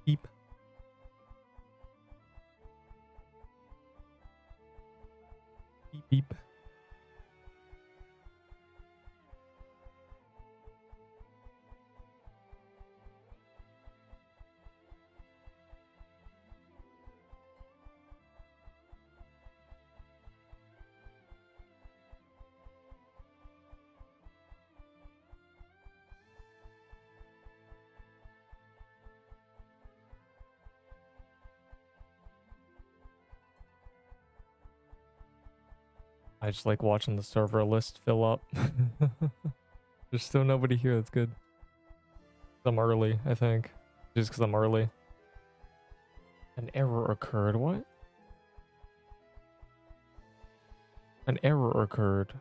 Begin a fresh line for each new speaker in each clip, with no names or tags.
Beep. Beep beep. I just like watching the server list fill up. There's still nobody here. That's good. I'm early, I think. Just because I'm early. An error occurred. What? An error occurred.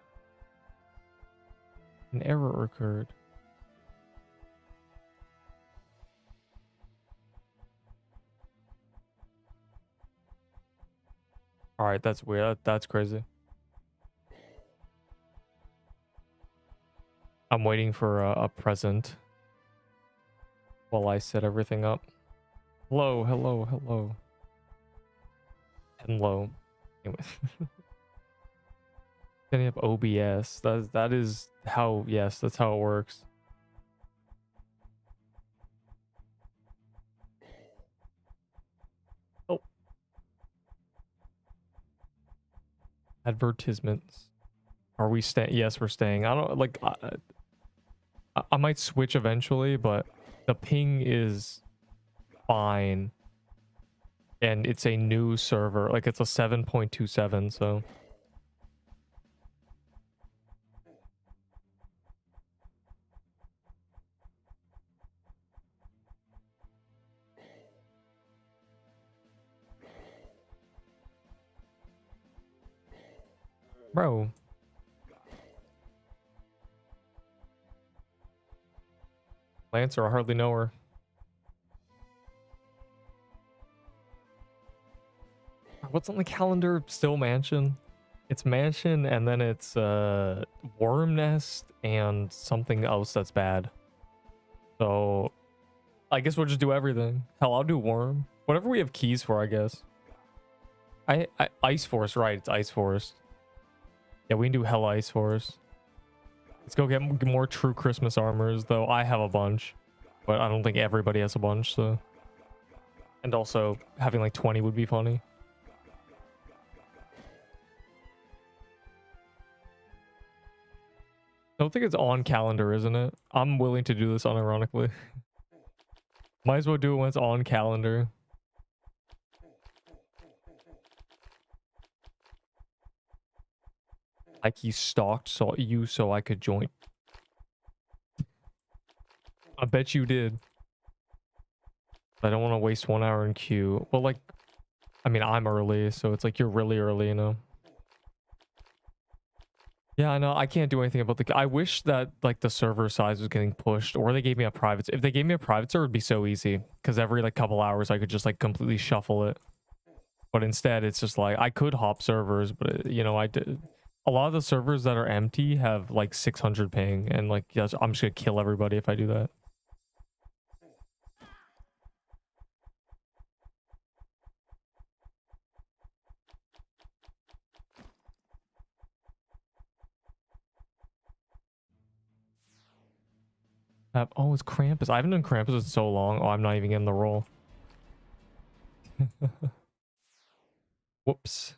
An error occurred. Alright, that's weird. That's crazy. I'm waiting for a present while I set everything up. Hello, hello, hello. Hello. Anyway. Setting up OBS. That is how, yes, that's how it works. Oh. Advertisements. Are we staying? Yes, we're staying. I don't like. I might switch eventually, but the ping is fine, and it's a new server. Like it's a 7.27, so. Bro. Lancer, I hardly know her. What's on the calendar? Still Mansion? It's Mansion, and then it's Worm Nest and something else that's bad. So I guess we'll just do everything. Hell, I'll do Worm. Whatever we have keys for, I guess. Ice Forest, right? It's Ice Forest. Yeah, we can do Hell Ice Forest. Let's go get more true Christmas armors, though. I have a bunch, but I don't think everybody has a bunch, so. And also, having like 20 would be funny. I don't think it's on calendar, isn't it? I'm willing to do this unironically. Might as well do it when it's on calendar. Like he stalked you so I could join. I bet you did. I don't want to waste 1 hour in queue. Well, like, I mean, I'm early, so it's like you're really early, you know? Yeah, I know. I can't do anything about the... I wish that, like, the server size was getting pushed, or they gave me a private... If they gave me a private server, it'd be so easy. Because every, like, couple hours, I could just, like, completely shuffle it. But instead, it's just, like, I could hop servers, but, you know, I did... A lot of the servers that are empty have, like, 600 ping, and, like, yes, I'm just gonna kill everybody if I do that. Oh, it's Krampus. I haven't done Krampus in so long. Oh, I'm not even getting the roll. Whoops.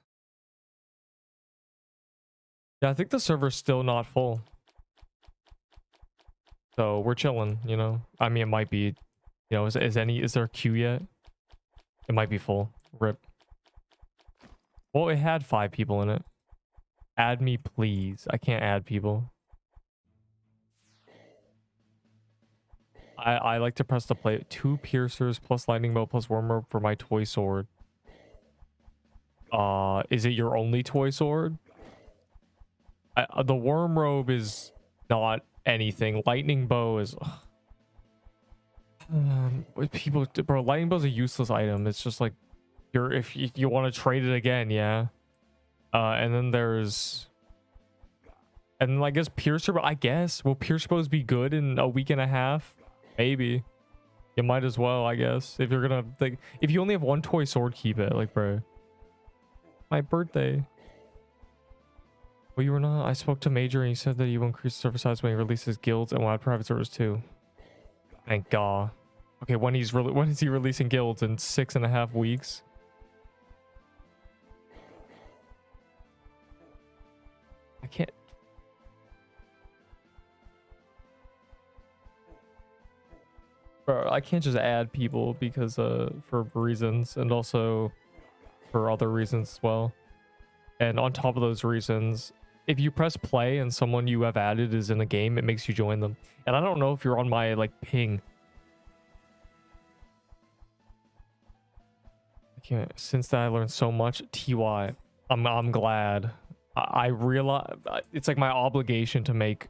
Yeah, I think the server's still not full. So we're chilling, you know? I mean, it might be, you know, is there a queue yet? It might be full. RIP. Well, it had 5 people in it. Add me, please. I can't add people. I like to press the play. 2 piercers plus lightning bolt plus worm rope for my toy sword. Is it your only toy sword? The worm robe is not anything. Lightning bow is... people, bro, lightning bow's a useless item. It's just like, if you want to trade it again, yeah. And then there's... And I guess piercer, but I guess, will piercer bows be good in a week and a half? Maybe. You might as well, I guess. If you're gonna like, if you only have one toy sword, keep it. Like, bro, my birthday. Well, you were not. I spoke to Major and he said that he will increase server size when he releases guilds and will add private servers too. Thank God. Okay, when is he releasing guilds? In 6.5 weeks? I can't. Bro, I can't just add people because for reasons, and also for other reasons as well. And on top of those reasons, if you press play and someone you have added is in a game, it makes you join them. And I don't know if you're on my like ping. I can't. Since that I learned so much. TY. I'm glad. I realize it's like my obligation to make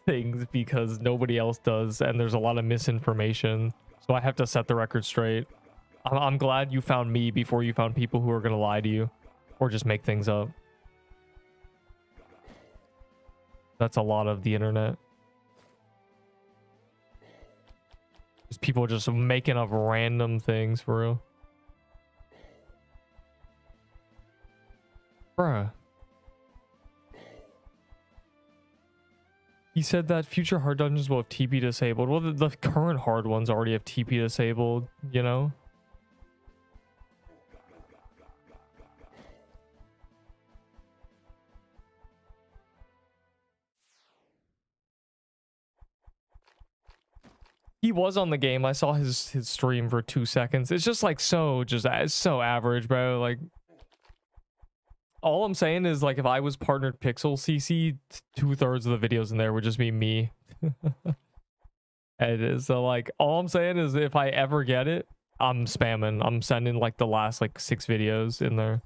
things because nobody else does, and there's a lot of misinformation, so I have to set the record straight. I'm glad you found me before you found people who are gonna lie to you or just make things up. That's a lot of the internet. Just people just making up random things for real. Bruh. He said that future hard dungeons will have TP disabled. Well, the current hard ones already have TP disabled, you know? He was on the game. I saw his stream for 2 seconds. It's just like it's so average, bro. Like, all I'm saying is, like, if I was partnered Pixel CC, 2/3 of the videos in there would just be me. It is. So, like, all I'm saying is if I ever get it, I'm spamming. I'm sending, like, the last, like, 6 videos in there.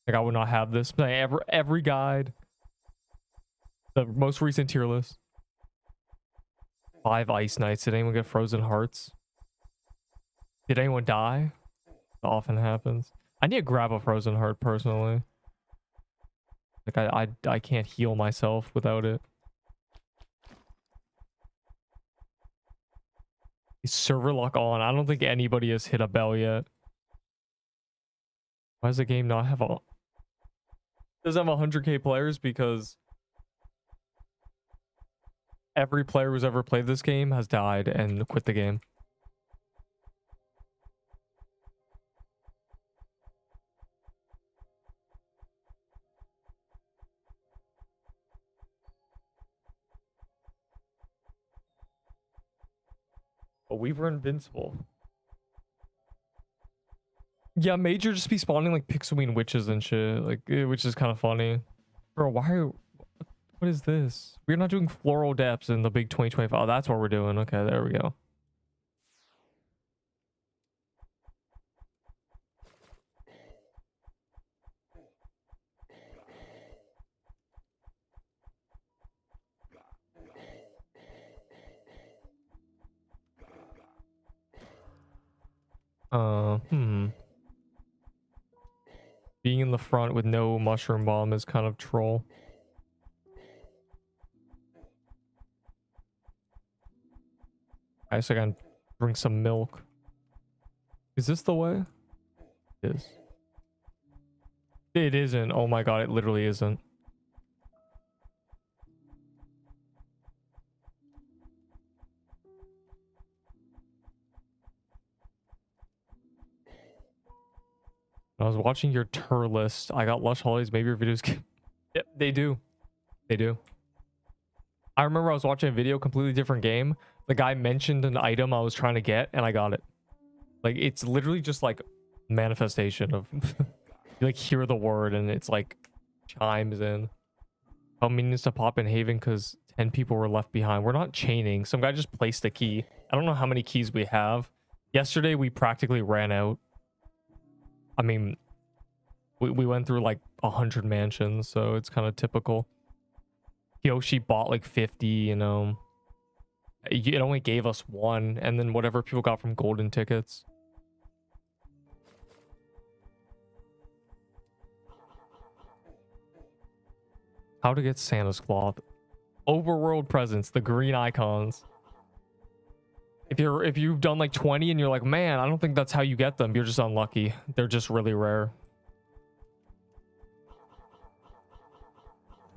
Like, I would not have this. Every guide. The most recent tier list. 5 ice nights. Did anyone get frozen hearts? Did anyone die? It often happens. I need to grab a frozen heart personally. Like, I can't heal myself without it. Is server lock on? I don't think anybody has hit a bell yet. Why does the game not have a... It doesn't have 100k players because every player who's ever played this game has died and quit the game. But we were invincible. Yeah, Major just be spawning like Pixelween witches and shit, like, which is kind of funny. Bro, what is this? We're not doing floral depths in the big 2025. Oh, that's what we're doing. Okay, there we go. Being in the front with no mushroom bomb is kind of troll. I guess I can drink some milk. Is this the way? It is. It isn't. Oh my god, it literally isn't. When I was watching your tour list, I got Lush Holidays. Maybe your videos can... Yep, they do. They do. I remember I was watching a video, completely different game. The guy mentioned an item I was trying to get, and I got it. Like, it's literally just like manifestation of... you like hear the word, and it's like chimes in. How many needs to pop in Haven because 10 people were left behind. We're not chaining. Some guy just placed a key. I don't know how many keys we have. Yesterday, we practically ran out. I mean, we went through like 100 mansions, so it's kind of typical. Yoshi bought like 50, you know. It only gave us 1, and then whatever people got from golden tickets. How to get Santa's cloth. Overworld presents, the green icons. If you've done like 20 and you're like, man, I don't think that's how you get them, you're just unlucky. They're just really rare.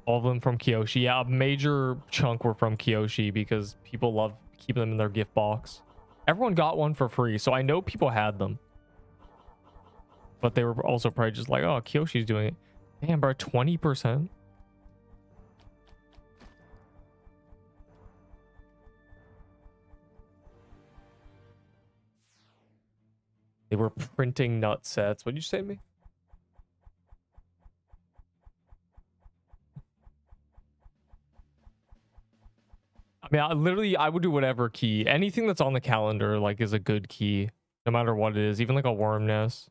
All of them from Kyoshi. Yeah, a major chunk were from Kyoshi because people love keeping them in their gift box. Everyone got one for free, so I know people had them. But they were also probably just like, oh, Kyoshi's doing it. Damn, bro, 20%? They were printing nut sets. What'd you say to me? I mean, I would do whatever key. Anything that's on the calendar, like, is a good key. No matter what it is. Even, like, a worm nest.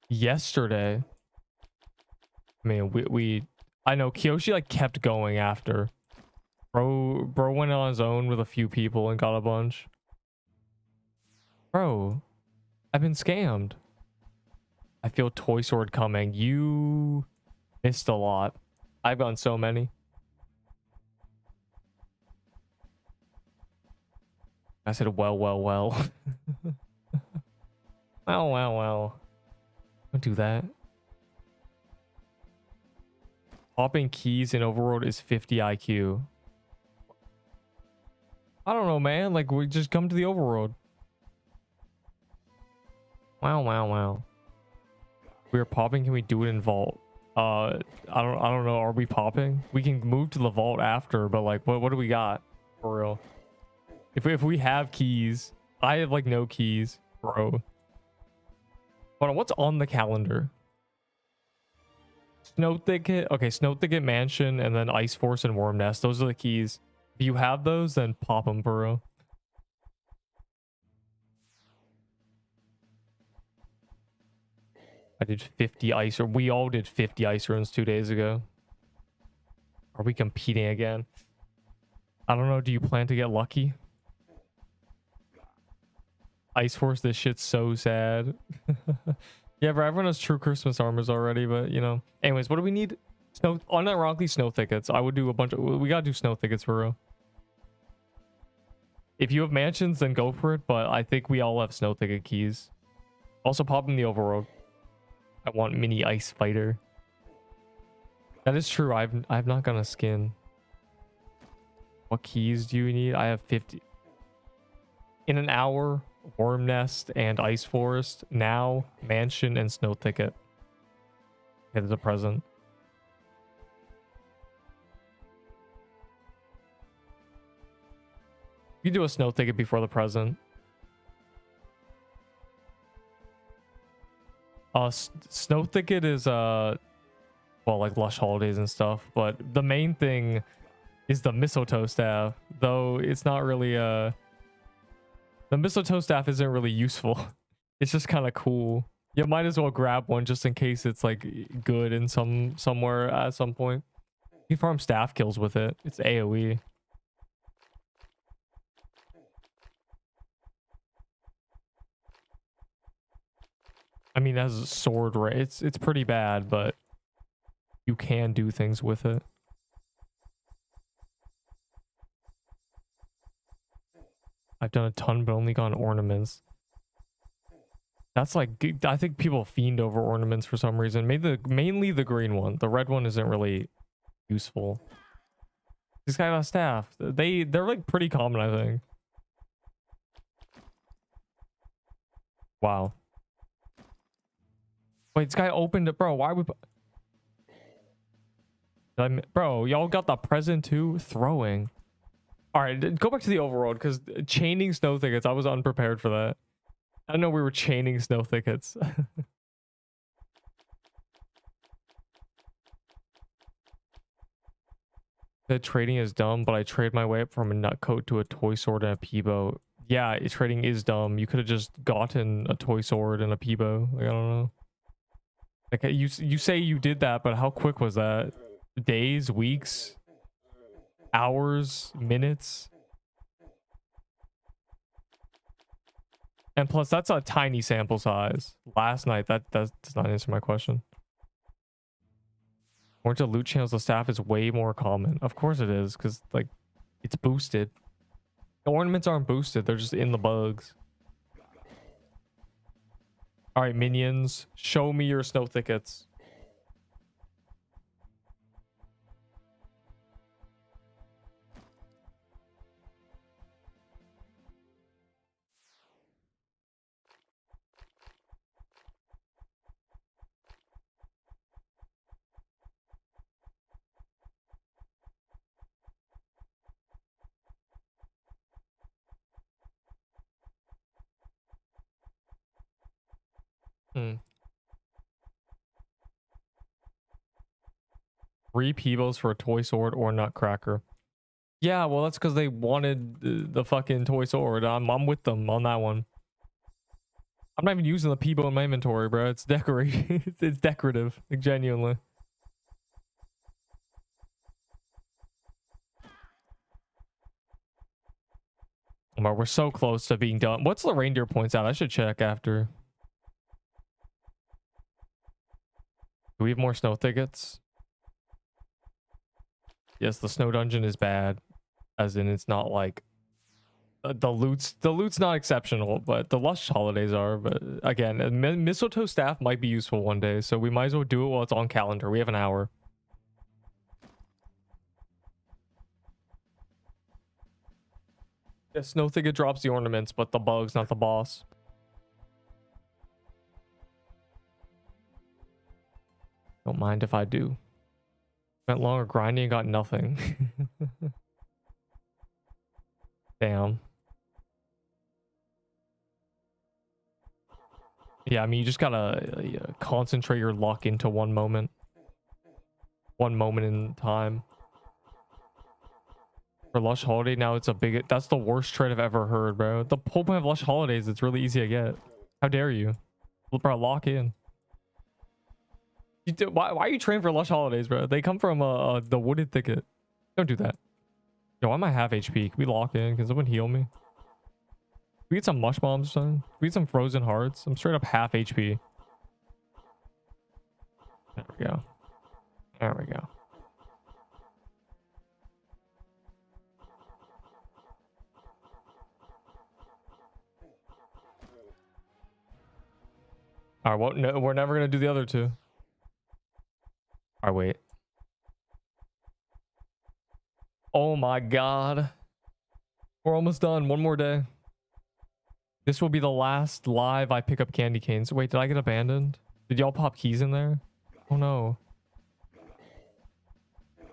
Yesterday. I mean, I know, Kyoshi, like, kept going after. Bro went on his own with a few people and got a bunch. Bro, I've been scammed. I feel Toy Sword coming. You missed a lot. I've gotten so many. I said, well. Well. Don't do that. Popping keys in Overworld is 50 IQ. I don't know, man. Like, we just come to the Overworld. Wow. We are popping. Can we do it in Vault? I don't know. Are we popping? We can move to the Vault after, but like, what do we got for real? If we have keys, I have like no keys, bro. Hold on, what's on the calendar? Snow Thicket. Okay, Snow Thicket Mansion, and then Ice Force and Worm Nest. Those are the keys. If you have those, then pop them, bro. I did 50 ice, or we all did 50 ice runes 2 days ago. Are we competing again? I don't know. Do you plan to get lucky? Ice Force, this shit's so sad. Yeah, bro, everyone has true Christmas armors already, but you know. Anyways, what do we need? Unironically, Snow Thickets. I would do a bunch of, we gotta do Snow Thickets for real. If you have mansions, then go for it, but I think we all have Snow Thicket keys. Also, pop in the Overworld. I want mini ice fighter. That is true. I've not gotten a skin. What keys do you need? I have 50. In an hour, Worm Nest and Ice Forest. Now, Mansion and Snow Thicket. It is a present. You do a Snow Thicket before the present. Snow Thicket is well, like Lush Holidays and stuff, but the main thing is the mistletoe staff, though it's not really the mistletoe staff isn't really useful. It's just kind of cool. You might as well grab one just in case it's like good in somewhere at some point. You farm staff kills with it. It's AoE. I mean, as a sword, right? It's pretty bad, but you can do things with it. I've done a ton, but only gotten ornaments. That's like, I think people fiend over ornaments for some reason. Mainly the green one. The red one isn't really useful. This guy got a staff. They're like pretty common, I think. Wow. Wait, this guy opened it, bro. Why would... Bro, y'all got the present too? Throwing. All right, go back to the overworld, because chaining Snow Thickets, I was unprepared for that. I didn't know we were chaining Snow Thickets. The trading is dumb, but I trade my way up from a nutcoat to a toy sword and a peebo. Yeah, trading is dumb. You could have just gotten a toy sword and a peebo. Like, I don't know. Like, you say you did that, but how quick was that? Days, weeks, hours, minutes? And plus, that's a tiny sample size. Last night, that does not answer my question. According to loot channels, the staff is way more common. Of course it is, because, like, It's boosted. The ornaments aren't boosted. They're just in the bugs. All right, minions, show me your snow thickets. Hmm. 3 Peebles for a toy sword or nutcracker. Yeah, well, that's because they wanted the fucking toy sword. I'm with them on that one. I'm not even using the Peeble in my inventory, bro. It's decorative. It's decorative, like, genuinely. But we're so close to being done. What's the reindeer points out? I should check after. Do we have more snow thickets? Yes, the snow dungeon is bad, as in it's not like the loot's not exceptional, but the lush holidays are. But again, mistletoe staff might be useful one day, so we might as well do it while it's on calendar. We have an hour. Yeah, snow thicket drops the ornaments, but the bugs, not the boss. Don't mind if I do. Spent longer grinding and got nothing. Damn. Yeah, I mean, you just gotta concentrate your luck into one moment. One moment in time. For Lush Holiday, now it's a big... That's the worst trade I've ever heard, bro. The whole point of Lush Holidays, it's really easy to get. How dare you? Bro, lock in. Why are you training for Lush Holidays, bro? They come from the wooded thicket. Don't do that. Yo, I might have HP. Can we lock in? Can someone heal me? Can we get some mush bombs or something? Can we get some frozen hearts? I'm straight up half HP. There we go. There we go. All right, well, no, we're never gonna do the other two. All right, wait. Oh my god. We're almost done. One more day. This will be the last live I pick up candy canes. Wait, did I get abandoned? Did y'all pop keys in there? Oh no.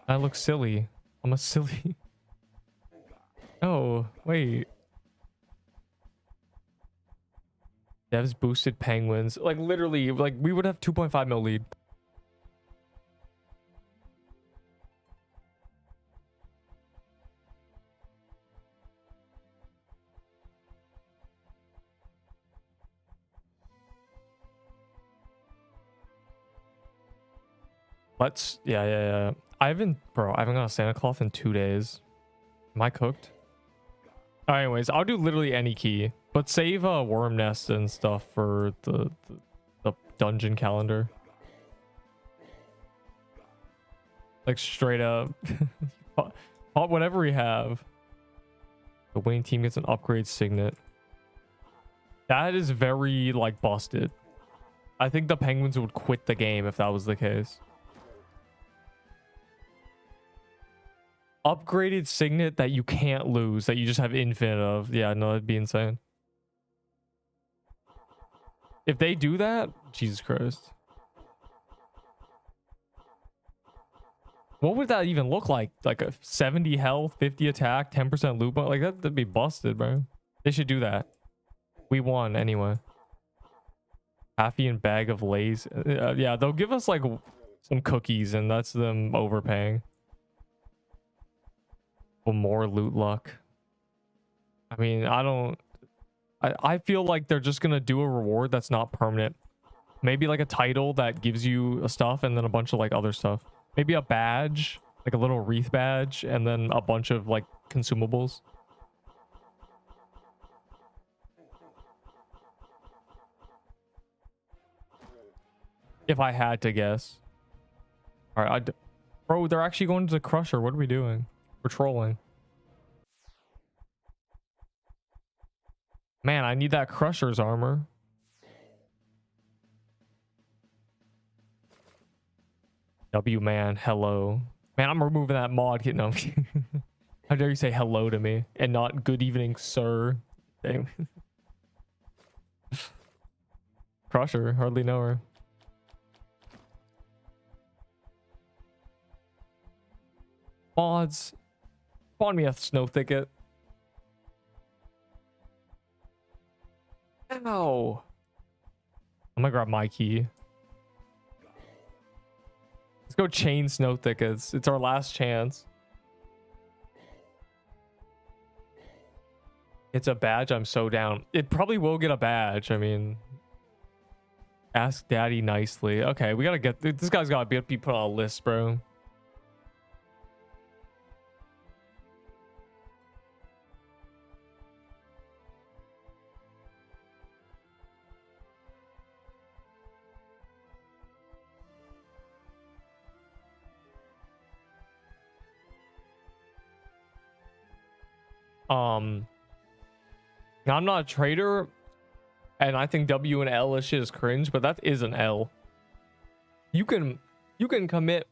I look silly. I'm a silly. Oh, wait. Devs boosted penguins. Like, literally, like, we would have 2.5 mil lead. Let's... Yeah. I haven't got a Santa Claus in 2 days. Am I cooked? Anyways, I'll do literally any key. But save worm nest and stuff for the dungeon calendar. Like, straight up. Pop whatever we have. The winning team gets an upgrade signet. That is very, like, busted. I think the Penguins would quit the game if that was the case. Upgraded signet that you can't lose, that you just have infinite of. Yeah, no, that'd be insane. If they do that, Jesus Christ. What would that even look like? Like a 70 health, 50 attack, 10% loot? Like, that'd be busted, bro. They should do that. We won anyway. Happy and bag of Lays. Yeah, they'll give us like some cookies and that's them overpaying. Well, more loot luck. I mean, I feel like they're just gonna do a reward that's not permanent. Maybe like a title that gives you a stuff and then a bunch of like other stuff. Maybe a badge, like a little wreath badge, and then a bunch of like consumables. If I had to guess. All right, bro, they're actually going to the Crusher. What are we doing? We're trolling. Man, I need that Crusher's armor. W man, hello. Man, I'm removing that mod kit. No. How dare you say hello to me and not good evening, sir? Damn. Crusher, hardly know her. Mods, spawn me a snow thicket. Ow. I'm gonna grab my key. Let's go chain snow thickets. It's our last chance. It's a badge. I'm so down. It probably will get a badge. I mean, ask daddy nicely. Okay, we gotta get this guy's gotta be put on a list, bro. Now I'm not a trader, and I think W and L shit is cringe, but that is an L. You can commit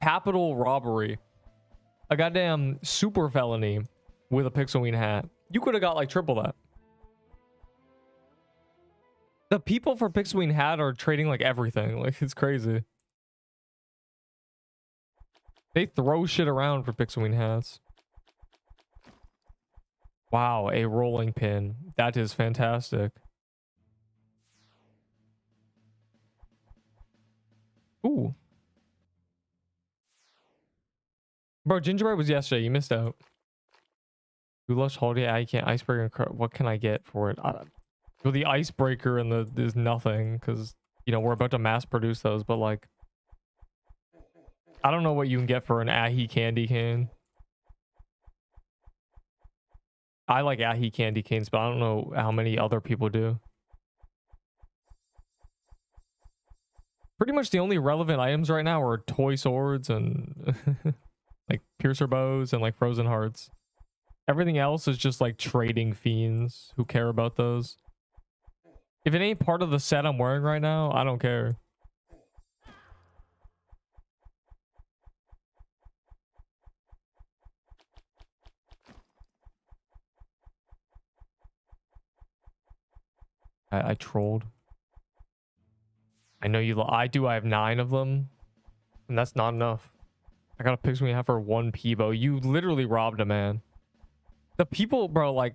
capital robbery, a goddamn super felony, with a Pixelween hat. You could have got like triple that. The people for Pixelween hat are trading like everything. Like, it's crazy. They throw shit around for Pixelween hats. Wow, a rolling pin. That is fantastic. Ooh. Bro, gingerbread was yesterday. You missed out. Goulash holiday. I can't. Icebreaker. What can I get for it? Well, the icebreaker and there's nothing because, you know, we're about to mass produce those. But like, I don't know what you can get for an ahi candy cane. I like ahi candy canes, but I don't know how many other people do. Pretty much the only relevant items right now are toy swords and like piercer bows and like frozen hearts. Everything else is just like trading fiends who care about those. If it ain't part of the set I'm wearing right now, I don't care. I trolled. I know you. I have 9 of them, and that's not enough. I got a Pixelween hat for 1 Peebo. You literally robbed a man. The people, bro, like,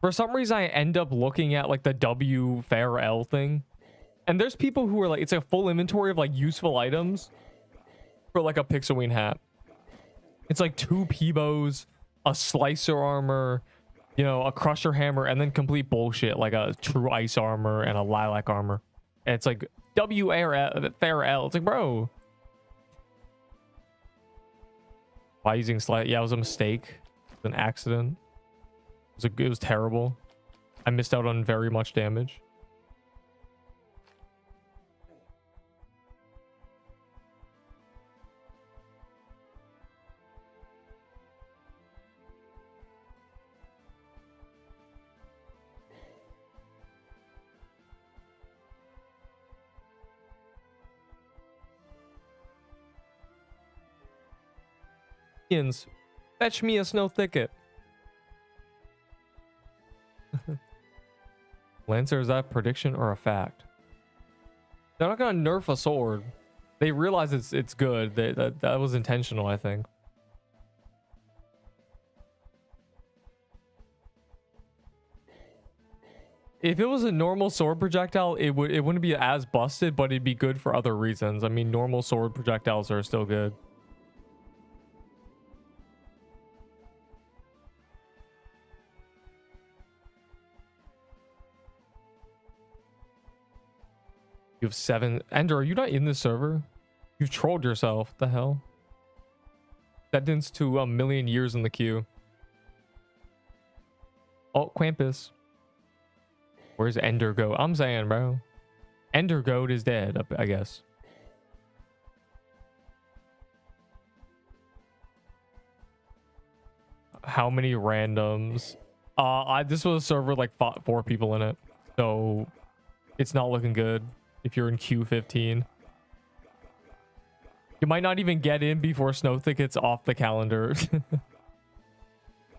for some reason I end up looking at like the W fair L thing, and there's people who are like, it's a full inventory of like useful items for like a Pixelween hat. It's like 2 Peebos, a slicer armor, you know, a crusher hammer, and then complete bullshit like a true ice armor and a lilac armor. And it's like W fair L. It's like, bro, why using slide? Yeah, it was a mistake. It was an accident. It was terrible. I missed out on very much damage. Fetch me a snow thicket. Lancer, is that a prediction or a fact? They're not gonna nerf a sword. They realize it's good. That was intentional, I think. If it was a normal sword projectile, it wouldn't be as busted, but it'd be good for other reasons. I mean, normal sword projectiles are still good. You have 7. Ender, are you not in the server? You've trolled yourself. What the hell? Sentence to 1,000,000 years in the queue. Oh, Krampus. Where's Ender Goat? I'm saying, bro. Ender Goat is dead, I guess. How many randoms? This was a server with like 4 people in it, so it's not looking good if you're in Q15. You might not even get in before Snow Thicket's off the calendar.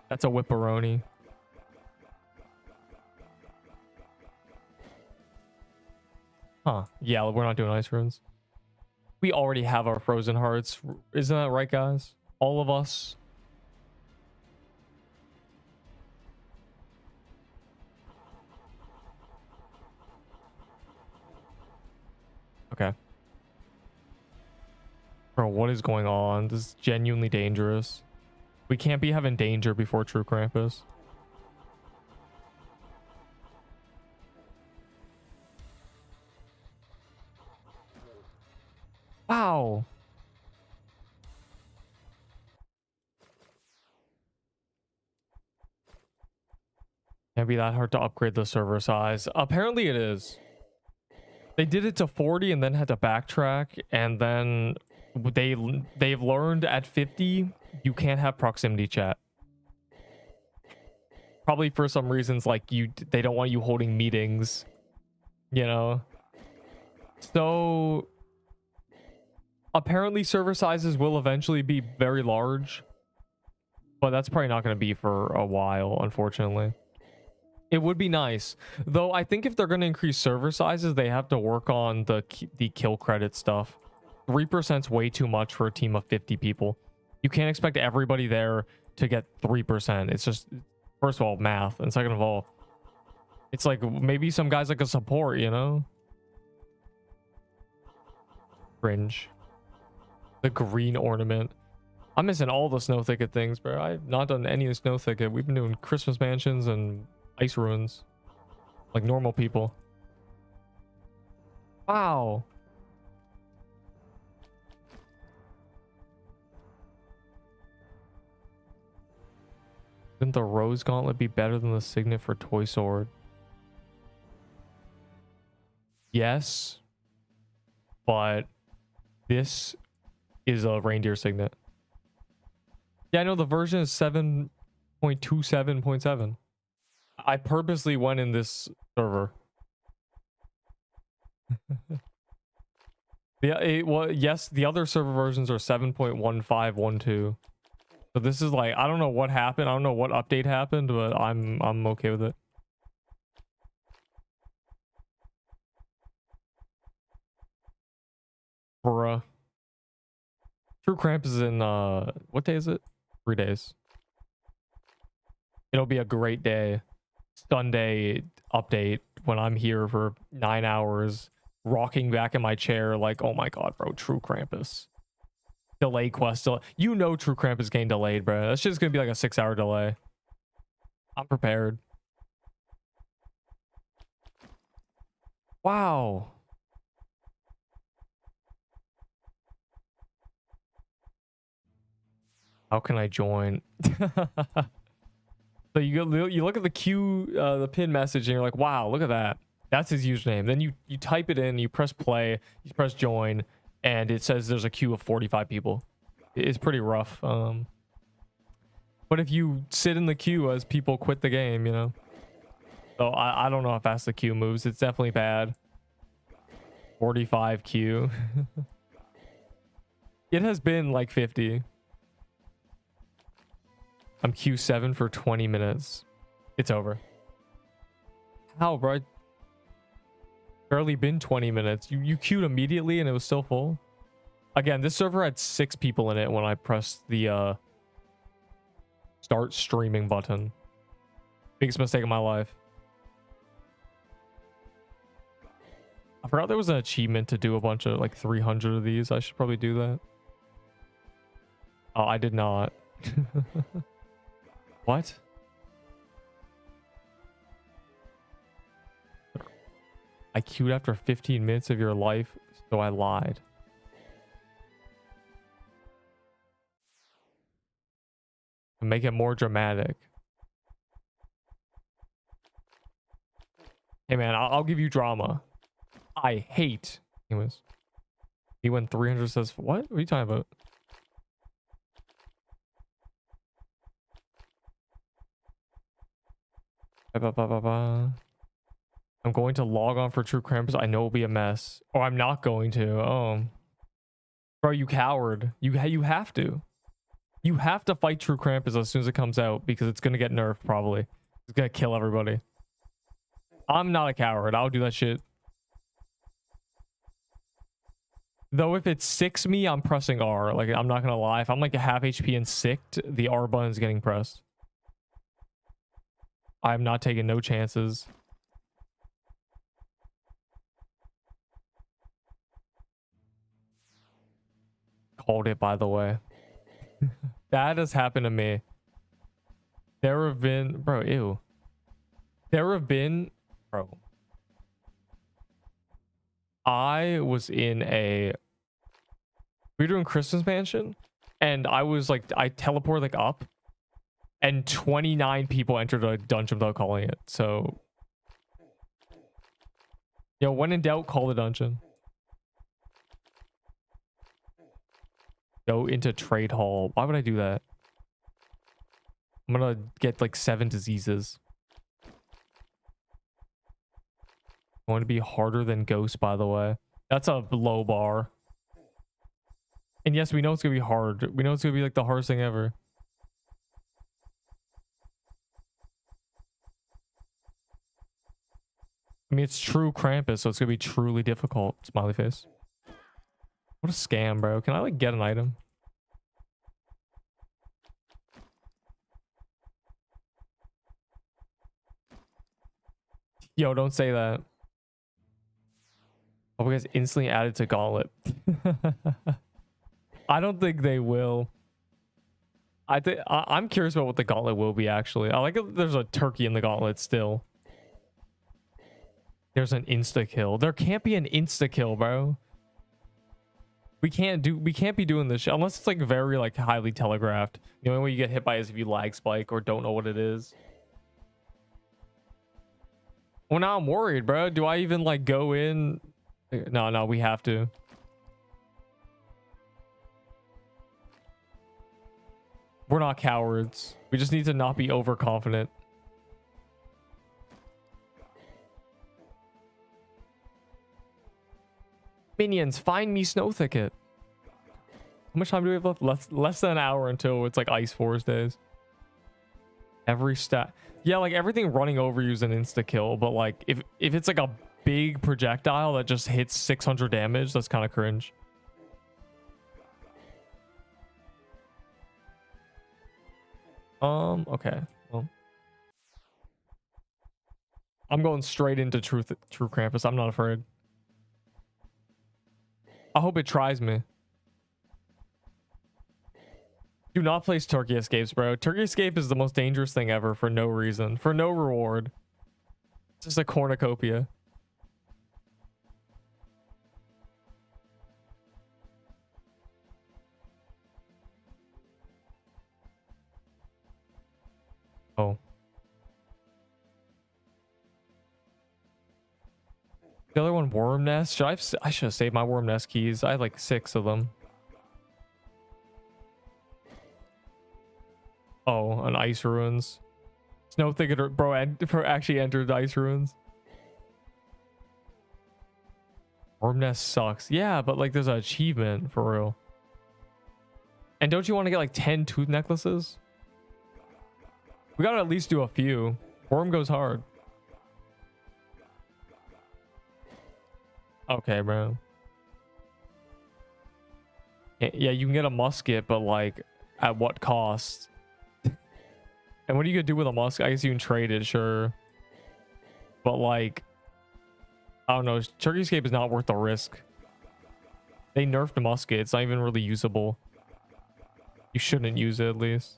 That's a whipperoni. Huh. Yeah, we're not doing ice runes. We already have our frozen hearts. Isn't that right, guys? All of us. Okay. Bro, what is going on? This is genuinely dangerous. We can't be having danger before True Krampus. Wow. Can't be that hard to upgrade the server size. Apparently it is. They did it to 40 and then had to backtrack, and then they've learned at 50 you can't have proximity chat. Probably for some reasons like they don't want you holding meetings, you know. So apparently server sizes will eventually be very large, but that's probably not going to be for a while, unfortunately. It would be nice, though. I think if they're going to increase server sizes, they have to work on the kill credit stuff. 3% is way too much for a team of 50 people. You can't expect everybody there to get 3%. It's just, first of all, math, and second of all, it's like maybe some guys like a support, you know? Cringe. The green ornament. I'm missing all the Snow Thicket things, bro. I've not done any of the Snow Thicket. We've been doing Christmas mansions and ice ruins like normal people. Wow. Shouldn't the Rose Gauntlet be better than the Signet for Toy Sword? Yes, but this is a Reindeer Signet. Yeah, I know the version is 7.27.7. I purposely went in this server. Well, yes, the other server versions are 7.1512. So this is like, I don't know what happened. I don't know what update happened, but I'm okay with it. Bruh. True Krampus is in what day is it? 3 days. It'll be a great day. Sunday update when I'm here for 9 hours, rocking back in my chair like, oh my god, bro, True Krampus. Delay quest. You know True Krampus getting delayed, bro. That's just gonna be like a 6-hour delay. I'm prepared. Wow. How can I join? So you look at the queue, the pin message, and you're like, wow, look at that. That's his username. Then you type it in, you press play, you press join, and it says there's a queue of 45 people. It's pretty rough. But if you sit in the queue as people quit the game, you know. So I don't know how fast the queue moves. It's definitely bad. 45 queue. It has been like 50. I'm Q7 for 20 minutes. It's over. How, bro? Barely been 20 minutes. You queued immediately and it was still full? Again, this server had 6 people in it when I pressed the start streaming button. Biggest mistake of my life. I forgot there was an achievement to do a bunch of like 300 of these. I should probably do that. Oh, I did not. What? I queued after 15 minutes of your life, so I lied. To make it more dramatic. Hey man, I'll give you drama. I hate. Anyways. He went 300 says, what? What are you talking about? Ba, ba, ba, ba. I'm going to log on for True Krampus. I know it'll be a mess. Or I'm not going to. Oh. Bro, you coward. You have to. You have to fight True Krampus as soon as it comes out because it's going to get nerfed probably. It's going to kill everybody. I'm not a coward. I'll do that shit. Though if it sicks me, I'm pressing R. Like, I'm not going to lie. If I'm like a half HP and sicked, the R button is getting pressed. I'm not taking no chances. Called it, by the way. That has happened to me. There have been... Bro, ew. There have been... Bro. I was in a... We were doing Christmas Mansion. And I was like... I teleported like up. And 29 people entered a dungeon without calling it. So... Yo, when in doubt, call the dungeon. Go into trade hall. Why would I do that? I'm gonna get like 7 diseases. Going to be harder than Ghost, by the way. That's a low bar. And yes, we know it's gonna be hard. We know it's gonna be like the hardest thing ever. I mean, it's true Krampus, so it's gonna be truly difficult. Smiley face. What a scam, bro. Can I like get an item? Yo, don't say that. Oh, you guys instantly added to Gauntlet. I don't think they will. I'm curious about what the Gauntlet will be, actually. I like it. There's a turkey in the Gauntlet still. There's an insta-kill. There can't be an insta-kill, bro. We can't be doing this shit unless it's like very like highly telegraphed. The only way you get hit by is if you lag spike or don't know what it is. Well, now I'm worried, bro. Do I even like go in? No, we have to. We're not cowards. We just need to not be overconfident. Minions, find me Snow Thicket. How much time do we have left? Less than an hour until it's like Ice Forest days. Every stat. Yeah, like everything running over you is an insta kill, but like if it's like a big projectile that just hits 600 damage, that's kind of cringe. Okay. Well, I'm going straight into True Krampus. I'm not afraid. I hope it tries me. Do not place Turkey Escapes, bro. Turkey Escape is the most dangerous thing ever for no reason. For no reward. It's just a cornucopia. Oh. The other one, Worm Nest. I should have saved my Worm Nest keys. I had like 6 of them. Oh, an Ice Ruins. Snow Thicket, bro, actually entered Ice Ruins. Worm Nest sucks. Yeah, but like there's an achievement for real. And don't you want to get like 10 tooth necklaces? We gotta at least do a few. Worm goes hard. Okay, bro. Yeah, you can get a musket, but like at what cost? And what are you gonna do with a musket? I guess you can trade it, sure. But like, I don't know. Turkey Escape is not worth the risk. They nerfed the musket. It's not even really usable. You shouldn't use it, at least.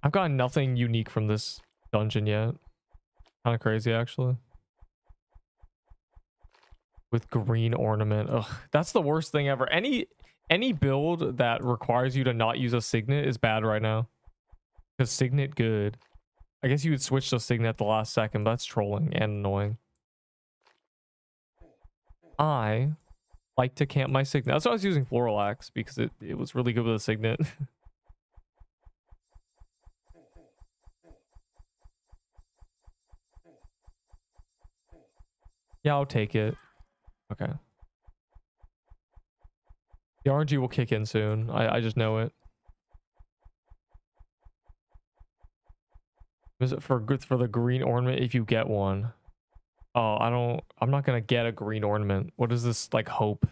I've gotten nothing unique from this dungeon yet. Kind of crazy, actually. With green ornament. Ugh, that's the worst thing ever. Any build that requires you to not use a signet is bad right now. Because signet good. I guess you would switch to signet at the last second, but that's trolling and annoying. I Like to camp my signet. That's why I was using Floral Axe, because it was really good with a signet. Yeah, I'll take it. Okay. The RNG will kick in soon. I just know it. Is it for good for the green ornament if you get one? Oh, I'm not gonna get a green ornament. What is this, like, hope?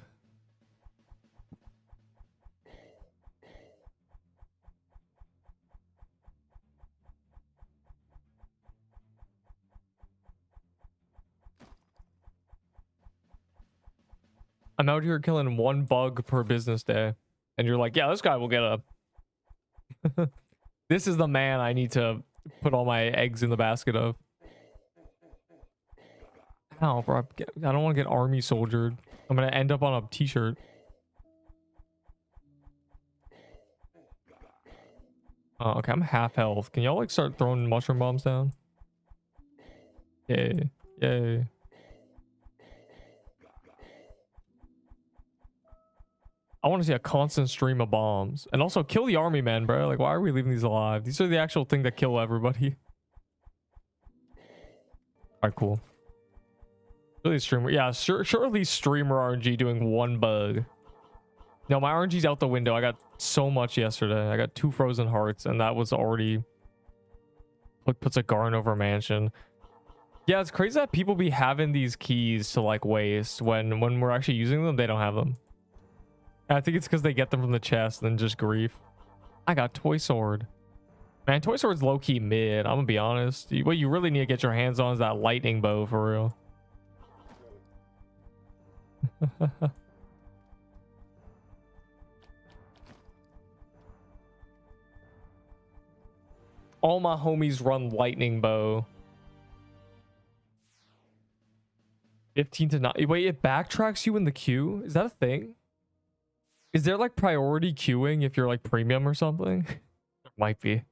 I'm out here killing one bug per business day. And you're like, yeah, this guy will get a... This is the man I need to put all my eggs in the basket of. Ow, bro. I don't want to get army soldiered. I'm going to end up on a t-shirt. Oh, okay, I'm half health. Can y'all, like, start throwing mushroom bombs down? Yay. Yay. I want to see a constant stream of bombs. And also kill the army men, bro. Like, why are we leaving these alive? These are the actual thing that kill everybody. Alright, cool. Really streamer. Yeah, surely streamer RNG doing one bug. No, my RNG's out the window. I got so much yesterday. I got 2 frozen hearts, and that was already... puts a Garn over mansion. Yeah, it's crazy that people be having these keys to, like, waste when we're actually using them, they don't have them. I think it's because they get them from the chest and then just grief. I got Toy Sword. Man, Toy Sword's low-key mid. I'm gonna be honest. What you really need to get your hands on is that lightning bow for real. All my homies run lightning bow. 15 to 9. Wait, it backtracks you in the queue? Is that a thing? Is there, like, priority queuing if you're, like, premium or something? There might be.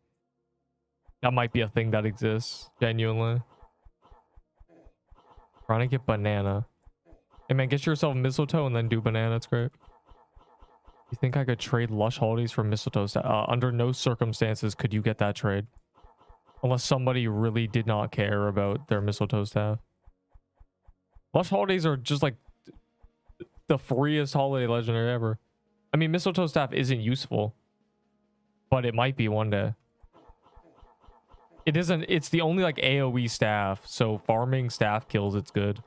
That might be a thing that exists, genuinely. Trying to get banana. Hey, man, get yourself mistletoe and then do banana. It's great. You think I could trade Lush Holidays for mistletoe? Under no circumstances could you get that trade. Unless somebody really did not care about their mistletoe staff. Lush Holidays are just, like, the freest holiday legendary ever. I mean, mistletoe staff isn't useful, but it might be one day. It isn't. It's the only, like, AoE staff, so farming staff kills, it's good.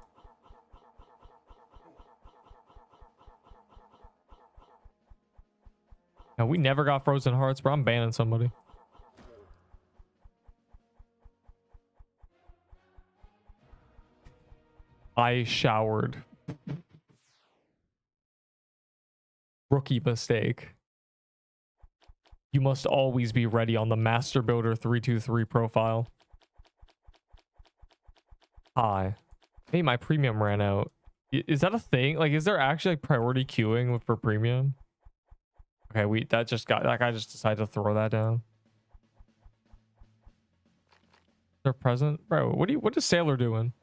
Now, we never got frozen hearts, bro. I'm banning somebody. I showered. Rookie mistake. You must always be ready on the Master Builder 323 profile. Hi. Hey, my premium ran out. Is that a thing? Like, is there actually, like, priority queuing for premium? Okay, that just got, like, I just decided to throw that down. Is there a present? Bro, what is Sailor doing?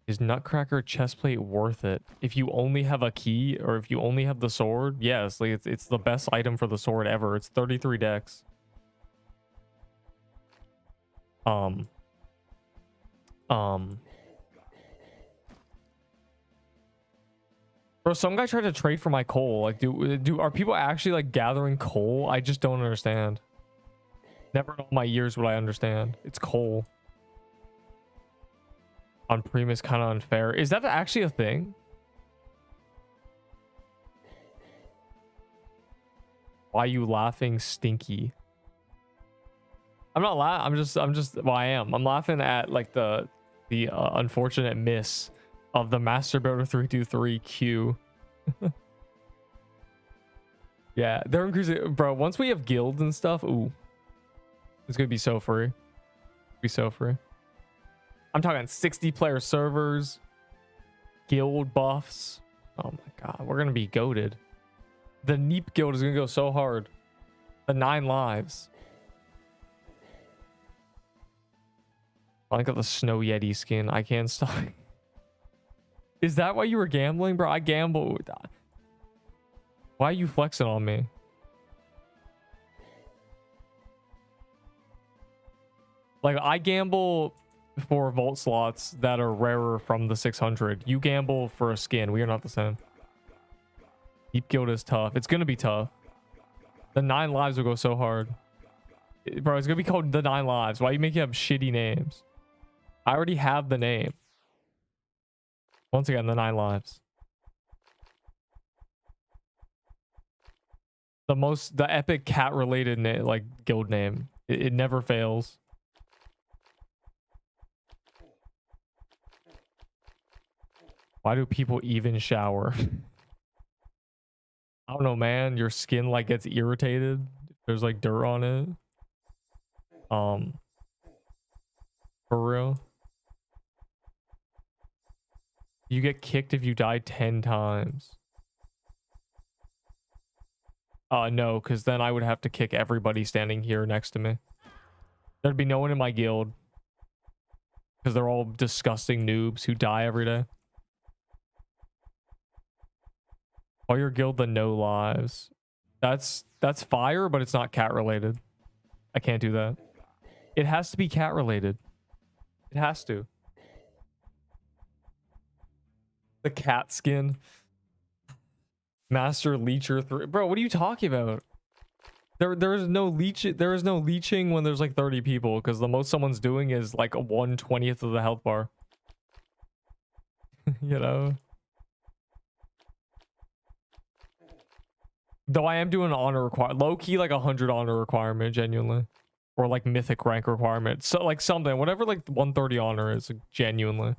Is Nutcracker chestplate worth it? If you only have a key or if you only have the sword, yes, like it's the best item for the sword ever. It's 33 dex. Bro, some guy tried to trade for my coal. Like, are people actually, like, gathering coal? I just don't understand. Never in all my years would I understand. It's coal. On Prem is kind of unfair. Is that actually a thing? Why you laughing, Stinky? I'm not laughing. I'm just. Well, I am. I'm laughing at, like, the unfortunate miss of the Master Builder 323 Q. Yeah, they're increasing, bro. Once we have guilds and stuff, ooh, it's gonna be so free. Be so free. I'm talking 60-player servers, guild buffs. Oh my god, we're gonna be goated. The Neep guild is gonna go so hard. The 9 lives. I got the Snow Yeti skin. I can't stop. Is that why you were gambling, bro? I gamble. Why are you flexing on me? Like, I gamble for vault slots that are rarer from the 600. You gamble for a skin. We are not the same. Deep guild is tough. It's gonna be tough. The 9 lives will go so hard. Bro, it's gonna be called the 9 lives. Why are you making up shitty names? I already have the name. Once again, the 9 lives. The epic cat related like guild name. It never fails. Why do people even shower? I don't know, man. Your skin like gets irritated. There's like dirt on it. For real. You get kicked if you die 10 times. No, because then I would have to kick everybody standing here next to me. There'd be no one in my guild. Because they're all disgusting noobs who die every day. Call your guild the no lives. That's fire, but it's not cat related. I can't do that. It has to be cat related. It has to. The cat skin. Master Leecher 3. Bro, what are you talking about? There is no leeching when there's like 30 people, because the most someone's doing is like 1/20th of the health bar. You know? Though I am doing honor requirement. Low key like 100 honor requirement, genuinely. Or like mythic rank requirement. So like something, whatever like 130 honor is, like, genuinely.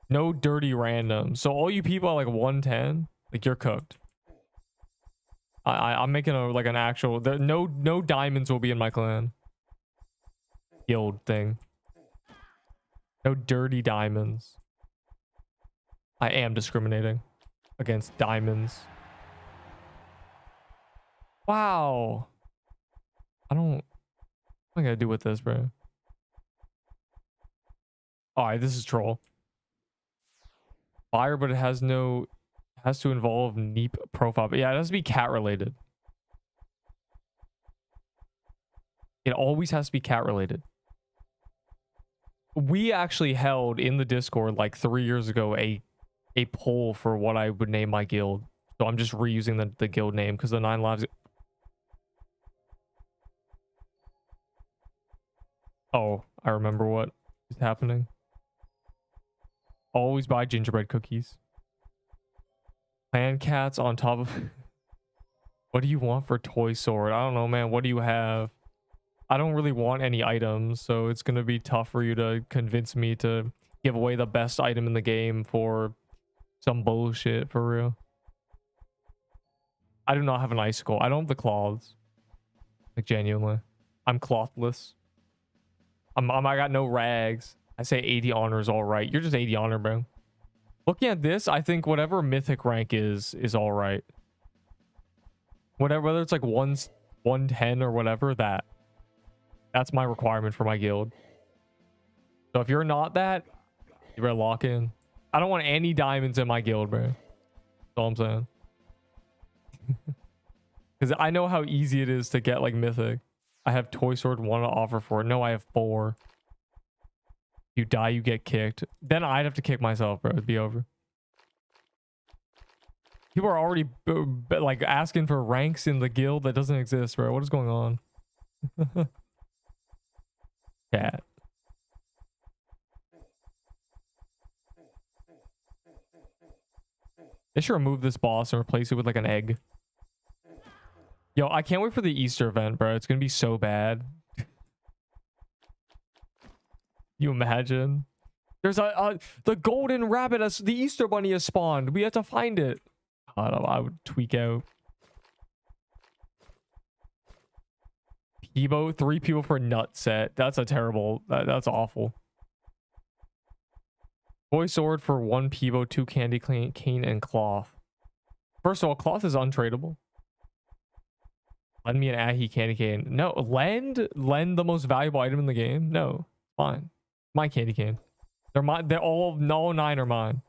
No dirty random. So all you people are like 110, like you're cooked. I'm making a like an actual no diamonds will be in my clan. Guild thing. No dirty diamonds. I am discriminating against diamonds. Wow. What am I gonna do with this, bro? Alright, this is troll. Fire, but it has to involve Neep profile. But yeah, it has to be cat related. It always has to be cat related. We actually held in the Discord like 3 years ago a poll for what I would name my guild. So I'm just reusing the guild name because the 9 lives. Oh, I remember what is happening. Always buy gingerbread cookies. Clan cats on top of... What do you want for toy sword? I don't know, man. What do you have? I don't really want any items, so it's going to be tough for you to convince me to give away the best item in the game for some bullshit, for real. I do not have an icicle. I don't have the cloths. Like, genuinely. I'm clothless. I got no rags. I say 80 honor is all right. You're just 80 honor, bro. Looking at this, I think whatever mythic rank is all right. Whether it's like 110 or whatever, that's my requirement for my guild. So if you're not that, you better lock in. I don't want any diamonds in my guild, bro. That's all I'm saying. Because I know how easy it is to get like mythic. I have Toy Sword 1 to offer for it. No, I have 4. You die, you get kicked. Then I'd have to kick myself, bro. It'd be over. People are already like asking for ranks in the guild that doesn't exist, bro. What is going on? Cat. They should remove this boss and replace it with like an egg. Yo, I can't wait for the Easter event, bro. It's gonna be so bad. You imagine? There's the golden rabbit, the Easter bunny has spawned. We have to find it. I would tweak out. Peebo, 3 people for nut set. That's a terrible. That's awful. Toy sword for 1 Peebo, 2 candy cane, and cloth. First of all, cloth is untradeable. Lend me an Ahi candy cane. No, lend the most valuable item in the game. No, fine. My candy cane. They're mine. They're all, no, 9 are mine.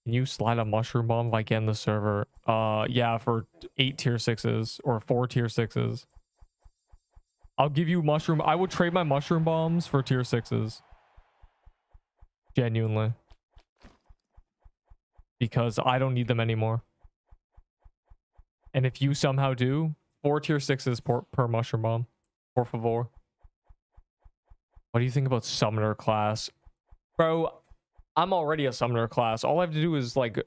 Can you slide a mushroom bomb like in the server? Yeah, for 8 tier 6s or 4 tier 6s. I'll give you mushroom. I would trade my mushroom bombs for tier 6s. Genuinely. Because I don't need them anymore. And if you somehow do, 4 tier 6s per mushroom bomb. Por favor. What do you think about summoner class? Bro, I'm already a summoner class. All I have to do is like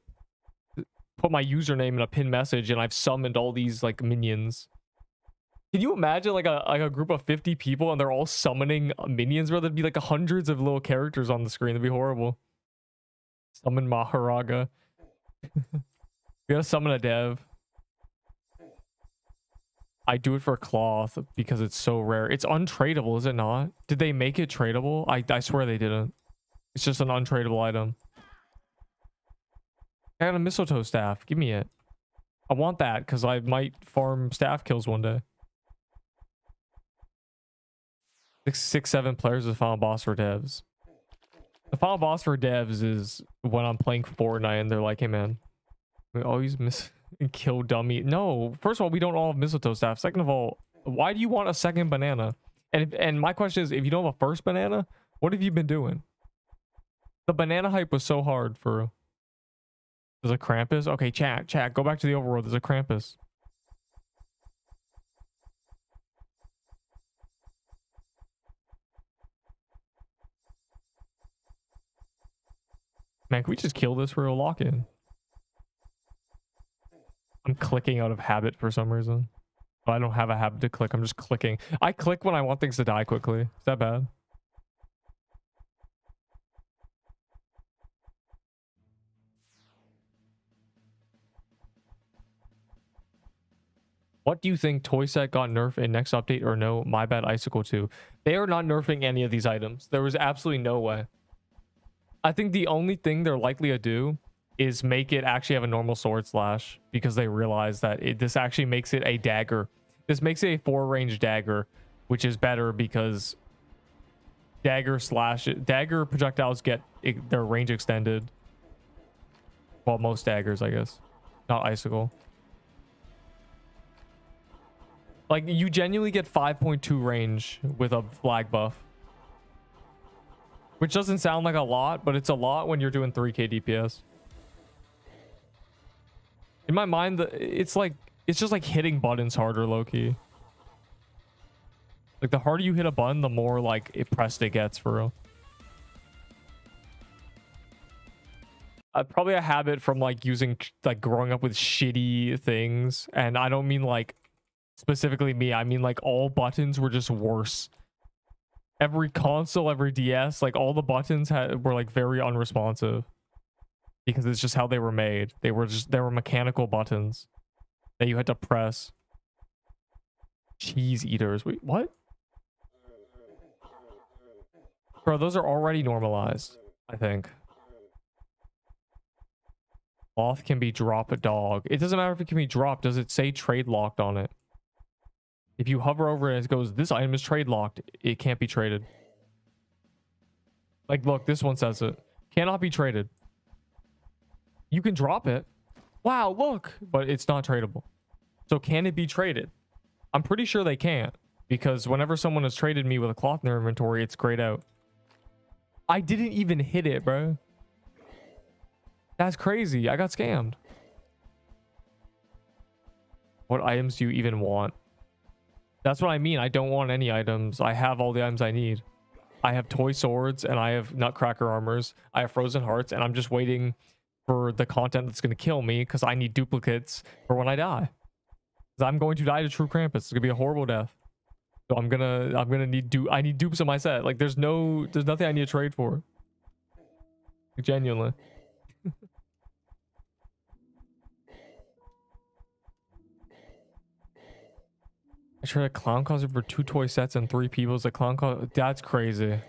put my username in a pin message and I've summoned all these like minions. Can you imagine like a group of 50 people and they're all summoning minions, bro? There'd be like hundreds of little characters on the screen. That'd be horrible. Summon Maharaga. We gotta summon a dev. I do it for cloth because it's so rare. It's untradeable, is it not? Did they make it tradable? I swear they didn't. It's just an untradeable item. I got a mistletoe staff. Give me it. I want that because I might farm staff kills one day. 6-7 players is the final boss for devs. The final boss for devs is when I'm playing Fortnite and they're like, hey man, we always miss and kill dummy. No, first of all, we don't all have mistletoe staff. Second of all, why do you want a second banana? And my question is, if you don't have a first banana, what have you been doing? The banana hype was so hard for... There's a Krampus? Okay, chat, go back to the overworld. There's a Krampus. Man, can we just kill this for a lock-in? I'm clicking out of habit for some reason. I don't have a habit to click. I'm just clicking. I click when I want things to die quickly. Is that bad? What do you think? Toy set got nerfed in next update or no? My bad, Icicle 2. They are not nerfing any of these items. There was absolutely no way. I think the only thing they're likely to do is make it actually have a normal sword slash because they realize that this actually makes it a dagger. This makes it a 4-range dagger, which is better because dagger projectiles get their range extended. Well, most daggers, I guess. Not icicle. Like, you genuinely get 5.2 range with a flag buff. Which doesn't sound like a lot, but it's a lot when you're doing 3k DPS. In my mind, it's just like hitting buttons harder, low-key. Like, the harder you hit a button, the more, like, it pressed it gets, for real. Probably a habit from, like, growing up with shitty things. And I don't mean, like, specifically me. I mean, like, all buttons were just worse. Every console, every DS, like, all the buttons were, like, very unresponsive. Because it's just how they were made. They were mechanical buttons that you had to press. Cheese eaters. Wait, what? Bro, those are already normalized, I think. Cloth can be drop a dog. It doesn't matter if it can be dropped. Does it say trade locked on it? If you hover over it and it goes, this item is trade locked, it can't be traded. Like, look, this one says it. Cannot be traded. You can drop it. Wow, look. But it's not tradable. So can it be traded? I'm pretty sure they can't. Because whenever someone has traded me with a cloth in their inventory, it's grayed out. I didn't even hit it, bro. That's crazy. I got scammed. What items do you even want? That's what I mean. I don't want any items. I have all the items I need. I have toy swords and I have nutcracker armors. I have frozen hearts and I'm just waiting for the content that's going to kill me because I need duplicates for when I die. Because I'm going to die to True Krampus. It's going to be a horrible death. So I need dupes on my set. Like, there's nothing I need to trade for. Like, genuinely. I traded a clown costume for 2 toy sets and 3 people's. A clown costume. That's crazy.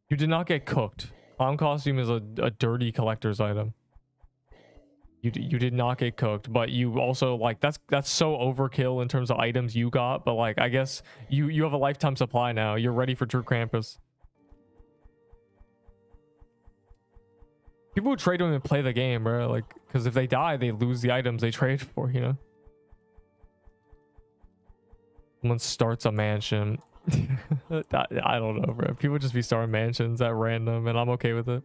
You did not get cooked. Clown costume is a dirty collector's item. You did not get cooked, but you also, like, that's so overkill in terms of items you got. But, like, I guess you have a lifetime supply now. You're ready for True Krampus. People who trade don't even play the game, bro. Like, because if they die, they lose the items they trade for, you know? Someone starts a mansion. I don't know, bro. People just be starting mansions at random, and I'm okay with it.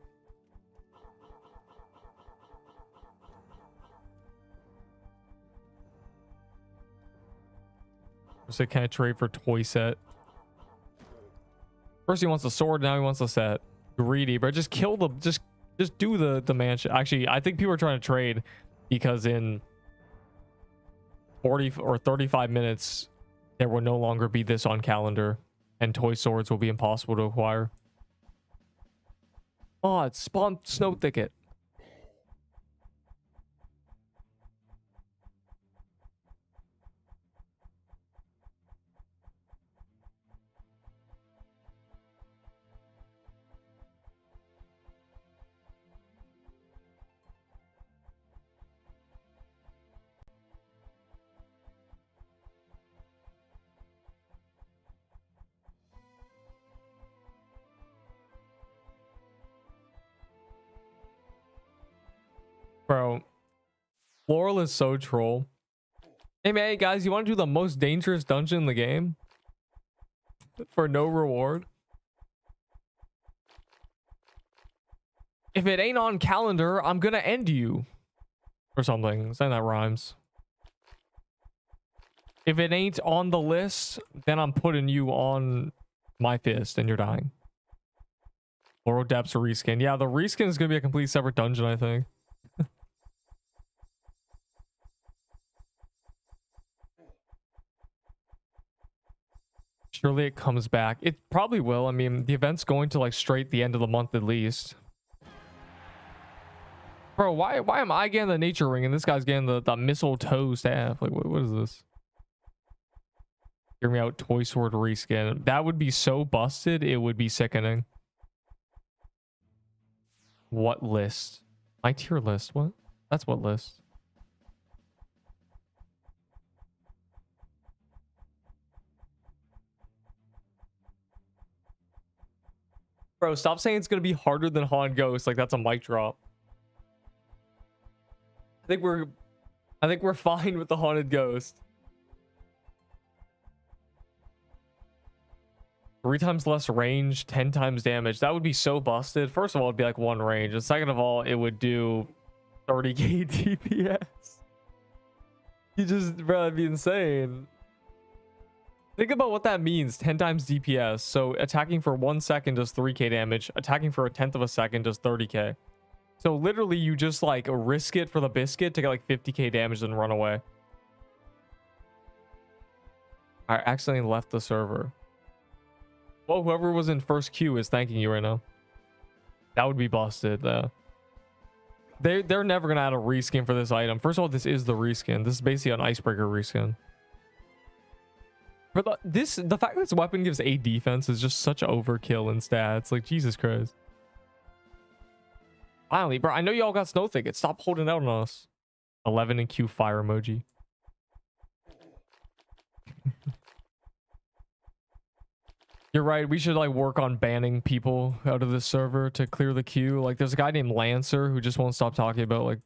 So can I trade for toy set? First he wants a sword, now he wants a set. Greedy, bro. Just kill the just do the mansion. Actually, I think people are trying to trade because in 40 or 35 minutes there will no longer be this on calendar, and toy swords will be impossible to acquire. Oh, it's spawned snow thicket. Bro, Floral is so troll. Hey man, guys, you want to do the most dangerous dungeon in the game for no reward? If it ain't on calendar, I'm gonna end you or something. Saying that rhymes. If it ain't on the list, then I'm putting you on my fist and you're dying. Floral Depths reskin. Yeah, the reskin is gonna be a complete separate dungeon, I think. Surely it comes back. It probably will. I mean, the event's going to like straight the end of the month at least. Bro, why am I getting the nature ring and this guy's getting the mistletoe staff? Like, what is this? Hear me out, toy sword reskin. That would be so busted, it would be sickening. What list? My tier list? What? That's what list? Bro, stop saying it's gonna be harder than Haunted Ghost. Like, that's a mic drop. I think we're fine with the Haunted Ghost. 3 times less range, 10 times damage. That would be so busted. First of all, it'd be like 1 range. And second of all, it would do 30k DPS. You just, bro, that'd be insane. Think about what that means. 10 times DPS. So attacking for 1 second does 3k damage. Attacking for 1/10 of a second does 30k. So literally you just like risk it for the biscuit to get like 50k damage and run away. I accidentally left the server. Well, whoever was in first queue is thanking you right now. That would be busted. They're never gonna add a reskin for this item. First of all, this is the reskin. This is basically an icebreaker reskin. But the fact that this weapon gives 8 defense is just such overkill in stats. Like, Jesus Christ. Finally, bro, I know y'all got snow thicket. Stop holding out on us. 11 in Q fire emoji. You're right. We should like work on banning people out of this server to clear the queue. Like, there's a guy named Lancer who just won't stop talking about like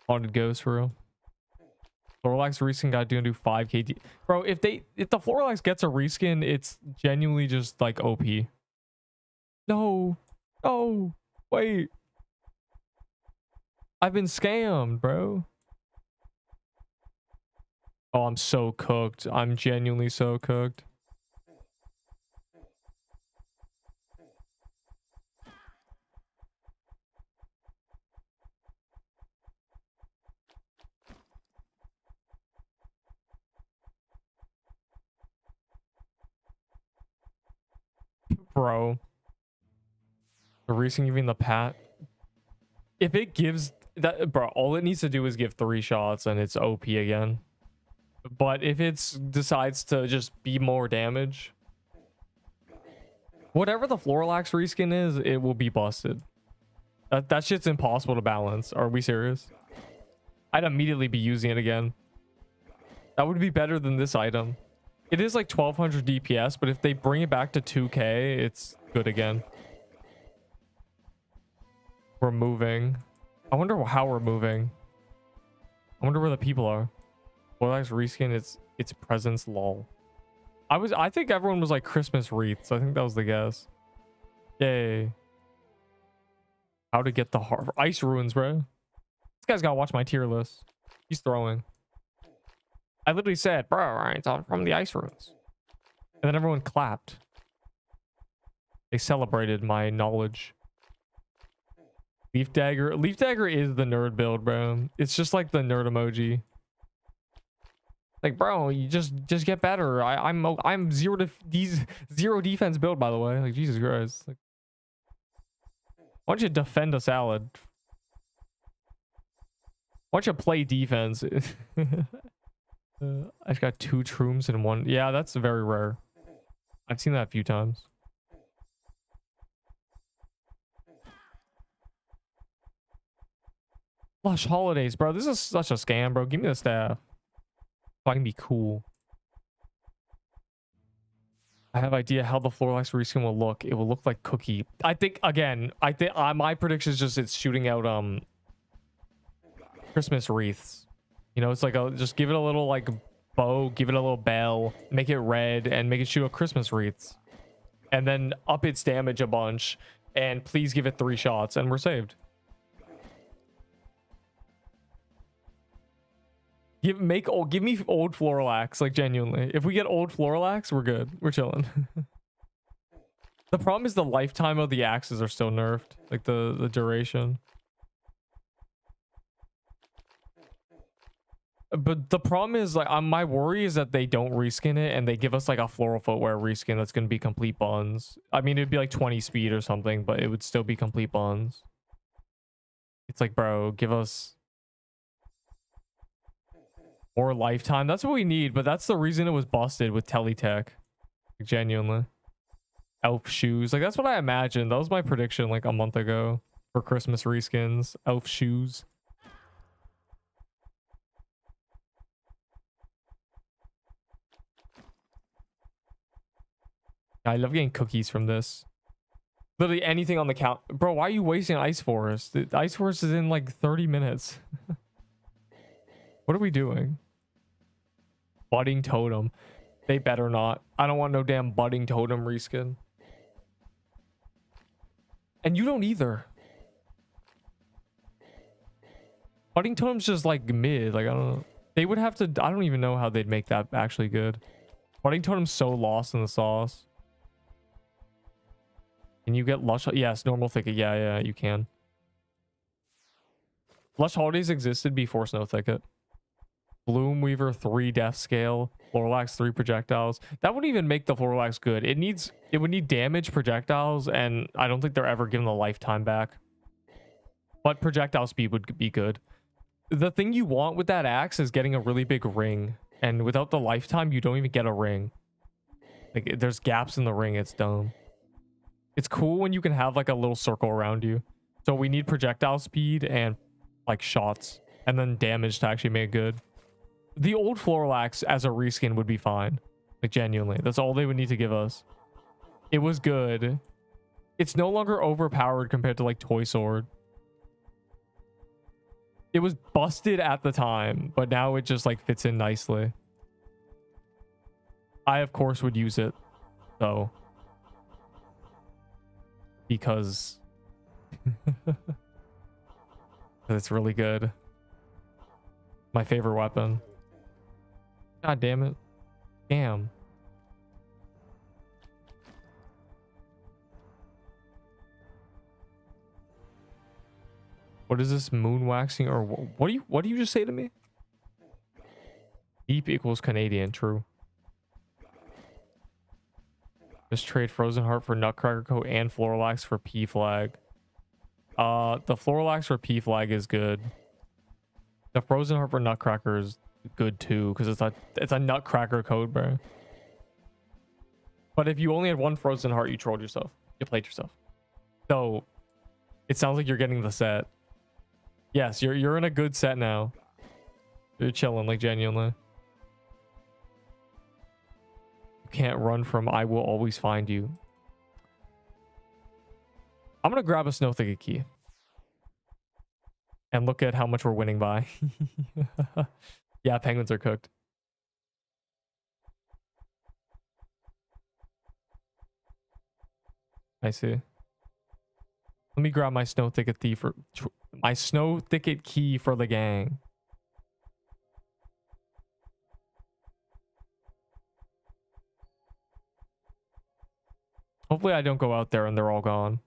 Haunted Ghost for real. Floralax reskin guy doing 5k. Bro, if the Floralax gets a reskin, it's genuinely just like OP. No, wait. I've been scammed, bro. Oh, I'm so cooked. I'm genuinely so cooked. Bro, the reskin giving the pat. If it gives that, bro, all it needs to do is give 3 shots and it's OP again. But if it decides to just be more damage, whatever the Floralax reskin is, it will be busted. That shit's impossible to balance. Are we serious? I'd immediately be using it again. That would be better than this item. It is like 1200 DPS, but if they bring it back to 2k, it's good again. We're moving. I wonder how we're moving. I wonder where the people are. Florlax reskin its presence lol. I think everyone was like Christmas wreaths. I think that was the guess. Yay. How to get the ice ruins, bro. This guy's gotta watch my tier list. He's throwing. I literally said, bro, it's all from the ice ruins. And then everyone clapped. They celebrated my knowledge. Leaf dagger. Leaf dagger is the nerd build, bro. It's just like the nerd emoji. Like, bro, you just get better. I'm zero defense build, by the way. Like, Jesus Christ. Like, why don't you defend a salad? Why don't you play defense? I've got 2 shrooms in one. Yeah, that's very rare. I've seen that a few times. Lush holidays, bro. This is such a scam, bro. Give me the staff so I can be cool. I have idea how the Florlax reskin will look. It will look like cookie. I think again. I think my prediction is just it's shooting out Christmas wreaths. You know, it's like just give it a little like bow, give it a little bell, make it red, and make it shoot a Christmas wreaths, and then up its damage a bunch. And please give it 3 shots, and we're saved. Give me old Florlax, like genuinely. If we get old Florlax, we're good. We're chilling. The problem is the lifetime of the axes are still nerfed, like the duration. But the problem is like my worry is that they don't reskin it and they give us like a floral footwear reskin that's gonna be complete buns. I mean, it'd be like 20 speed or something, but it would still be complete buns. It's like, bro, give us more lifetime. That's what we need, but that's the reason it was busted with Teletech. Like, genuinely. Elf shoes. Like, that's what I imagined. That was my prediction like a month ago for Christmas reskins. Elf shoes. I love getting cookies from this. Literally anything on the count. Bro, why are you wasting Ice Forest? The Ice Forest is in like 30 minutes. What are we doing? Budding Totem. They better not. I don't want no damn Budding Totem reskin. And you don't either. Budding Totem's just like mid. Like, I don't know. They would have to... I don't even know how they'd make that actually good. Budding Totem's so lost in the sauce. Can you get Lush? Yes, normal thicket. Yeah, you can. Lush Holidays existed before Snow Thicket. Bloom Weaver 3 death scale. Florlax 3 projectiles. That wouldn't even make the Florlax good. It would need damage projectiles, and I don't think they're ever given the lifetime back. But projectile speed would be good. The thing you want with that axe is getting a really big ring. And without the lifetime, you don't even get a ring. Like, there's gaps in the ring. It's dumb. It's cool when you can have like a little circle around you. So we need projectile speed and like shots and then damage to actually make it good. The old Florlax as a reskin would be fine. Like, genuinely. That's all they would need to give us. It was good. It's no longer overpowered compared to like Toy Sword. It was busted at the time, but now it just like fits in nicely. I of course would use it though. Because it's really good. My favorite weapon. God damn it. Damn. What is this moon waxing or what do you just say to me? Deep equals Canadian, true. Just trade Frozen Heart for Nutcracker Coat and Florlax for P Flag. The Florlax for P Flag is good. The Frozen Heart for Nutcracker is good too, because it's a Nutcracker code, bro. But if you only had one Frozen Heart, you trolled yourself. You played yourself. So it sounds like you're getting the set. Yes, you're in a good set now. You're chilling, like, genuinely. You can't run from I will always find you. I'm gonna grab a Snow Thicket key. And look at how much we're winning by. Yeah, penguins are cooked. I see. Let me grab my snow thicket key for my snow thicket key for the gang. Hopefully I don't go out there and they're all gone.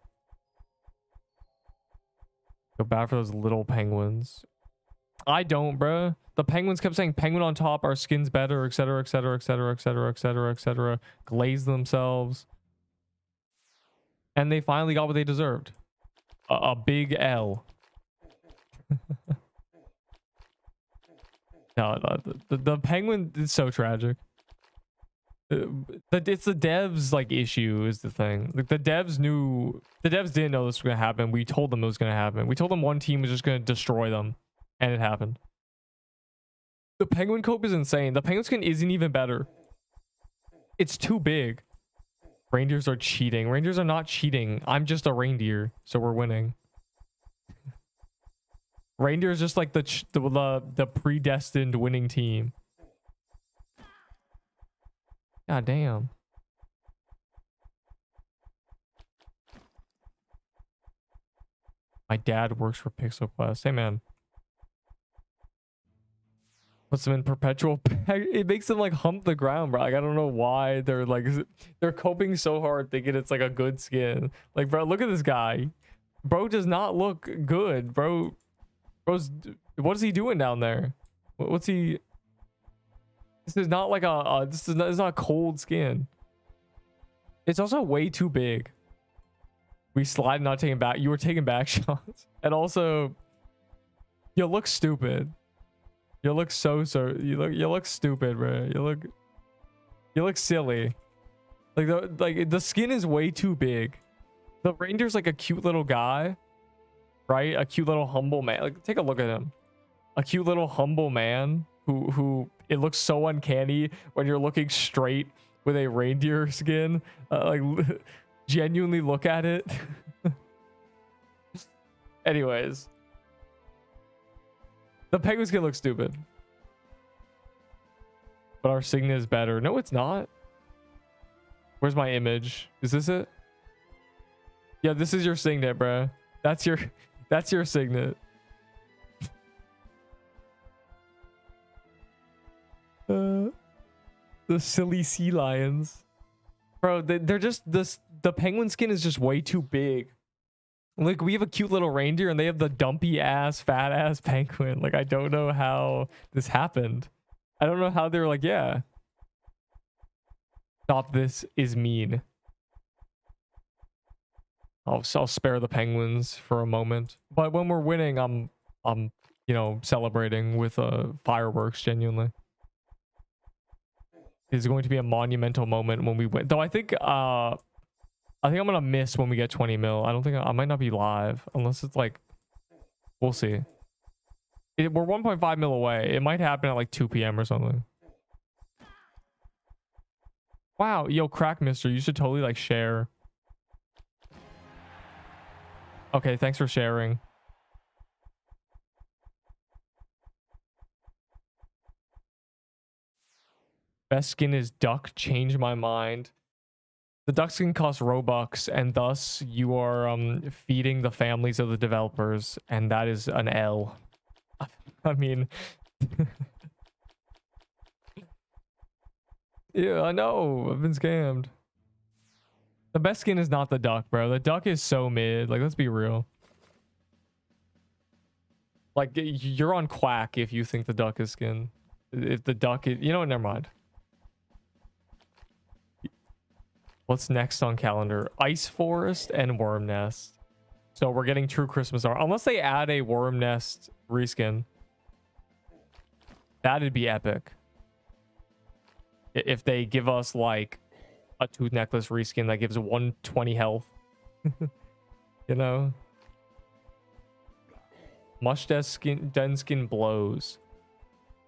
Go bad for those little penguins. I don't, bruh. The penguins kept saying penguin on top, our skin's better, etc, etc, etc, etc, etc, etc. Glaze themselves. And they finally got what they deserved. A big L. No, the penguin is so tragic. It's the devs like issue is the thing. Like the devs didn't know this was gonna happen. We told them it was gonna happen. We told them one team was just gonna destroy them, and it happened. The penguin cope is insane. The penguin skin isn't even better. It's too big. Reindeers are cheating. Reindeers are not cheating. I'm just a reindeer, so we're winning. Reindeer is just like the predestined winning team. God damn. My dad works for Pixel Quest. Hey man. Puts them in perpetual. It makes them like hump the ground, bro. Like I don't know why they're coping so hard thinking it's like a good skin. Like bro, look at this guy. Bro does not look good, bro. What is he doing down there? What's he? This is not like this is not cold skin. It's also way too big. We slide, not taking back. You were taking back shots, and also, you look stupid. You look so you look stupid, bro. You look silly. Like the skin is way too big. The reindeer's like a cute little guy, right? A cute little humble man. Like take a look at him. A cute little humble man who it looks so uncanny when you're looking straight with a reindeer skin. Like genuinely look at it. Anyways, the penguin skin looks stupid, but our signet is better. No, it's not. Where's my image? Is this it? Yeah, this is your signet, bro. That's your signet. The silly sea lions, bro. They're just the penguin skin is just way too big. Like we have a cute little reindeer and they have the dumpy ass fat ass penguin. Like I don't know how this happened. I don't know how they're like, yeah, stop, this is mean. I'll spare the penguins for a moment, but when we're winning, I'm you know, celebrating with fireworks. Genuinely, it's going to be a monumental moment when we win. Though I think I'm gonna miss when we get 20 mil. I don't think I might not be live unless it's like, we'll see. We're 1.5 mil away. It might happen at like 2 p.m. or something. Wow, yo, crack mister, you should totally like share. Okay, thanks for sharing. Best skin is duck. Change my mind. The duck skin costs Robux, and thus you are feeding the families of the developers, and that is an L. I mean, yeah, I know. I've been scammed. The best skin is not the duck, bro. The duck is so mid. Like, let's be real. Like, you're on Quack if you think the duck is skin. If the duck is... You know what? Never mind. What's next on calendar? Ice Forest and Worm Nest. So we're getting true Christmas art. Unless they add a Worm Nest reskin. That'd be epic. If they give us, like, a tooth necklace reskin that gives 120 health. You know? Mush Den skin blows.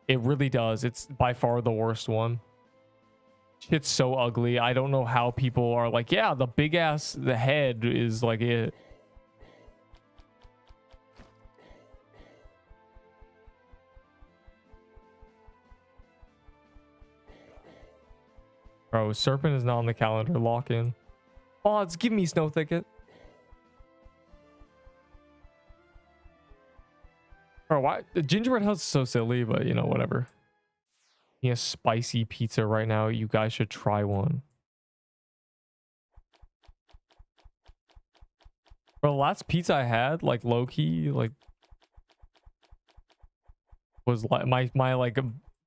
It really does. It's by far the worst one. Shit's so ugly. I don't know how people are like, yeah, the big ass, the head is like it. Bro, Serpent is not on the calendar. Lock in. Odds, give me Snow Thicket. Bro, why? The gingerbread house is so silly, but you know, whatever. He has spicy pizza right now. You guys should try one. Bro, the last pizza I had, like low key, like was like my like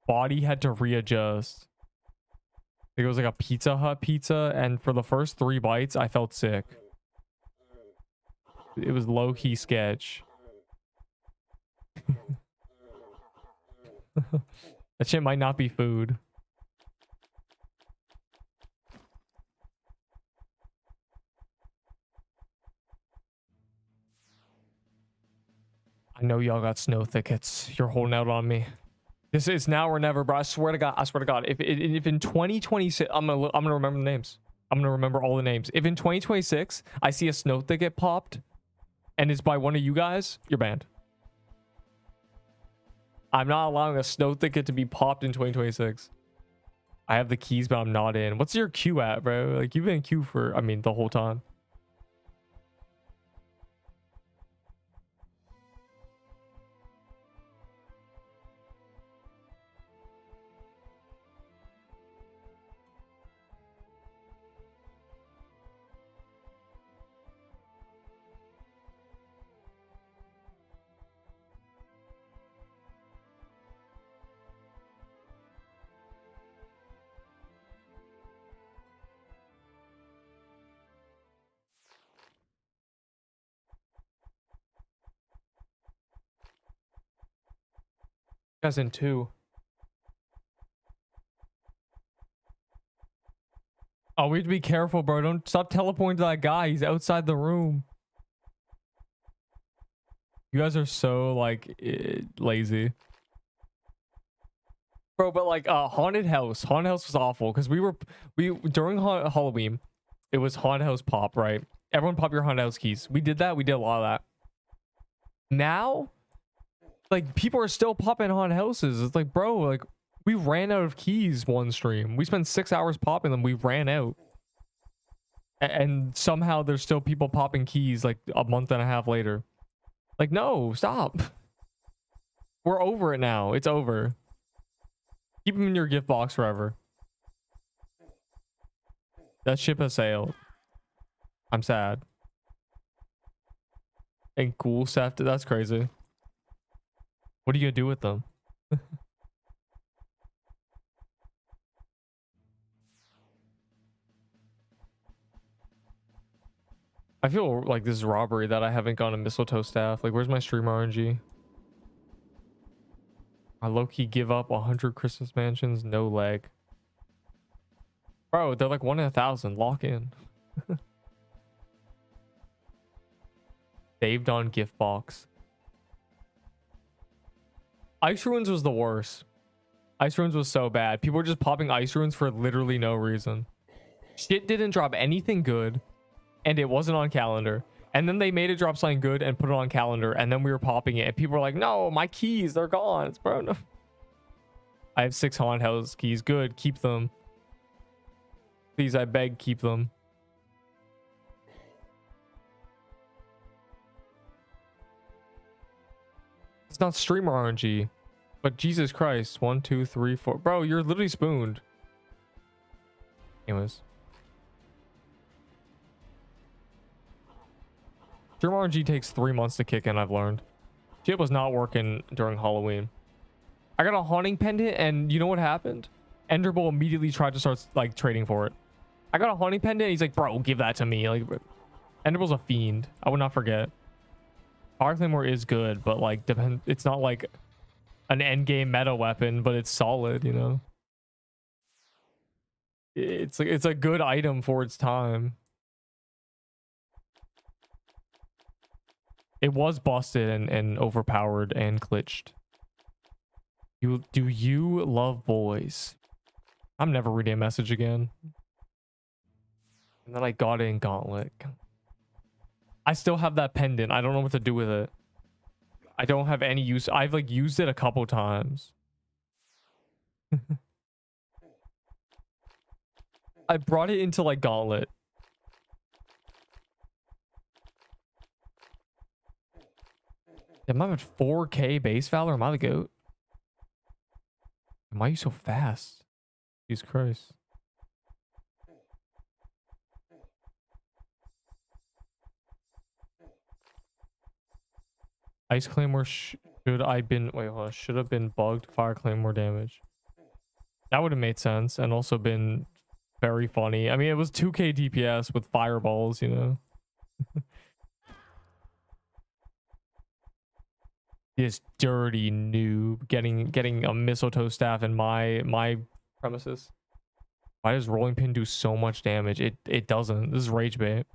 body had to readjust. It was like a Pizza Hut pizza, and for the first 3 bites, I felt sick. It was low key sketch. That shit might not be food. I know y'all got snow thickets. You're holding out on me. This is now or never, bro. I swear to God. I swear to God. If in 2026, I'm gonna remember the names. I'm gonna remember all the names. If in 2026 I see a snow thicket popped, and it's by one of you guys, you're banned. I'm not allowing a snow thicket to be popped in 2026. I have the keys, but I'm not in. What's your queue at, bro? Like, you've been in queue for, I mean, the whole time. Guys in 2. Oh, we have to be careful, bro. Don't stop teleporting to that guy. He's outside the room. You guys are so like lazy, bro. But like haunted house was awful because we during Halloween, it was haunted house pop, right? Everyone pop your haunted house keys. We did that. We did a lot of that. Now, like, people are still popping haunted houses. It's like, bro, like, we ran out of keys one stream. We spent 6 hours popping them. We ran out. And somehow there's still people popping keys like a month and a half later. Like, no, stop. We're over it now. It's over. Keep them in your gift box forever. That ship has sailed. I'm sad. And cool Seth, that's crazy. What are you gonna do with them? I feel like this is robbery that I haven't gone to mistletoe staff. Like, where's my stream RNG? I low-key give up 100 Christmas mansions, no leg. Bro, they're like 1 in 1,000. Lock in. Saved on gift box. Ice ruins was the worst. Ice ruins was so bad. People were just popping ice ruins for literally no reason. Shit didn't drop anything good, and it wasn't on calendar. And then they made it drop something good and put it on calendar, and then we were popping it, and people were like, no, my keys, they're gone. It's bro, no. I have 6 haunted house keys. Good, keep them. Please, I beg, keep them. It's not streamer RNG. But Jesus Christ. 1, 2, 3, 4. Bro, you're literally spooned. Anyways. Streamer RNG takes 3 months to kick in, I've learned. Shit was not working during Halloween. I got a haunting pendant, and you know what happened? Enderbull immediately tried to start like trading for it. I got a haunting pendant, he's like, bro, give that to me. Like, Enderbull's a fiend. I would not forget. Power Claymore is good, but like, it's not like an end game meta weapon, but it's solid, you know. It's like, it's a good item for its time. It was busted and overpowered and glitched. Do you love boys? I'm never reading a message again. And then I got it in Gauntlet. I still have that pendant. I don't know what to do with it. I don't have any use. I've like used it a couple times. I brought it into like Gauntlet. Am I at 4K base valor? Am I the GOAT? Why are you so fast? Jesus Christ. Ice Claymore should have been bugged. Fire Claymore damage. That would have made sense and also been very funny. I mean, it was 2K DPS with fireballs, you know. This dirty noob getting a mistletoe staff in my premises. Why does rolling pin do so much damage? It doesn't. This is rage bait.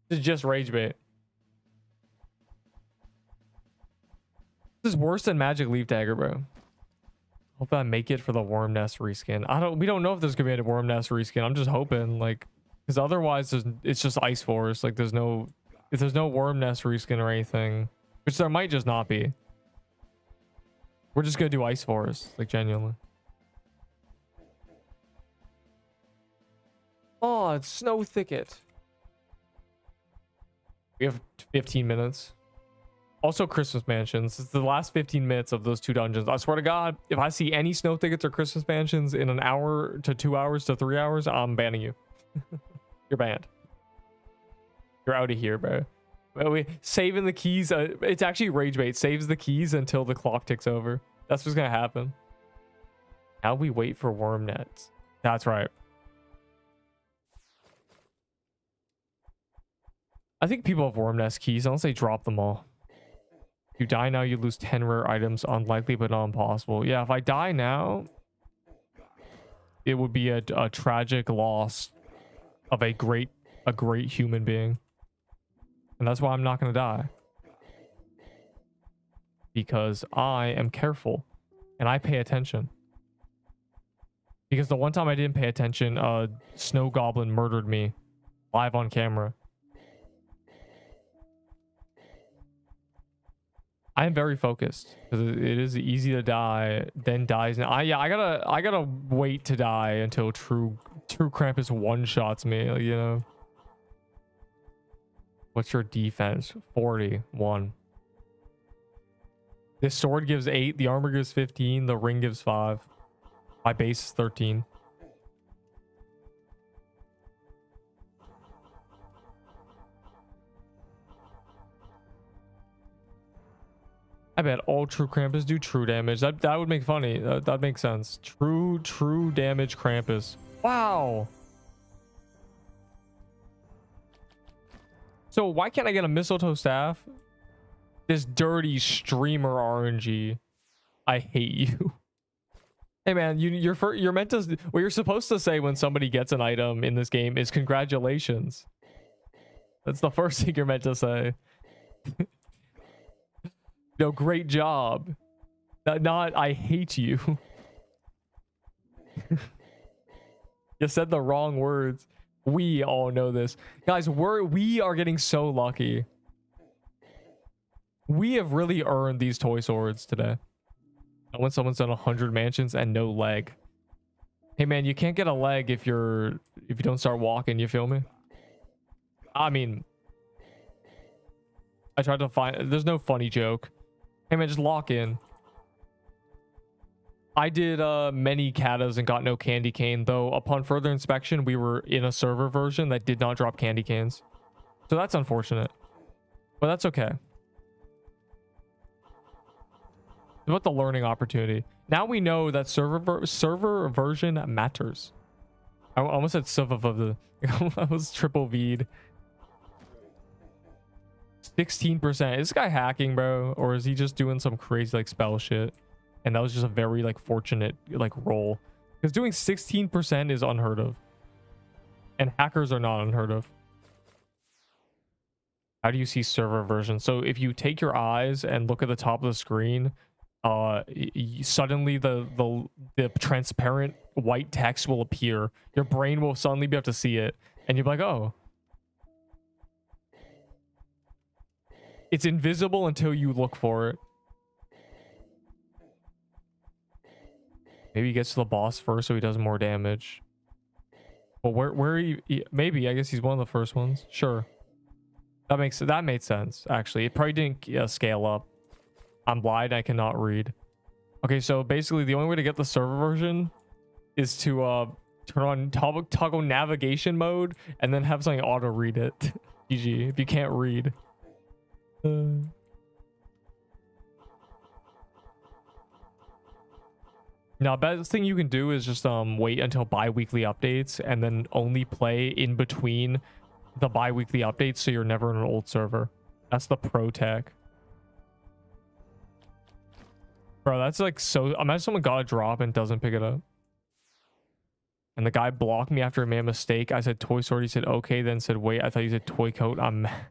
This is just rage bait. This is worse than Magic Leaf Dagger, bro. Hope I make it for the Worm Nest reskin. We don't know if there's gonna be a Worm Nest reskin. I'm just hoping, like, because otherwise it's just Ice Forest. Like, if there's no Worm Nest reskin or anything, which there might just not be. We're just gonna do Ice Forest, like, genuinely. Oh, it's Snow Thicket. We have 15 minutes. Also, Christmas Mansions. It's the last 15 minutes of those 2 dungeons. I swear to God, if I see any Snow Thickets or Christmas Mansions in an hour to 2 hours to 3 hours, I'm banning you. You're banned. You're out of here, bro. Wait, saving the keys. It's actually rage bait. Saves the keys until the clock ticks over. That's what's gonna happen. Now we wait for worm nets. That's right. I think people have worm nest keys unless they drop them all. If you die now, you lose 10 rare items. Unlikely, but not impossible. Yeah, if I die now, it would be a tragic loss of a great human being. And that's why I'm not going to die. Because I am careful. And I pay attention. Because the one time I didn't pay attention, Snow Goblin murdered me. Live on camera. I am very focused. Because it is easy to die, then dies. And I gotta wait to die until true Krampus one-shots me, you know. What's your defense? 41. This sword gives 8, the armor gives 15, the ring gives 5. My base is 13. I bet all true Krampus do true damage. That would make funny. That makes sense. True damage Krampus. Wow. So why can't I get a mistletoe staff? This dirty streamer RNG. I hate you. Hey man, you're meant to. What you're supposed to say when somebody gets an item in this game is congratulations. That's the first thing you're meant to say. No, great job. Not I hate you. You said the wrong words. We all know this. Guys, we are getting so lucky. We have really earned these toy swords today. When someone's done 100 mansions and no leg. Hey man, you can't get a leg if you don't start walking, you feel me? I mean, I tried to find, there's no funny joke. Hey man, just lock in. I did many katas and got no candy cane, though upon further inspection we were in a server version that did not drop candy canes. So that's unfortunate. But that's okay. It's about the learning opportunity. Now we know that server version matters. I almost said server. I was triple V'd. 16%. Is this guy hacking, bro? Or is he just doing some crazy like spell shit? And that was just a very like fortunate like roll. Because doing 16% is unheard of. And hackers are not unheard of. How do you see server version? So if you take your eyes and look at the top of the screen, suddenly the transparent white text will appear. Your brain will suddenly be able to see it. And you'll be like, oh. It's invisible until you look for it. Maybe he gets to the boss first so he does more damage. Well, maybe, I guess he's one of the first ones. Sure. That made sense, actually. It probably didn't scale up. I'm blind, I cannot read. Okay, so basically the only way to get the server version is to turn on toggle navigation mode and then have something auto read it. GG, if you can't read. Now, best thing you can do is just wait until bi-weekly updates and then only play in between the bi-weekly updates so you're never in an old server. That's the pro tech. Bro, that's like so... Imagine someone got a drop and doesn't pick it up. And the guy blocked me after I made a mistake. I said toy sword. He said okay, then said wait. I thought you said toy coat. I'm mad.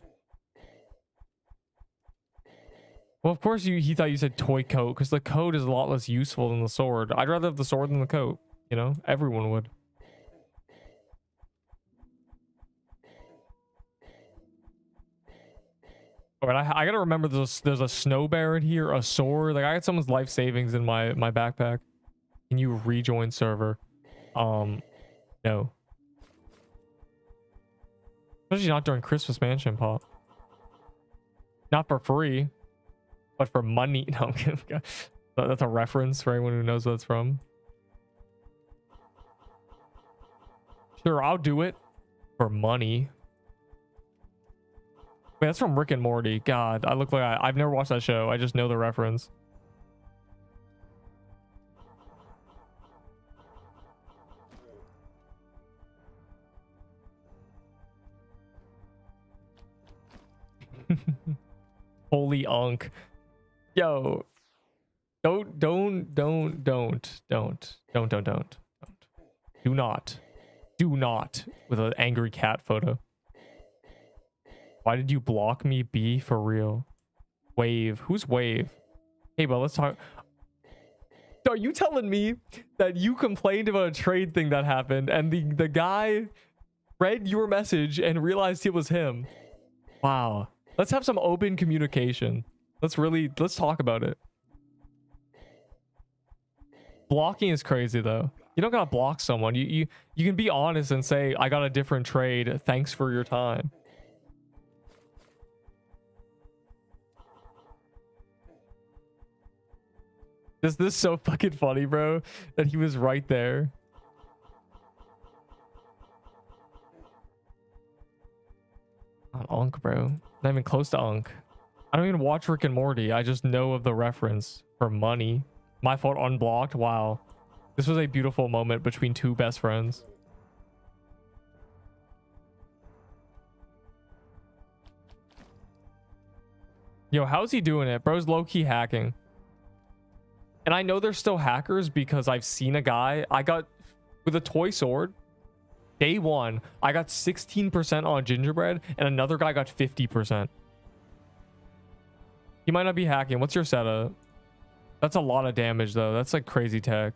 Well, of course he thought you said toy coat because the coat is a lot less useful than the sword. I'd rather have the sword than the coat. You know, everyone would. All right, I gotta remember there's a snow bear in here, a sword. Like I got someone's life savings in my backpack. Can you rejoin server? No. Especially not during Christmas Mansion Pop. Not for free, but for money. No, I'm kidding. That's a reference for anyone who knows what it's from. Sure, I'll do it for money. Wait, that's from Rick and Morty. God, I look like I've never watched that show. I just know the reference. Holy unk. Yo. Don't. Do not with an angry cat photo. Why did you block me, B? For real. Wave. Who's Wave? Hey, but let's talk. Are you telling me that you complained about a trade thing that happened and the guy read your message and realized it was him? Wow. Let's have some open communication. Let's talk about it. Blocking is crazy though. You don't gotta block someone. You can be honest and say, I got a different trade. Thanks for your time. This is so fucking funny, bro, that he was right there. Not Unk, bro. Not even close to Unk. I don't even watch Rick and Morty. I just know of the reference for money. My fault unblocked. Wow. This was a beautiful moment between two best friends. Yo, how's he doing it? Bro's low-key hacking. And I know there's still hackers because I've seen a guy. I got with a toy sword. Day one, I got 16% on gingerbread and another guy got 50%. He might not be hacking. What's your setup? That's a lot of damage though. That's like crazy tech.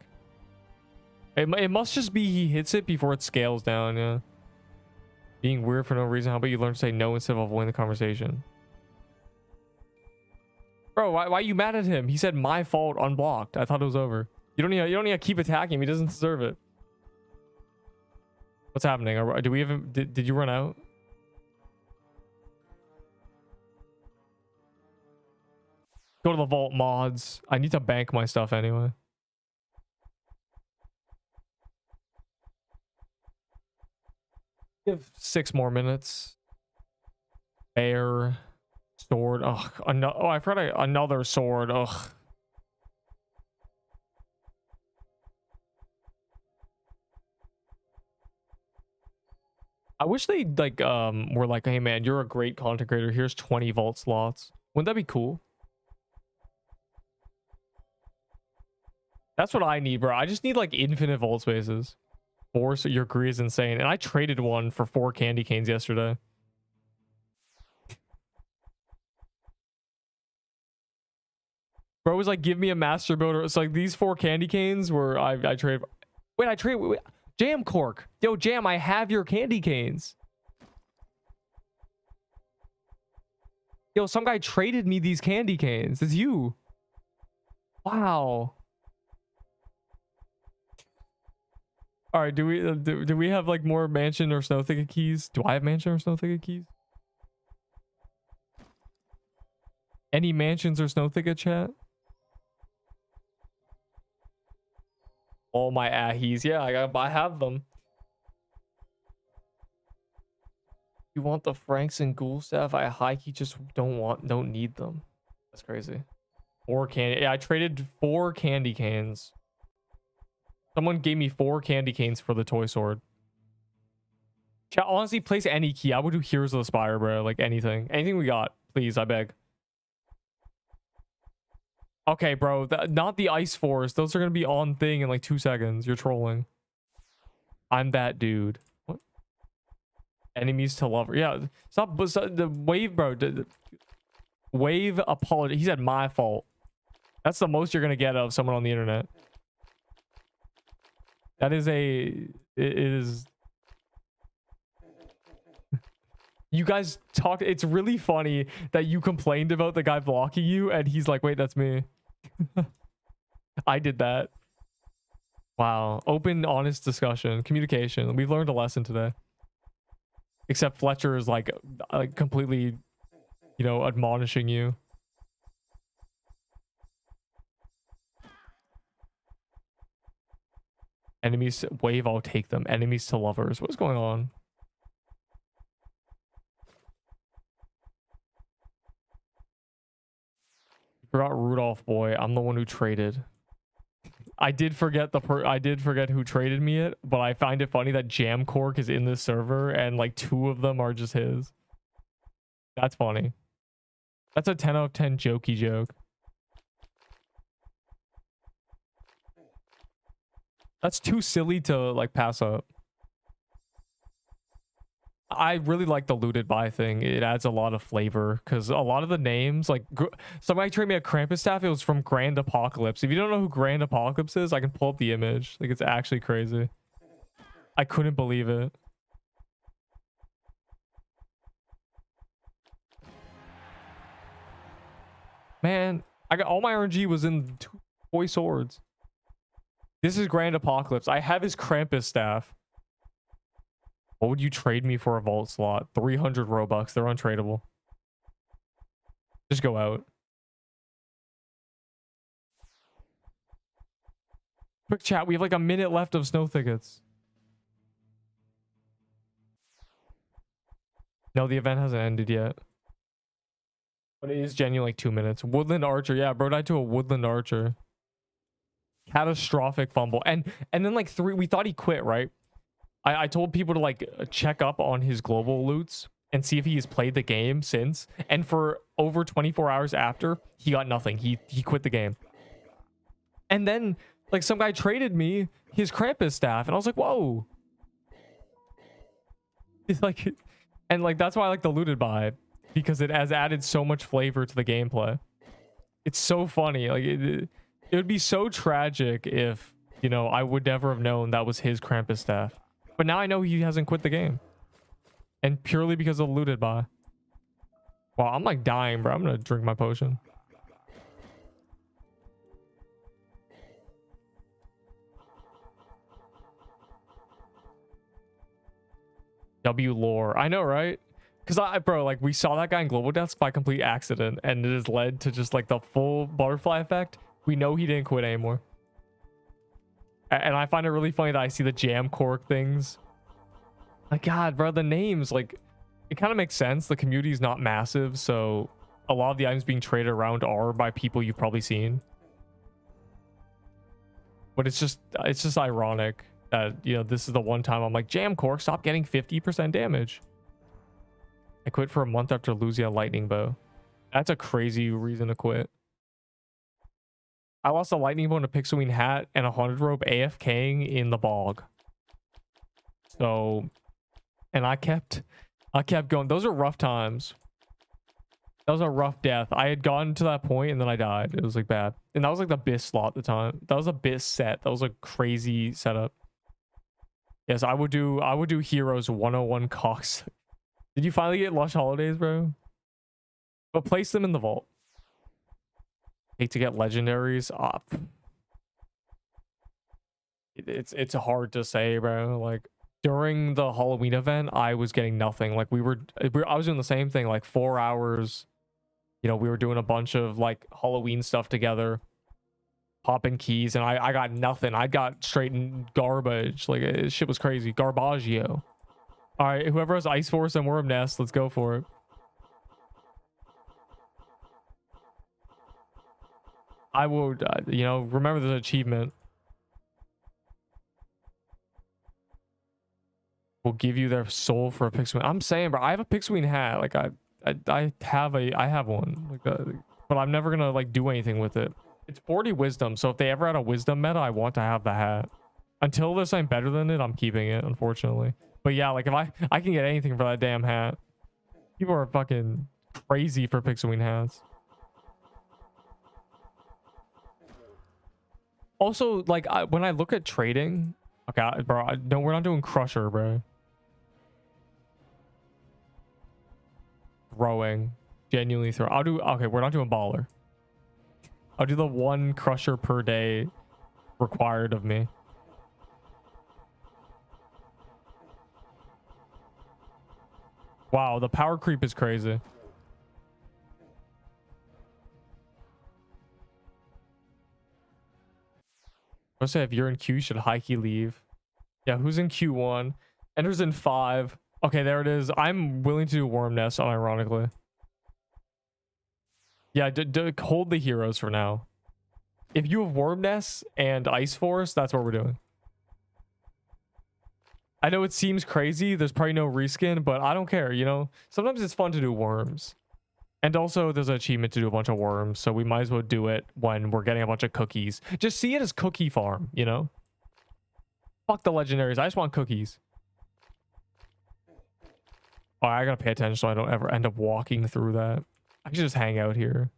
It must just be he hits it before it scales down. Yeah. Being weird for no reason. How about you learn to say no instead of avoiding the conversation? Bro, why are you mad at him? He said my fault unblocked. I thought it was over. You don't need to keep attacking him. He doesn't deserve it. What's happening? Do we even did you run out? Go to the vault mods. I need to bank my stuff anyway. Give 6 more minutes. Bear. Sword. Ugh. Oh, I forgot another sword. Ugh. I wish they like were like, hey man, you're a great content creator. Here's 20 vault slots. Wouldn't that be cool? That's what I need, bro. I just need like infinite vault spaces. 4, so your greed is insane. And I traded one for 4 candy canes yesterday. Bro was like, give me a master builder. It's like these 4 candy canes were I trade. Wait, Jam Cork. Yo, Jam, I have your candy canes. Yo, some guy traded me these candy canes. It's you. Wow. All right, do we have like more mansion or snow thicket keys? Do I have mansion or snow thicket keys? Any mansions or snow thicket chat? All my ahis. Yeah, I have them. You want the Franks and Ghoul staff? I high key just don't need them. That's crazy. 4 candy. Yeah, I traded 4 candy canes. Someone gave me 4 candy canes for the toy sword. Chat, honestly, place any key. I would do Heroes of the Spire, bro. Like anything. Anything we got. Please, I beg. Okay, bro. Not the Ice Force. Those are going to be on thing in like 2 seconds. You're trolling. I'm that dude. What? Enemies to lover. Yeah. Stop. The wave, bro. Wave apology. He said my fault. That's the most you're going to get out of someone on the internet. That is it is. You guys talk. It's really funny that you complained about the guy blocking you and he's like, wait, that's me. I did that. Wow. Open, honest discussion, communication. We've learned a lesson today. Except Fletcher is like completely, you know, admonishing you. Enemies wave, I'll take them. Enemies to lovers. What's going on? Forgot Rudolph boy. I'm the one who traded. I did forget who traded me it, but I find it funny that Jam Cork is in this server and like 2 of them are just his. That's funny. That's a 10 out of 10 jokey joke. That's too silly to like pass up. I really like the looted by thing. It adds a lot of flavor because a lot of the names, like somebody traded me a Krampus staff. It was from Grand Apocalypse. If you don't know who Grand Apocalypse is, I can pull up the image. Like, it's actually crazy. I couldn't believe it. Man, I got all my RNG was in 2 toy swords. This is Grand Apocalypse. I have his Krampus staff. What would you trade me for a vault slot? 300 Robux. They're untradeable. Just go out. Quick chat. We have like a minute left of snow thickets. No, the event hasn't ended yet. But it is genuinely like 2 minutes. Woodland Archer. Yeah, bro died to a Woodland Archer. Catastrophic fumble. And then like 3, we thought he quit, right? I told people to like check up on his global loots and see if he has played the game since. And for over 24 hours after, he got nothing. He quit the game. And then like some guy traded me his Krampus staff and I was like, whoa. It's like, and like that's why I like the looted buy, because it has added so much flavor to the gameplay. It's so funny. Like it would be so tragic if, you know, I would never have known that was his Krampus staff. But now I know he hasn't quit the game. And purely because of looted buy. Wow, I'm like dying, bro. I'm gonna drink my potion. W lore. I know, right? Because bro, like we saw that guy in Global Deaths by complete accident, and it has led to just like the full butterfly effect. We know he didn't quit anymore. And I find it really funny that I see the Jam Cork things. My God, bro, the names, like, it kind of makes sense. The community is not massive, so a lot of the items being traded around are by people you've probably seen. But it's just ironic that, you know, this is the one time I'm like, Jam Cork, stop getting 50% damage. I quit for a month after losing a lightning bow. That's a crazy reason to quit. I lost a lightning bow and a Pixelween hat and a haunted robe AFKing in the bog. So, and I kept going. Those are rough times. That was a rough death. I had gotten to that point and then I died. It was like bad. And that was like the BIS slot at the time. That was a BIS set. That was a crazy setup. Yes, I would do Heroes 101 Cox. Did you finally get Lush Holidays, bro? But place them in the vault. Hate to get legendaries up. It's hard to say, bro. Like during the Halloween event, I was getting nothing. Like I was doing the same thing, like 4 hours. You know, we were doing a bunch of like Halloween stuff together, popping keys, and I got nothing. I got straight in garbage. Like shit was crazy. Garbaggio. All right, whoever has Ice Force and Worm Nest, let's go for it. I would, you know, remember the achievement. Will give you their soul for a Pixwing. I'm saying, bro, I have a Pixwing hat. Like I have one. Like, but I'm never gonna like do anything with it. It's 40 wisdom, so if they ever had a wisdom meta, I want to have the hat. Until there's something better than it, I'm keeping it, unfortunately. But yeah, like if I can get anything for that damn hat. People are fucking crazy for Pixwing hats. Also, like when I look at trading, okay, bro, no, we're not doing Crusher, bro. Throwing, genuinely throw. I'll do, okay, we're not doing Baller. I'll do the 1 Crusher per day required of me. Wow, the power creep is crazy. Let's say if you're in Q, should Heike leave? Yeah, who's in Q1? Ender's in 5. Okay, there it is. I'm willing to do Worm Nest, unironically. Yeah, hold the heroes for now. If you have Worm Nest and Ice Force, that's what we're doing. I know it seems crazy. There's probably no reskin, but I don't care, you know? Sometimes it's fun to do worms. And also, there's an achievement to do a bunch of worms, so we might as well do it when we're getting a bunch of cookies. Just see it as cookie farm, you know? Fuck the legendaries. I just want cookies. Oh, I gotta pay attention so I don't ever end up walking through that. I can just hang out here.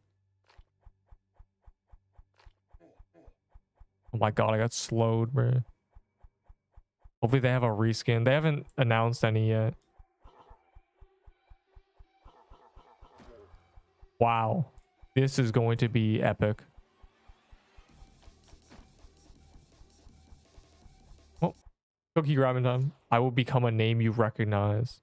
Oh my god, I got slowed, bro. Hopefully they have a reskin. They haven't announced any yet. Wow. This is going to be epic. Oh, cookie grabbing time. I will become a name you recognize.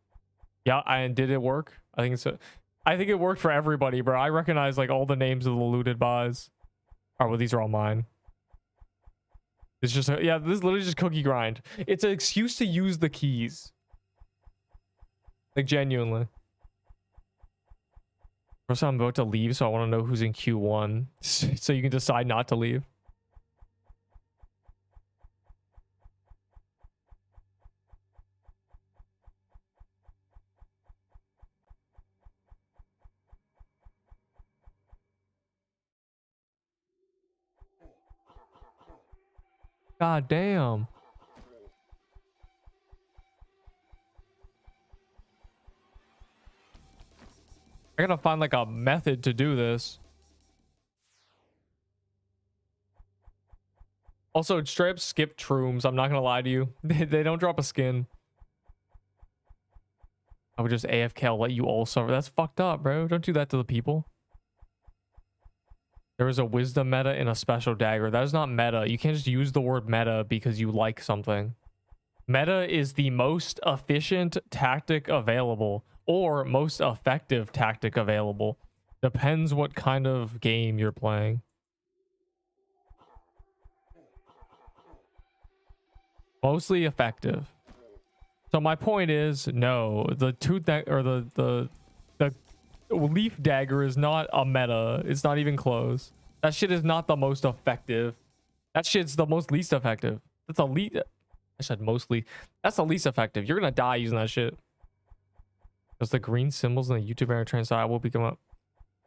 Yeah, and did it work? I think so. I think it worked for everybody, bro. I recognize like all the names of the looted buys. Oh, well, these are all mine. It's just, yeah, this is literally just cookie grind. It's an excuse to use the keys. Like, genuinely. First, I'm about to leave, so I want to know who's in Q1. So you can decide not to leave. God damn. I gotta find like a method to do this. Also, straight up skip shrooms. I'm not gonna lie to you. They don't drop a skin. I would just AFK. I'll let you all suffer. That's fucked up, bro. Don't do that to the people. There is a wisdom meta and a special dagger. That is not meta. You can't just use the word meta because you like something. Meta is the most efficient tactic available or most effective tactic available. Depends what kind of game you're playing. Mostly effective. So my point is, no, the tooth or the leaf dagger is not a meta. It's not even close. That shit is not the most effective. That shit's the most least effective. That's a least. I said mostly. That's the least effective. You're gonna die using that shit. Does the green symbols in the YouTube banner translate? I will become up.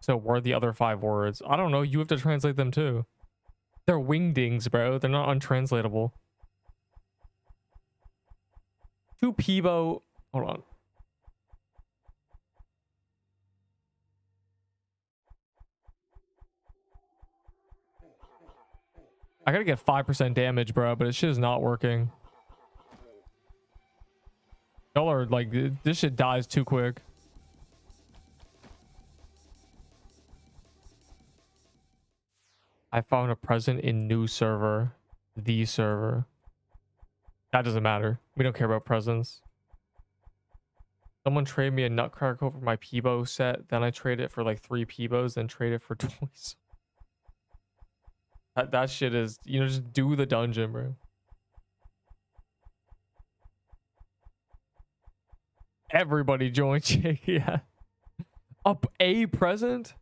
So what are the other 5 words? I don't know. You have to translate them too. They're wingdings, bro. They're not untranslatable. 2 Peebo. Hold on. I gotta get 5% damage, bro, but it shit is not working. Y'all are like, this shit dies too quick. I found a present in new server. The server. That doesn't matter. We don't care about presents. Someone traded me a Nutcracker for my Peebo set. Then I trade it for like 3 Peebos, then trade it for toys. That shit is, you know, just do the dungeon, bro. Everybody join Jake, yeah. Up a present?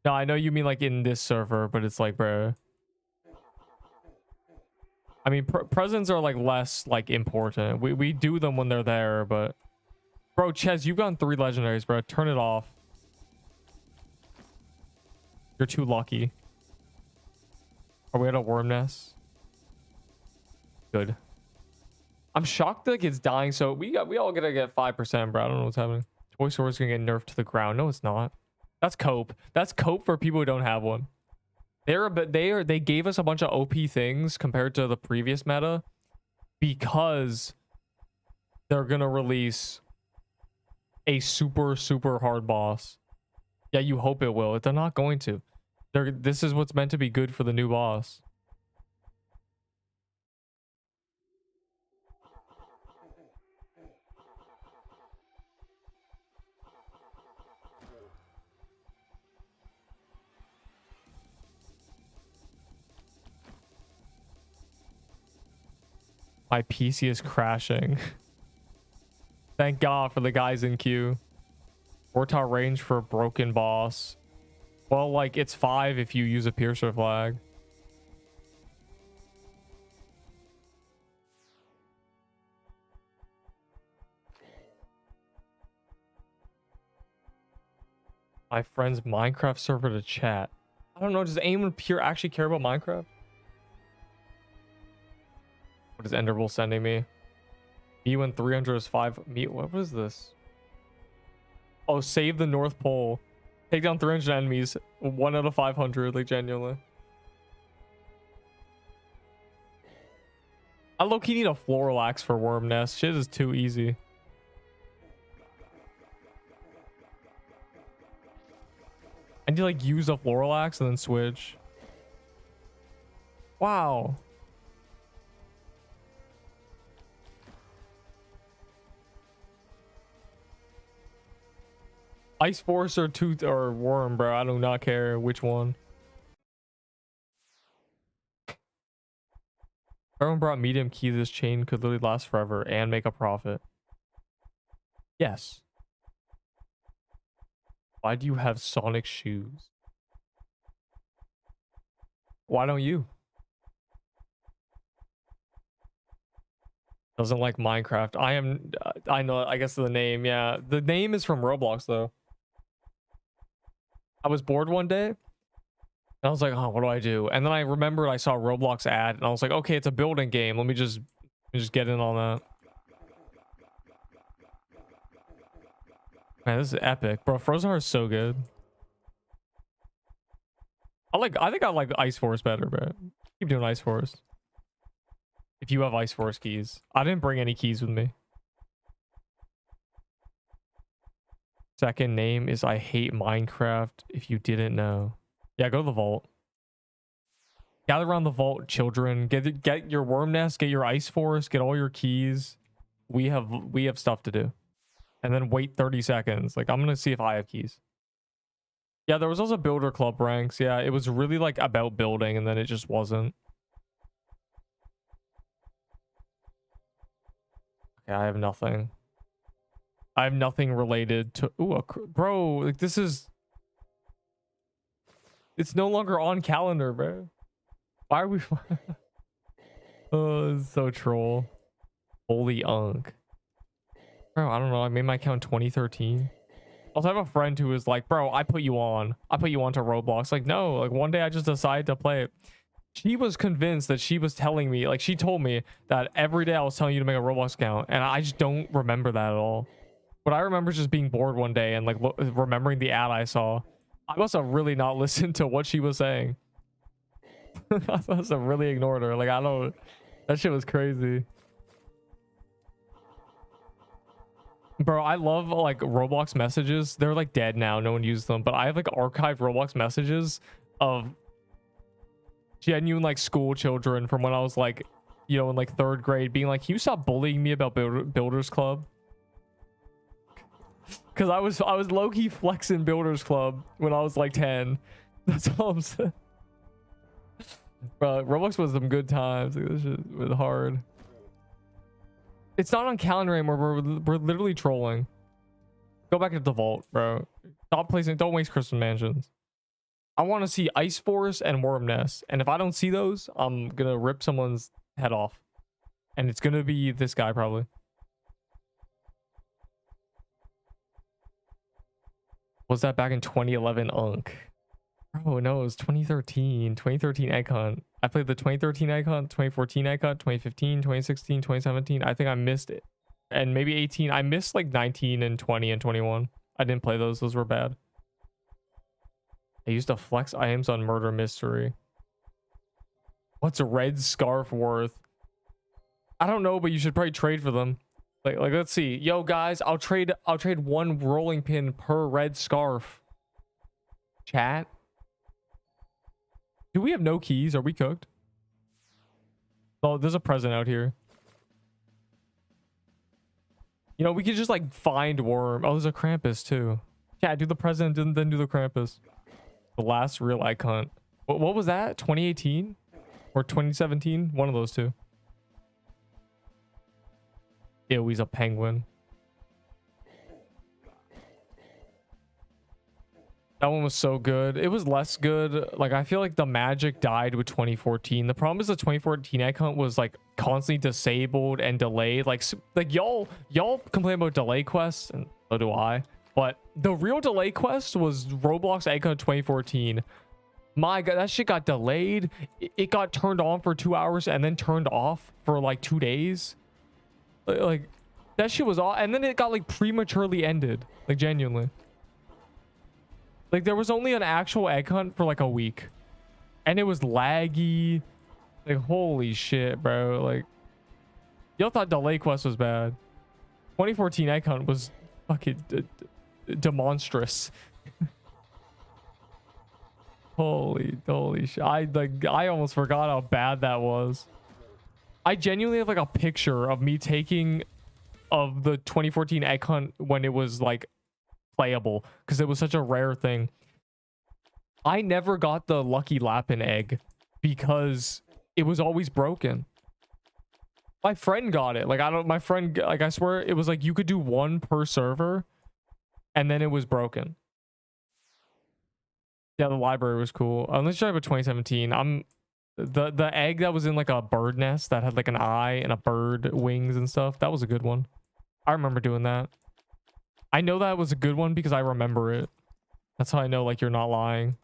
No, I know you mean like in this server, but it's like, bro. I mean, presents are like less like important. We do them when they're there, but bro, Ches, you've gotten 3 legendaries, bro. Turn it off. You're too lucky. Are we at a worm nest? Good. I'm shocked that it's dying. So we all gotta get 5%, bro. I don't know what's happening. Toy Store's gonna get nerfed to the ground. No, it's not. That's cope. That's cope for people who don't have one. They gave us a bunch of OP things compared to the previous meta because they're gonna release a super hard boss. Yeah, you hope it will. They're not going to. This is what's meant to be good for the new boss. My PC is crashing. Thank God for the guys in queue. Vortar range for a broken boss. Well, like, it's 5 if you use a piercer flag. My friend's Minecraft server to chat. I don't know, does anyone actually care about Minecraft? What is Enderbull sending me? Me when 300 is 5. Me, what is this? Oh, save the North Pole. Take down 300 enemies. 1 out of 500, like, genuinely. I low-key need a floral axe for worm nest. Shit is too easy. I need to, like, use a floral axe and then switch. Wow. Ice Force or Tooth or Worm, bro. I do not care which one. Everyone brought medium key. This chain could literally last forever and make a profit. Yes. Why do you have Sonic shoes? Why don't you? Doesn't like Minecraft. I know, I guess the name, yeah. The name is from Roblox though. I was bored one day and I was like, oh, what do I do? And then I remembered I saw a Roblox ad and I was like, okay, it's a building game. Let me just get in on that. Man, this is epic. Bro, Frozen Heart is so good. I think I like Ice Force better, bro. Keep doing Ice Force. If you have Ice Force keys. I didn't bring any keys with me. Second name is I hate Minecraft, if you didn't know. Yeah, go to the vault. Gather around the vault, children. Get your worm nest, get your Ice Force, get all your keys. We have stuff to do. And then wait 30 seconds. Like, I'm gonna see if I have keys. Yeah, there was also builder club ranks. Yeah, it was really like about building and then it just wasn't. Okay, I have nothing. I have nothing related to... Ooh, bro, like this is... It's no longer on calendar, bro. Why are we... Oh, it's so troll. Holy unk. Bro, I don't know. I made my account 2013. Also, I have a friend who is like, bro, I put you on. I put you onto Roblox. Like, no. Like, one day I just decided to play it. She was convinced that she was telling me... Like, she told me that every day I was telling you to make a Roblox account. And I just don't remember that at all. But I remember just being bored one day and like remembering the ad I saw. I must have really not listened to what she was saying. I must have really ignored her. Like, I don't... That shit was crazy. Bro, I love like Roblox messages. They're like dead now. No one uses them. But I have like archived Roblox messages of genuine like school children from when I was like you know, in like 3rd grade, being like, "Can you stop bullying me about Builders Club?" Because I was low-key flexing Builders Club when I was like 10. That's all I'm saying. Bro, Roblox was some good times. Like, this shit was hard. It's not on calendar anymore. We're literally trolling. Go back into the vault, bro. Stop placing. Don't waste Christmas mansions. I want to see Ice Forest and Worm Nest. And if I don't see those, I'm gonna rip someone's head off. And it's gonna be this guy probably. Was that back in 2011? Unk. Oh no, it was 2013. 2013 egg hunt. I played the 2013 egg hunt, 2014 egg hunt, 2015, 2016, 2017. I think I missed it. And maybe 18. I missed like 19 and 20 and 21. I didn't play those. Those were bad. I used to flex items on Murder Mystery. What's a red scarf worth? I don't know, but you should probably trade for them. Like let's see. Yo guys, I'll trade 1 rolling pin per red scarf. Chat. Do we have no keys? Are we cooked? Oh, there's a present out here. You know, we could just like find Worm. Oh, there's a Krampus too. Yeah, do the present and then do the Krampus. The last real egg hunt. What was that? 2018 or 2017? One of those two. Ew, he's a penguin. That one was so good. It was less good. Like, I feel like the magic died with 2014. The problem is the 2014 egg hunt was like constantly disabled and delayed. Like y'all complain about delay quests, and so do I. But the real delay quest was Roblox egg hunt 2014. My god, that shit got delayed. It got turned on for 2 hours and then turned off for like 2 days. Like that shit was all, and then it got like prematurely ended. Like genuinely. Like there was only an actual egg hunt for like a week. And it was laggy. Like holy shit, bro. Like y'all thought delay quest was bad. 2014 egg hunt was fucking demonstrous. holy shit. I almost forgot how bad that was. I genuinely have like a picture of me taking of the 2014 egg hunt when it was like playable, because it was such a rare thing. I never got the Lucky Lapin egg because it was always broken. My friend got it. Like my friend, like I swear it was like you could do 1 per server and then it was broken. Yeah, the library was cool. Let's try with 2017. The egg that was in like a bird nest that had like an eye and a bird wings and stuff. That was a good one. I remember doing that. I know that was a good one because I remember it. That's how I know like you're not lying.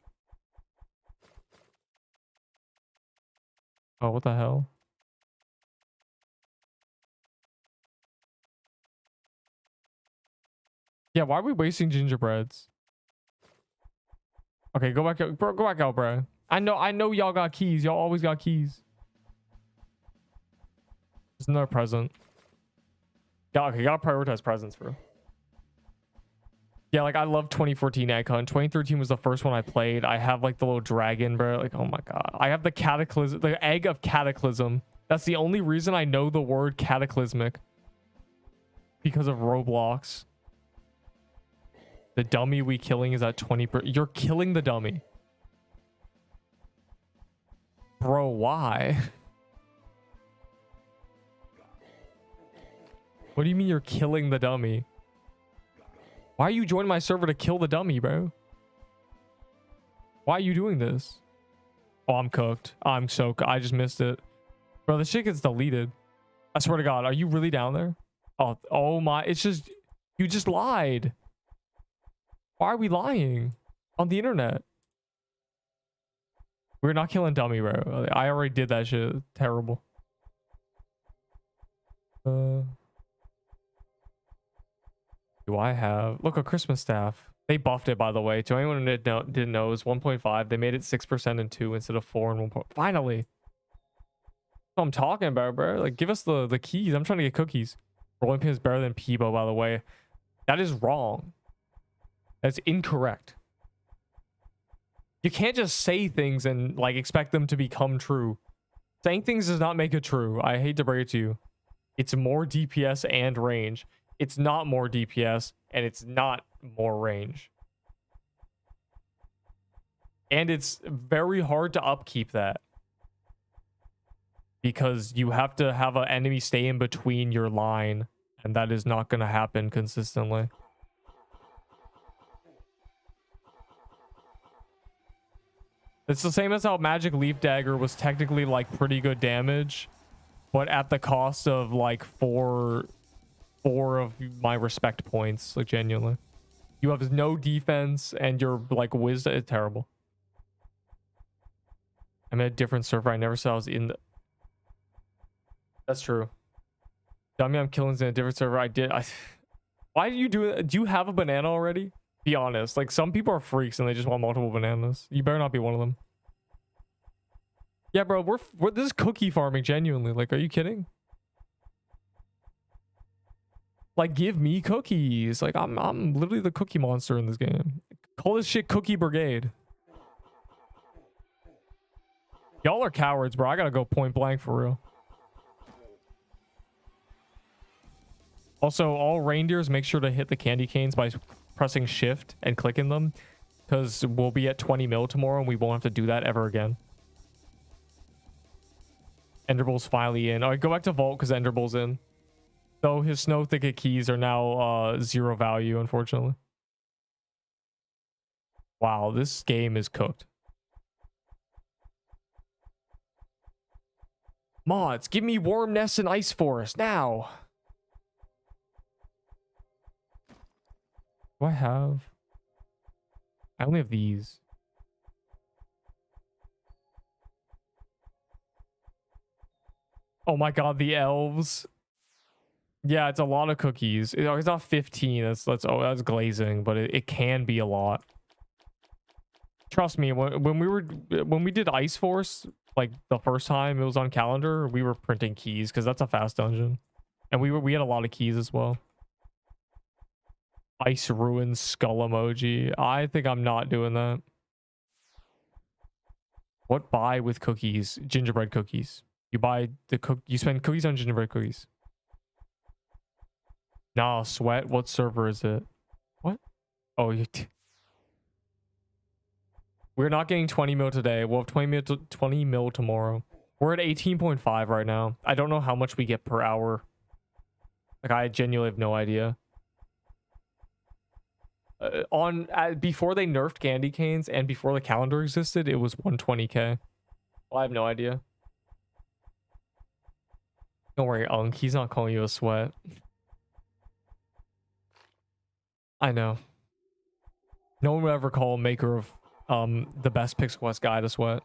Oh, what the hell? Yeah, why are we wasting gingerbreads? Okay, go back out, bro. Go back out, bro. I know y'all got keys. Y'all always got keys. There's another present. Yeah, okay, gotta prioritize presents, bro. Yeah, like I love 2014 egg hunt. 2013 was the first one I played. I have like the little dragon, bro. Like, oh my god. I have the cataclysm, the egg of cataclysm. That's the only reason I know the word cataclysmic. Because of Roblox. The dummy we killing is at 20%. You're killing the dummy. Bro, why? What do you mean you're killing the dummy? Why are you joining my server to kill the dummy, bro? Why are you doing this? Oh, I'm cooked. I'm so I just missed it. Bro, this shit gets deleted. I swear to God, are you really down there? Oh my, it's just, you just lied. Why are we lying on the internet? We're not killing dummy, bro. I already did that shit. Terrible. Do I have... Look, a Christmas staff. They buffed it, by the way. To anyone who didn't know, it was 1.5. They made it 6% and 2 instead of 4 and 1. Finally. That's what I'm talking about, bro. Like, give us the keys. I'm trying to get cookies. Rolling pin is better than Peebo, by the way. That is wrong. That's incorrect. You can't just say things and, like, expect them to become true. Saying things does not make it true. I hate to break it to you. It's more DPS and range. It's not more DPS and it's not more range. And it's very hard to upkeep that. Because you have to have an enemy stay in between your line. And that is not going to happen consistently. It's the same as how Magic Leaf Dagger was technically like pretty good damage. But at the cost of like four of my respect points. Like genuinely. You have no defense and your like wisdom is terrible. I'm in a different server. I never saw I was in the... That's true. Dummy, I'm killing in a different server. Why do you do it? Do you have a banana already? Be honest. Like, some people are freaks and they just want multiple bananas. You better not be one of them. Yeah, bro. This is cookie farming, genuinely. Like, are you kidding? Like, give me cookies. Like, I'm literally the cookie monster in this game. Call this shit Cookie Brigade. Y'all are cowards, bro. I gotta go point blank for real. Also, all reindeers, make sure to hit the candy canes by pressing shift and clicking them. Because we'll be at 20 mil tomorrow and we won't have to do that ever again. Enderbull's finally in. Alright, go back to Vault because Enderbull's in. Though his Snow Thicket keys are now 0 value, unfortunately. Wow, this game is cooked. Mods, give me Worm Nest and Ice Forest now. Do I have? I only have these. Oh my god, the elves. Yeah, it's a lot of cookies. It's not 15. That's glazing, but it can be a lot. Trust me, when we did Ice Force, like the first time it was on calendar, we were printing keys because that's a fast dungeon. And we had a lot of keys as well. Ice Ruin skull emoji. I think I'm not doing that. What buy with cookies? Gingerbread cookies. You buy you spend cookies on gingerbread cookies. Nah, sweat. What server is it? What? Oh, we're not getting 20 mil today. We'll have 20 mil tomorrow. We're at 18.5 right now. I don't know how much we get per hour. Like, I genuinely have no idea. Before they nerfed candy canes and before the calendar existed, it was 120k. Well, I have no idea. Don't worry, Unk. He's not calling you a sweat. I know. No one would ever call a maker of the best Pixel Quest guide a sweat.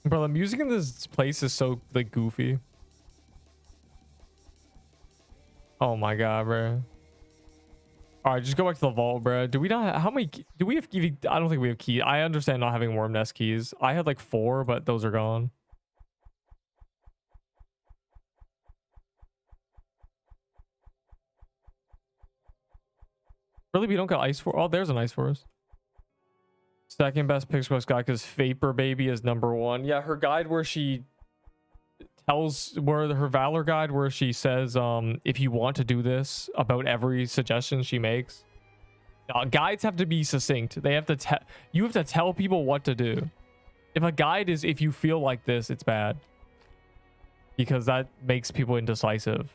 Bro, the music in this place is so like goofy. Oh my god, bro. All right, just go back to the vault, bro. Do we not how many do we have? I don't think we have keys. I understand not having worm nest keys. I had like 4, but those are gone. Really, we don't got ice for? Oh, there's an ice forest. Second best Pixel Quest guide because Vapor Baby is #1. Yeah, her guide where she tells her Valor guide where she says if you want to do this about every suggestion she makes. Guides have to be succinct. They have to you have to tell people what to do. If a guide is if you feel like this, it's bad. Because that makes people indecisive.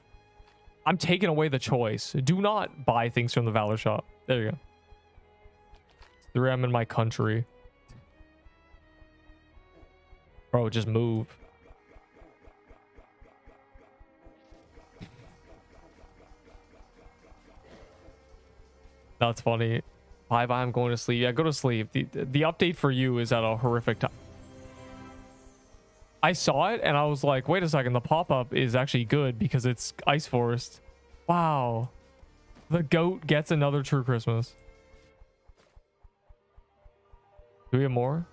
I'm taking away the choice. Do not buy things from the Valor shop. There you go. 3M in my country. Bro, just move. That's funny. Bye bye, I'm going to sleep. Yeah, go to sleep. The update for you is at a horrific time. I saw it and I was like, wait a second, the pop-up is actually good because it's Ice Forest. Wow. The goat gets another True Christmas. Do we have more?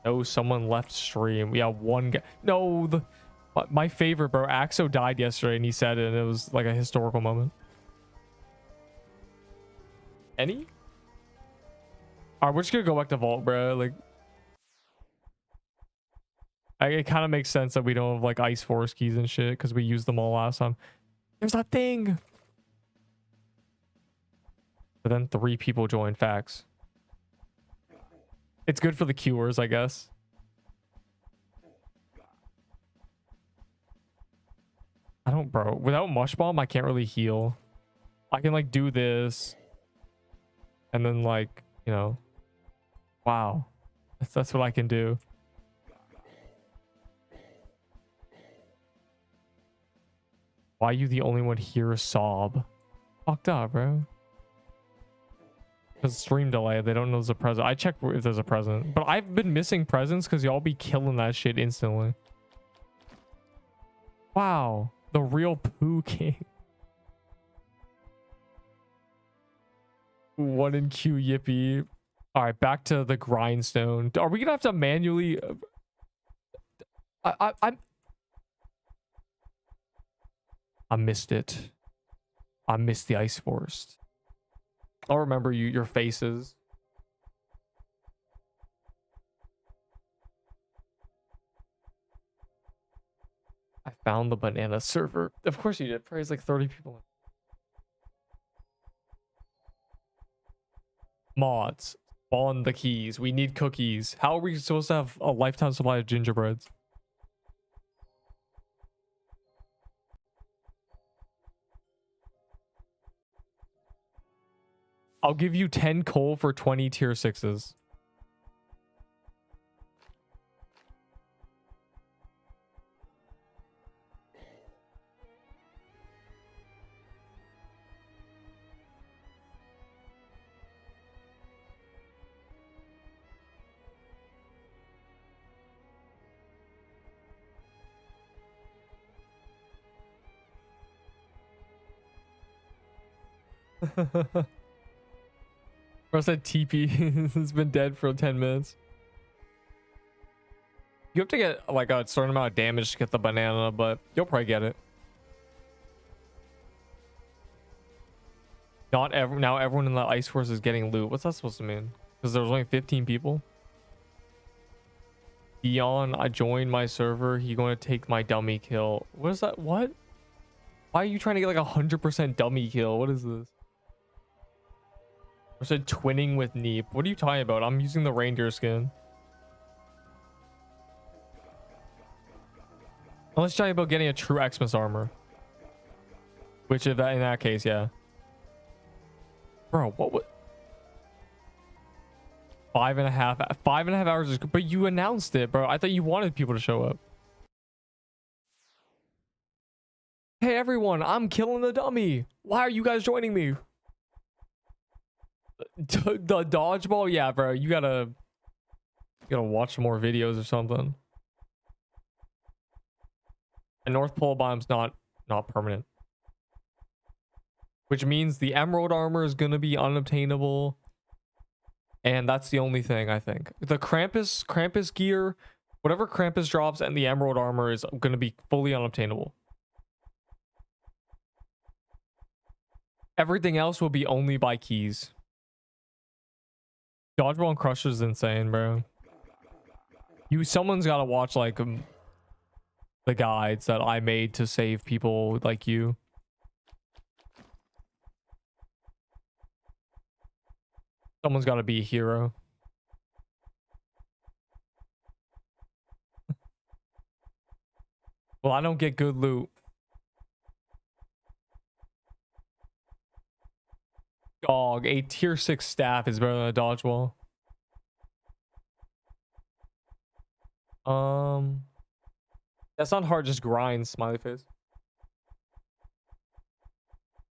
No, someone left stream. Yeah, one guy. No, But my favorite, bro, Axo died yesterday and he said it and it was like a historical moment. Any? Alright, we're just gonna go back to Vault, bro. Like, it kind of makes sense that we don't have like Ice Force keys and shit because we used them all last time. There's that thing. But then 3 people joined. Facts. It's good for the cures, I guess. I don't, bro. Without Mush Bomb, I can't really heal. I can like do this. And then like, you know. Wow. That's what I can do. Why are you the only one here? Sob. Fucked up, bro. Because stream delay, they don't know there's a present. I check if there's a present. But I've been missing presents because y'all be killing that shit instantly. Wow. The real Pooh King. 1 in Q, yippee. Alright, back to the grindstone. Are we gonna have to manually... I missed it. I missed the Ice Forest. I'll remember your faces. I found the banana server. Of course you did. Probably like 30 people. Mods. Spawn the keys. We need cookies. How are we supposed to have a lifetime supply of gingerbreads? I'll give you 10 coal for 20 tier 6s. Bro said TP has been dead for 10 minutes. You have to get like a certain amount of damage to get the banana, but you'll probably get it. Now everyone in the Ice Force is getting loot. What's that supposed to mean? Because there was only 15 people. Dion, I joined my server. He going to take my dummy kill. What is that? What? Why are you trying to get like 100% dummy kill? What is this? I said twinning with Neep. What are you talking about? I'm using the reindeer skin. Unless you're talking about getting a true Xmas armor. Which in that case, yeah. Bro, what would... 5.5 hours is good, but you announced it, bro. I thought you wanted people to show up. Hey everyone, I'm killing the dummy. Why are you guys joining me? The dodgeball, yeah, bro. You gotta watch more videos or something. And North Pole Bomb's not permanent, which means the emerald armor is gonna be unobtainable, and that's the only thing I think. The Krampus gear, whatever Krampus drops, and the emerald armor is gonna be fully unobtainable. Everything else will be only by keys. Dodgeball and Crusher is insane, bro. Someone's got to watch like the guides that I made to save people like you. Someone's got to be a hero. Well, I don't get good loot. Dog, a tier 6 staff is better than a dodgeball. That's not hard, just grind, smiley face.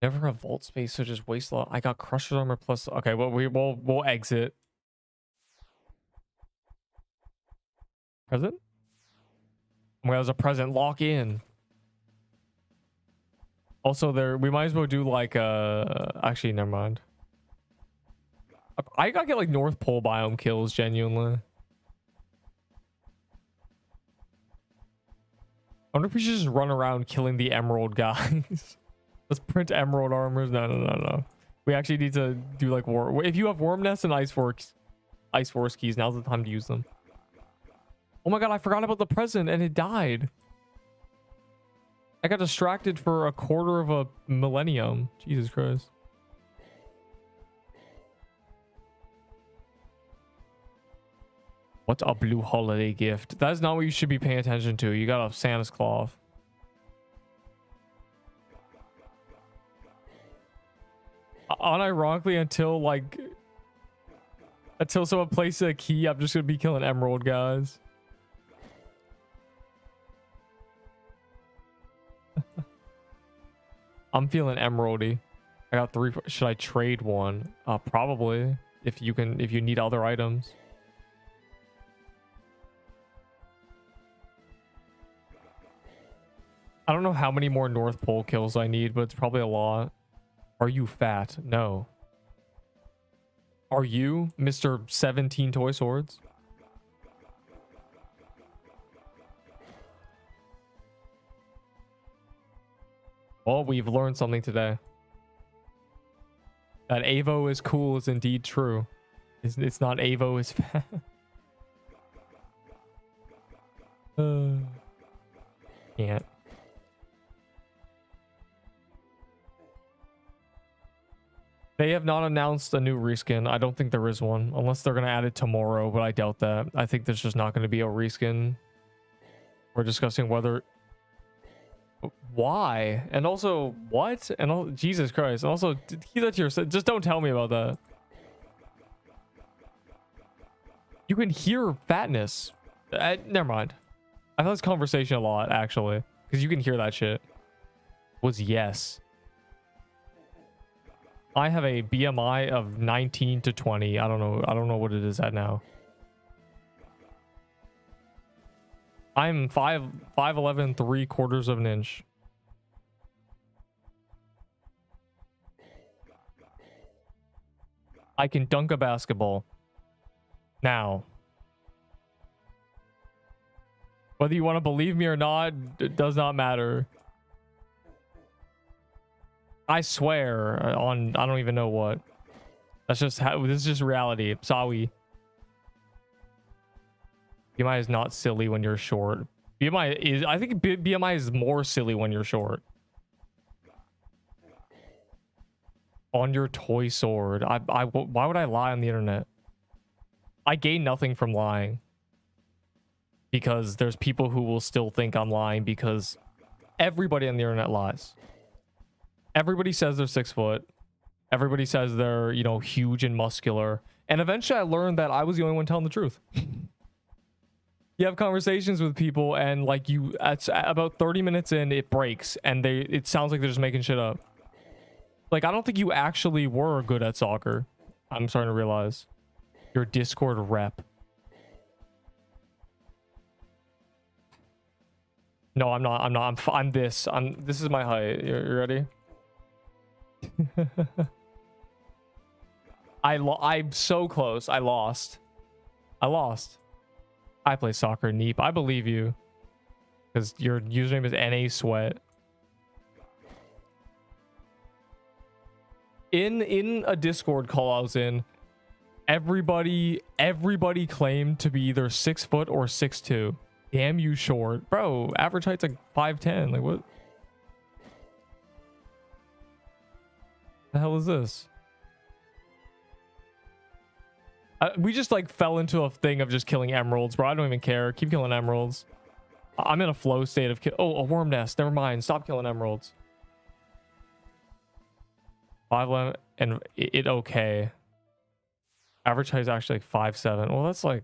Never have vault space, so just waste a lot. I got Crusher's armor plus. Okay, well we'll exit. Present? Oh my god, there's a present. Lock in. Also, we might as well do like actually, never mind. I gotta get like North Pole biome kills genuinely. I wonder if we should just run around killing the emerald guys. Let's print emerald armors. No. We actually need to do like war. If you have worm nests and ice force keys, now's the time to use them. Oh my god, I forgot about the present and it died. I got distracted for a quarter of a millennium. Jesus Christ. What's a blue holiday gift? That's not what you should be paying attention to. You got a Santa's cloth. Unironically, until someone places a key, I'm just gonna be killing emerald guys. I'm feeling emeraldy. I got 3. Should I trade one? Probably. If you need other items. I don't know how many more North Pole kills I need, but it's probably a lot. Are you fat? No. Are you Mr. 17 Toy Swords? Well, we've learned something today. That Avo is cool is indeed true. It's not Avo is fat. Can't. They have not announced a new reskin. I don't think there is one, unless they're going to add it tomorrow, but I doubt that. I think there's just not going to be a reskin. We're discussing whether... Why? And also, what? And Jesus Christ. And also, keep that to yourself. Just don't tell me about that. You can hear fatness. Never mind. I've had this conversation a lot, actually. Because you can hear that shit. Was yes. I have a BMI of 19 to 20. I don't know what it is at now. I'm 5'11", 3/4 of an inch. I can dunk a basketball. Now, whether you want to believe me or not, it does not matter. I swear on I don't even know what. That's just how this is just reality. Sorry. BMI is not silly when you're short. BMI is, I think BMI is more silly when you're short. On your toy sword. Why would I lie on the internet? I gain nothing from lying. Because there's people who will still think I'm lying because everybody on the internet lies. Everybody says they're 6 foot. Everybody says they're, you know, huge and muscular. And eventually I learned that I was the only one telling the truth. You have conversations with people and like at about 30 minutes in, it breaks and it sounds like they're just making shit up. Like, I don't think you actually were good at soccer. I'm starting to realize. Your Discord rep. No, I'm not. I'm this. This is my height. You ready? I'm so close. I lost. I play soccer, Neep. I believe you. Because your username is NA Sweat. In a Discord call I was in, everybody claimed to be either 6 foot or 6'2". Damn you short. Bro, average height's like 5'10". Like what the hell is this? We just like fell into a thing of just killing emeralds, bro. I don't even care. Keep killing emeralds. I'm in a flow state of oh, a worm nest. Never mind. Stop killing emeralds. 5'11" and it okay. Average height is actually like 5'7". Well, that's like,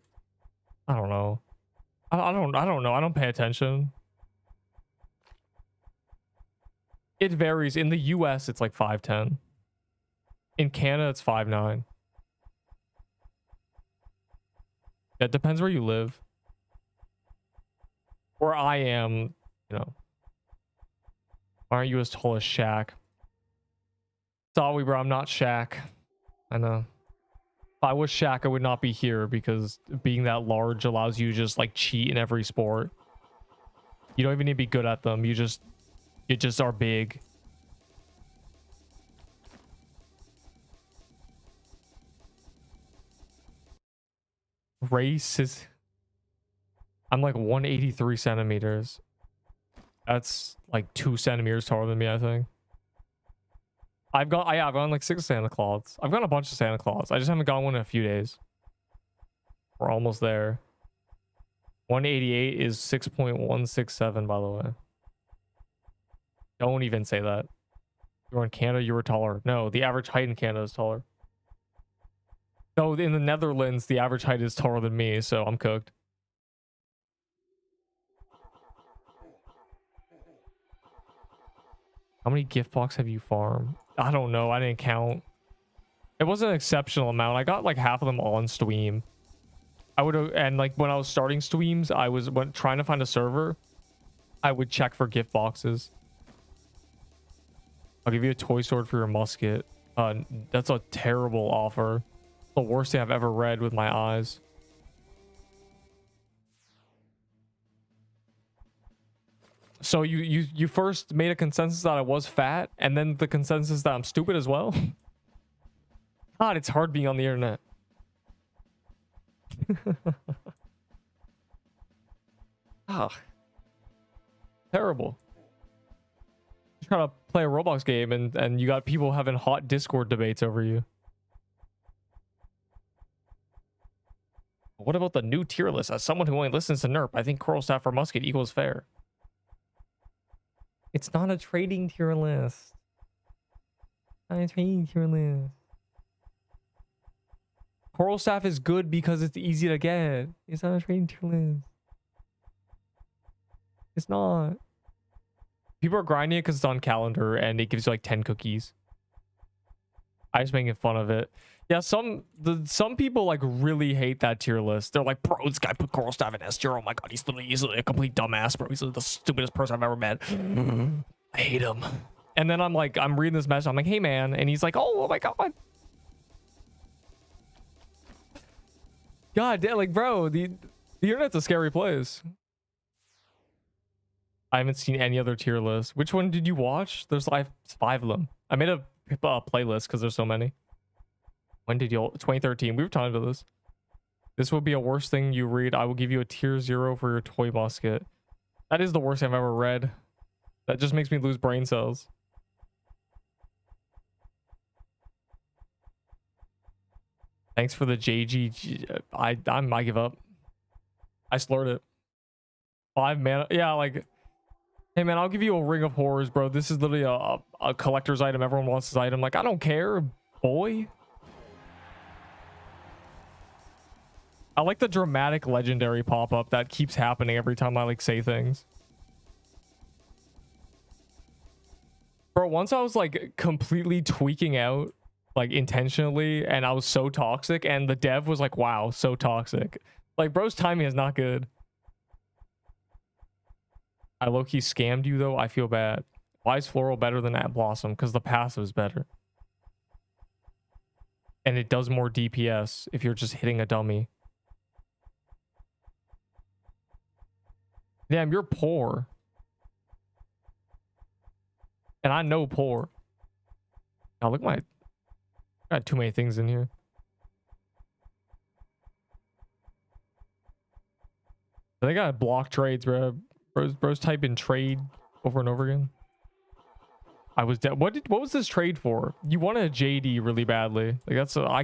I don't know. I don't know. I don't pay attention. It varies. In the US, it's like 5'10". In Canada, it's 5'9". It depends where you live. Where I am, you know. Why aren't you as tall as Shaq? Sorry, bro, I'm not Shaq. I know. If I was Shaq, I would not be here because being that large allows you to just like cheat in every sport. You don't even need to be good at them. You just are big. Race is... I'm like 183 centimeters. That's like 2 centimeters taller than me, I think. I've gone like 6 Santa Claus. I've gone a bunch of Santa Claus. I just haven't gone one in a few days. We're almost there. 188 is 6.167, by the way. Don't even say that. You were in Canada, you were taller. No, the average height in Canada is taller. No, in the Netherlands, the average height is taller than me, so I'm cooked. How many gift box have you farmed? I don't know. I didn't count. It wasn't an exceptional amount. I got like half of them on Steam. I would have, and like when I was starting streams, I was trying to find a server. I would check for gift boxes. I'll give you a toy sword for your musket. That's a terrible offer. The worst thing I've ever read with my eyes. So you first made a consensus that I was fat, and then the consensus that I'm stupid as well. God, it's hard being on the internet. Ah, terrible. You try to play a Roblox game and you got people having hot Discord debates over you. What about the new tier list? As someone who only listens to Nerp, I think Coral Staff for Musket equals fair. It's not a trading tier list. Not a trading tier list. Coral Staff is good because it's easy to get. It's not a trading tier list. It's not. People are grinding it because it's on calendar and it gives you like 10 cookies. I just making fun of it. Yeah, some people like really hate that tier list. They're like, bro, this guy put Coral Staff in S tier. Oh my god, he's literally a complete dumbass, bro. He's the stupidest person I've ever met. I hate him. And then I'm like, I'm reading this message. I'm like, hey man, and he's like, oh my god. God damn, like bro, the internet's a scary place. I haven't seen any other tier list. Which one did you watch? There's like 5 of them. I made a playlist because there's so many. When did you? 2013. We were talking about this. This will be a worst thing you read. I will give you a tier 0 for your toy musket. That is the worst I've ever read. That just makes me lose brain cells. Thanks for the JG. I give up. I slurred it. 5 mana. Yeah, like, hey man, I'll give you a Ring of Horrors, bro. This is literally a collector's item. Everyone wants this item. Like, I don't care, boy. I like the dramatic legendary pop-up that keeps happening every time I like say things. Bro, once I was like completely tweaking out, like intentionally, and I was so toxic, and the dev was like, wow, so toxic. Like, bro's timing is not good. I low-key scammed you though. I feel bad. Why is Floral better than At Blossom? Because the passive is better. And it does more DPS if you're just hitting a dummy. Damn, you're poor. And I know poor. Now look, I got too many things in here. They gotta block trades, bro. Bro's type in trade over and over again. I was dead. What was this trade for? You wanted a JD really badly. Like that's I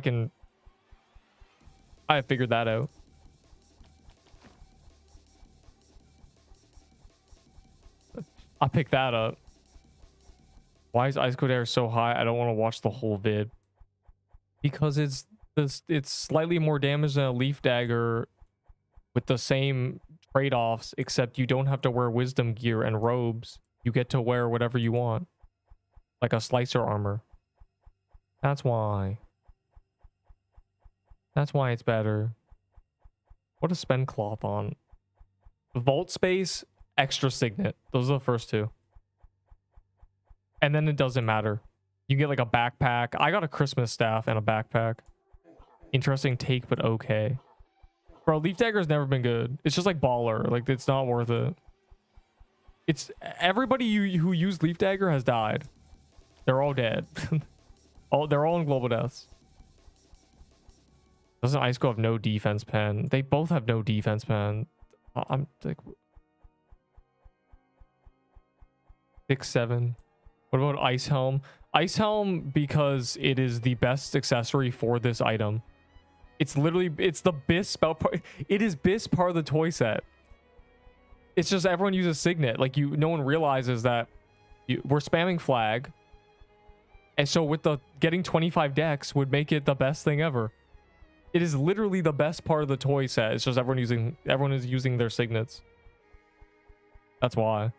figured that out. I picked that up. Why is Ice Code Air so high? I don't want to watch the whole vid. Because it's slightly more damage than a Leaf Dagger with the same trade-offs, except you don't have to wear wisdom gear and robes. You get to wear whatever you want. Like a slicer armor. That's why. That's why it's better. What to spend cloth on? Vault space, extra signet. Those are the first two. And then it doesn't matter. You get like a backpack. I got a Christmas staff and a backpack. Interesting take, but okay. Bro, Leaf Dagger's never been good. It's just like baller. Like, it's not worth it. It's everybody who used Leaf Dagger has died. They're all dead. They're all in global deaths. Doesn't Ice Go have no defense pen? They both have no defense pen. I'm like 6-7. What about Ice Helm? Ice Helm because it is the best accessory for this item. It's literally the BIS spell part. It is BIS part of the toy set. It's just everyone uses Signet. Like no one realizes that we're spamming flag. And so with the getting 25 decks would make it the best thing ever. It is literally the best part of the toy set. It's just everyone is using their signets. That's why.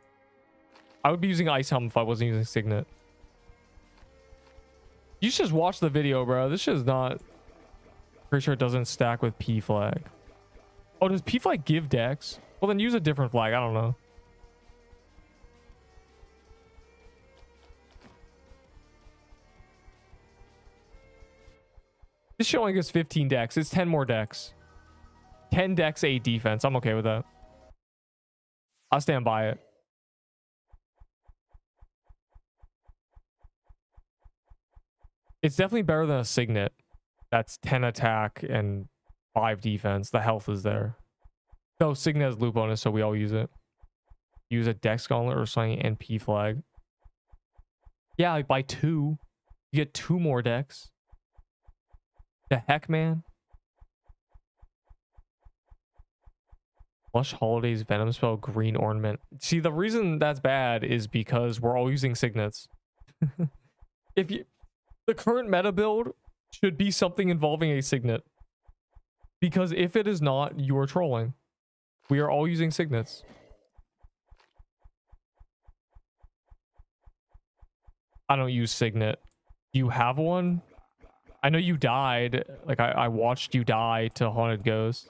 I would be using Ice Helm if I wasn't using Signet. You should just watch the video, bro. This shit is not... Pretty sure it doesn't stack with P flag. Oh, does P flag give decks? Well, then use a different flag. I don't know. This shit only gives 15 decks. It's 10 more decks. 10 decks, 8 defense. I'm okay with that. I'll stand by it. It's definitely better than a Signet. That's 10 attack and 5 defense. The health is there. No, Signet has loot bonus, so we all use it. Use a Dex Gauntlet or something and P flag. Yeah, like by 2. You get 2 more decks. The heck, man? Flush Holidays, Venom Spell, Green Ornament. See, the reason that's bad is because we're all using Signets. The current meta build should be something involving a Signet. Because if it is not, you are trolling. We are all using Signets. I don't use Signet. Do you have one? I know you died. Like, I watched you die to Haunted Ghost.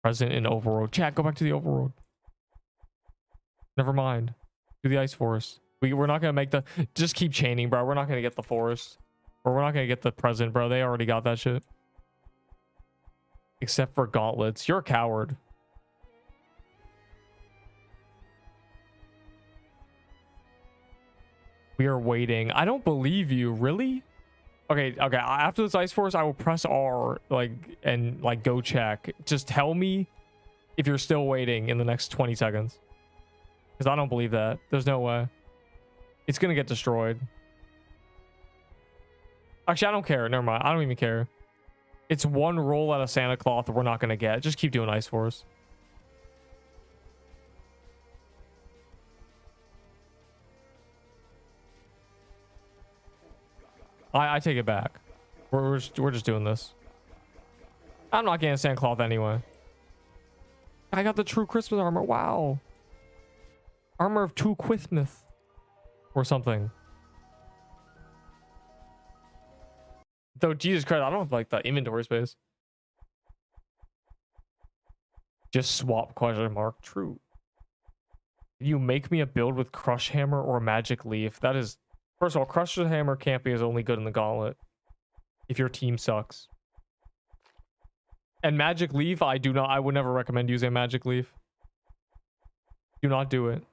Present in Overworld. Chat, go back to the Overworld. Never mind. Do the Ice Forest. We're not gonna make the... Just keep chaining, bro. We're not gonna get the Forest. Or we're not gonna get the Present, bro. They already got that shit. Except for Gauntlets. You're a coward. We are waiting. I don't believe you. Really? Okay. After this Ice Force, I will press R, and go check. Just tell me if you're still waiting in the next 20 seconds. Because I don't believe that. There's no way. It's gonna get destroyed. Actually, I don't care. Never mind. I don't even care. It's one roll out of Santa Cloth that we're not gonna get. Just keep doing Ice Force. I take it back. We're just doing this. I'm not getting Santa Cloth anyway. I got the true Christmas armor. Wow. Armor of True Christmas. Or something. Though, Jesus Christ, I don't have, like, the inventory space. Just swap question mark. True. You make me a build with Crush Hammer or Magic Leaf. That is... First of all, Crush Hammer camping is only good in the Gauntlet. If your team sucks. And Magic Leaf, I would never recommend using Magic Leaf. Do not do it.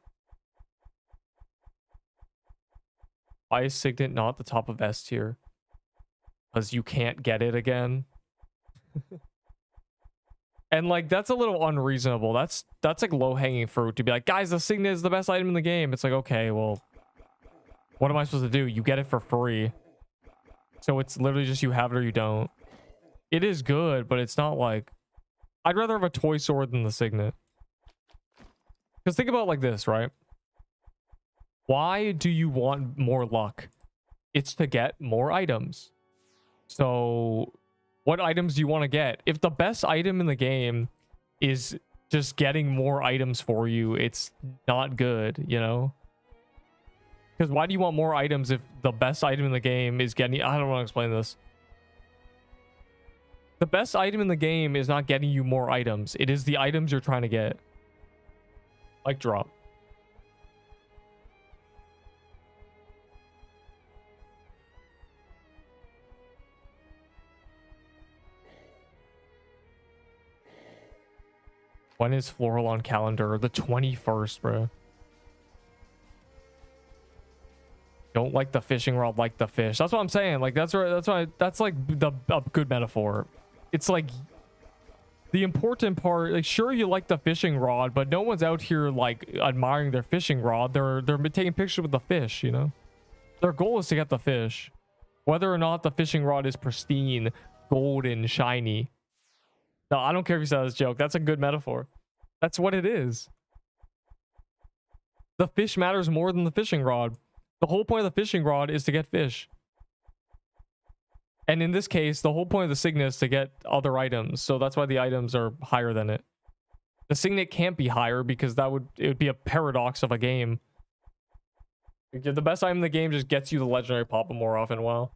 Why is Signet not the top of S tier? Because you can't get it again. And like, that's a little unreasonable. That's like low-hanging fruit to be like, guys, the Signet is the best item in the game. It's like, okay, well, what am I supposed to do? You get it for free. So it's literally just you have it or you don't. It is good, but it's not like... I'd rather have a toy sword than the Signet. Because think about it like this, right? Why do you want more luck? It's to get more items. So what items do you want to get? If the best item in the game is just getting more items for you, it's not good, you know? Because why do you want more items if the best item in the game is getting... I don't want to explain this. The best item in the game is not getting you more items. It is the items you're trying to get. Like drop. When is floral on calendar? The 21st, bro. Don't like the fishing rod, like the fish. That's what I'm saying. Like that's right. That's why. That's like a good metaphor. It's like the important part. Like sure you like the fishing rod, but no one's out here like admiring their fishing rod. They're taking pictures with the fish. You know, their goal is to get the fish, whether or not the fishing rod is pristine, golden, shiny. No, I don't care if you said this joke. That's a good metaphor. That's what it is. The fish matters more than the fishing rod. The whole point of the fishing rod is to get fish. And in this case, the whole point of the signet is to get other items. So that's why the items are higher than it. The signet can't be higher because it would be a paradox of a game. The best item in the game just gets you the legendary pop more often. Wow.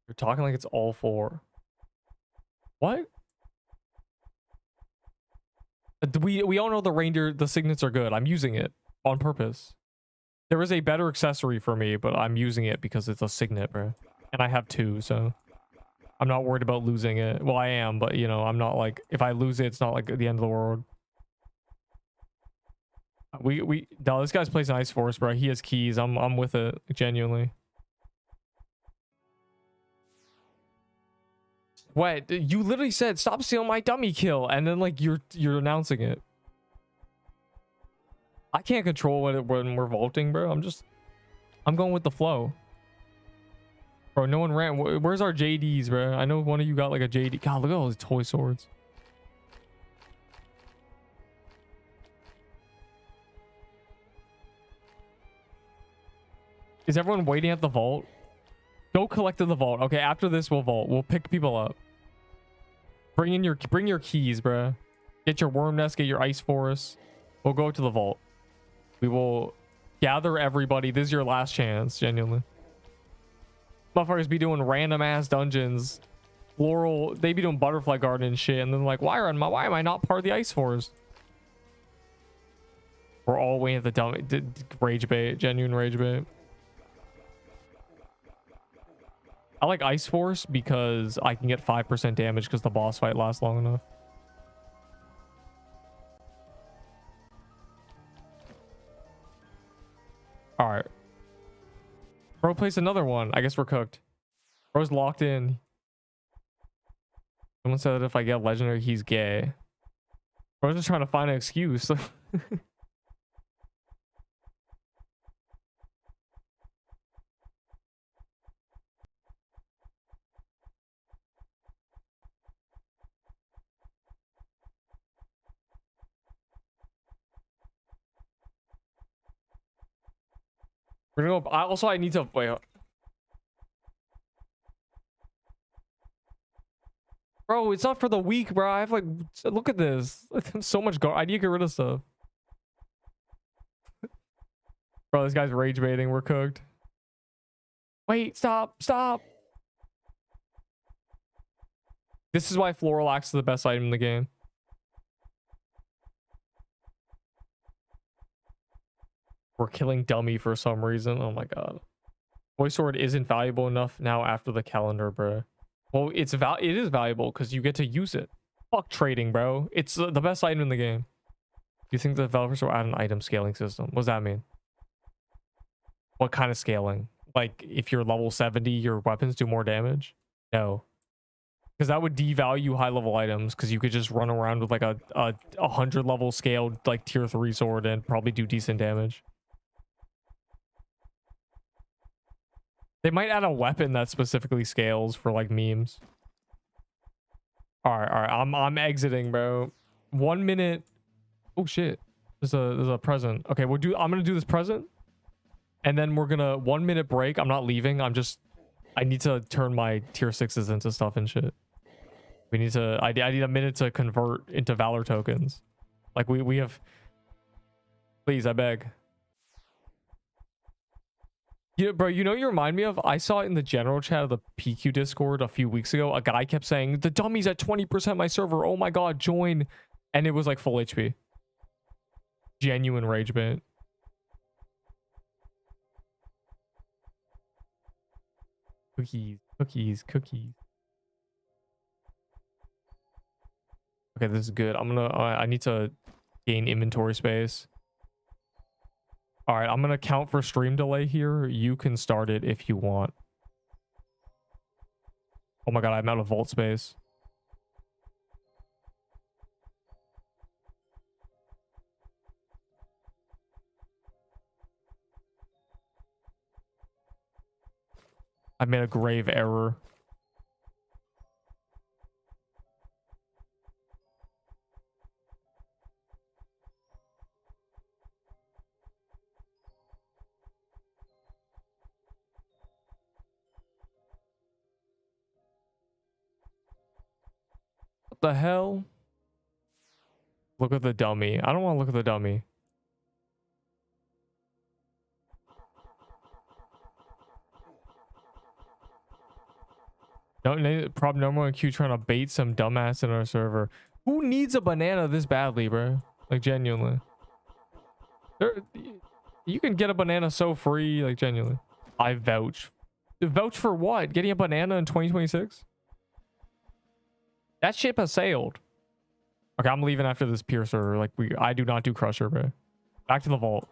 You're talking like it's all four. What? We all know the reindeer, the signets are good. I'm using it on purpose. There is a better accessory for me, but I'm using it because it's a signet, bro. And I have two, so I'm not worried about losing it. Well, I am, but you know, I'm not like, if I lose it, it's not like the end of the world. No, this guy's plays Ice Force, bro. He has keys. I'm with it, genuinely. What? You literally said stop stealing my dummy kill, and then like you're announcing it. I can't control when we're vaulting, bro. I'm going with the flow. Bro, no one ran. Where's our JDs, bro? I know one of you got like a JD. God, look at all these toy swords. Is everyone waiting at the vault? Go collect in the vault. Okay, after this we'll vault. We'll pick people up. Bring your keys, bro. Get your worm nest, get your ice forest. We'll go to the vault. We will gather everybody. This is your last chance, genuinely. Motherfuckers be doing random ass dungeons. Floral, they be doing butterfly garden and shit, and then like, why am I not part of the ice forest? We're all waiting at the dumb rage bait, genuine rage bait. I like Ice Force because I can get 5% damage because the boss fight lasts long enough. All right. Bro plays another one. I guess we're cooked. Bro's locked in. Someone said that if I get legendary, he's gay. Bro's just trying to find an excuse. We're gonna go. Also, I need to wait. Bro, it's not for the weak, bro. I have like, look at this. So much I need to get rid of stuff. Bro, this guy's rage baiting. We're cooked. Wait, stop. This is why Floral Axe is the best item in the game. We're killing dummy for some reason. Oh my god. Voice sword isn't valuable enough now after the calendar, bro. Well, it is valuable because you get to use it. Fuck trading, bro. It's the best item in the game. You think the developers will add an item scaling system? What does that mean? What kind of scaling? Like if you're level 70, your weapons do more damage? No. Because that would devalue high level items because you could just run around with like a 100 level scaled like tier 3 sword and probably do decent damage. They might add a weapon that specifically scales for like memes. All right. I'm exiting, bro. 1 minute. Oh shit. There's a present. Okay, I'm gonna do this present, and then we're gonna 1 minute break. I'm not leaving. I need to turn my tier 6s into stuff and shit. I need a minute to convert into Valor tokens. Like we have. Please, I beg. Yeah, bro, you know you remind me of? I saw it in the general chat of the PQ Discord a few weeks ago. A guy kept saying, the dummy's at 20% my server. Oh my god, join. And it was like full HP. Genuine rage bait. Cookies. Okay, Okay, this is good. I'm gonna I need to gain inventory space. All right, I'm gonna count for stream delay here. You can start it if you want. Oh my god, I'm out of vault space. I made a grave error. What the hell? Look at the dummy. I don't want to look at the dummy. No, problem number one Q trying to bait some dumbass in our server. Who needs a banana this badly, bro? Like, genuinely. You can get a banana so free, like, genuinely. I vouch. Vouch for what? Getting a banana in 2026? That ship has sailed. Okay, I'm leaving after this piercer. Like, I do not do crusher, bro. Back to the vault.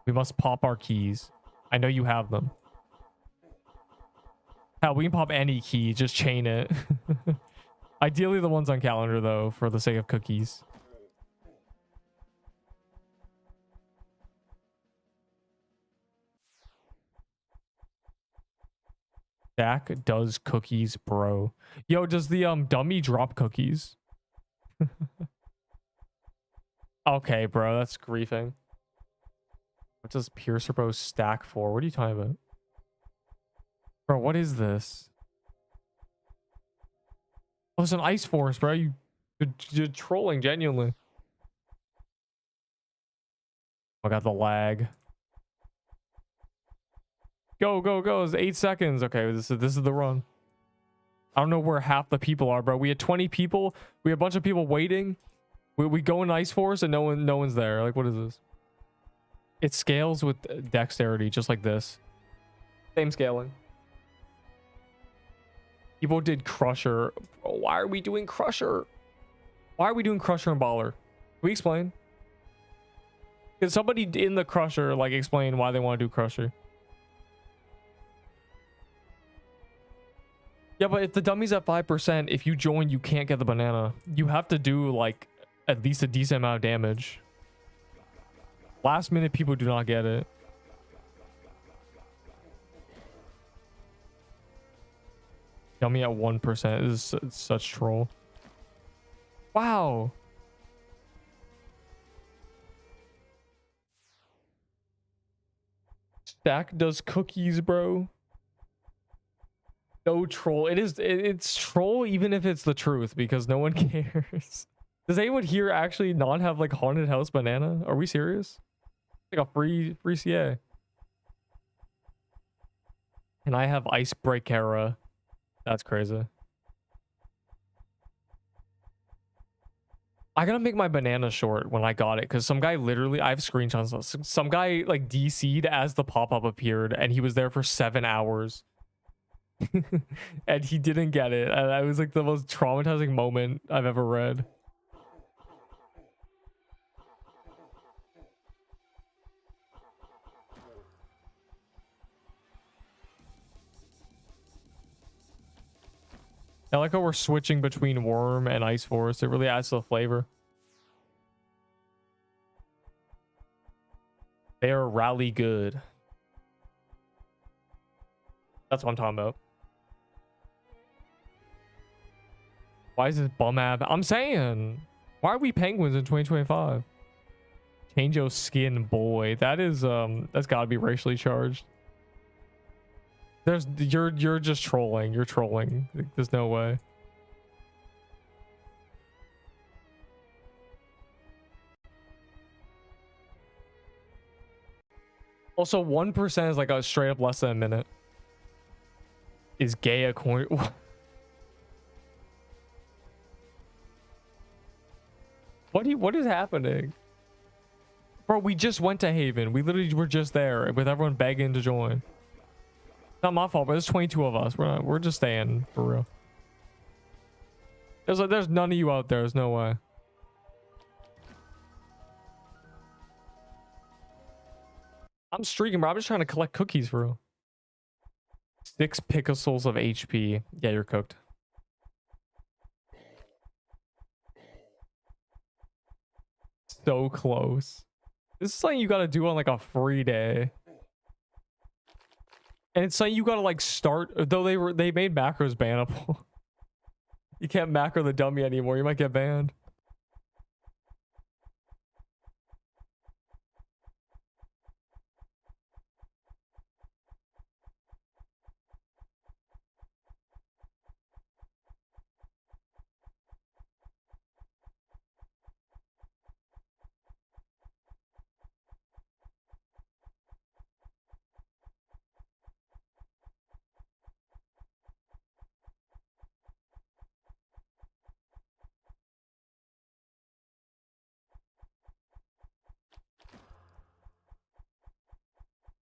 We must pop our keys. I know you have them. Hell, we can pop any key. Just chain it. Ideally, the ones on calendar, though, for the sake of cookies. Jack does cookies, bro. Yo, does the dummy drop cookies? Okay, bro, that's griefing. What does piercer bow stack for? What are you talking about? Bro, what is this? Oh, it's an ice force, bro. You're trolling, genuinely. I got the lag. Go, go, go. It's 8 seconds. Okay, this is the run. I don't know where half the people are, bro. We had 20 people. We had a bunch of people waiting. We go in ice force and no one's there. Like, what is this? It scales with dexterity, just like this. Same scaling. People did crusher. Bro, why are we doing crusher? Why are we doing crusher and baller? Can we explain? Can somebody in the crusher like explain why they want to do crusher? Yeah, but if the dummy's at 5%, if you join, you can't get the banana. You have to do like at least a decent amount of damage. Last minute, people do not get it. Dummy at 1% is such troll. Wow. Stack does cookies, bro. No troll. It's troll even if it's the truth because no one cares. Does anyone here actually not have like haunted house banana? Are we serious? Like a free CA. And I have ice break era. That's crazy. I gotta make my banana short when I got it because some guy literally, I have screenshots. Some guy like DC'd as the pop-up appeared and he was there for 7 hours. And he didn't get it. And that was like the most traumatizing moment I've ever read. I like how we're switching between worm and ice forest. It really adds to the flavor. They're rally good. That's what I'm talking about. Why is this bum app? I'm saying, why are we penguins in 2025? Change your skin, boy. That is that's gotta be racially charged. You're just trolling. You're trolling. There's no way. Also, 1% is like a straight up less than a minute. Is gay a coin? What is happening? Bro, we just went to Haven. We literally were just there with everyone begging to join. Not my fault, but there's 22 of us. We're just staying for real. There's none of you out there. There's no way. I'm streaking, bro. I'm just trying to collect cookies, bro. 6 pixels of HP. Yeah, you're cooked. So close. This is something you gotta do on like a free day. And it's something you gotta like start, though they made macros bannable. You can't macro the dummy anymore. You might get banned.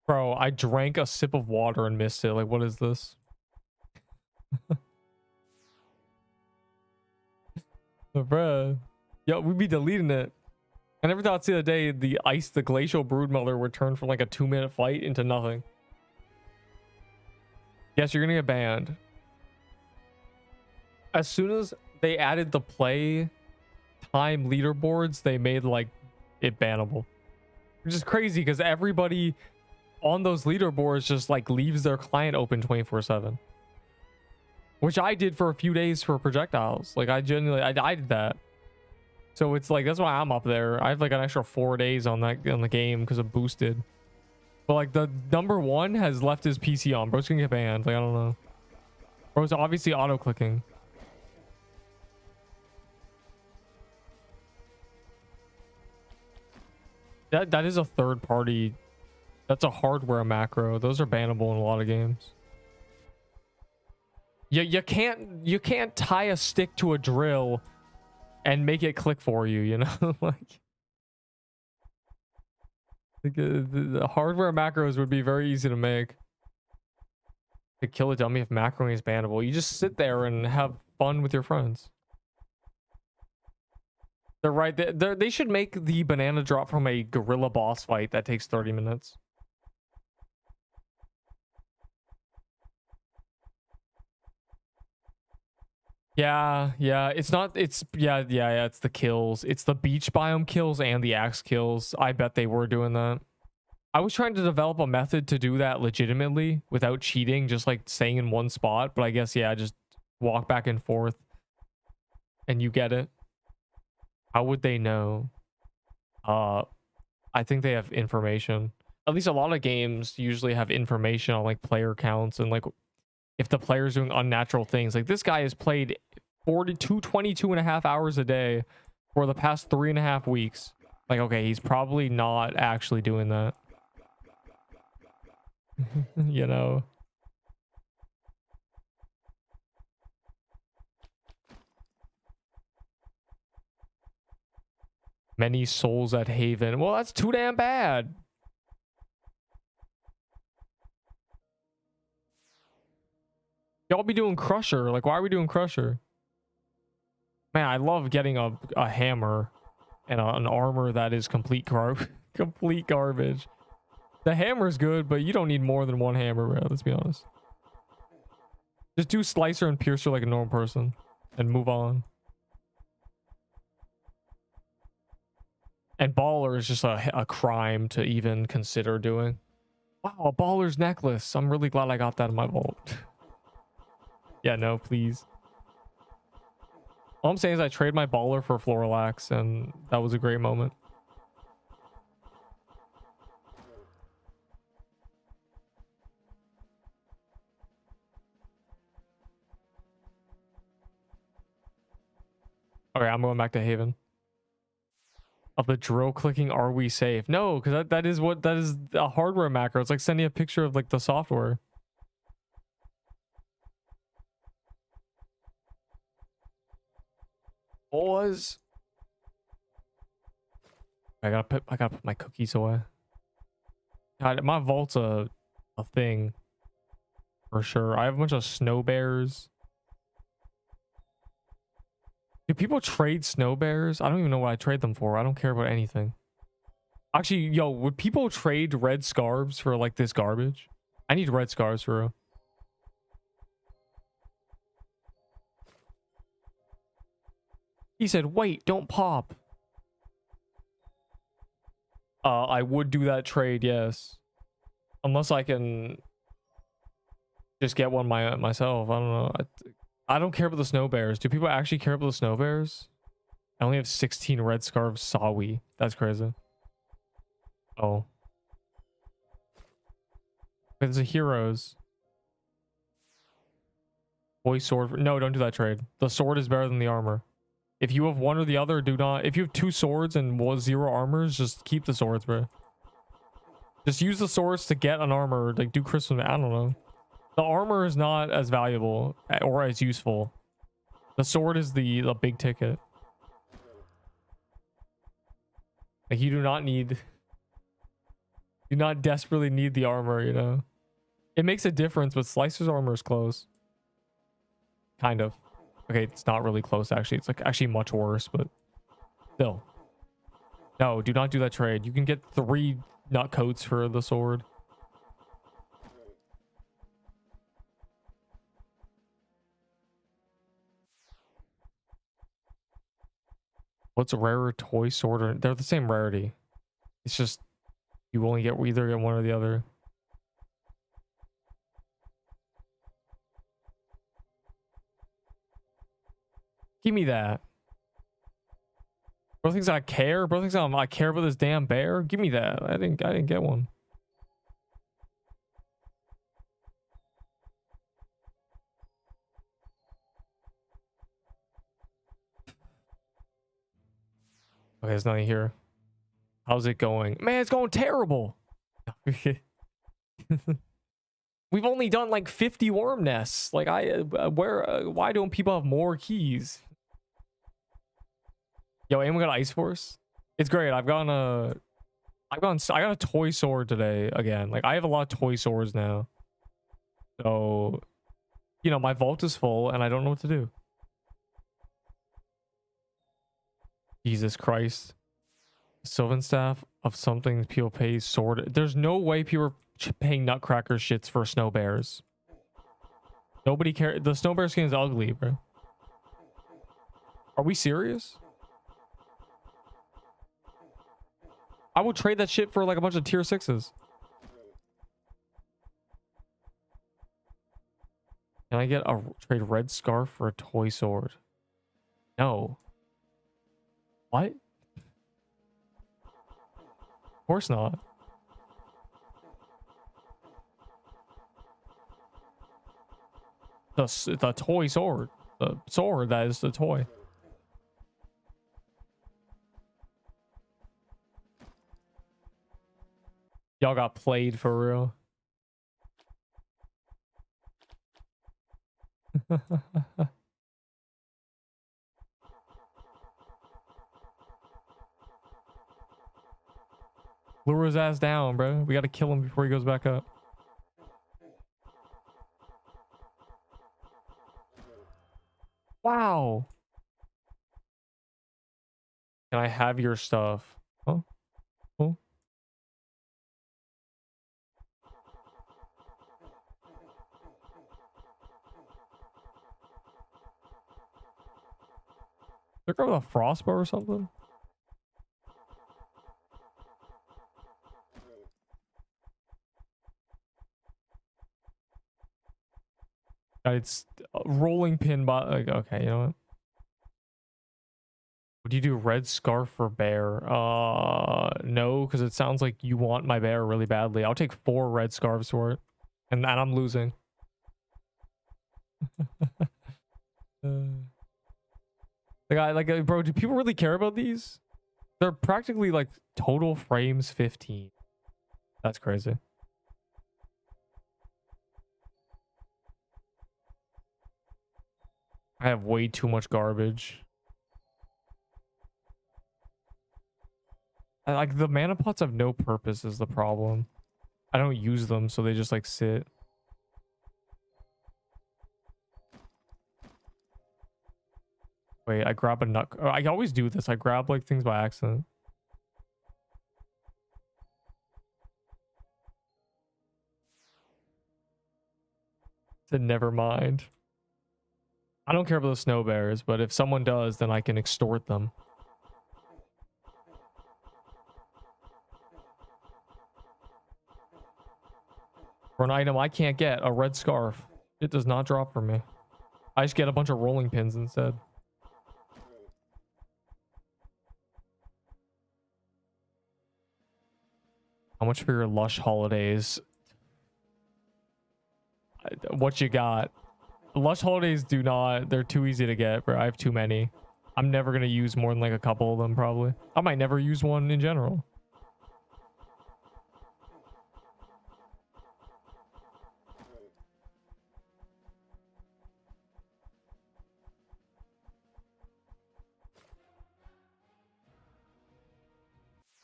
Bro, I drank a sip of water and missed it. Like, what is this? Bro. Yo, we'd be deleting it. I never thought the other day the glacial broodmother would turn from like a 2-minute fight into nothing. Yes, you're gonna get banned. As soon as they added the play time leaderboards, they made like it bannable. Which is crazy because everybody on those leaderboards just like leaves their client open 24/7. Which I did for a few days for projectiles. Like I genuinely I did that. So it's like that's why I'm up there. I have like an extra 4 days on the game because of boosted. But like the number 1 has left his PC on. Bro's gonna get banned. Like I don't know. Bro's obviously auto clicking. That is a third party. That's a hardware macro. Those are bannable in a lot of games. You can't tie a stick to a drill and make it click for you, you know? like the hardware macros would be very easy to make. To kill a dummy if macroing is bannable. You just sit there and have fun with your friends. They're right. They should make the banana drop from a gorilla boss fight that takes 30 minutes. Yeah, it's not, it's it's the kills. It's the beach biome kills and the axe kills. I bet they were doing that. I was trying to develop a method to do that legitimately without cheating, just like staying in one spot, but I guess just walk back and forth and you get it. How would they know? I think they have information. At least a lot of games usually have information on like player counts and like if the player's doing unnatural things. Like this guy has played 22 and a half hours a day for the past 3.5 weeks. Like, okay, he's probably not actually doing that. You know? Many souls at Haven. Well, that's too damn bad. Y'all be doing Crusher. Like, why are we doing Crusher? Man, I love getting a hammer and an armor that is complete garbage. The hammer's good, but you don't need more than one hammer, bro. Let's be honest. Just do Slicer and Piercer like a normal person and move on. And Baller is just a crime to even consider doing. Wow, a Baller's necklace. I'm really glad I got that in my vault. Yeah, no, please. All I'm saying is I trade my Baller for Floralax, and that was a great moment. Okay, I'm going back to Haven. Of the drill clicking, are we safe? No, because that is a hardware macro. It's like sending a picture of like the software. Boys, I gotta put my cookies away. God, my vault's a thing for sure. I have a bunch of snow bears. Do people trade snow bears? I don't even know what I trade them for. I don't care about anything. Actually, yo, would people trade red scarves for like this garbage? I need red scarves for real. He said, wait, don't pop. I would do that trade, yes. Unless I can just get one myself. I don't know. I don't care about the snow bears. Do people actually care about the snow bears? I only have 16 red scarves. Sawi. That's crazy. Oh. There's a heroes. Boy sword. No, don't do that trade. The sword is better than the armor. If you have one or the other, do not. If you have 2 swords and 0 armors, just keep the swords, bro. Just use the swords to get an armor. Like, do Christmas. I don't know. The armor is not as valuable or as useful. The sword is the big ticket. Like, you do not need... Do not desperately need the armor, you know? It makes a difference, but Slicer's armor is close. Kind of. Okay, it's not really close, actually. It's, like, actually much worse, but... Still. No, do not do that trade. You can get 3 nut coats for the sword. What's a rarer toy sword? Or they're the same rarity. It's just you only get either get one or the other. Give me that. Bro thinks I care. Bro thinks I care about this damn bear. Give me that. I didn't get one. Okay, there's nothing here. How's it going? Man, it's going terrible. We've only done like 50 worm nests. Like why don't people have more keys? Yo, anyone got Ice Force? It's great. I got a toy sword today again. Like I have a lot of toy swords now. So, you know, my vault is full and I don't know what to do. Jesus Christ. Sylvan staff of something people pay sword. There's no way people are paying nutcracker shits for snow bears. Nobody cares. The snow bear skin is ugly, bro. Are we serious? I would trade that shit for like a bunch of tier 6s. Can I get a trade red scarf for a toy sword? No. What? Of course not. The toy sword. The sword that is the toy. Y'all got played for real. Lure his ass down, bro. We gotta kill him before he goes back up. Wow. Can I have your stuff? Huh? Oh. They're going with a frostbow or something? It's a rolling pin, but like, okay, you know what? Would you do red scarf for bear? No, because it sounds like you want my bear really badly. I'll take 4 red scarves for it, and I'm losing. Bro, do people really care about these? They're practically like total frames 15. That's crazy. I have way too much garbage. Like the mana pots have no purpose is the problem. I don't use them, so they just like sit. Wait, I grab a nut. I always do this. I grab like things by accident. Said never mind. I don't care about the snow bears, but if someone does, then I can extort them. For an item I can't get, a red scarf. It does not drop for me. I just get a bunch of rolling pins instead. How much for your lush holidays? What you got? Lush holidays do not, they're too easy to get, bro. I have too many. I'm never gonna use more than like a couple of them probably. I might never use one in general.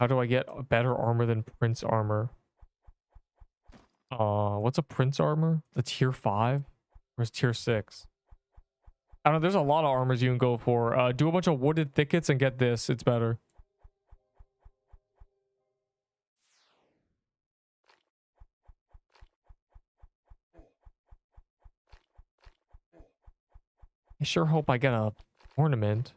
How do I get better armor than Prince armor? What's a Prince armor? The tier 5? Or is tier 6? I don't know, there's a lot of armors you can go for. Do a bunch of wooded thickets and get this. It's better. I sure hope I get a ornament.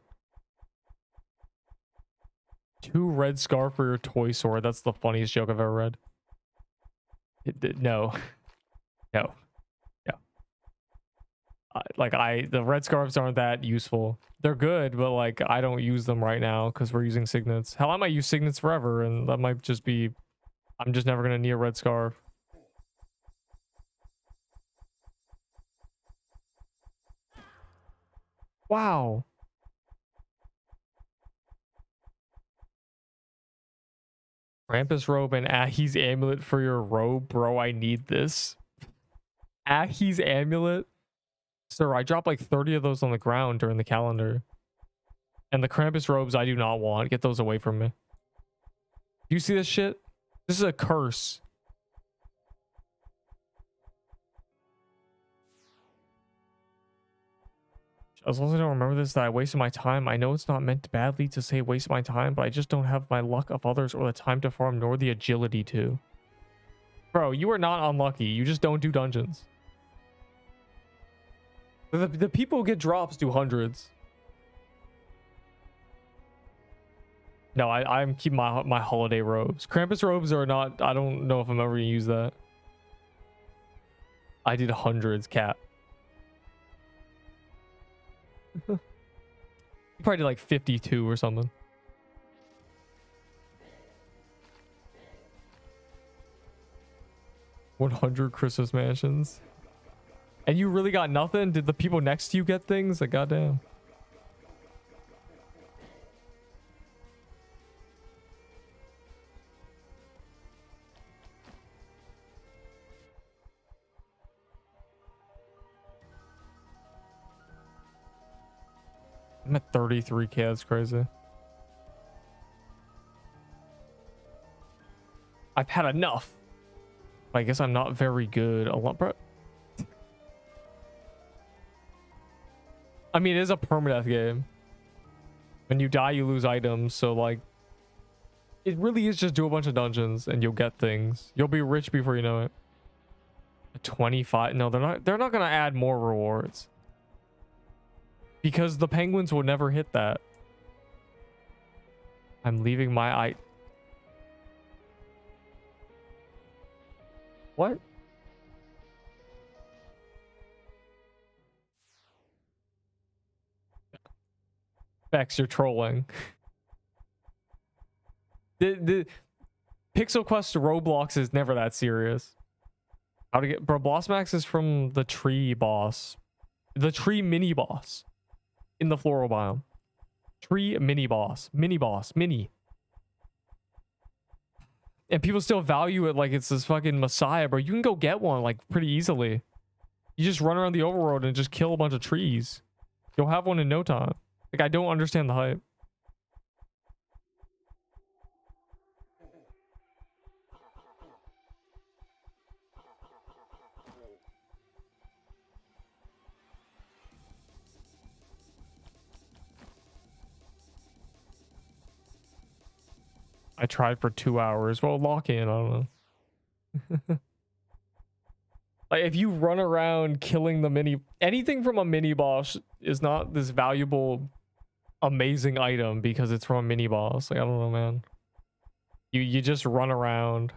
2 red scarf for your toy sword. That's the funniest joke I've ever read. No. No. The red scarves aren't that useful. They're good, but like I don't use them right now because we're using signets. Hell, I might use signets forever, and that might just be, I'm just never gonna need a red scarf. Wow. Krampus robe and Ahi's amulet for your robe, bro. I need this. Ahi's amulet. Sir, I dropped like 30 of those on the ground during the calendar. And the Krampus robes I do not want. Get those away from me. Do you see this shit? This is a curse. As long as I don't remember this, that I wasted my time. I know it's not meant badly to say waste my time, but I just don't have my luck of others or the time to farm nor the agility to. Bro, you are not unlucky. You just don't do dungeons. The people who get drops do hundreds. No, I'm keeping my holiday robes. Krampus robes are not, I don't know if I'm ever gonna use that. I did hundreds, cat. You probably did like 52 or something. $100 Christmas mansions. And you really got nothing? Did the people next to you get things? Like, goddamn. I'm at 33k. That's crazy. I've had enough. I guess I'm not very good. A lot, bro. I mean, it is a permadeath game. When you die, you lose items. So, like, it really is just do a bunch of dungeons and you'll get things. You'll be rich before you know it. 25. No, they're not gonna add more rewards. Because the penguins will never hit that. I'm leaving my What? Bex, you're trolling. The Pixel Quest Roblox is never that serious. How to get, bro? Boss Max is from the tree boss, the tree mini boss in the floral biome. Tree mini boss, mini. And people still value it like it's this fucking messiah, bro. You can go get one like pretty easily. You just run around the overworld and just kill a bunch of trees. You'll have one in no time. Like, I don't understand the hype. I tried for 2 hours. Well, lock in, I don't know. Like, if you run around killing the mini... Anything from a mini boss is not this valuable, amazing item because it's from a mini boss. Like, I don't know, man. You just run around.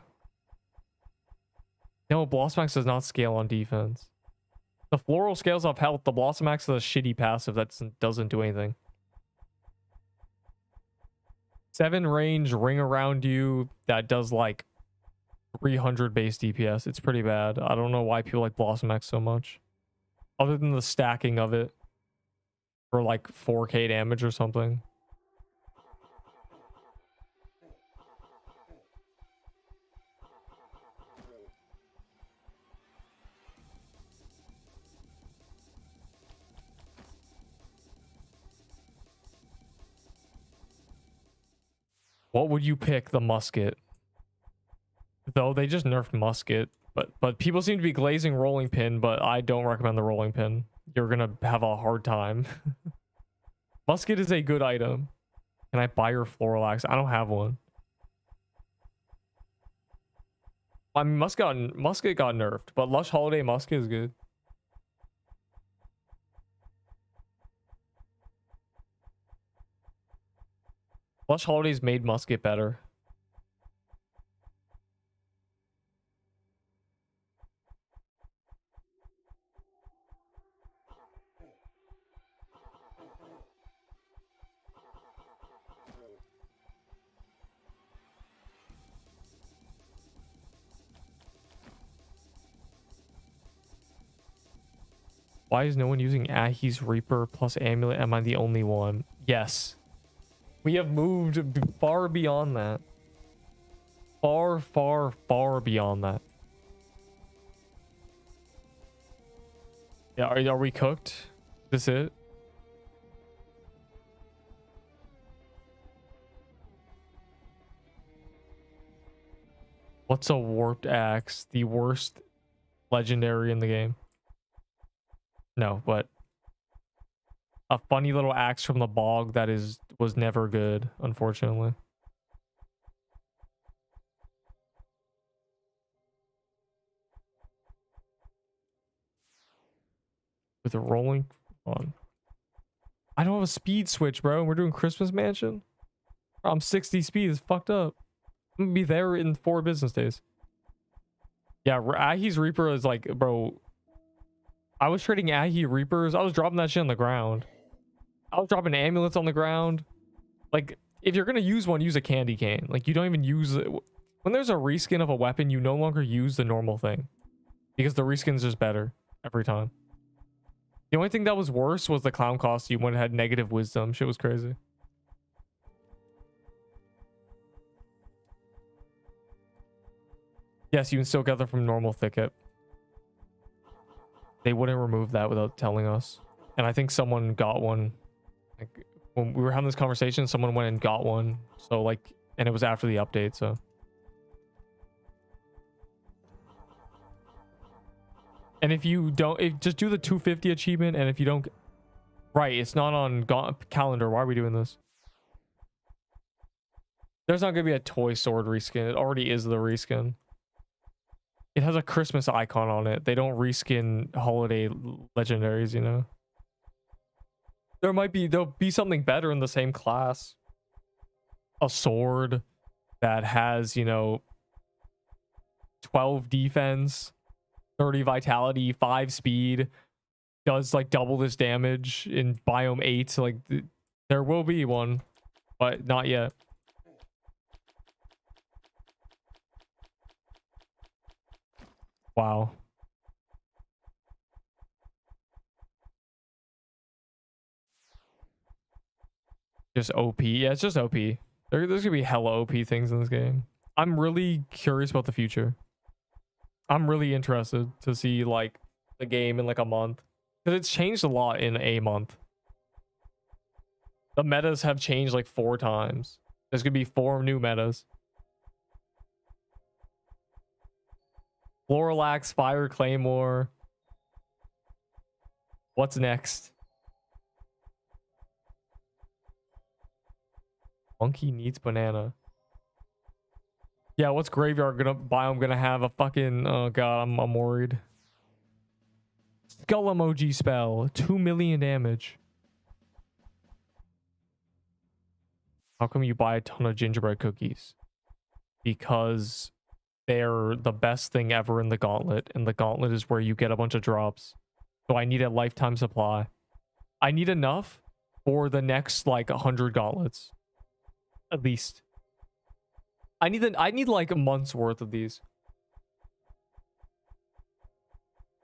No, Blossom Axe does not scale on defense. The Floral scales off health. The Blossom Axe is a shitty passive that doesn't do anything. 7 range ring around you that does like 300 base DPS. It's pretty bad. I don't know why people like Blossom Axe so much. Other than the stacking of it for like 4k damage or something. What would you pick? The musket. Though they just nerfed musket. But people seem to be glazing rolling pin, but I don't recommend the rolling pin. You're gonna have a hard time. Musket is a good item. Can I buy your Floral Axe? I don't have one. I mean, musket got nerfed, but Lush Holiday musket is good. Lush Holidays made musket better. Why is no one using Ahi's Reaper plus Amulet? Am I the only one? Yes. We have moved far beyond that. Far, far, far beyond that. Yeah, are we cooked? This it? What's a warped axe? The worst legendary in the game. No, but a funny little axe from the bog that was never good, unfortunately. With a rolling on. I don't have a speed switch, bro. We're doing Christmas Mansion. I'm 60 speed. It's fucked up. I'm gonna be there in 4 business days. Yeah, Ahi's Reaper is like, bro. I was trading Ahi Reapers. I was dropping that shit on the ground. I was dropping amulets on the ground. Like, if you're gonna use one, use a candy cane. Like, you don't even use it. When there's a reskin of a weapon, you no longer use the normal thing. Because the reskin's just better every time. The only thing that was worse was the clown costume when it had negative wisdom. Shit was crazy. Yes, you can still get them from normal thicket. They wouldn't remove that without telling us. And I think someone got one. Like, when we were having this conversation, someone went and got one. So, like, and it was after the update, so. And if you don't, just do the 250 achievement, and if you don't... Right, it's not on calendar. Why are we doing this? There's not going to be a toy sword reskin. It already is the reskin. It has a Christmas icon on it. They don't reskin holiday legendaries, you know? There'll be something better in the same class. A sword that has, you know, 12 defense, 30 vitality, 5 speed, does like double this damage in biome 8. Like, there will be one, but not yet. Wow. Just OP. Yeah, it's just OP. There's gonna be hella OP things in this game. I'm really curious about the future. I'm really interested to see like the game in like a month, because it's changed a lot in a month. The metas have changed like 4 times. There's gonna be 4 new metas. Floral Axe, Fire Claymore. What's next? Monkey needs banana. Yeah, what's graveyard biome gonna have a fucking? Oh god, I'm worried. Skull emoji spell, 2 million damage. How come you buy a ton of gingerbread cookies? Because they're the best thing ever in the gauntlet, and the gauntlet is where you get a bunch of drops. So I need a lifetime supply. I need enough for the next like 100 gauntlets, at least. I need like a month's worth of these.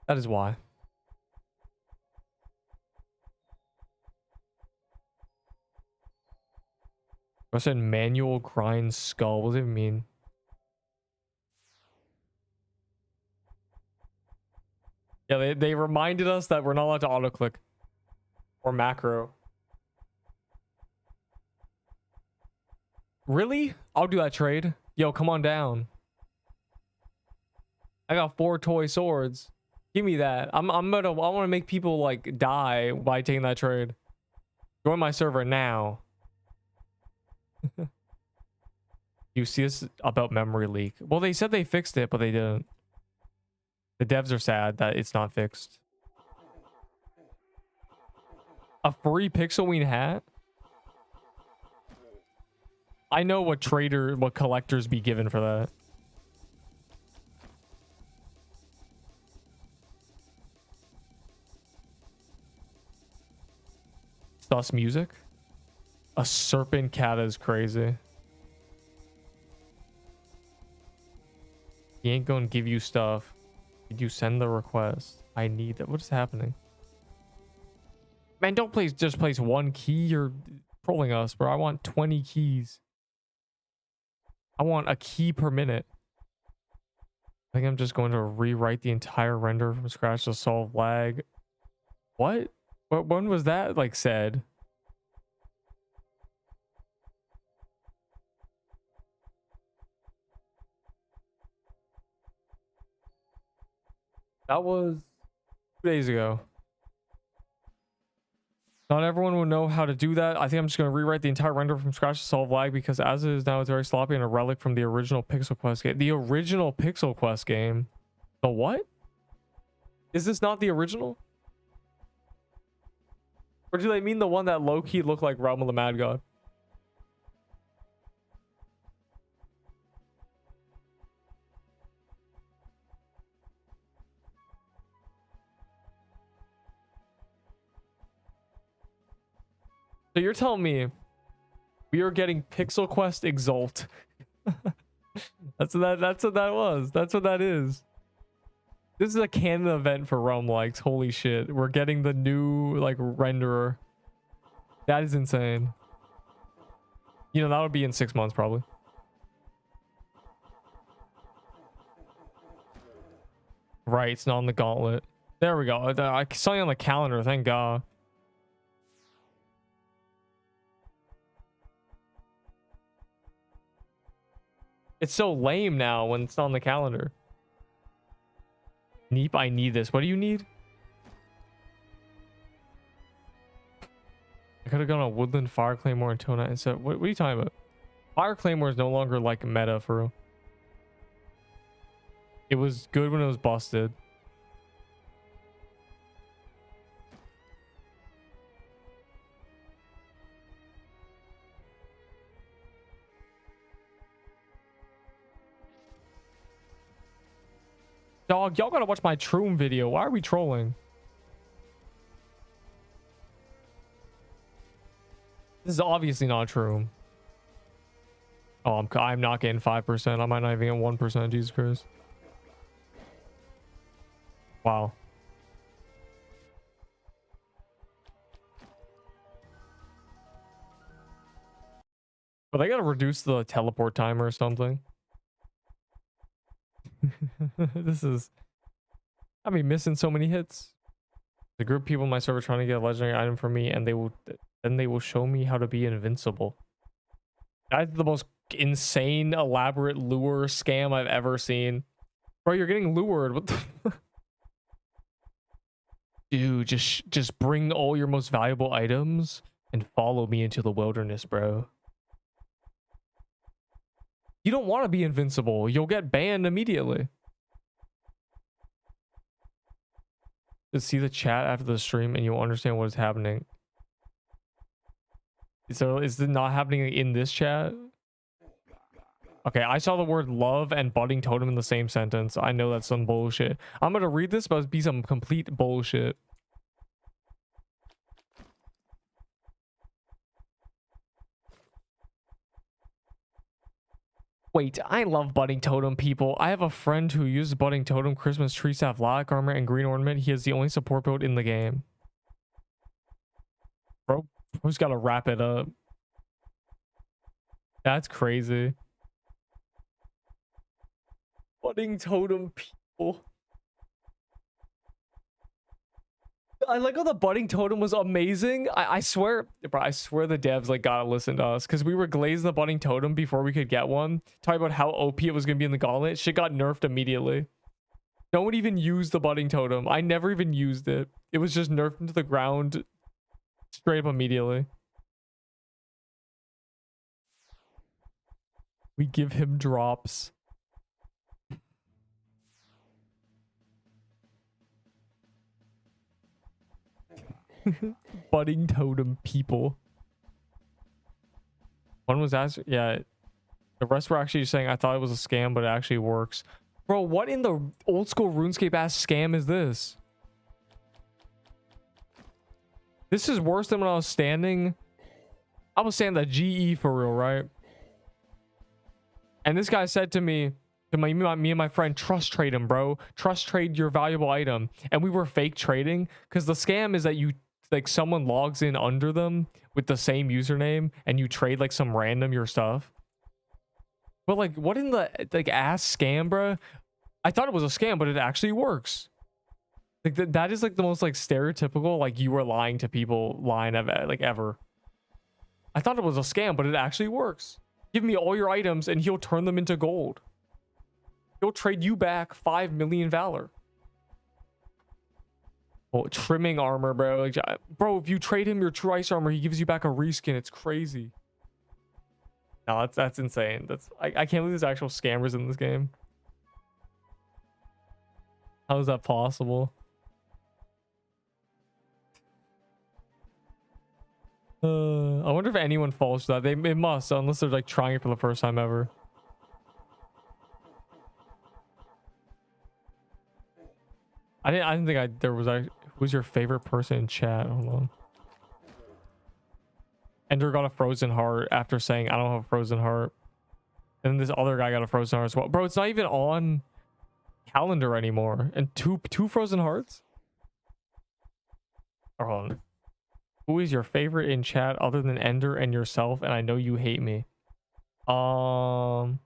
That is why. I said manual grind skull. What does it mean? Yeah, they reminded us that we're not allowed to auto-click. Or macro. Really? I'll do that trade. Yo, come on down. I got 4 toy swords. Give me that. I want to make people like die by taking that trade. Join my server now. You see this about memory leak? Well, they said they fixed it, but they didn't. The devs are sad that it's not fixed. A free Pixelween hat? I know what collectors be given for that. Sus music? A serpent cat is crazy. He ain't gonna give you stuff. Did you send the request? I need that. What is happening? Man, don't just place 1 key. You're trolling us, bro. I want 20 keys. I want a key per minute. I think I'm just going to rewrite the entire render from scratch to solve lag. What? When was that like said? That was 2 days ago. Not everyone will know how to do that. I think I'm just going to rewrite the entire render from scratch to solve lag because as it is now, it's very sloppy and a relic from the original Pixel Quest game. The original Pixel Quest game? The what? Is this not the original? Or do they mean the one that low-key looked like Realm of the Mad God? So you're telling me we are getting Pixel Quest Exalt. That's what that was. That's what that is. This is a canon event for Realm likes. Holy shit. We're getting the new like renderer. That is insane. You know, that would be in 6 months probably. Right, it's not on the gauntlet. There we go. I saw you on the calendar, thank God. It's so lame now when it's not on the calendar. Neep, I need this. What do you need? I could have gone on Woodland, Fire Claymore, and Tona instead. What are you talking about? Fire Claymore is no longer like meta for real. It was good when it was busted. Dog, y'all gotta watch my Troom video. Why are we trolling? This is obviously not Troom. Oh, I'm not getting 5%. I might not even get 1%. Jesus Christ. Wow. But they gotta reduce the teleport timer or something. This is... I mean, missing so many hits. The group of people in my server trying to get a legendary item for me, and they will show me how to be invincible. That's the most insane, elaborate lure scam I've ever seen. Bro, you're getting lured. What the... Dude, just bring all your most valuable items and follow me into the wilderness, bro. You don't want to be invincible. You'll get banned immediately. Just see the chat after the stream and you'll understand what is happening. So is it not happening in this chat? Okay, I saw the word love and budding totem in the same sentence. I know that's some bullshit. I'm gonna read this, but it'll be some complete bullshit. Wait, I love budding totem people. I have a friend who uses budding totem, Christmas tree staff, lilac armor, and green ornament. He is the only support build in the game. Bro's gotta wrap it up. That's crazy. Budding totem people. I like how the budding totem was amazing. I swear, bro, I swear the devs like gotta listen to us because we were glazing the budding totem before we could get one. Talking about how OP it was gonna be in the gauntlet. Shit got nerfed immediately. No one even used the budding totem. I never even used it. It was just nerfed into the ground straight up immediately. We give him drops. Budding totem people. One was asked, yeah. The rest were actually saying I thought it was a scam, but it actually works. Bro, what in the old school RuneScape ass scam is this? This is worse than when I was standing. I was standing at GE for real, right? And this guy said to me, me and my friend, trust trade him, bro. Trust trade your valuable item. And we were fake trading because the scam is that you like someone logs in under them with the same username and you trade like some random your stuff. But like, what in the like ass scam, bro? I thought it was a scam, but it actually works. Like that is like the most like stereotypical like you were lying to people line of like ever. I thought it was a scam, but it actually works. Give me all your items and he'll turn them into gold. He'll trade you back 5 million valor. Oh, trimming armor, bro. Like, bro, if you trade him your true ice armor, he gives you back a reskin. It's crazy. No, that's insane. I can't believe there's actual scammers in this game. How is that possible? I wonder if anyone falls for that. They must, unless they're like trying it for the first time ever. I didn't think there was who's your favorite person in chat? Hold on. Ender got a frozen heart after saying I don't have a frozen heart. And then this other guy got a frozen heart as well. Bro, it's not even on calendar anymore. And two frozen hearts? Hold on. Who is your favorite in chat other than Ender and yourself? And I know you hate me. So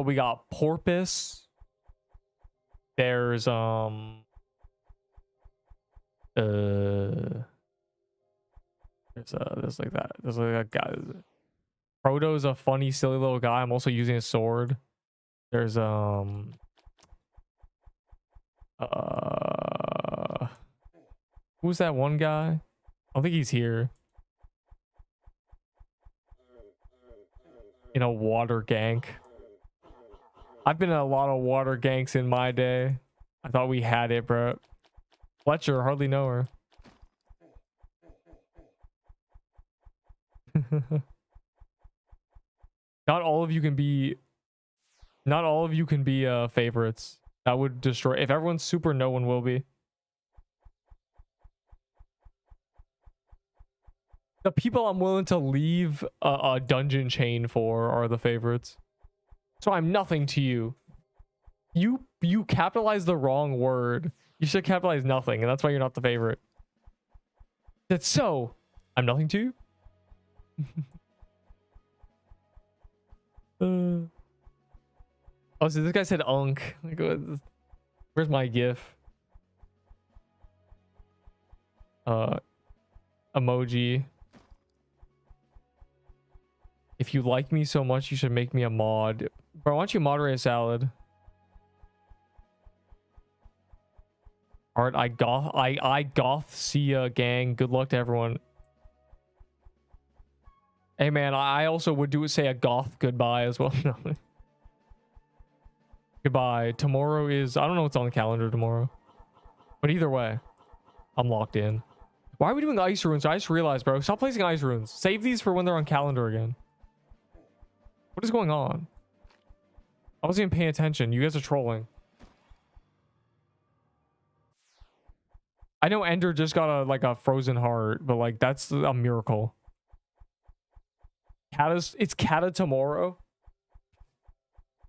we got Porpoise. There's there's like that. There's like a guy. Proto's a funny, silly little guy. I'm also using a sword. There's who's that one guy? I don't think he's here. In a water gank. I've been in a lot of water ganks in my day. I thought we had it, bro. Fletcher, hardly know her. Not all of you can be favorites. That would destroy. If everyone's super, no one will be. The people I'm willing to leave a dungeon chain for are the favorites. So I'm nothing to you. You capitalize the wrong word. You should capitalize nothing, and that's why you're not the favorite. That's so. I'm nothing to you. Oh, so this guy said unk. Like, where's my gif? Emoji. If you like me so much, you should make me a mod. Bro, why don't you moderate a salad? Alright, I goth see ya, gang. Good luck to everyone. Hey man, I also would say a goth goodbye as well. No. Goodbye. Tomorrow is, I don't know what's on the calendar tomorrow. But either way, I'm locked in. Why are we doing ice runes? I just realized, bro. Stop placing ice runes. Save these for when they're on calendar again. What is going on? I wasn't even paying attention. You guys are trolling. I know Ender just got a frozen heart, but like that's a miracle. It's Kata tomorrow.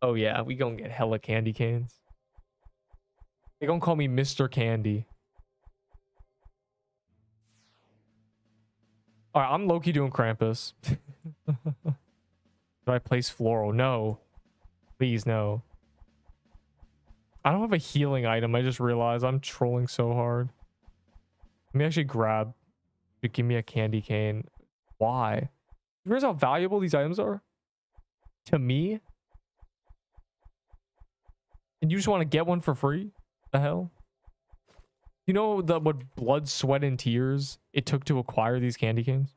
Oh yeah, we gonna get hella candy canes. They gonna call me Mr. Candy. All right, I'm low-key doing Krampus. Should I place floral? No. Please, no. I don't have a healing item. I just realized I'm trolling so hard. Let me actually grab. Give me a candy cane. Why? You realize how valuable these items are? To me? And you just want to get one for free? The hell? You know what blood, sweat, and tears it took to acquire these candy canes?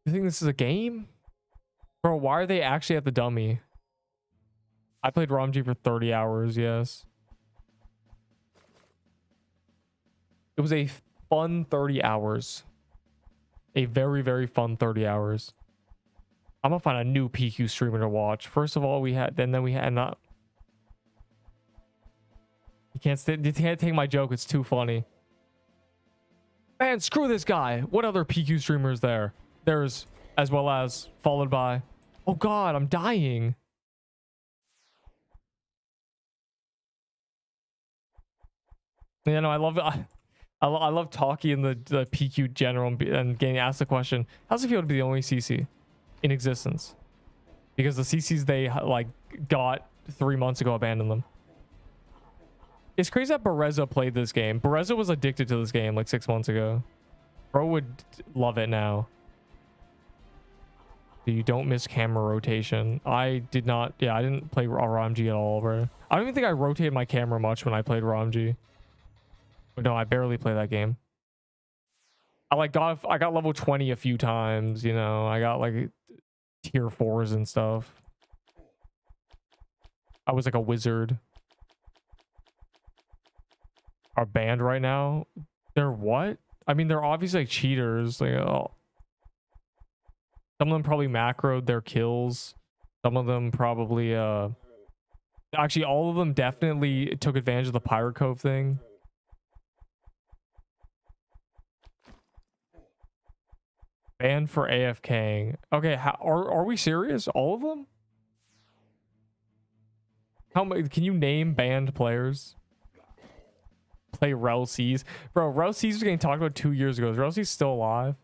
You think this is a game? Bro, why are they actually at the dummy? I played ROMG for 30 hours, yes. It was a fun 30 hours. A very, very fun 30 hours. I'm gonna find a new PQ streamer to watch. First of all, we had not. You can't take my joke. It's too funny. Man, screw this guy. What other PQ streamer is there? There's as well as followed by. Oh God, I'm dying. You know, I love talking in the PQ general and getting asked the question, how's it feel to be the only CC in existence? Because the CCs they like got 3 months ago abandoned them. It's crazy that Bereza played this game. Bereza was addicted to this game like 6 months ago. Bro would love it now. You don't miss camera rotation. I did not. Yeah, I didn't play ROMG at all, bro. I don't even think I rotated my camera much when I played ROMG. No, I barely play that game. I got level 20 a few times, you know. I got like tier 4s and stuff. I was like a wizard. Are banned right now? They're what? I mean, they're obviously like cheaters. Like, oh. Some of them probably macroed their kills. Some of them probably actually all of them definitely took advantage of the Pirate Cove thing. Banned for AFKing. Okay, are we serious? All of them? How many? Can you name banned players? Play Rel C's. Bro, Rel C's was getting talked about 2 years ago. Is Rel C's still alive?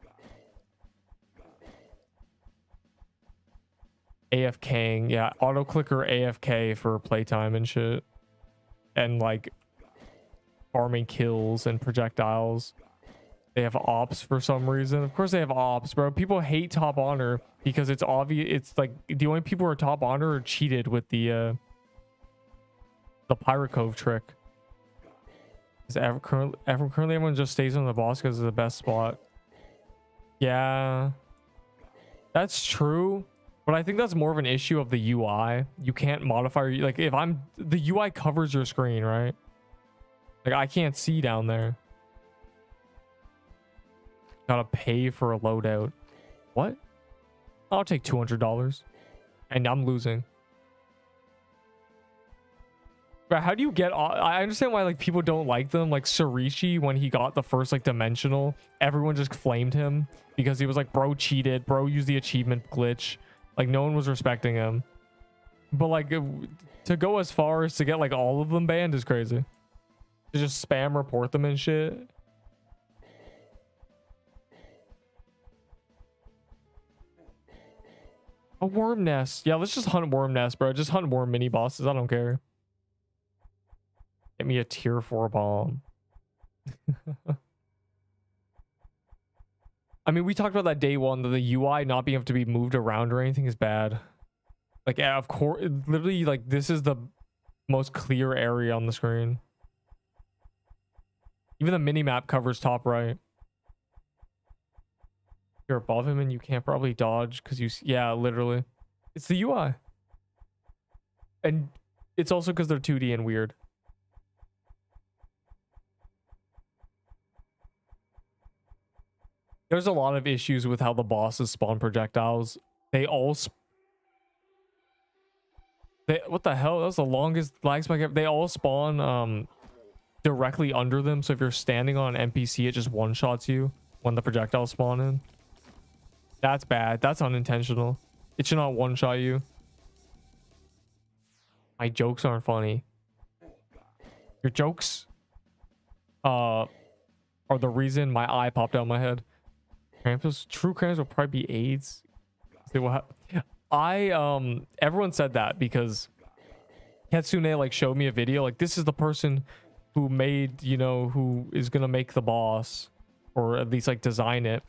AFKing. Yeah, auto clicker AFK for playtime and shit. And like farming kills and projectiles. They have ops for some reason. Of course they have ops, bro. People hate Top Honor because it's obvious. It's like the only people who are Top Honor are cheated with the Pirate Cove trick. Currently everyone just stays on the boss because it's the best spot. Yeah, that's true. But I think that's more of an issue of the UI. You can't modify like if the UI covers your screen, right? Like I can't see down there. Gotta pay for a loadout. What? I'll take $200 and I'm losing. But how do you get? I understand why like people don't like them. Like Surishi, when he got the first like dimensional, everyone just flamed him because he was like, bro cheated, bro used the achievement glitch. Like no one was respecting him. But like to go as far as to get like all of them banned is crazy. To just spam report them and shit. A worm nest. Yeah, let's just hunt worm nest, bro. Just hunt worm mini bosses. I don't care. Get me a tier 4 bomb. I mean, we talked about that day one, that the UI not being able to be moved around or anything is bad. Like, of course, literally, like, this is the most clear area on the screen. Even the mini map covers top right. You're above him and you can't probably dodge because yeah, literally. It's the UI. And it's also because they're 2D and weird. There's a lot of issues with how the bosses spawn projectiles. They all what the hell? That was the longest lag spike ever. They all spawn directly under them. So if you're standing on an NPC, it just one-shots you when the projectiles spawn in. That's bad. That's unintentional. It should not one-shot you. My jokes aren't funny. Your jokes are the reason my eye popped out of my head. Krampus, true Krampus will probably be AIDS. Everyone said that because Katsune like showed me a video like this is the person who made, you know, who is gonna make the boss or at least like design it.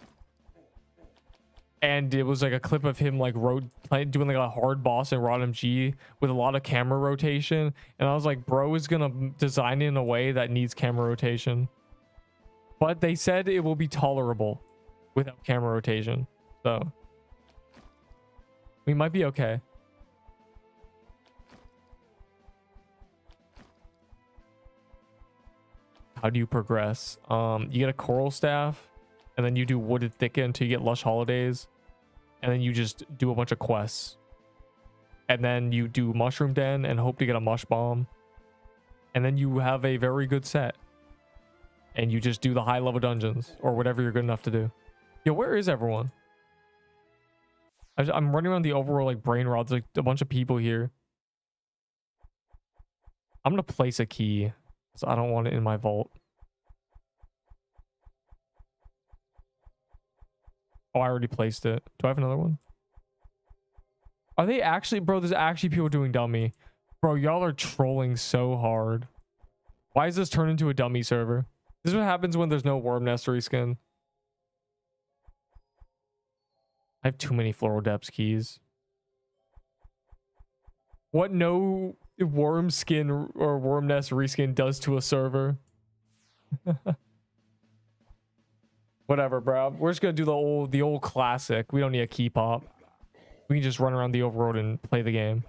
And it was like a clip of him like doing like a hard boss in RODMG with a lot of camera rotation. And I was like, bro is gonna design it in a way that needs camera rotation. But they said it will be tolerable without camera rotation. So we might be okay. How do you progress? You get a coral staff and then you do wooded thicket until you get lush holidays. And then you just do a bunch of quests. And then you do mushroom den and hope to get a mush bomb. And then you have a very good set. And you just do the high level dungeons or whatever you're good enough to do. Yo, where is everyone? I'm running around the overworld like brain rot. There's like a bunch of people here. I'm gonna place a key. So I don't want it in my vault. Oh, I already placed it. Do I have another one? Are they actually... Bro, there's actually people doing dummy. Bro, y'all are trolling so hard. Why is this turned into a dummy server? This is what happens when there's no worm nest reskin. I have too many floral depths keys. What no worm skin or worm nest reskin does to a server. Whatever, bro. We're just gonna do the old classic. We don't need a key pop. We can just run around the overworld and play the game.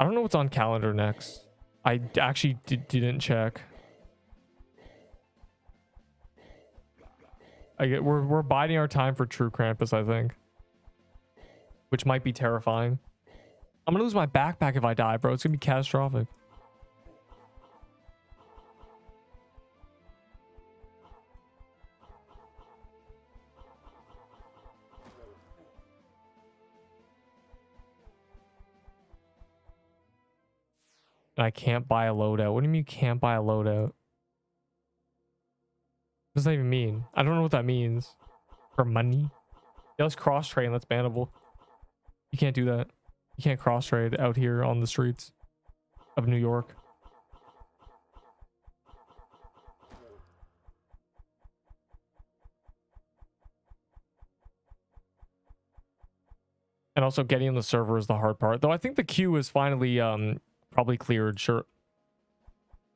I don't know what's on calendar next. I actually didn't check. We're biding our time for True Krampus, I think. Which might be terrifying. I'm gonna lose my backpack if I die, bro. It's gonna be catastrophic. And I can't buy a loadout. What do you mean you can't buy a loadout? What does that even mean? I don't know what that means. For money? Yeah, let's cross trade and that's bannable. You can't do that. You can't cross trade out here on the streets of New York. And also getting in the server is the hard part. Though I think the queue is finally probably cleared. Sure.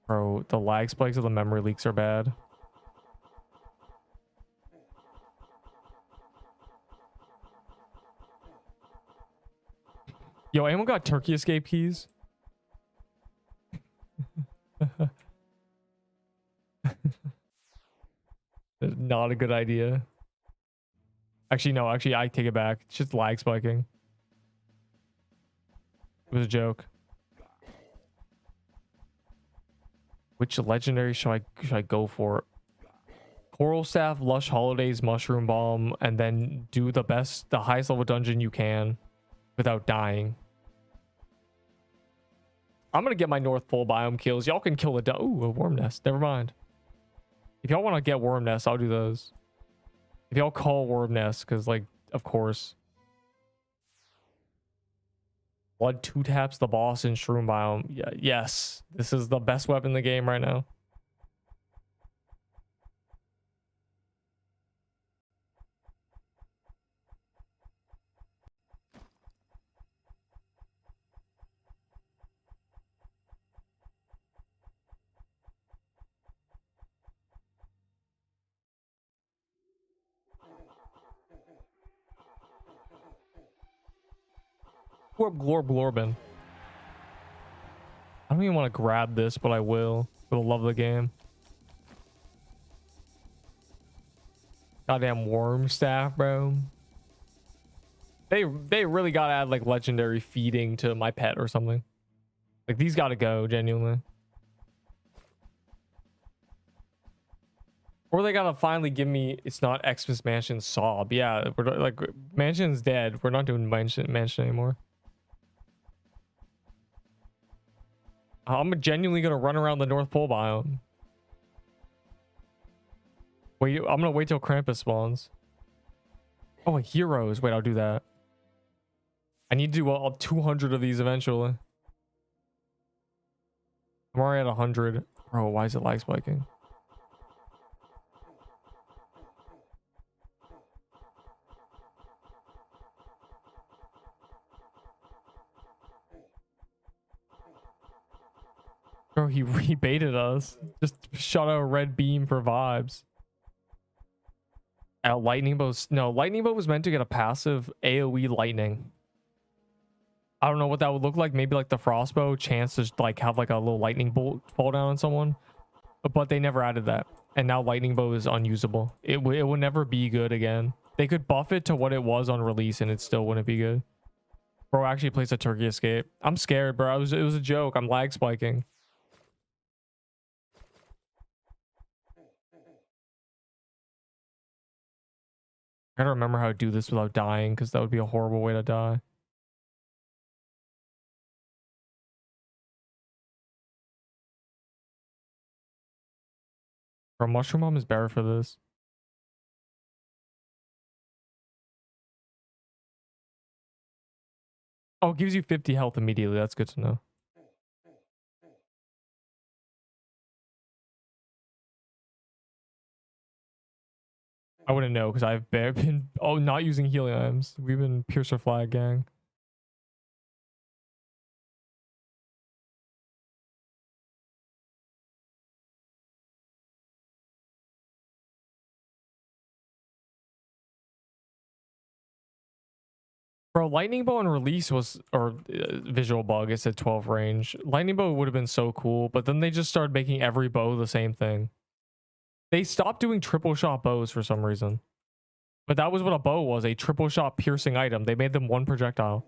Bro, the lag spikes of the memory leaks are bad. Yo, anyone got turkey escape keys? Not a good idea. Actually, no. Actually, I take it back. It's just lag spiking. It was a joke. Which legendary should I go for? Coral staff, lush holidays, mushroom bomb, and then do the highest level dungeon you can without dying. I'm gonna get my North Pole biome kills. Y'all can kill a worm nest. Never mind. If y'all want to get worm nests, I'll do those. If y'all call worm nests, because like, of course. Blood 2 taps the boss in shroom biome. Yeah, yes, this is the best weapon in the game right now. Glorb Glorb Glorbin. I don't even want to grab this, but I will for the love of the game. Goddamn worm staff, bro. They really gotta add like legendary feeding to my pet or something. Like these gotta go genuinely. Or they gotta finally give me it's not Xmas Mansion sob. Yeah, we're like Mansion's dead. We're not doing Mansion anymore. I'm genuinely gonna run around the North Pole biome. Wait, I'm gonna wait till Krampus spawns. Oh, heroes. Wait, I'll do that. I need to do all 200 of these eventually. I'm already at 100. Bro, why is it lag spiking? Bro, he baited us. Just shot out a red beam for vibes. Lightning bow. No, lightning bow was meant to get a passive AoE lightning. I don't know what that would look like. Maybe like the frostbow chance to like have like a little lightning bolt fall down on someone. But they never added that. And now lightning bow is unusable. It will never be good again. They could buff it to what it was on release and it still wouldn't be good. Bro actually plays a turkey escape. I'm scared, bro. It was a joke. I'm lag spiking. I gotta remember how to do this without dying, because that would be a horrible way to die. Bro, Mushroom Bomb is better for this. Oh, it gives you 50 health immediately. That's good to know. I wouldn't know because I've been not using healing items. We've been Piercer Flag gang. Bro, Lightning Bow on release was, or visual bug, it said 12 range. Lightning Bow would have been so cool, but then they just started making every bow the same thing. They stopped doing triple shot bows for some reason. But that was what a bow was, a triple shot piercing item. They made them one projectile.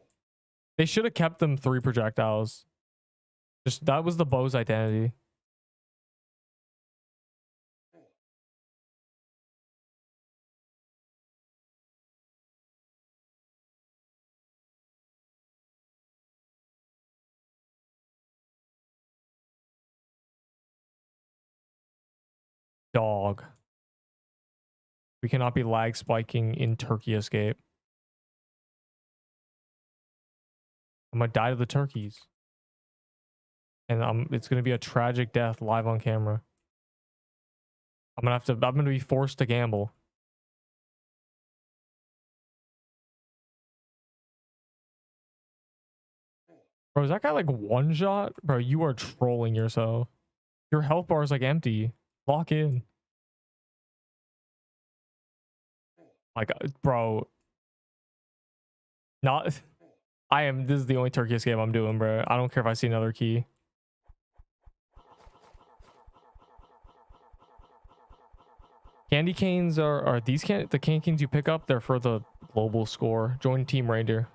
They should have kept them 3 projectiles. Just that was the bow's identity. Dog. We cannot be lag spiking in Turkey Escape. I'm gonna die to the turkeys. And it's gonna be a tragic death live on camera. I'm gonna be forced to gamble. Bro, is that guy like one shot? Bro, you are trolling yourself. Your health bar is like empty. Lock in. Like, bro. Not. This is the only turkey escape I'm doing, bro. I don't care if I see another key. Candy canes are these the candy canes you pick up? They're for the global score. Join Team Reindeer.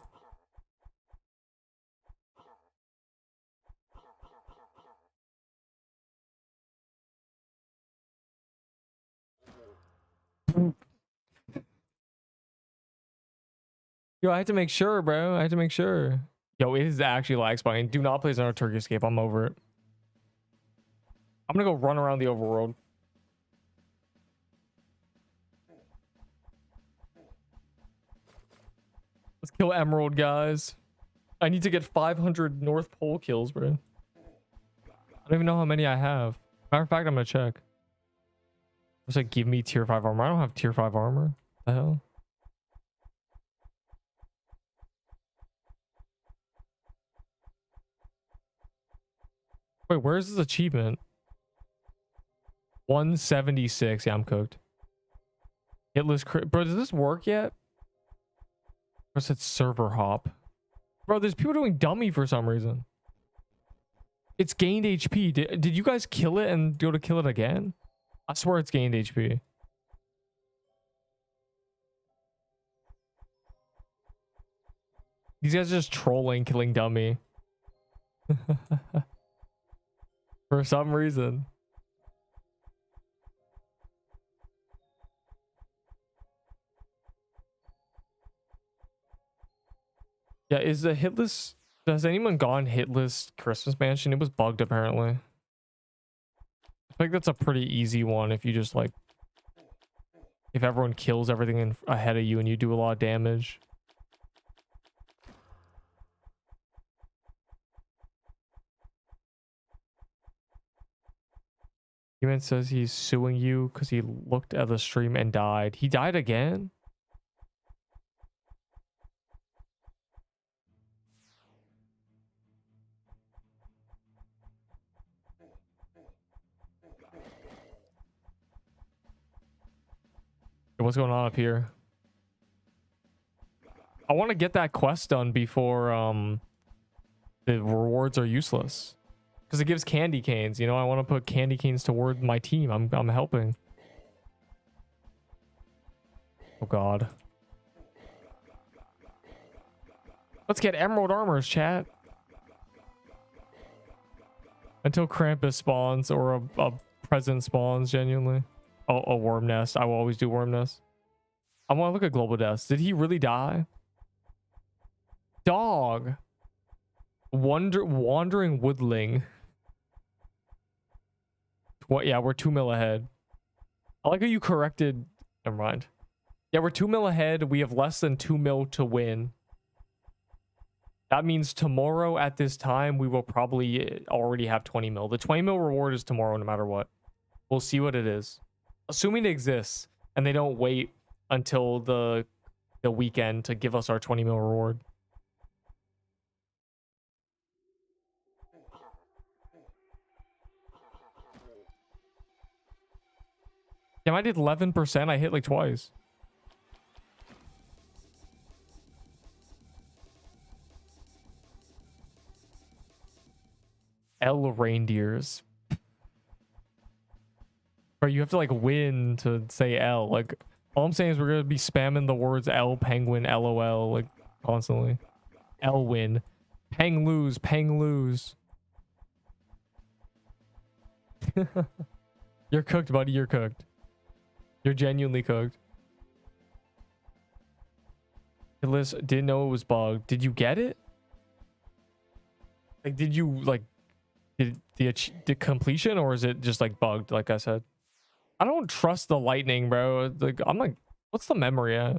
Yo, I had to make sure, bro. I had to make sure. Yo, it is actually lag spine. Do not play another turkey escape. I'm over it. I'm gonna go run around the overworld. Let's kill Emerald, guys. I need to get 500 North Pole kills, bro. I don't even know how many I have. Matter of fact, I'm gonna check. It's like, give me tier 5 armor. I don't have tier 5 armor. What the hell? Wait, where's this achievement? 176. Yeah, I'm cooked. Hitless crit. Bro, does this work yet? Or said server hop. Bro, there's people doing dummy for some reason. It's gained HP. Did you guys kill it and go to kill it again? I swear it's gained HP. These guys are just trolling, killing dummy. For some reason. Yeah, is the hitless... Has anyone gone hitless Christmas Mansion? It was bugged apparently. I think that's a pretty easy one if you just like... If everyone kills everything ahead of you and you do a lot of damage. Human says he's suing you because he looked at the stream and died. He died again? What's going on up here? I want to get that quest done before the rewards are useless. Because it gives candy canes, you know, I want to put candy canes toward my team. I'm helping. Oh god. Let's get emerald armors, chat. Until Krampus spawns or a present spawns, genuinely. Oh, a worm nest. I will always do worm nest. I want to look at global deaths. Did he really die? Dog. Wandering woodling. What? Yeah, we're 2 mil ahead. I like how you corrected. Never mind. Yeah, we're 2 mil ahead. We have less than 2 mil to win. That means tomorrow at this time, we will probably already have 20 mil. The 20 mil reward is tomorrow no matter what. We'll see what it is. Assuming it exists and they don't wait until the weekend to give us our 20 mil reward. Damn, I did 11%. I hit like twice. Reindeers. Bro, you have to like win to say L. Like, all I'm saying is we're gonna be spamming the words L penguin LOL like constantly. L win. Peng lose. Peng lose. You're cooked, buddy. You're cooked. You're genuinely cooked. Liz didn't know it was bugged. Did you get it? Like, did you like did the completion, or is it just like bugged? Like I said, I don't trust the lightning, bro. Like, I'm like, what's the memory at?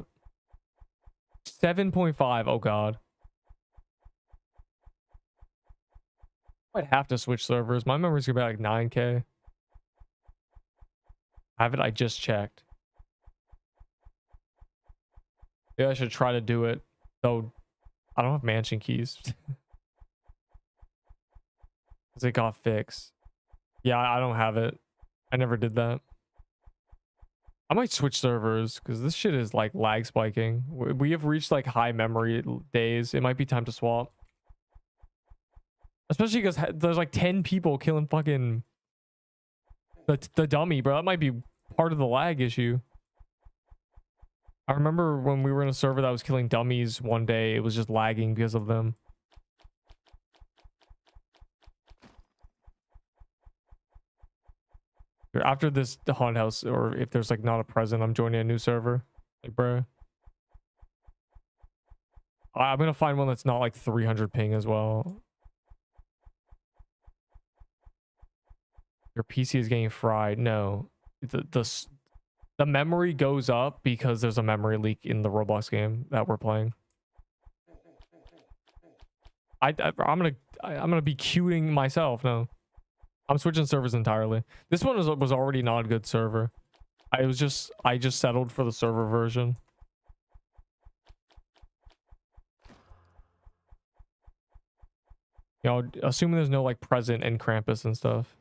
7.5. Oh god. Might have to switch servers. My memory's gonna be like 9K. Have it? I just checked. Yeah, I should try to do it. Though I don't have mansion keys. Because it got fixed. Yeah, I don't have it. I never did that. I might switch servers because this shit is like lag spiking. We have reached like high memory days. It might be time to swap. Especially because there's like 10 people killing fucking the dummy, bro. That might be part of the lag issue. I remember when we were in a server that was killing dummies one day, it was just lagging because of them. After this haunted house, or if there's like not a present, I'm joining a new server. Like, bro, I'm gonna find one that's not like 300 ping as well. Your PC is getting fried. No, the memory goes up because there's a memory leak in the Roblox game that we're playing. I'm gonna be queuing myself. No, I'm switching servers entirely. This one was already not a good server. I just settled for the server version. You know, assuming there's no like present and Krampus and stuff.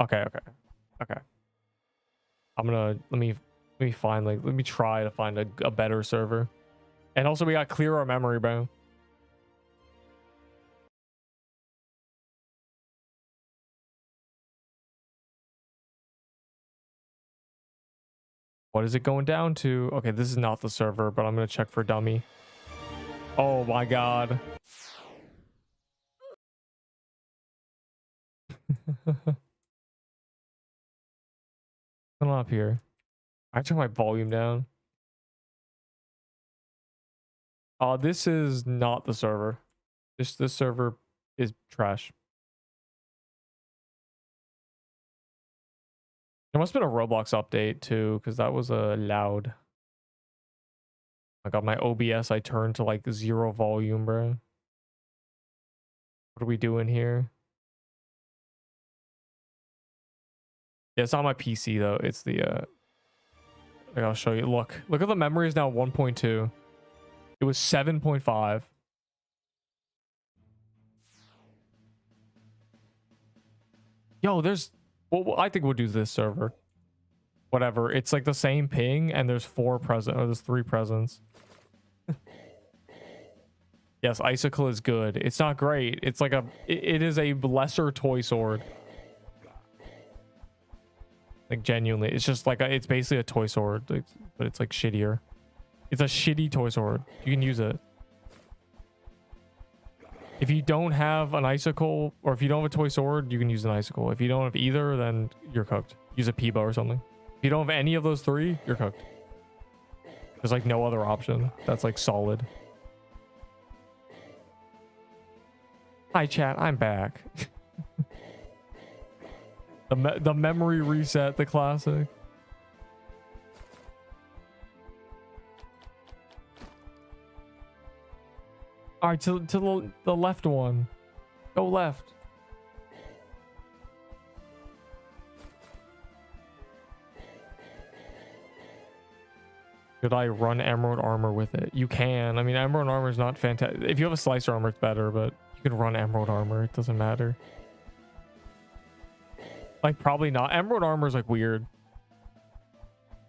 Okay. I'm gonna let me find let me try to find a better server. And also we got clear our memory, bro. What is it going down to? Okay, this is not the server, but I'm gonna check for dummy. Oh my god. Come on up here. I took my volume down. This is not the server. This server is trash. There must have been a Roblox update too, because that was loud. I got my OBS. I turned to like 0 volume, bro. What are we doing here? Yeah, it's on my PC though. It's the like, I'll show you. Look at the memory is now 1.2. It was 7.5. Yo, there's well, I think we'll do this server. Whatever. It's like the same ping and there's 4 present or there's 3 presents. Yes, icicle is good. It's not great. It's like it is a lesser toy sword. Like genuinely, it's just like it's basically a toy sword, like, but it's like shittier. It's a shitty toy sword. You can use it. If you don't have an icicle, or if you don't have a toy sword, you can use an icicle. If you don't have either, then you're cooked. Use a Peebo or something. If you don't have any of those 3, you're cooked. There's like no other option that's like solid. Hi chat, I'm back. The memory reset, the classic. All right, to the left one. Go left. Should I run emerald armor with it? You can. I mean, emerald armor is not fantastic. If you have a slicer armor, it's better, but you can run emerald armor. It doesn't matter. Like, probably not. Emerald armor is like weird.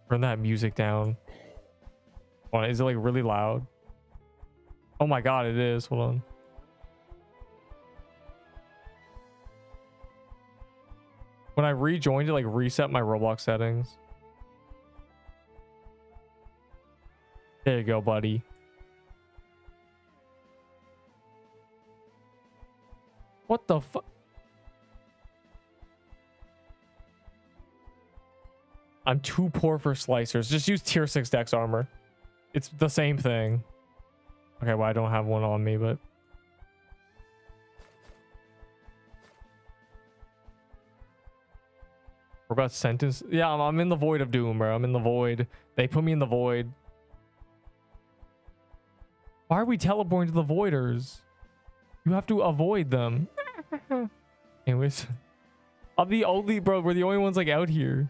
Turn that music down. Hold on, is it like really loud? Oh my god, it is. Hold on. When I rejoined it, like reset my Roblox settings. There you go, buddy. What the fuck? I'm too poor for slicers. Just use tier 6 dex armor. It's the same thing. Okay, well, I don't have one on me, but... What about sentence? Yeah, I'm in the void of doom, bro. I'm in the void. They put me in the void. Why are we teleporting to the voiders? You have to avoid them. Anyways. I'm the only... Bro, we're the only ones, like, out here.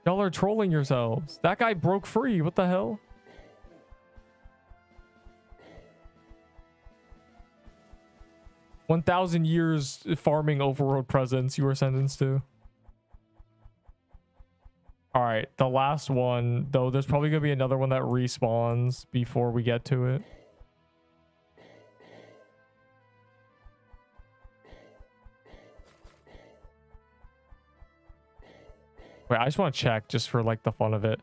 Y'all are trolling yourselves. That guy broke free. What the hell? $1,000 years farming overworld presence you were sentenced to. All right, the last one, though, there's probably going to be another one that respawns before we get to it. Wait, I just want to check just for, like, the fun of it.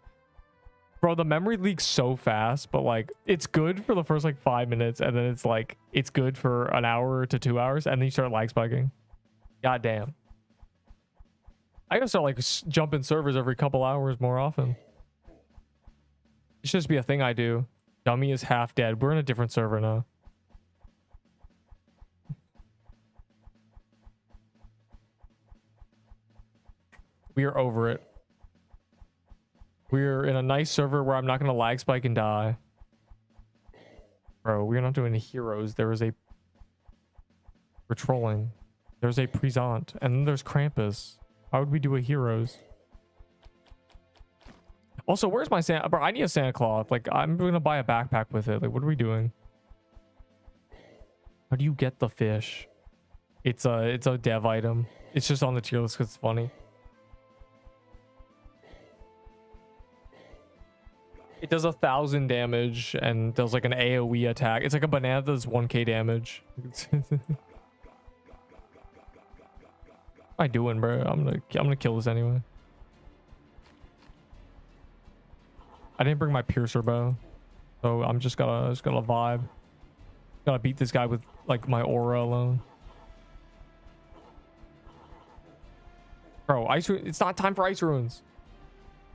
Bro, the memory leaks so fast, but, like, it's good for the first, like, 5 minutes, and then it's, like, it's good for an hour to 2 hours, and then you start lag spiking. God damn. I gotta start, like, jumping servers every couple hours more often. It should just be a thing I do. Dummy is half dead. We're in a different server now. We are over it. We're in a nice server where I'm not gonna lag spike and die. Bro, we're not doing heroes. There is a... We're trolling. There's a Present. And then there's Krampus. How would we do a heroes? Also, where's my Santa? Bro, I need a Santa Claus. Like, I'm gonna buy a backpack with it. Like, what are we doing? How do you get the fish? It's a dev item. It's just on the tier list because it's funny. It does 1,000 damage and does like an AoE attack. It's like a banana that does 1k damage. What am I doing, bro? I'm gonna kill this anyway. I didn't bring my piercer bow, so I'm just gonna vibe. Gotta beat this guy with like my aura alone. Bro, it's not time for ice ruins.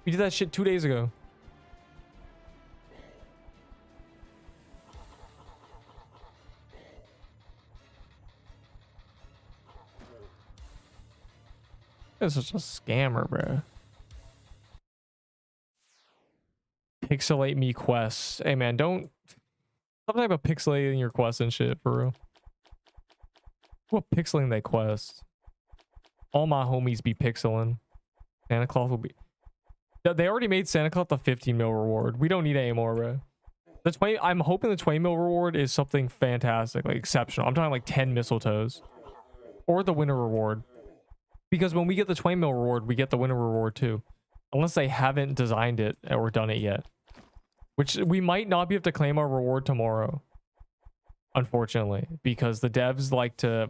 We did that shit 2 days ago. This is such a scammer, bro. Pixelate me quests. Hey man, don't some type of pixelating your quests and shit for real. What pixeling they quest? All my homies be pixeling. Santa Claus will be. They already made Santa Claus the 15 mil reward. We don't need any more, bro. The 20. I'm hoping the 20 mil reward is something fantastic, like exceptional. I'm talking like 10 mistletoes, or the winter reward. Because when we get the 20 mil reward, we get the winter reward too, unless they haven't designed it or done it yet. Which we might not be able to claim our reward tomorrow, unfortunately, because the devs like to.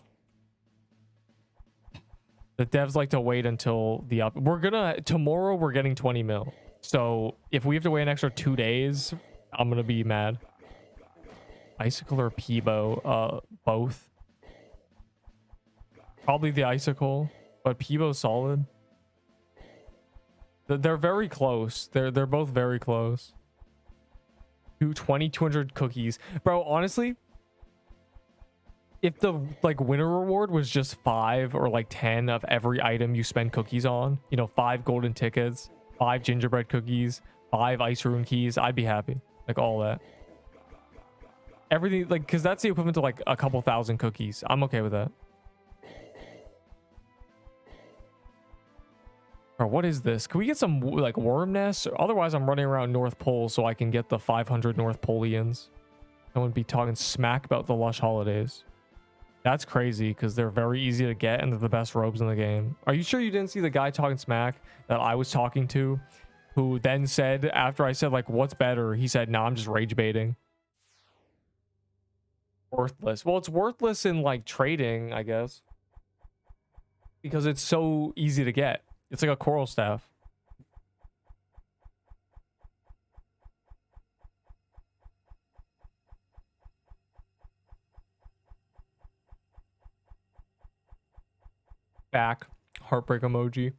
The devs like to wait until the up. Tomorrow we're getting 20 mil. So if we have to wait an extra 2 days, I'm gonna be mad. Icicle or Peebo? Both. Probably the Icicle, but Peebo's solid. They're very close. They're both very close. 200 cookies. Bro, honestly, if the like winter reward was just 5 or like 10 of every item you spend cookies on, you know, 5 golden tickets, 5 gingerbread cookies, 5 ice rune keys, I'd be happy. Like all that. Everything, like, because that's the equivalent to like a couple thousand cookies. I'm okay with that. Bro, what is this? Can we get some like worm nests? Otherwise, I'm running around North Pole so I can get the 500 North Poleans. I wouldn't be talking smack about the lush holidays. That's crazy because they're very easy to get and they're the best robes in the game. Are you sure you didn't see the guy talking smack that I was talking to, who then said, after I said like, what's better? He said, nah, I'm just rage baiting. Worthless. Well, it's worthless in like trading, I guess, because it's so easy to get. It's like a coral staff. Back. Heartbreak emoji.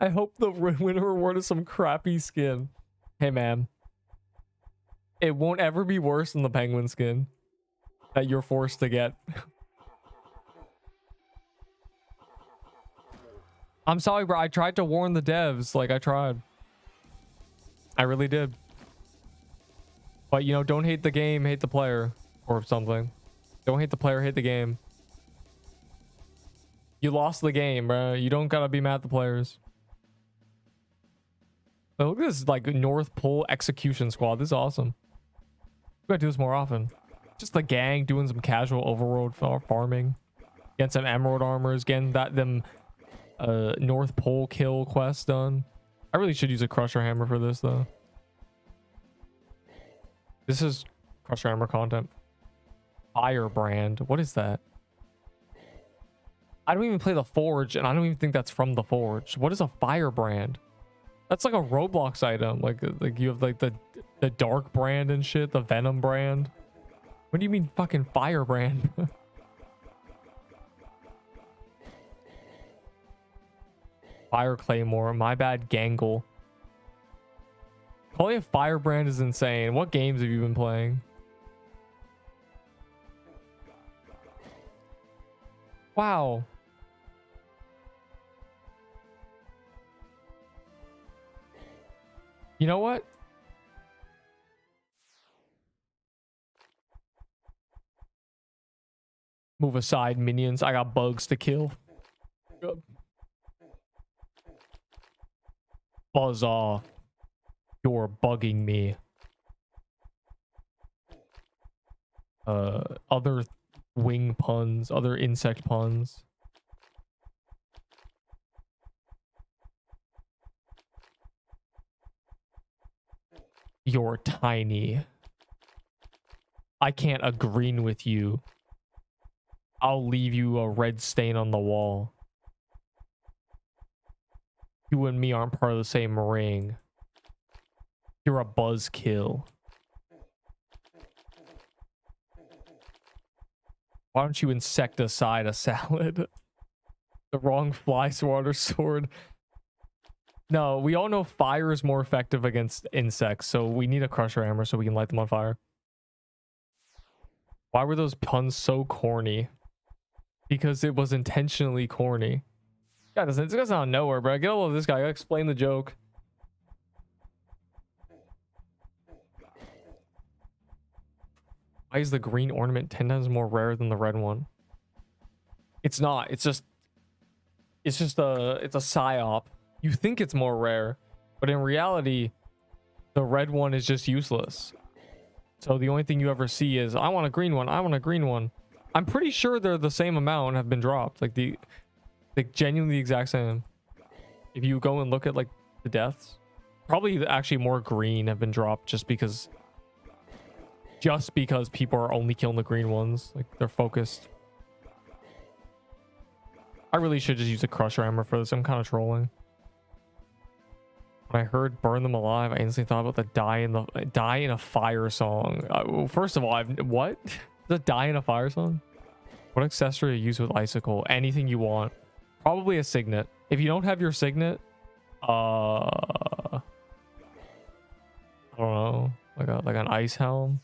I hope the winner reward is some crappy skin. Hey, man. It won't ever be worse than the penguin skin that you're forced to get. I'm sorry, bro. I tried to warn the devs. Like, I tried. I really did. But, you know, don't hate the game, hate the player. Or something. Don't hate the player, hate the game. You lost the game, bro. You don't gotta be mad at the players. But look at this, like, North Pole execution squad. This is awesome. We gotta do this more often. Just the gang doing some casual overworld farming. Getting some emerald armors. Getting them North Pole kill quest done. I really should use a crusher hammer for this, though. This is crusher hammer content. Firebrand. What is that? I don't even play the Forge, and I don't even think that's from the Forge. What is a Firebrand? That's like a Roblox item. Like you have like the Dark brand and shit, the Venom brand. What do you mean fucking Firebrand? Fire Claymore. My bad, Gangle. Calling a Firebrand is insane. What games have you been playing? Wow. You know what? Move aside, minions. I got bugs to kill. Buzz off. You're bugging me. Other wing puns, other insect puns. You're tiny. I can't agree with you. I'll leave you a red stain on the wall. You and me aren't part of the same ring. You're a buzzkill. Why don't you insecticide a salad? The wrong fly swatter sword. No, we all know fire is more effective against insects, so we need a crusher hammer so we can light them on fire. Why were those puns so corny? Because it was intentionally corny. God, this guy's out of nowhere, bro. Get all of this guy. I gotta explain the joke. Why is the green ornament 10 times more rare than the red one? It's not. It's a psyop. You think it's more rare, but in reality, the red one is just useless. So the only thing you ever see is, I want a green one. I want a green one. I'm pretty sure they're the same amount and have been dropped. Like genuinely the exact same. If you go and look at like the deaths, probably actually more green have been dropped just because people are only killing the green ones. Like they're focused. I really should just use a crusher hammer for this. I'm kind of trolling. When I heard burn them alive, I instantly thought about the die in a fire song. Well, first of all, what? The die in a fire song? What accessory to use with icicle? Anything you want. Probably a signet. If you don't have your signet, I don't know, like an ice helm.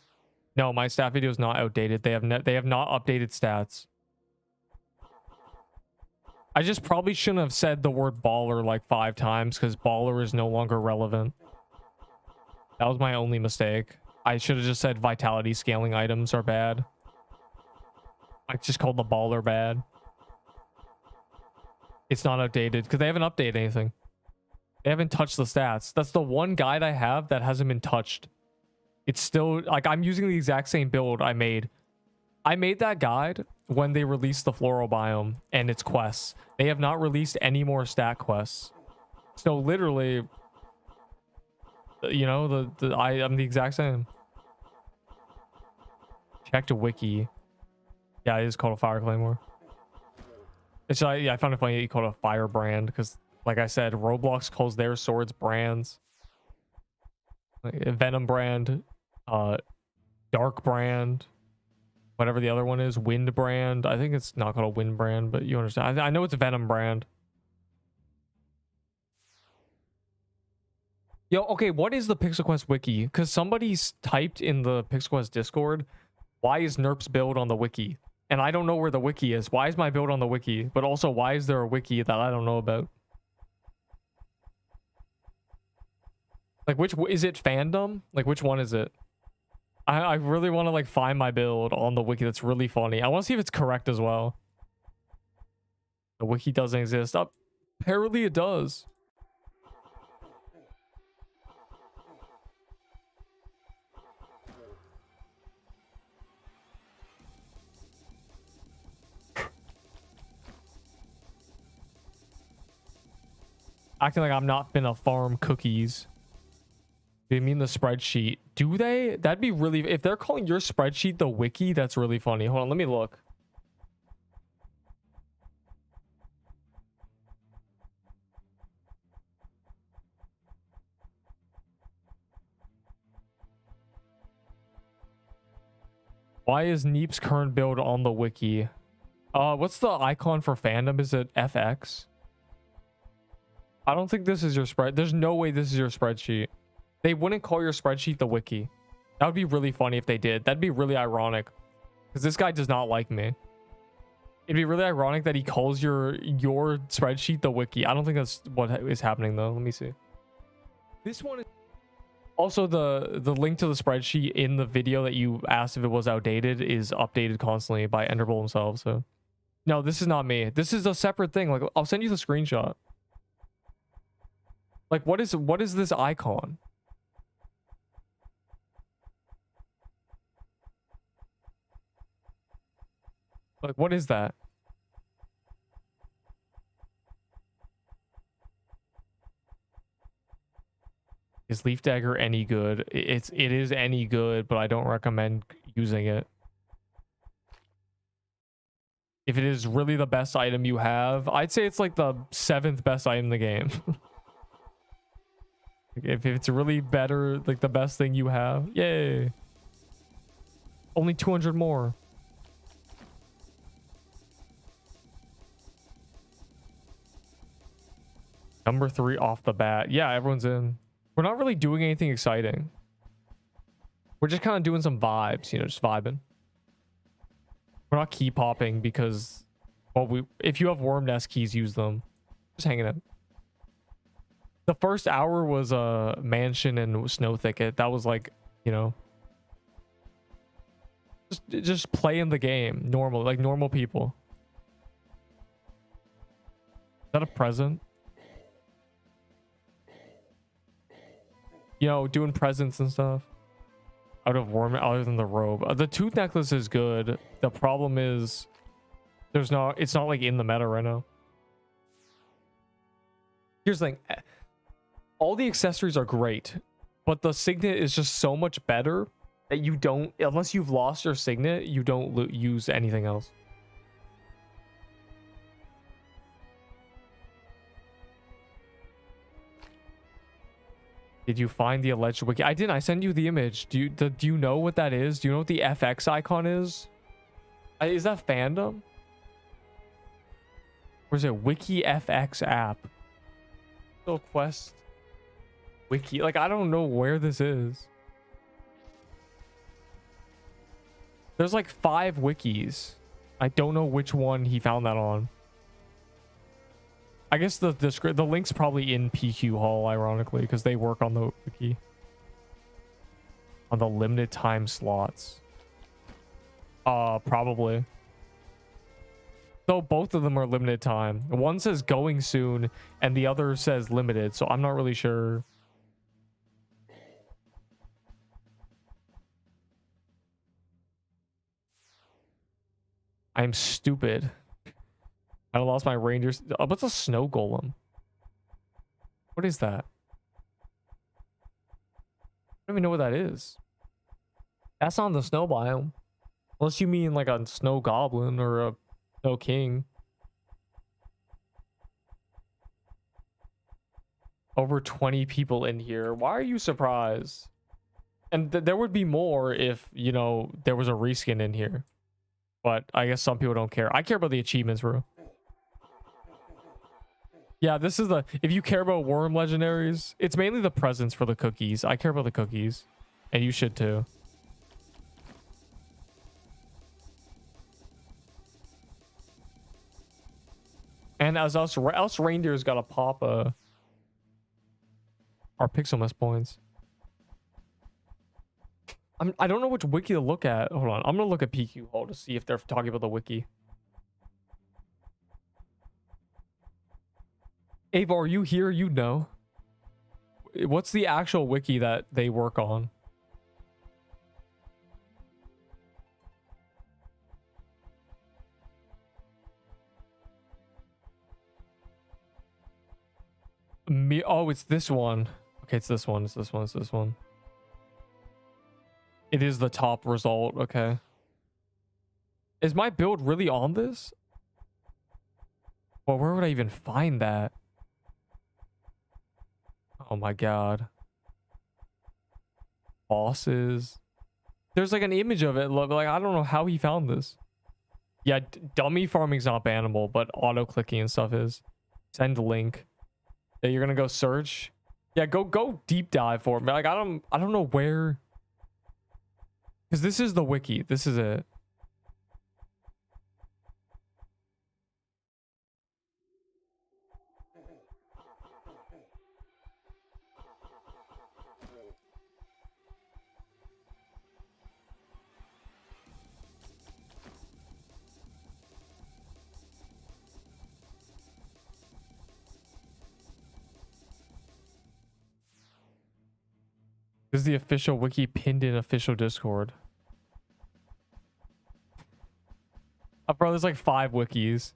No, my stat video is not outdated. They have not updated stats. I just probably shouldn't have said the word baller like 5 times because baller is no longer relevant. That was my only mistake. I should have just said vitality scaling items are bad. I just called the baller bad. It's not outdated because they haven't updated anything. They haven't touched the stats. That's the one guide I have that hasn't been touched. It's still like I'm using the exact same build I made. I made that guide when they released the floral biome and its quests. They have not released any more stat quests. So literally, you know, I'm the exact same. Check to wiki. Yeah, it is called a fire claymore. It's yeah, I found it funny that you called it a fire brand because, like I said, Roblox calls their swords brands. Like Venom brand, Dark brand, whatever the other one is, Wind brand. I think it's not called a Wind brand, but you understand. I know it's a Venom brand. Yo, okay, what is the Pixel Quest wiki? Because somebody's typed in the Pixel Quest Discord, why is Nerp's build on the wiki? And I don't know where the wiki is. Why is my build on the wiki? But also, why is there a wiki that I don't know about? Like, which is it? Fandom? Like, which one is it? I really want to like find my build on the wiki. That's really funny. I want to see if it's correct as well. The wiki doesn't exist. Apparently it does. Acting like I'm not finna farm cookies. They mean the spreadsheet. Do they? That'd be really... If they're calling your spreadsheet the wiki, that's really funny. Hold on, let me look. Why is Neep's current build on the wiki? What's the icon for fandom? Is it FX? I don't think this is your spread. There's no way this is your spreadsheet. They wouldn't call your spreadsheet the wiki. That would be really funny if they did. That'd be really ironic. Because this guy does not like me. It'd be really ironic that he calls your spreadsheet the wiki. I don't think that's what is happening though. Let me see. This one is... Also, the link to the spreadsheet in the video that you asked if it was outdated is updated constantly by Enderbull himself. So, no, this is not me. This is a separate thing. Like, I'll send you the screenshot. Like, what is this icon? Like, what is that? Is Leaf Dagger any good? It is any good, but I don't recommend using it. If it is really the best item you have, I'd say it's like the 7th best item in the game. Like, if it's really better, like the best thing you have, yay. Only 200 more. Number 3 off the bat. Yeah, everyone's in. We're not really doing anything exciting. We're just kind of doing some vibes, you know, just vibing. We're not key popping because, well, if you have worm nest keys, use them. Just hanging out. The first hour was a mansion and snow thicket. That was like, you know, just playing the game normal, like normal people. Is that a present? You know, doing presents and stuff. Out of worm, other than the robe. The tooth necklace is good. The problem is, it's not like in the meta right now. Here's the thing. All the accessories are great, but the signet is just so much better that you don't, unless you've lost your signet, you don't use anything else. Did you find the alleged wiki? I didn't. I sent you the image. Do you know what that is? Do you know what the FX icon is? Is that fandom? Or is it Wiki FX app? Still quest wiki. Like, I don't know where this is. There's like 5 wikis. I don't know which one he found that on. I guess the link's probably in PQ Hall, ironically, because they work on the wiki. On the limited time slots. Probably. So both of them are limited time. One says going soon, and the other says limited, so I'm not really sure. I'm stupid. I lost my reindeer. Oh, what's a snow golem? What is that? I don't even know what that is. That's not the snow biome. Unless you mean like a snow goblin or a snow king. Over 20 people in here. Why are you surprised? And there would be more if, you know, there was a reskin in here. But I guess some people don't care. I care about the achievements, bro. Yeah, this is the... If you care about worm legendaries, it's mainly the presents for the cookies. I care about the cookies. And you should too. And as us reindeers gotta pop our pixelmas points. I don't know which wiki to look at. Hold on. I'm gonna look at PQ Hall to see if they're talking about the wiki. Ava, are you here? You know. What's the actual wiki that they work on? Oh, it's this one. Okay, it's this one. It's this one. It's this one. It is the top result. Okay. Is my build really on this? Well, where would I even find that? Oh my god. Bosses. There's like an image of it. Like, I don't know how he found this. Yeah, dummy farming's not bannable, but auto clicking and stuff is. Send link. Yeah, you're gonna go search. Yeah, go deep dive for it. Like, I don't know where. Because this is the wiki. This is it. This is the official wiki pinned in official Discord. Bro, there's like 5 wikis.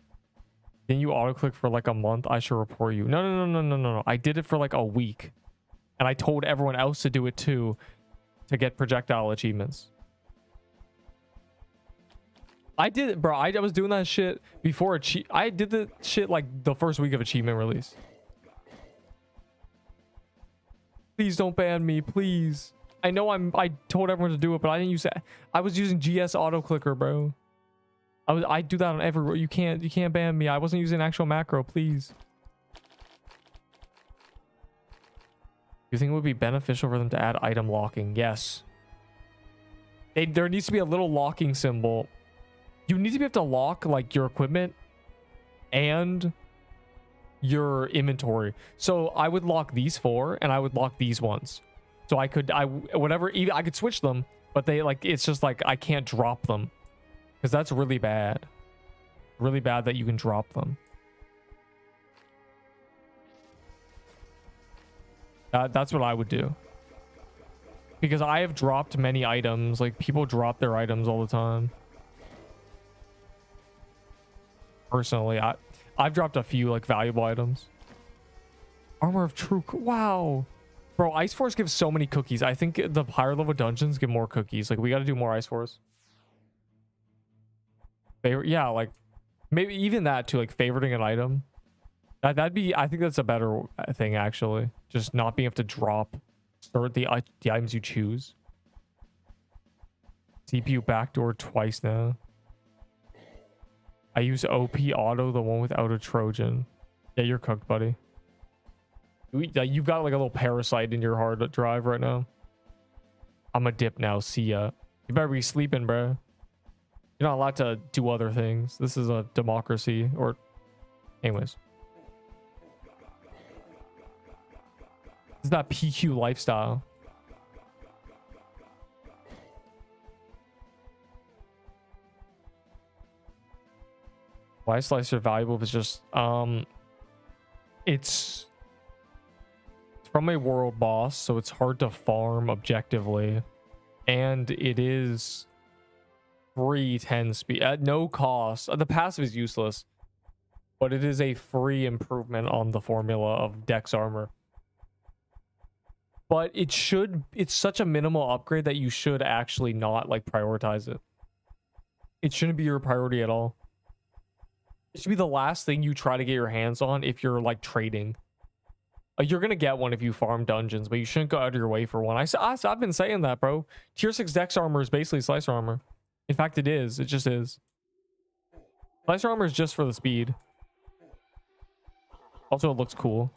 Then you auto-click for like a month. I should report you. No. I did it for like a week. And I told everyone else to do it too. To get projectile achievements. I did it, bro. I was doing that shit before I did the shit like the first week of achievement release. Please don't ban me, please. I know I told everyone to do it, but I didn't use that. I was using GS auto clicker, bro. I do that on everywhere. You can't ban me. I wasn't using actual macro, please. You think it would be beneficial for them to add item locking? Yes. There needs to be a little locking symbol. You need to be able to lock like your equipment and your inventory. So I would lock these 4 and I would lock these ones. So I could I could switch them, but they like it's just like I can't drop them. Because that's really bad. Really bad that you can drop them. That's what I would do. Because I have dropped many items. Like, people drop their items all the time. Personally, I've dropped a few, like, valuable items. Armor of True... Wow. Bro, Ice Force gives so many cookies. I think the higher level dungeons give more cookies. Like, we got to do more Ice Force. Yeah, like, maybe even that, too. Like, favoriting an item. That'd be, I think that's a better thing, actually. Just not being able to drop the items you choose. CPU backdoor twice now. I use OP auto, the one without a Trojan. Yeah, you're cooked, buddy. You've got like a little parasite in your hard drive right now. I'm a dip now. See ya. You better be sleeping, bro. You're not allowed to do other things. This is a democracy. Or, anyways. It's not PQ lifestyle. Why is Slicer valuable if it's just it's from a world boss, so it's hard to farm objectively, and it is free 10 speed at no cost. The passive is useless, but it is a free improvement on the formula of Dex armor. But it's such a minimal upgrade that you should actually not like prioritize it. It shouldn't be your priority at all. It should be the last thing you try to get your hands on if you're like trading. You're gonna get one if you farm dungeons, but you shouldn't go out of your way for one. I've been saying that, bro. Tier 6 Dex armor is basically Slicer armor. In fact, it is. It just is. Slicer armor is just for the speed. Also, it looks cool.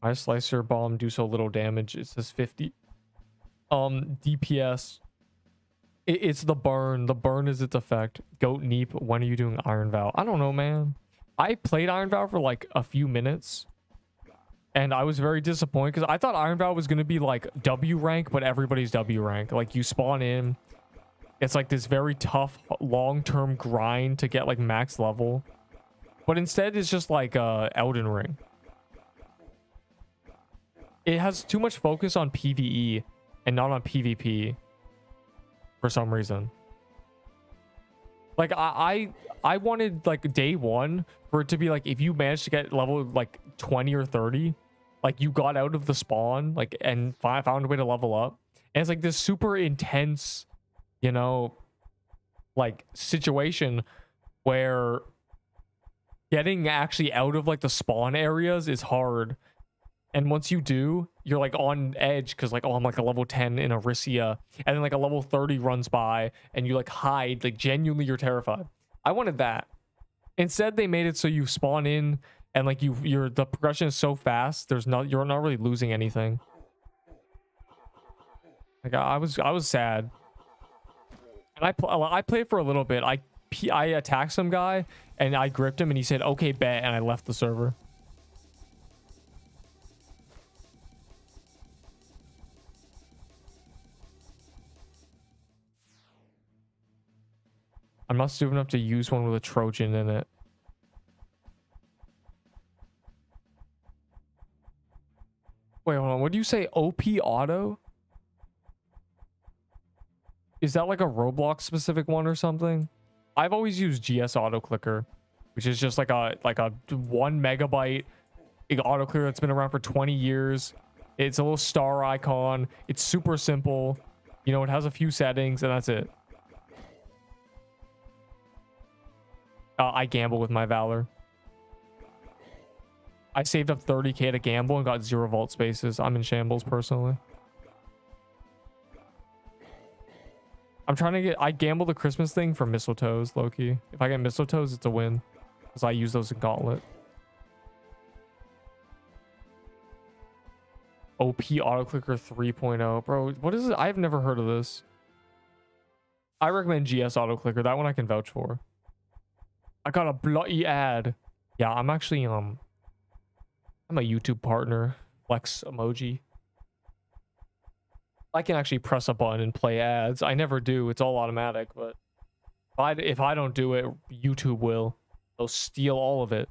My Slicer bomb do so little damage. It says 50 DPS. It's the burn. The burn is its effect. Goat Neep, when are you doing Iron Vow? I don't know, man. I played Iron Vow for like a few minutes, and I was very disappointed because I thought Iron Vow was going to be like W rank, but everybody's W rank. Like, you spawn in, it's like this very tough long-term grind to get like max level, but instead it's just like Elden Ring. It has too much focus on PvE and not on PvP for some reason. Like, I wanted like day one for it to be like, if you managed to get level like 20 or 30, like you got out of the spawn like and found a way to level up, and it's like this super intense, you know, like situation where getting actually out of like the spawn areas is hard. And once you do, you're like on edge because like, oh, I'm like a level 10 in Arisia, and then like a level 30 runs by and you like hide, like genuinely you're terrified. I wanted that. Instead, they made it so you spawn in and like the progression is so fast, you're not really losing anything. Like, I was sad. And I played for a little bit. I attacked some guy and I gripped him and he said, "Okay, bet," and I left the server. I'm not stupid enough to use one with a Trojan in it. Wait, hold on. What do you say? OP auto? Is that like a Roblox specific one or something? I've always used GS auto clicker, which is just like a 1 megabyte auto clicker that's been around for 20 years. It's a little star icon. It's super simple. You know, it has a few settings and that's it. I gamble with my Valor. I saved up 30k to gamble and got 0 vault spaces. I'm in shambles personally. I'm trying to get... I gamble the Christmas thing for mistletoes, low-key. If I get mistletoes, it's a win. Because I use those in Gauntlet. OP Autoclicker 3.0. Bro, what is it? I've never heard of this. I recommend GS Autoclicker. That one I can vouch for. I got a bloody ad. Yeah, I'm actually... I'm a YouTube partner. Flex emoji. I can actually press a button and play ads. I never do. It's all automatic, but if I don't do it, YouTube will. They'll steal all of it.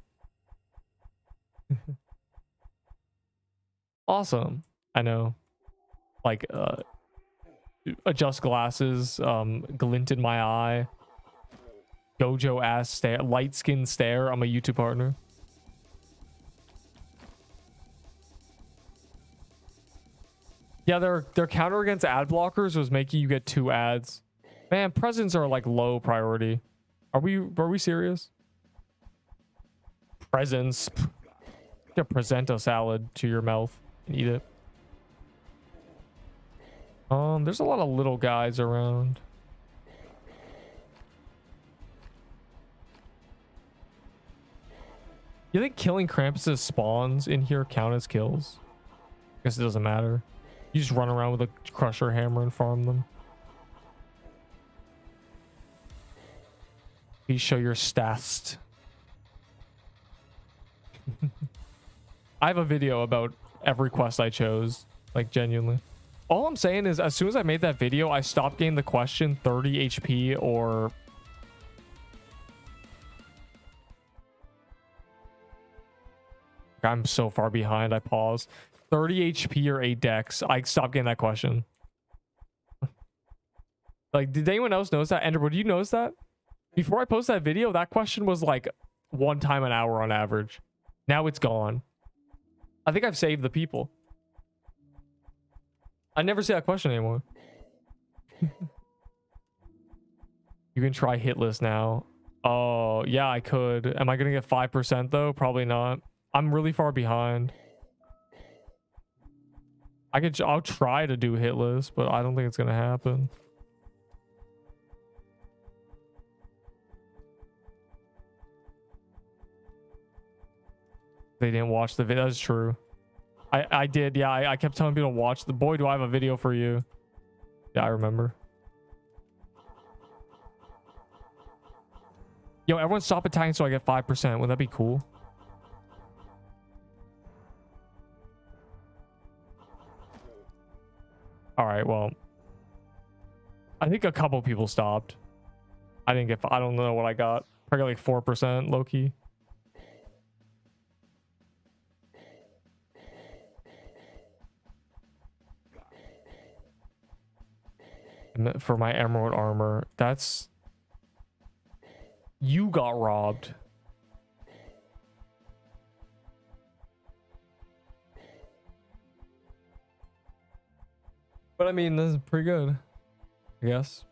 Awesome. I know. Like, adjust glasses, glint in my eye. Gojo ass stare, light skin stare. I'm a YouTube partner. Yeah, their counter against ad blockers was making you get 2 ads. Man, presents are like low priority. Are we serious? Presents. You present a salad to your mouth and eat it. There's a lot of little guys around. You think killing Krampus's spawns in here count as kills? Guess it doesn't matter. You just run around with a crusher hammer and farm them. Please show your stats. I have a video about every quest I chose. Like, genuinely. All I'm saying is, as soon as I made that video, I stopped getting the question 30 HP or... I'm so far behind, I paused. 30 HP or 8 dex. I stopped getting that question. Like, did anyone else notice that? Ender, did you notice that? Before I post that video, that question was like 1 time an hour on average. Now it's gone. I think I've saved the people. I never see that question anymore. You can try hit list now. Oh, yeah, I could. Am I going to get 5% though? Probably not. I'm really far behind. I'll try to do hit list, but I don't think it's going to happen. They didn't watch the video. That's true. I did. Yeah, I kept telling people to watch the... Boy, do I have a video for you. Yeah, I remember. Yo, everyone stop attacking so I get 5%. Would that be cool? All right, well. I think a couple people stopped. I didn't get... I don't know what I got. Probably like 4% low-key. For my emerald armor, that's... You got robbed. But I mean, this is pretty good, I guess.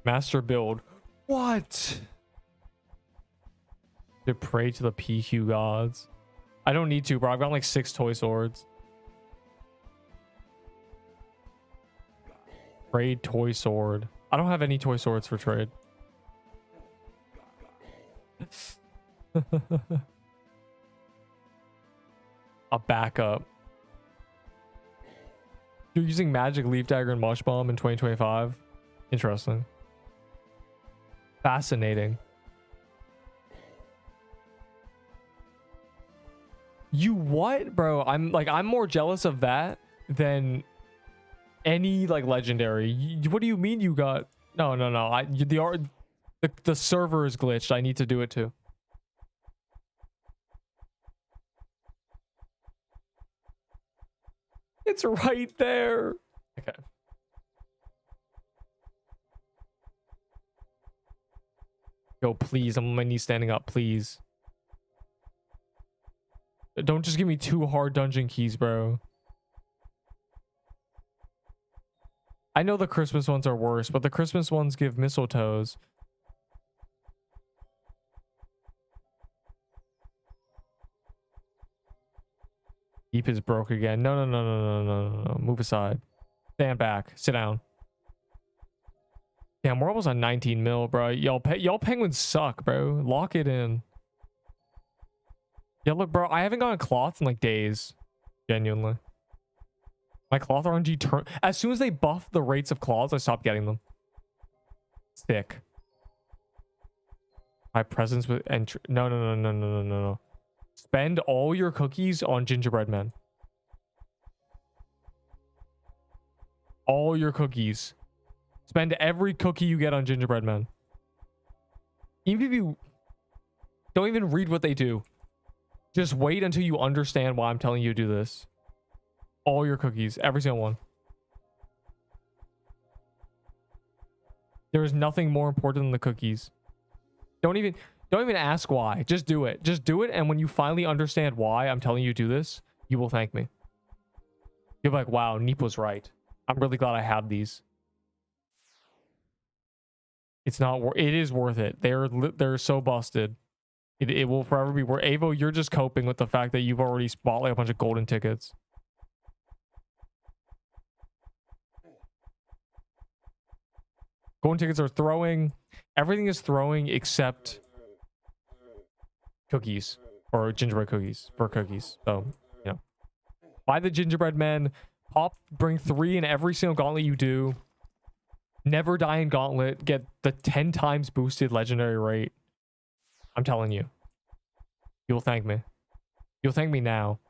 Master build. What? To pray to the PQ gods. I don't need to, bro. I've got like 6 toy swords. Trade toy sword. I don't have any toy swords for trade. A backup. You're using magic, leaf dagger, and mush bomb in 2025. Interesting. Fascinating. You what, bro? I'm more jealous of that than any like legendary. What do you mean you got? No. The server is glitched. I need to do it too. It's right there. Okay. Yo, please. I'm on my knees standing up, please. Don't just give me 2 hard dungeon keys, bro. I know the Christmas ones are worse, but the Christmas ones give mistletoes. Deep is broke again. No, no, no, no, no, no, no, no. Move aside. Stand back. Sit down. Damn, we're almost on 19 mil, bro. Y'all penguins suck, bro. Lock it in. Yeah, look, bro. I haven't gotten cloth in like days. Genuinely. My cloth RNG turn. As soon as they buff the rates of cloths, I stopped getting them. Sick. My presence with entry. No, no, no, no, no, no, no, no. Spend all your cookies on gingerbread men. All your cookies. Spend every cookie you get on gingerbread men. Even if you don't even read what they do. Just wait until you understand why I'm telling you to do this. All your cookies. Every single one. There is nothing more important than the cookies. Don't even ask why. Just do it. Just do it, and when you finally understand why I'm telling you to do this, you will thank me. You'll be like, wow, Neep was right. I'm really glad I have these. It's not it is worth it. They're so busted. It will forever be worth. Avo, you're just coping with the fact that you've already bought like a bunch of golden tickets. Golden tickets are throwing. Everything is throwing except cookies or gingerbread cookies for cookies. So, you know, buy the gingerbread men. Bring 3 in every single gauntlet you do. Never die in gauntlet. Get the 10 times boosted legendary rate. I'm telling you. You'll thank me. You'll thank me now.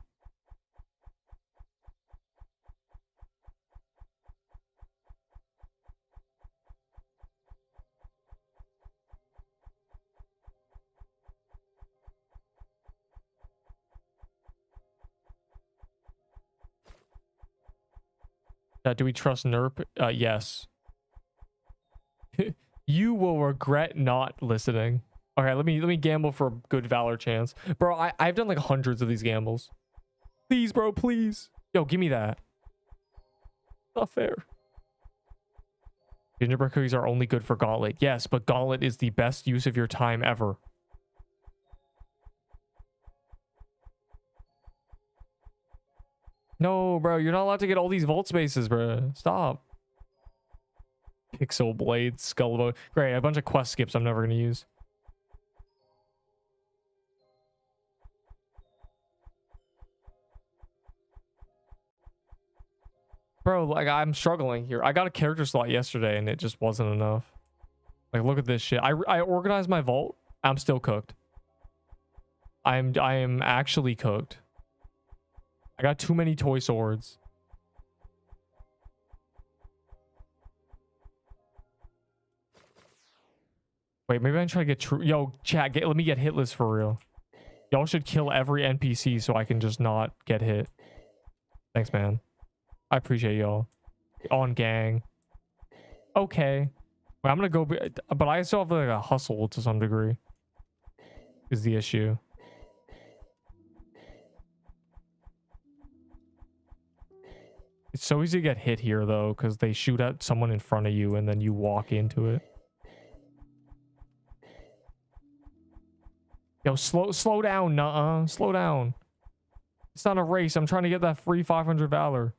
Do we trust Nerp? Yes. You will regret not listening. All right, let me gamble for a good valor chance, bro. I've done like hundreds of these gambles. Please, bro, please. Yo, give me that. Not fair. Gingerbread cookies are only good for gauntlet. Yes, but gauntlet is the best use of your time ever. No, bro, you're not allowed to get all these vault spaces, bro. Stop. Pixel blade, skull bow. Great, a bunch of quest skips I'm never gonna use. Bro, like I'm struggling here. I got a character slot yesterday and it just wasn't enough. Like, look at this shit. I organized my vault. I'm still cooked. I am actually cooked. I got too many toy swords. Wait, maybe I can try to get true. Yo, chat, let me get hitless for real. Y'all should kill every NPC so I can just not get hit. Thanks, man. I appreciate y'all. On gang. Okay. Wait, I'm gonna go, but I still have like a hustle to some degree. Is the issue. It's so easy to get hit here though, because they shoot at someone in front of you and then you walk into it. Yo, slow down, nuh-uh. Slow down. It's not a race. I'm trying to get that free 500 valor.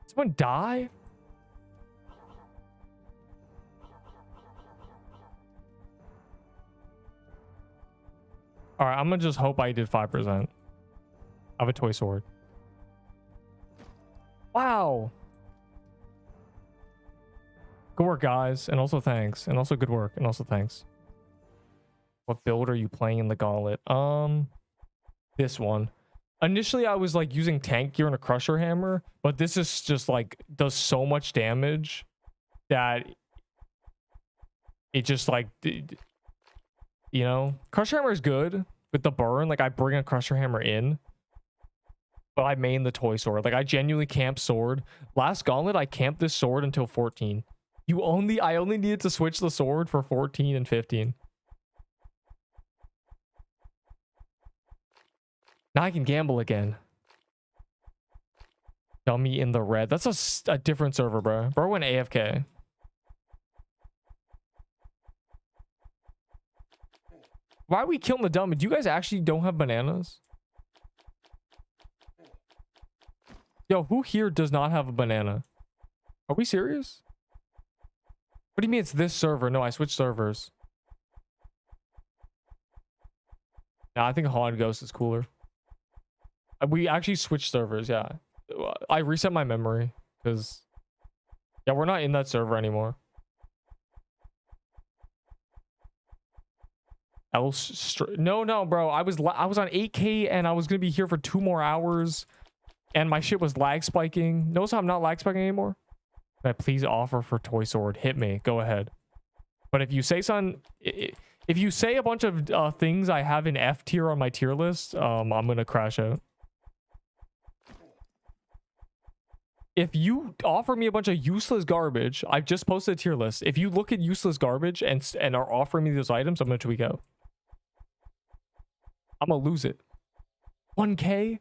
Someone die? All right, I'm gonna just hope I did 5%. I have a toy sword. Wow. Good work, guys. And also thanks. And also good work. And also thanks. What build are you playing in the gauntlet? This one. Initially, I was like using tank gear and a crusher hammer, but this is just like does so much damage that it just like, you know, crusher hammer is good with the burn. Like I bring a crusher hammer in, but I main the toy sword. Like I genuinely camp sword. Last gauntlet, I camped this sword until 14. I only needed to switch the sword for 14 and 15. Now I can gamble again. Dummy in the red. That's a different server, bro. Bro went AFK. Why are we killing the dummy? Do you guys actually don't have bananas? Yo, who here does not have a banana? Are we serious? What do you mean it's this server? No, I switched servers. Nah, I think Haunted Ghost is cooler. We actually switched servers, yeah. I reset my memory because yeah, we're not in that server anymore. No, bro. I was on 8K and I was gonna be here for 2 more hours, and my shit was lag spiking. Notice how I'm not lag spiking anymore. Can I please offer for Toy Sword? Hit me. Go ahead. But if you say if you say a bunch of things I have in F tier on my tier list, I'm gonna crash out. If you offer me a bunch of useless garbage, I've just posted a tier list. If you look at useless garbage and are offering me those items, I'm gonna tweak out. I'm gonna lose it. 1K?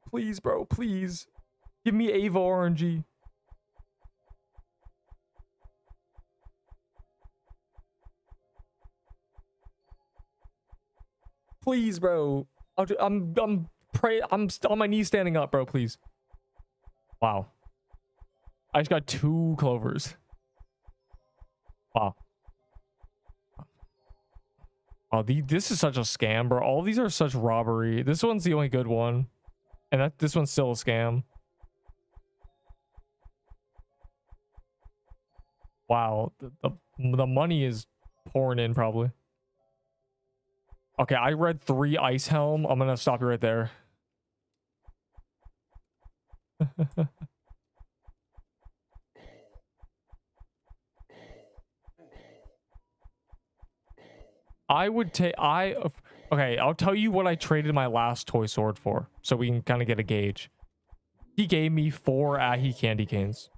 Please, bro, please. Give me Ava RNG. Please, bro. I'm on my knees standing up, bro, please. Wow. I just got 2 clovers. Wow. Oh, this is such a scam, bro. All these are such robbery. This one's the only good one. And this one's still a scam. Wow. The money is pouring in, probably. Okay, I read 3 Ice Helm. I'm gonna stop you right there. Okay, I'll tell you what I traded my last toy sword for, so we can kind of get a gauge. He gave me 4 Ahi candy canes.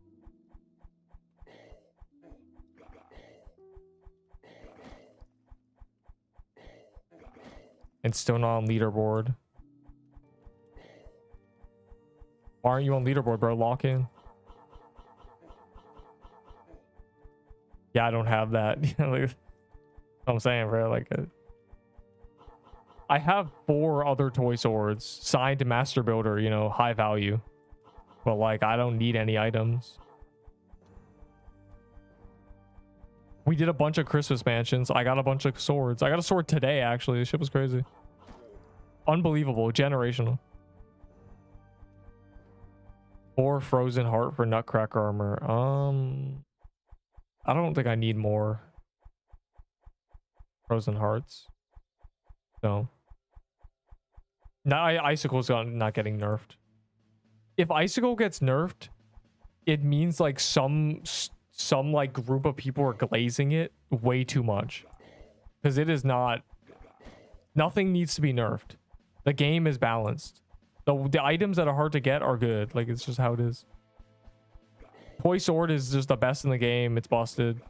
And still not on leaderboard. Why aren't you on leaderboard, bro? Lock in. Yeah, I don't have that. Like, I'm saying, bro, like I have 4 other toy swords signed to Master Builder, you know, high value, but like I don't need any items. We did a bunch of Christmas mansions. I got a bunch of swords. I got a sword today, actually. This shit was crazy. Unbelievable. Generational. 4 frozen heart for Nutcracker armor. I don't think I need more frozen hearts. No. Now Icicle's not getting nerfed. If Icicle gets nerfed, it means like some like group of people are glazing it way too much, because it is not. Nothing needs to be nerfed. The game is balanced. The items that are hard to get are good. Like, it's just how it is. Toy sword is just the best in the game. It's busted.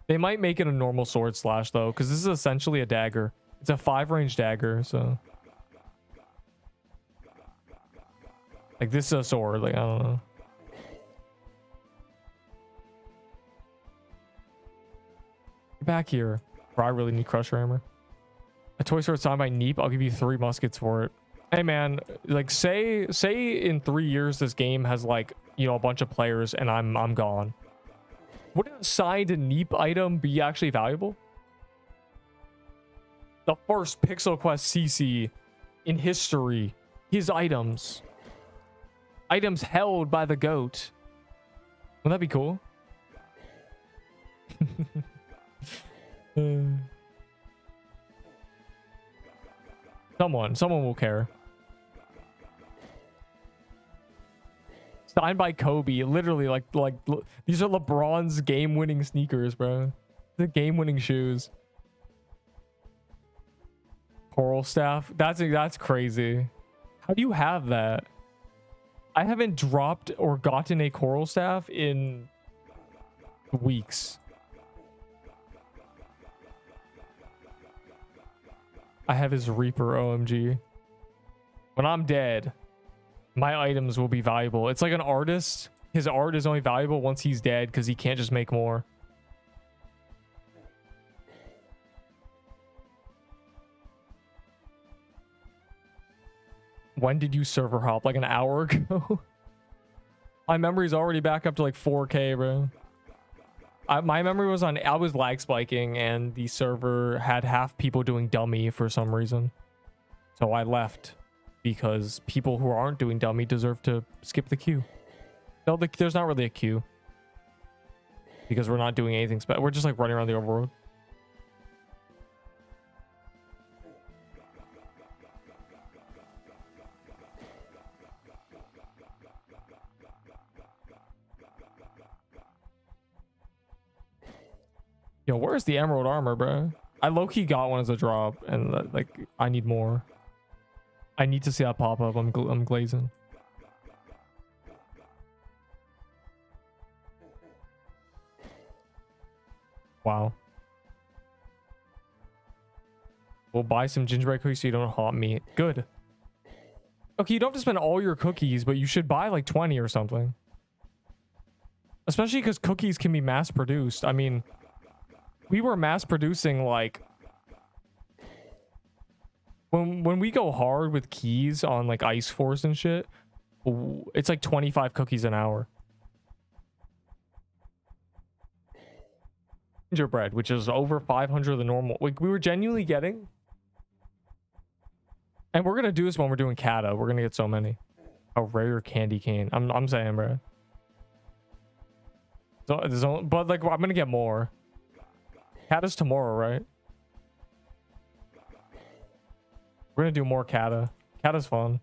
They might make it a normal sword slash though, because this is essentially a dagger. It's a 5-range dagger, so like this is a sword. Like, I don't know. Get back here. Bro, I really need crusher hammer. A toy sword signed by Nerp. I'll give you 3 muskets for it. Hey man, like say in 3 years this game has like, you know, a bunch of players and I'm gone. Wouldn't a signed Nerp item be actually valuable? The first Pixel Quest CC in history. His items. Items held by the GOAT. Wouldn't that be cool? Someone will care. Signed by Kobe. Literally, like these are LeBron's game-winning sneakers, bro. The game-winning shoes. Coral staff. That's crazy. How do you have that? I haven't dropped or gotten a coral staff in weeks. I have his Reaper, OMG. When I'm dead, my items will be valuable. It's like an artist. His art is only valuable once he's dead because he can't just make more. When did you server hop? Like an hour ago? My memory's already back up to like 4K, bro. My memory was on... I was lag spiking and the server had half people doing dummy for some reason. So I left because people who aren't doing dummy deserve to skip the queue. No, there's not really a queue. Because we're not doing anything special. We're just like running around the overworld. Yo, where's the emerald armor, bro? I low-key got one as a drop, and like I need more. I need to see that pop up. I'm glazing. Wow. We'll buy some gingerbread cookies so you don't haunt me. Good. Okay, you don't have to spend all your cookies, but you should buy like 20 or something. Especially because cookies can be mass produced. I mean, we were mass producing like when we go hard with keys on like Ice Force and shit, it's like 25 cookies an hour. Gingerbread, which is over 500 of the normal. Like we were genuinely getting, and we're gonna do this when we're doing Kata. We're gonna get so many. A rare candy cane. I'm saying, bro. So there's only, but like I'm gonna get more. Kata's tomorrow, right? We're gonna do more Kata. Kata's fun,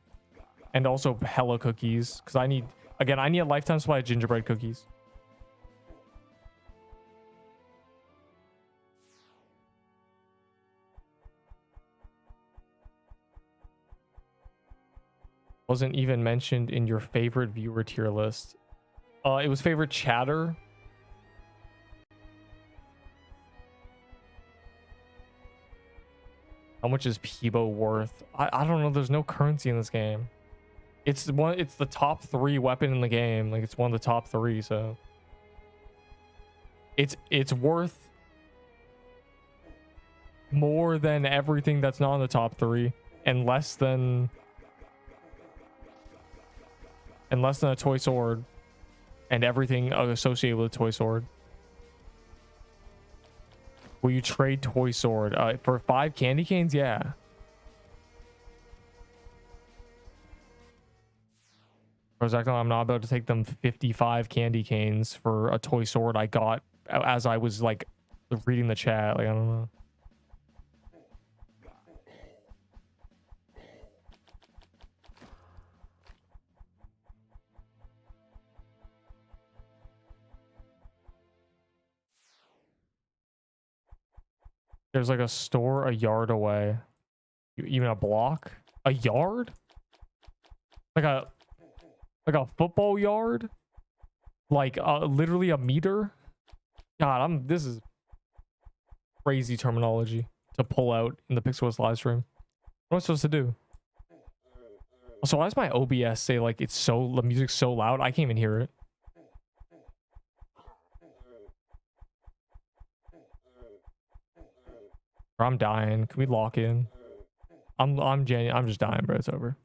and also hella cookies because I need a lifetime supply of gingerbread cookies. Wasn't even mentioned in your favorite viewer tier list. It was favorite chatter. How much is Peebo worth? I don't know. There's no currency in this game. It's the top 3 weapon in the game. Like it's one of the top 3. So it's worth more than everything that's not in the top 3, and less than a toy sword, and everything associated with a toy sword. Will you trade toy sword for 5 candy canes? Yeah. Exactly. I'm not about to take them 55 candy canes for a toy sword I got as I was like reading the chat. Like I don't know. There's like a store a yard away. Even a block? A yard? Like a football yard? Like literally a meter? God, this is crazy terminology to pull out in the Pixel's live stream. What am I supposed to do? Also, why does my OBS say like the music's so loud? I can't even hear it. I'm dying. Can we lock in? I'm just dying, bro. It's over.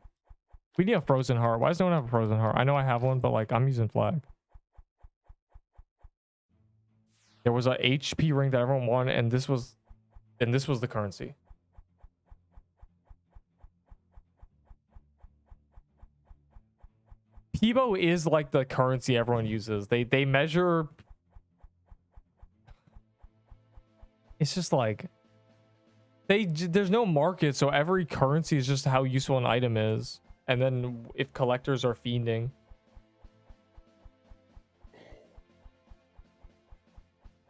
We need a frozen heart. Why does no one have a frozen heart? I know I have one, but like I'm using flag. There was a HP ring that everyone wanted, and this was the currency. Peebo is like the currency everyone uses. They measure. It's just like there's no market, so every currency is just how useful an item is, and then if collectors are fiending.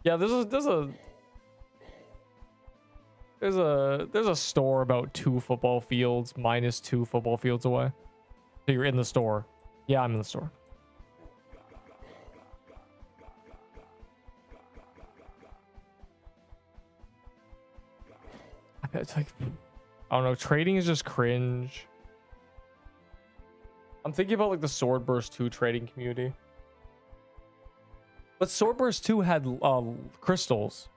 Yeah, there's a There's a store about 2 football fields minus 2 football fields away. So you're in the store. Yeah, I'm in the store. It's like, I don't know, trading is just cringe. I'm thinking about like the Swordburst 2 trading community. But Swordburst 2 had crystals.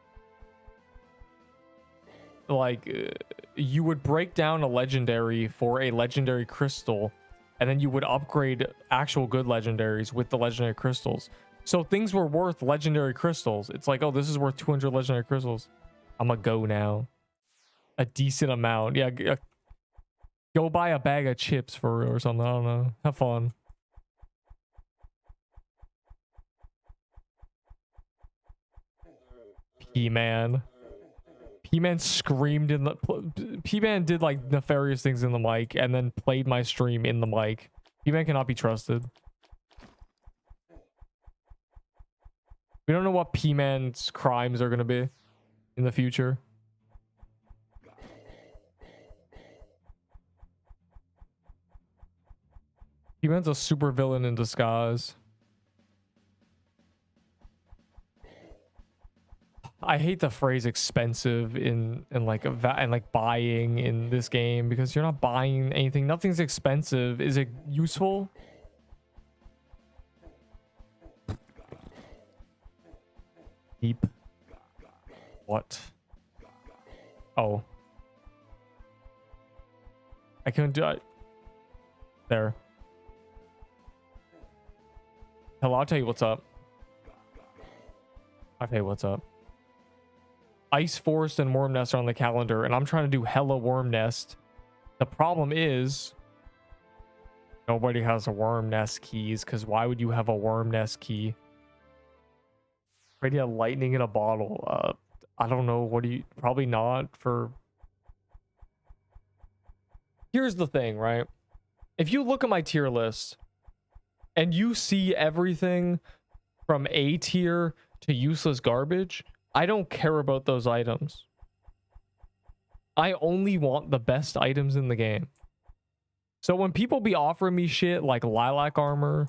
Like, you would break down a legendary for a legendary crystal, and then you would upgrade actual good legendaries with the legendary crystals. So things were worth legendary crystals. It's like, oh, this is worth 200 legendary crystals. I'm gonna go now. A decent amount. Yeah, go buy a bag of chips for or something. I don't know. Have fun. P-Man. P-Man screamed in the... P-Man did like nefarious things in the mic and then played my stream in the mic. P-Man cannot be trusted. We don't know what P-Man's crimes are going to be in the future. P-Man's a super villain in disguise. I hate the phrase expensive in like buying in this game, because you're not buying anything. Nothing's expensive. Is it useful? Deep. What? Oh. I couldn't do it. There. Hello, I'll tell you what's up. I'll tell you what's up. Ice Forest and Worm Nest are on the calendar, and I'm trying to do hella Worm Nest. The problem is nobody has a Worm Nest keys, because why would you have a Worm Nest key? Ready a lightning in a bottle. I don't know. What do you... Probably not for... Here's the thing, right? If you look at my tier list and you see everything from A tier to useless garbage, I don't care about those items. I only want the best items in the game. So when people be offering me shit like lilac armor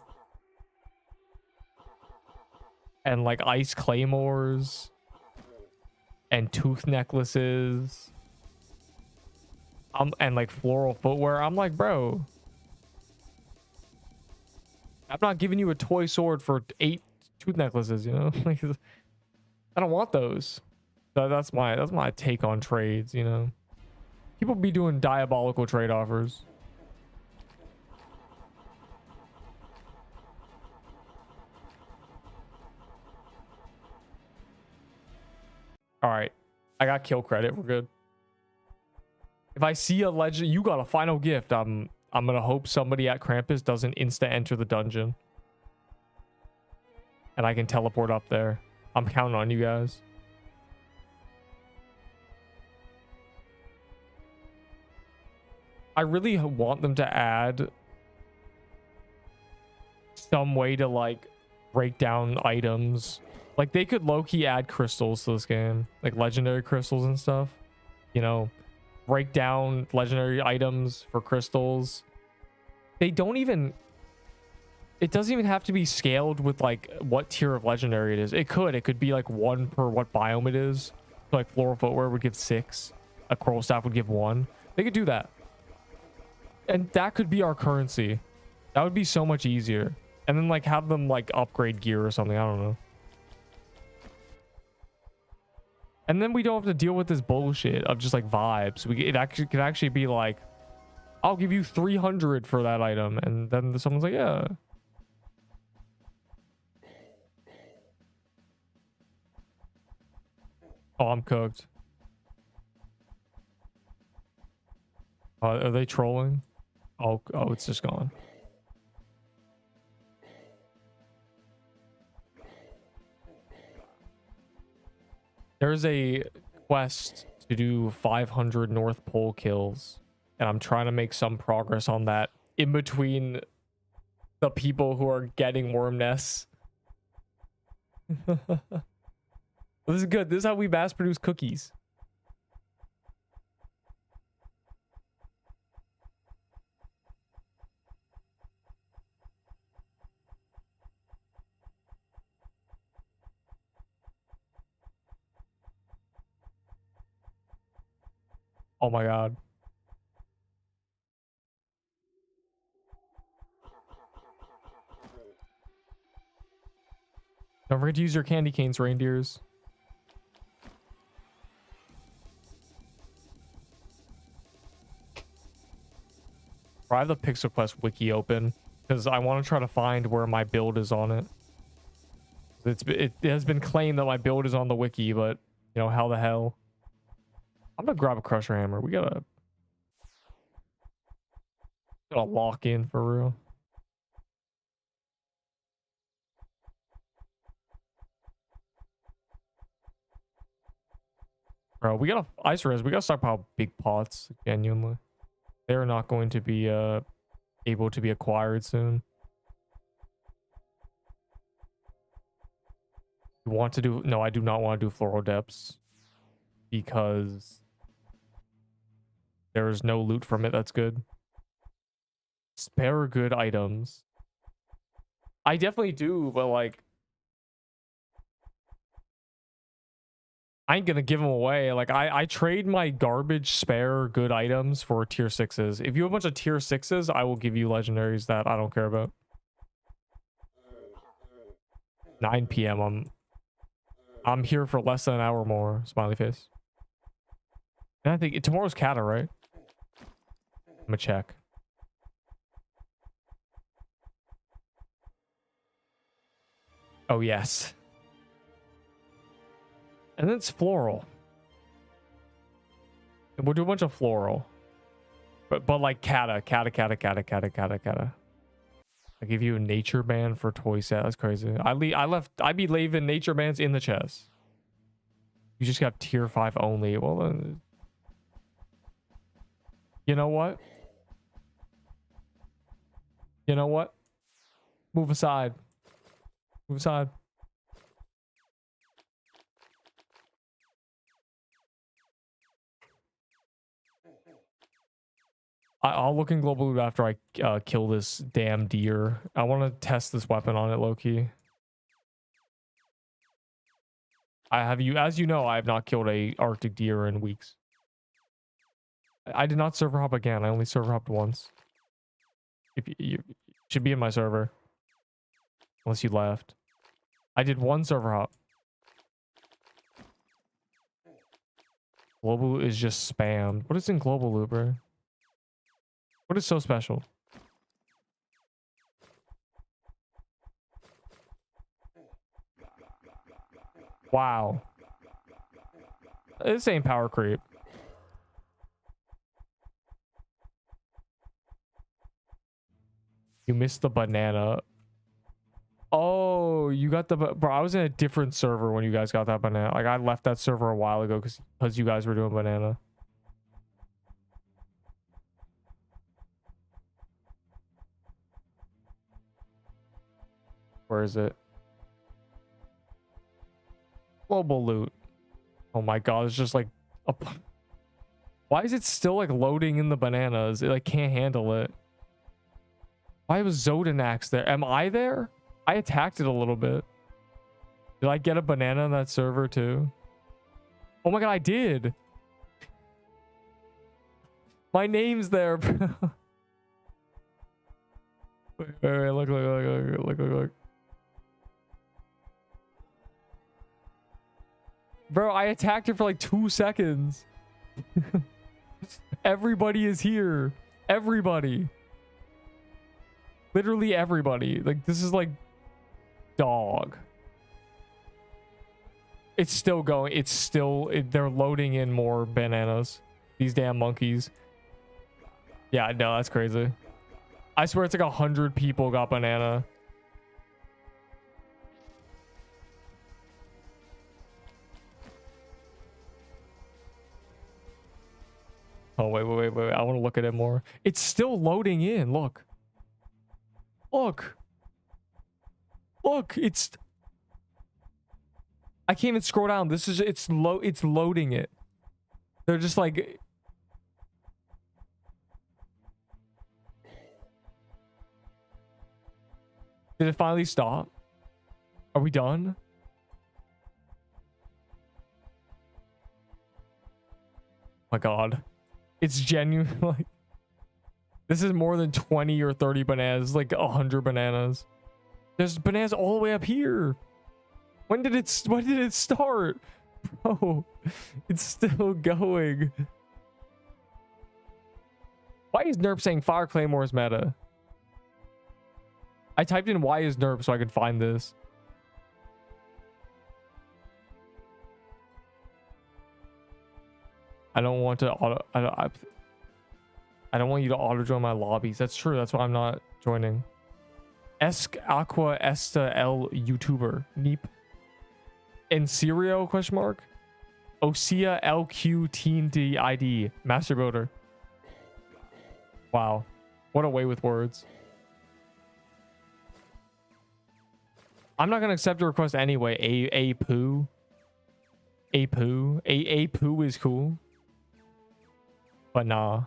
and like ice claymores and tooth necklaces and like floral footwear, I'm like, bro, I'm not giving you a toy sword for 8 tooth necklaces, you know? Like, I don't want those. That's my take on trades, you know? People be doing diabolical trade offers. All right, I got kill credit. We're good. If I see a legend, you got a final gift. I'm gonna hope somebody at Krampus doesn't insta enter the dungeon, and I can teleport up there. I'm counting on you guys. I really want them to add some way to like break down items. Like they could low-key add crystals to this game, like legendary crystals and stuff, you know, break down legendary items for crystals. They don't even, it doesn't even have to be scaled with like what tier of legendary it is. It could be like 1 per what biome it is. So like floral footwear would give 6, a coral staff would give 1. They could do that, and that could be our currency. That would be so much easier. And then like have them like upgrade gear or something. I don't know. And then we don't have to deal with this bullshit of just like vibes. It could actually be like, I'll give you 300 for that item, and then someone's like, yeah. Oh, I'm cooked. Are they trolling? Oh, it's just gone. There's a quest to do 500 North Pole kills, and I'm trying to make some progress on that in between the people who are getting worm nests. This is good. This is how we mass produce cookies. Oh my god. Don't forget to use your candy canes, reindeers. I have the Pixel Quest wiki open because I want to try to find where my build is on it. It has been claimed that my build is on the wiki, but you know, how the hell? I'm gonna grab a crusher hammer. We gotta lock in for real. Bro, we gotta ice res. We gotta stockpile big pots. Genuinely, they're not going to be able to be acquired soon. You want to do? No, I do not want to do floral depths because there is no loot from it that's good. Spare good items. I definitely do, but like, I ain't gonna give them away. Like, I trade my garbage spare good items for tier 6s. If you have a bunch of tier 6s, I will give you legendaries that I don't care about. 9 p.m. I'm here for less than an hour more. Smiley face. And I think tomorrow's Kata, right? I'm gonna check. Oh yes. And then it's floral. And we'll do a bunch of floral. But like Kata. I give you a nature band for toy set. That's crazy. I be leaving nature bands in the chest. You just got tier 5 only. Well, you know what? You know what? Move aside. Move aside. I'll look in global loot after I kill this damn deer. I want to test this weapon on it, low-key. As you know, I have not killed a Arctic deer in weeks. I did not server hop again. I only server hopped once. If you should be in my server. Unless you left. I did one server hop. Global loot is just spammed. What is in global loot, bro? What is so special? Wow. This ain't power creep. You missed the banana. Oh, you got the... Bro, I was in a different server when you guys got that banana. Like, I left that server a while ago because you guys were doing banana. Where is it? Global loot. Oh my god, it's just like... Why is it still like loading in the bananas? It like can't handle it. Why was Zodanax there? Am I there? I attacked it a little bit. Did I get a banana on that server too? Oh my god, I did. My name's there, bro. Wait, look. Bro, I attacked it for like 2 seconds. Everybody is here. Everybody. Literally everybody. Like, this is like dog. It's still going. It's still... they're loading in more bananas. These damn monkeys. Yeah, no, that's crazy. I swear it's like 100 people got banana. Oh, wait. I want to look at it more. It's still loading in. Look. Look. Look, it's... I can't even scroll down. This is... It's loading it. They're just like... Did it finally stop? Are we done? Oh my god. It's genuine. Like, this is more than 20 or 30 bananas, like 100 bananas. There's bananas all the way up here. When did it start? Bro, it's still going. Why is Nerp saying Fire Claymore is meta? I typed in why is Nerp so I could find this. I don't want to auto. I don't want you to auto join my lobbies. That's true. That's why I'm not joining. Esc Aqua Esta L YouTuber Neep. In Serio question mark. Osea LQ Teen DID Master Builder. Wow. What a way with words. I'm not gonna accept a request anyway. A poo. A poo. A poo is cool. But nah.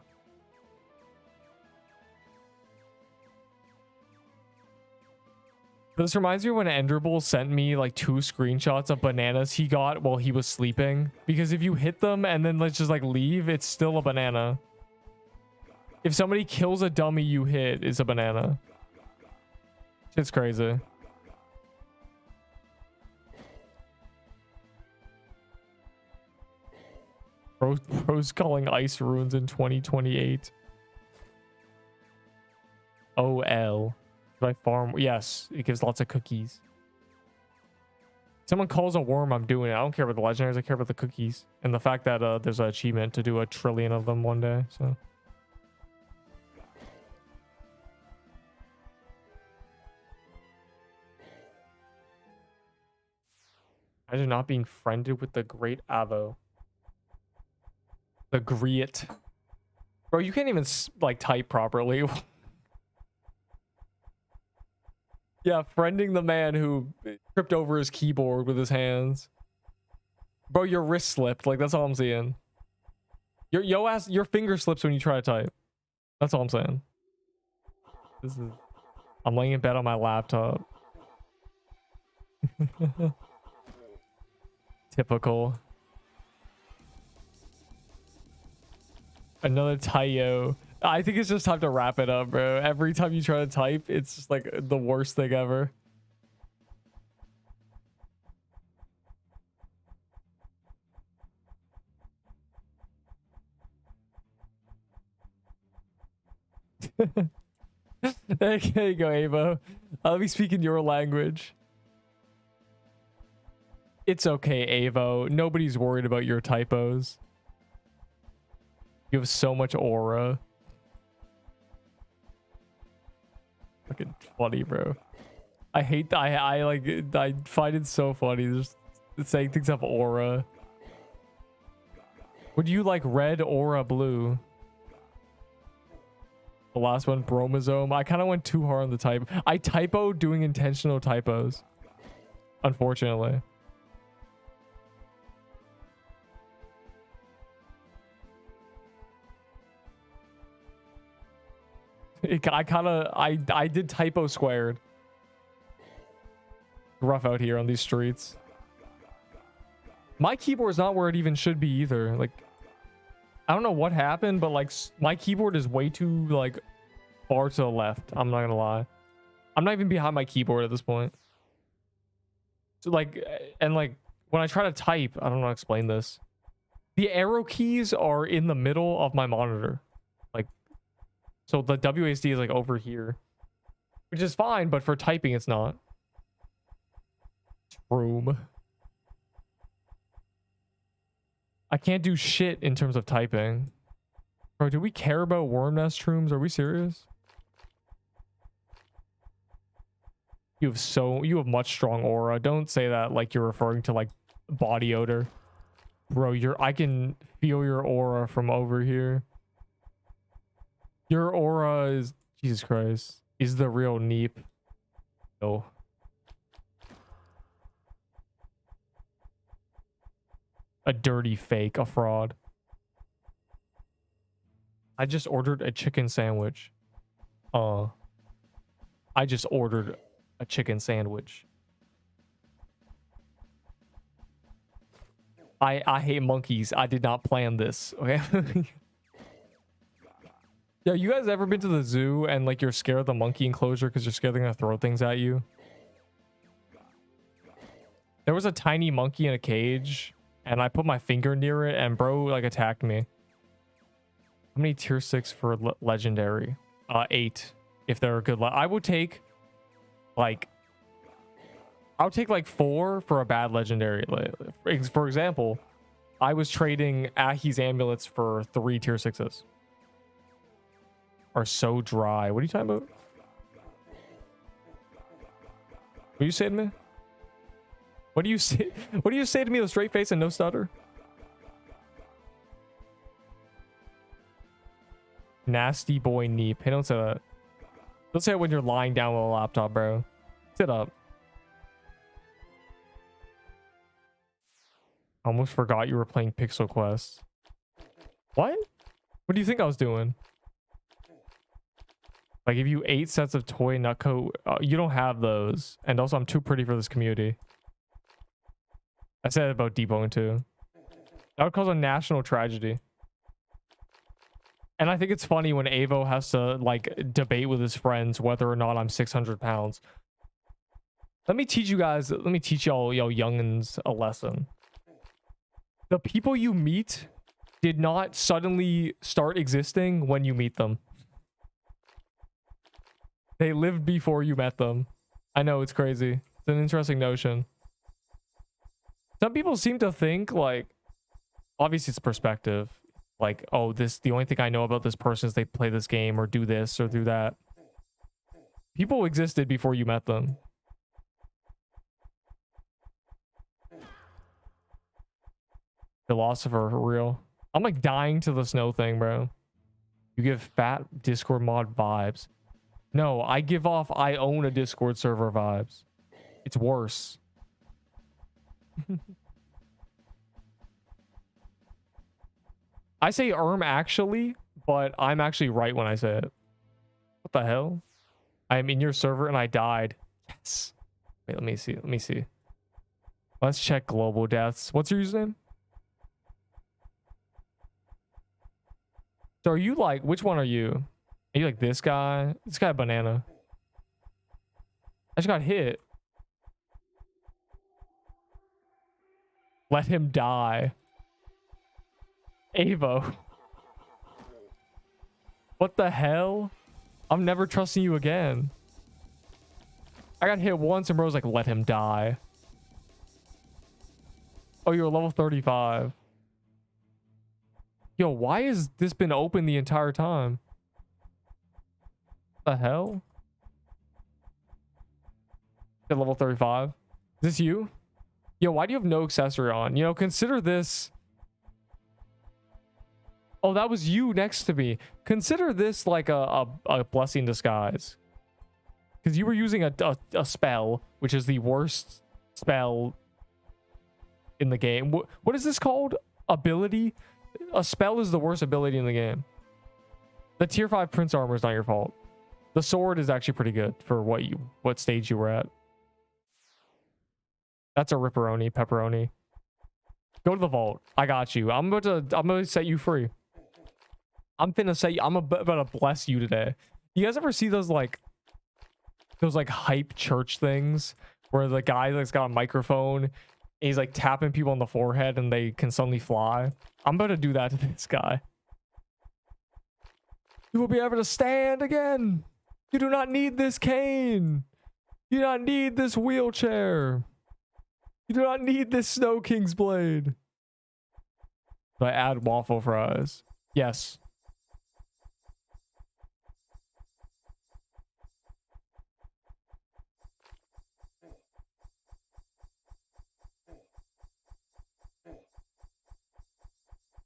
This reminds me when Enderbull sent me like 2 screenshots of bananas he got while he was sleeping. Because if you hit them and then let's just like leave, it's still a banana. If somebody kills a dummy you hit, it's a banana. Shit's crazy. Bro's calling ice runes in 2028. OL. Do I farm? Yes, it gives lots of cookies. Someone calls a worm, I'm doing it. I don't care about the legendaries, I care about the cookies. And the fact that there's an achievement to do 1 trillion of them one day, so. Imagine not being friended with the great Avo. The Griot. Bro, you can't even like type properly. Yeah, friending the man who tripped over his keyboard with his hands. Bro, your wrist slipped. Like, that's all I'm seeing. Your finger slips when you try to type. That's all I'm saying. I'm laying in bed on my laptop. Typical. Another Tayo. I think it's just time to wrap it up, bro. Every time you try to type, it's just like the worst thing ever. There you go, Avo. I'll be speaking your language. It's okay, Avo. Nobody's worried about your typos. You have so much aura. Fucking funny, bro. I hate that. I find it so funny. Just saying things have aura. Would you like red, aura, blue? The last one, bromosome. I kind of went too hard on the type. I typo doing intentional typos. Unfortunately. I did typo squared. Rough out here on these streets. My keyboard's not where it even should be either. Like, I don't know what happened, but like my keyboard is way too like far to the left. I'm not gonna lie. I'm not even behind my keyboard at this point. So like, and like when I try to type, I don't know how to explain this. The arrow keys are in the middle of my monitor. Like, so the WASD is like over here, which is fine, but for typing, it's not. Room. I can't do shit in terms of typing. Bro, do we care about worm nest shrooms? Are we serious? You have much strong aura. Don't say that like you're referring to like body odor. Bro, I can feel your aura from over here. Your aura is, Jesus Christ, is the real Neep. Oh. A dirty fake, a fraud. I just ordered a chicken sandwich. I just ordered a chicken sandwich. I hate monkeys. I did not plan this. Okay. Yeah, you guys ever been to the zoo and like you're scared of the monkey enclosure because you're scared they're gonna throw things at you? There was a tiny monkey in a cage and I put my finger near it and bro like attacked me. How many tier 6 for legendary? 8 if they're a good. I would take like 4 for a bad legendary. For example, I was trading Ahi's amulets for 3 tier 6s. Are so dry. What are you talking about? What do you say to me? What do you say? What do you say to me with a straight face and no stutter? Nasty boy Neep. Hey, don't say that. Don't say it when you're lying down with a laptop, bro. Sit up. Almost forgot you were playing Pixel Quest. What? What do you think I was doing? I give you 8 sets of toy nutcoat. You don't have those. And also, I'm too pretty for this community. I said it about Deepwoken too. That would cause a national tragedy. And I think it's funny when Avo has to, like, debate with his friends whether or not I'm 600 pounds. Let me teach you guys, let me teach y'all youngins a lesson. The people you meet did not suddenly start existing when you meet them. They lived before you met them. I know, it's crazy. It's an interesting notion. Some people seem to think, like, obviously it's perspective. Like, oh, the only thing I know about this person is they play this game or do this or do that. People existed before you met them. Philosopher, for real. I'm like dying to the snow thing, bro. You give fat Discord mod vibes. No, I give off I own a Discord server vibes. It's worse. I say actually, but I'm actually right when I say it. What the hell? I'm in your server and I died. Yes. Wait, let me see. Let me see. Let's check global deaths. What's your username? So are you like, which one are you? Are you like this guy? This guy banana. I just got hit. Let him die. Avo. What the hell? I'm never trusting you again. I got hit once and bro's like, let him die. Oh, you're level 35. Yo, why has this been open the entire time? What the hell? At level 35. Is this you? Yo, why do you have no accessory on? You know, consider this. Oh, that was you next to me. Consider this like a blessing in disguise. Because you were using a spell, which is the worst spell in the game. What is this called? Ability? A spell is the worst ability in the game. The tier 5 Prince armor is not your fault. The sword is actually pretty good for what stage you were at. That's a ripperoni, pepperoni. Go to the vault. I got you. I'm gonna set you free. I'm about to bless you today. You guys ever see those like hype church things where the guy that's got a microphone and he's like tapping people on the forehead and they can suddenly fly? I'm about to do that to this guy. You will be able to stand again. You do not need this cane. You do not need this wheelchair. You do not need this Snow King's blade. Do I add waffle fries? Yes.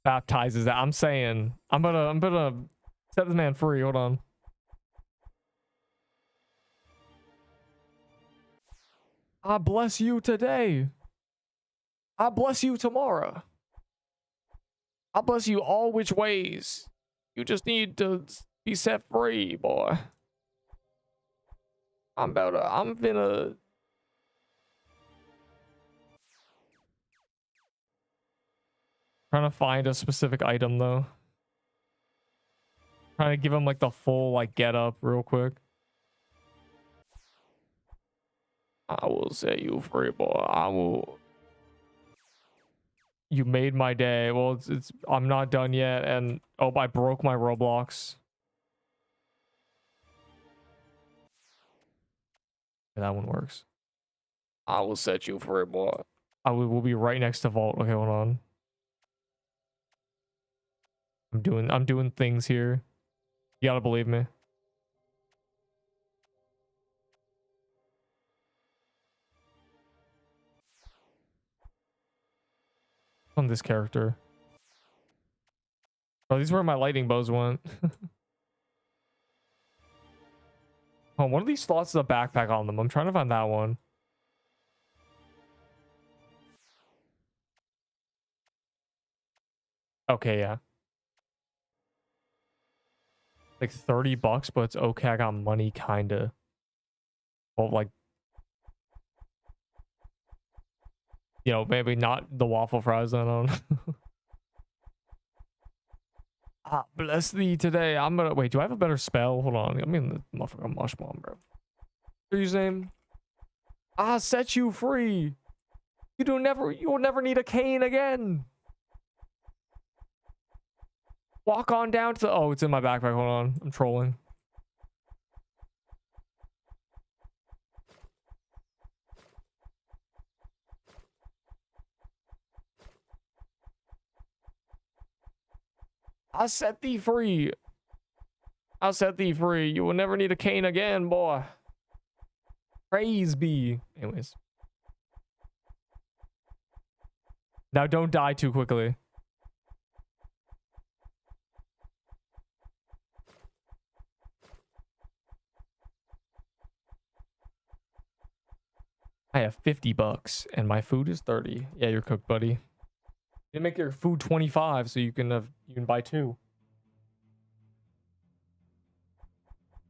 Baptizes that. I'm saying I'm gonna set this man free. Hold on. I bless you today. I bless you tomorrow. I bless you all which ways. You just need to be set free, boy. I'm finna. Trying to find a specific item though. Trying to give him like the full like get up real quick. I will set you free, boy. I will. You made my day. Well, it's I'm not done yet, and oh, I broke my Roblox. That one works. I will set you free, boy. We'll be right next to Vault. Okay, hold on. I'm doing things here. You gotta believe me. On this character. Oh, these are where my lightning bows went. Oh, one of these slots is a backpack on them. I'm trying to find that one. Okay, yeah. Like 30 bucks, but it's okay. I got money, kinda. Well, like, you know, maybe not the waffle fries. I don't. Ah, bless thee today. I'm gonna wait. Do I have a better spell? Hold on. I mean, the motherfucker mush bomb, bro. What's your name? I set you free. You will never need a cane again. Walk on down to the, oh, it's in my backpack. Hold on. I'm trolling. I set thee free. I set thee free. You will never need a cane again, boy. Praise be. Anyways. Now don't die too quickly. I have 50 bucks and my food is 30. Yeah, you're cooked, buddy. You make your food 25 so you can buy two.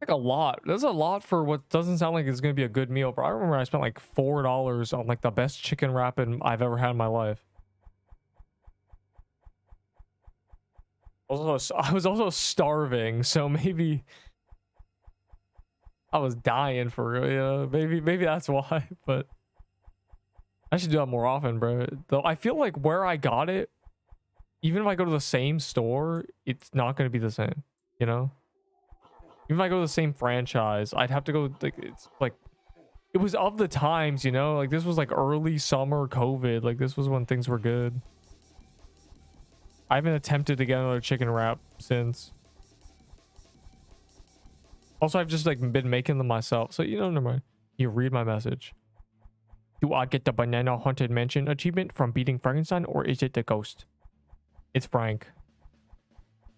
Like a lot. That's a lot for what doesn't sound like it's gonna be a good meal, bro. I remember I spent like $4 on like the best chicken wrap I've ever had in my life. Also, I was also starving, so maybe I was dying for real. Yeah, maybe that's why. But I should do that more often, bro. Though I feel like where I got it, even if I go to the same store, it's not gonna be the same. You know. Even if I go to the same franchise, I'd have to go like it's like it was of the times, you know? Like this was like early summer COVID. Like this was when things were good. I haven't attempted to get another chicken wrap since. Also, I've just like been making them myself. So you know, never mind. You read my message. Do I get the Banana Haunted Mansion achievement from beating Frankenstein, or is it the ghost? It's Frank.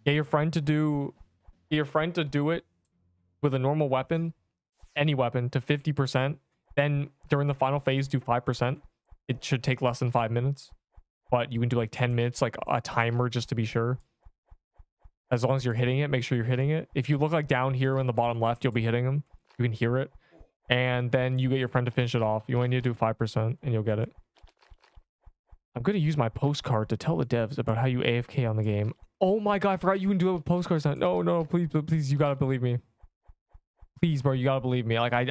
Get your friend to do it with a normal weapon, any weapon, to 50%. Then during the final phase, do 5%. It should take less than 5 minutes. But you can do like 10 minutes, like a timer just to be sure. As long as you're hitting it, make sure you're hitting it. If you look like down here in the bottom left, you'll be hitting them. You can hear it. And then you get your friend to finish it off. You only need to do 5% and you'll get it. I'm going to use my postcard to tell the devs about how you AFK on the game. Oh my god, I forgot you can do it with postcards now. No, please, you gotta believe me. Please, bro, you gotta believe me. Like, I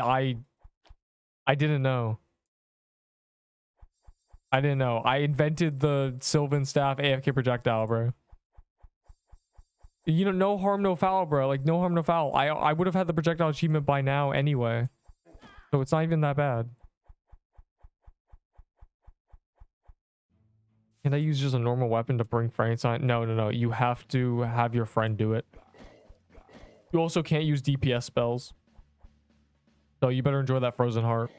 didn't know. I didn't know. I invented the Sylvan Staff AFK projectile, bro. You know, no harm, no foul, bro. Like, no harm, no foul. I would have had the projectile achievement by now anyway. So it's not even that bad. Can I use just a normal weapon to bring Frankenstein? No. You have to have your friend do it. You also can't use DPS spells. So you better enjoy that frozen heart.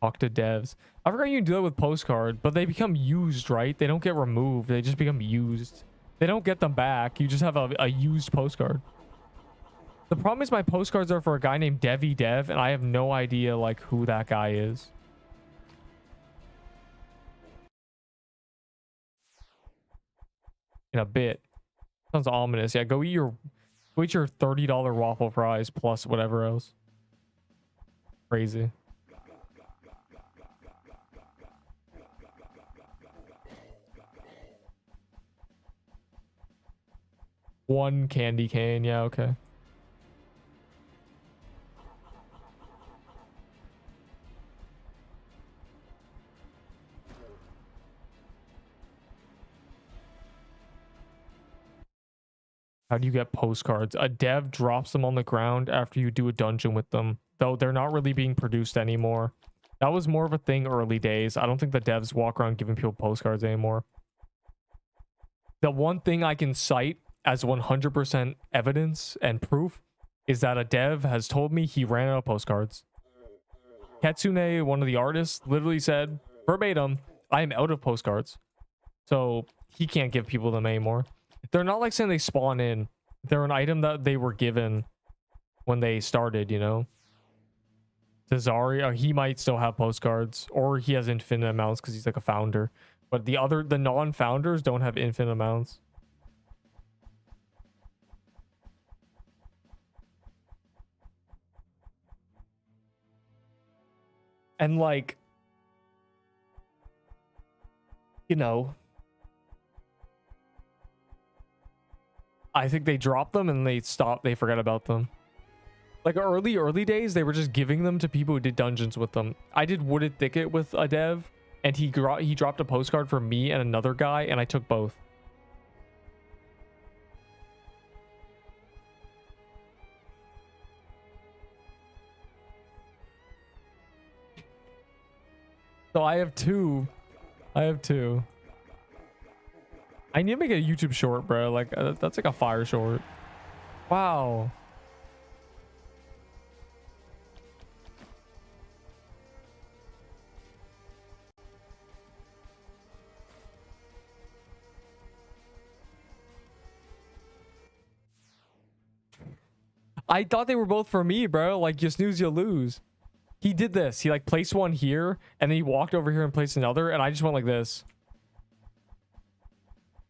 Talk to devs. I forgot you can do that with postcard, but they become used, right? They don't get removed. They just become used. They don't get them back. You just have a used postcard. The problem is my postcards are for a guy named Devi Dev, and I have no idea like who that guy is. In a bit. Sounds ominous. Yeah, go eat your $30 waffle fries plus whatever else. Crazy. 1 candy cane. Yeah, okay. How do you get postcards? A dev drops them on the ground after you do a dungeon with them, though they're not really being produced anymore. That was more of a thing early days. I don't think the devs walk around giving people postcards anymore. The one thing I can cite as 100% evidence and proof is that a dev has told me he ran out of postcards. Katsune, one of the artists, literally said verbatim, I am out of postcards. So he can't give people them anymore. They're not like saying they spawn in. They're an item that they were given when they started, you know? Cesari, he might still have postcards, or he has infinite amounts because he's like a founder. But the non-founders don't have infinite amounts. And like, you know, I think they dropped them and they forgot about them. Like early days, they were just giving them to people who did dungeons with them. I did Wooded Thicket with a dev, and he dropped a postcard for me and another guy, and I took both. So I have two. I need to make a YouTube short, bro. Like that's like a fire short. Wow. I thought they were both for me, bro. Like, you snooze, you lose. He did this. He like placed one here, and then he walked over here and placed another, and I just went like this.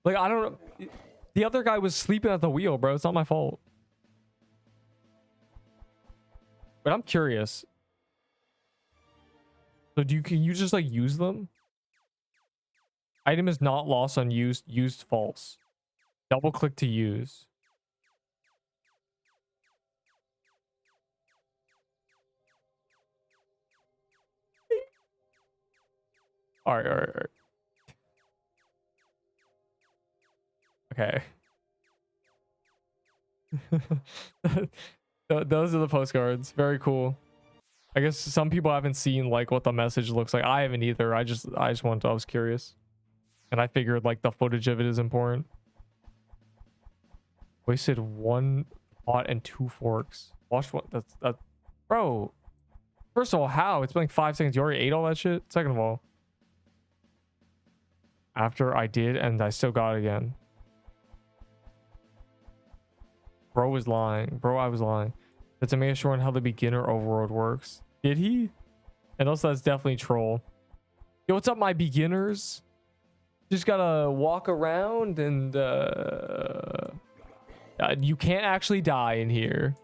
Like, I don't know. The other guy was sleeping at the wheel, bro. It's not my fault. But I'm curious. So can you just like use them? Item is not lost on used false. Double click to use. All right. Okay. Those are the postcards. Very cool. I guess some people haven't seen like what the message looks like. I haven't either. I was curious. And I figured like the footage of it is important. Wasted 1 pot and 2 forks. Watch what that bro. First of all, how? It's been like 5 seconds. You already ate all that shit? Second of all. After I did, and I still got it again. Bro was lying. Bro, I was lying. That's a make sure on how the beginner overworld works. Did he? And also, that's definitely troll. Yo, what's up, my beginners? Just gotta walk around and you can't actually die in here.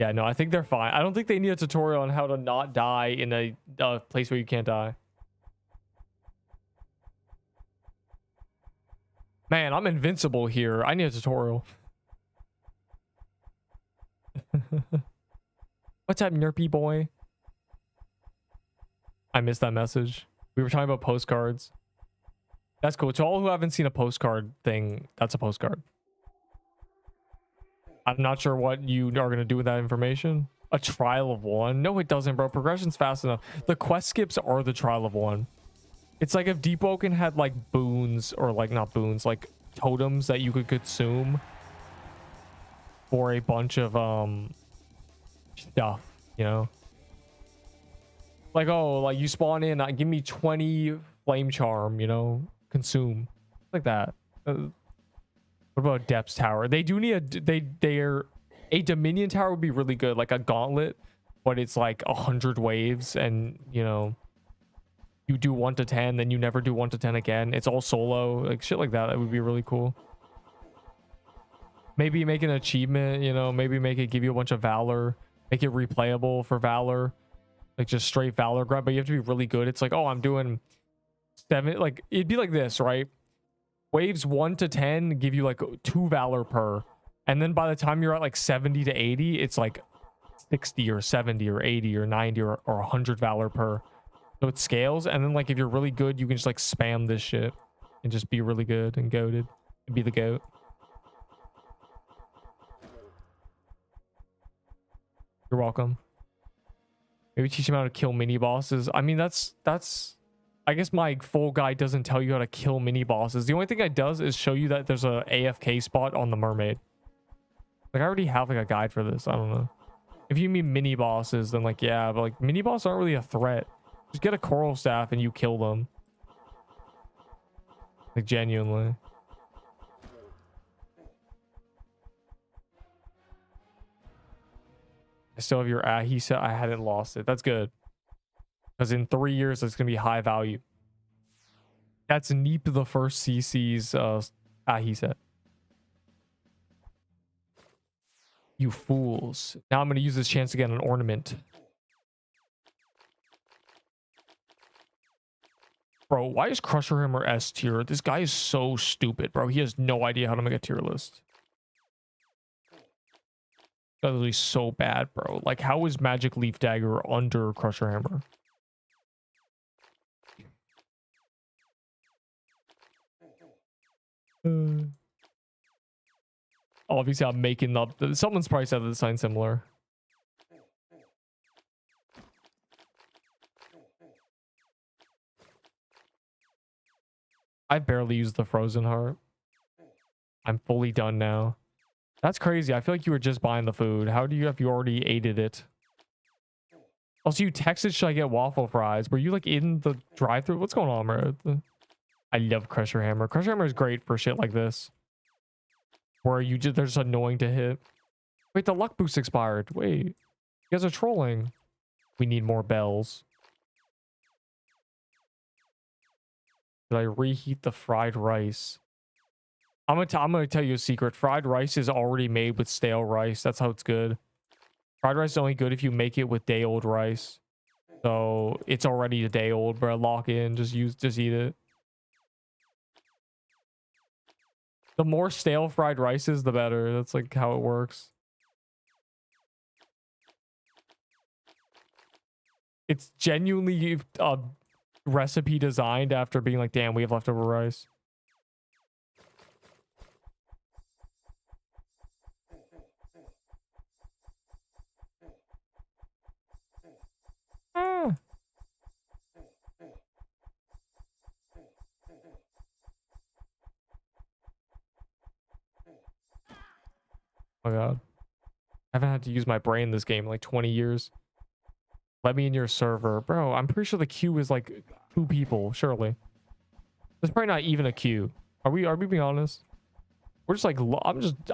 Yeah, no, I think they're fine. I don't think they need a tutorial on how to not die in a place where you can't die. Man, I'm invincible here. I need a tutorial. What's up, Nerpy boy? I missed that message. We were talking about postcards. That's cool. To all who haven't seen a postcard thing, that's a postcard. I'm not sure what you are going to do with that information. A trial of 1? No, it doesn't, bro. Progression's fast enough. The quest skips are the trial of 1. It's like if Deepwoken had like boons, or like not boons, like totems that you could consume for a bunch of stuff, you know? Like, oh, like you spawn in, give me 20 flame charm, you know? Consume. Like that. What about Depths Tower? They do need a Dominion Tower would be really good, like a gauntlet, but it's like 100 waves, and you know, you do 1 to 10, then you never do 1 to 10 again. It's all solo, like shit like that. That would be really cool. Maybe make an achievement, you know, maybe make it give you a bunch of valor, make it replayable for valor, like just straight valor grab, but you have to be really good. It's like, oh, I'm doing 7, like it'd be like this, right? Waves 1 to 10 give you like 2 valor per. And then by the time you're at like 70 to 80, it's like 60 or 70 or 80 or 90 or 100 valor per. So it scales. And then like if you're really good, you can just like spam this shit and just be really good and goated and be the goat. You're welcome. Maybe teach him how to kill mini bosses. I mean, that's I guess my full guide doesn't tell you how to kill mini bosses. The only thing it does is show you that there's a AFK spot on the mermaid. Like I already have like a guide for this. I don't know. If you mean mini bosses, then like yeah, but like mini bosses aren't really a threat. Just get a coral staff and you kill them. Like genuinely. I still have your he said I hadn't lost it. That's good. Because in 3 years it's gonna be high value. That's Neep the first CC's he said. You fools. Now I'm gonna use this chance to get an ornament. Bro, why is Crusher Hammer S tier? This guy is so stupid, bro. He has no idea how to make a tier list. That's really so bad, bro. Like, how is Magic Leaf Dagger under Crusher Hammer? Obviously, I'm making up. Someone's probably said the sign similar. I barely used the Frozen Heart. I'm fully done now. That's crazy. I feel like you were just buying the food. How do you if you already aided it? Also, you texted, should I get waffle fries? Were you like in the drive-thru? What's going on, bro? I love Crusher Hammer. Crusher Hammer is great for shit like this. Where you just, they're just annoying to hit. Wait, the luck boost expired. Wait, you guys are trolling. We need more bells. Did I reheat the fried rice? I'm gonna tell you a secret. Fried rice is already made with stale rice. That's how it's good. Fried rice is only good if you make it with day old rice. So it's already a day old, bro. Lock in. Just eat it. The more stale fried rice is, the better. That's like how it works. It's genuinely a recipe designed after being like, damn, we have leftover rice. Ah. Oh god. I haven't had to use my brain in this game in like 20 years. Let me in your server. Bro, I'm pretty sure the queue is like 2 people, surely. There's probably not even a queue. Are we being honest? We're just like,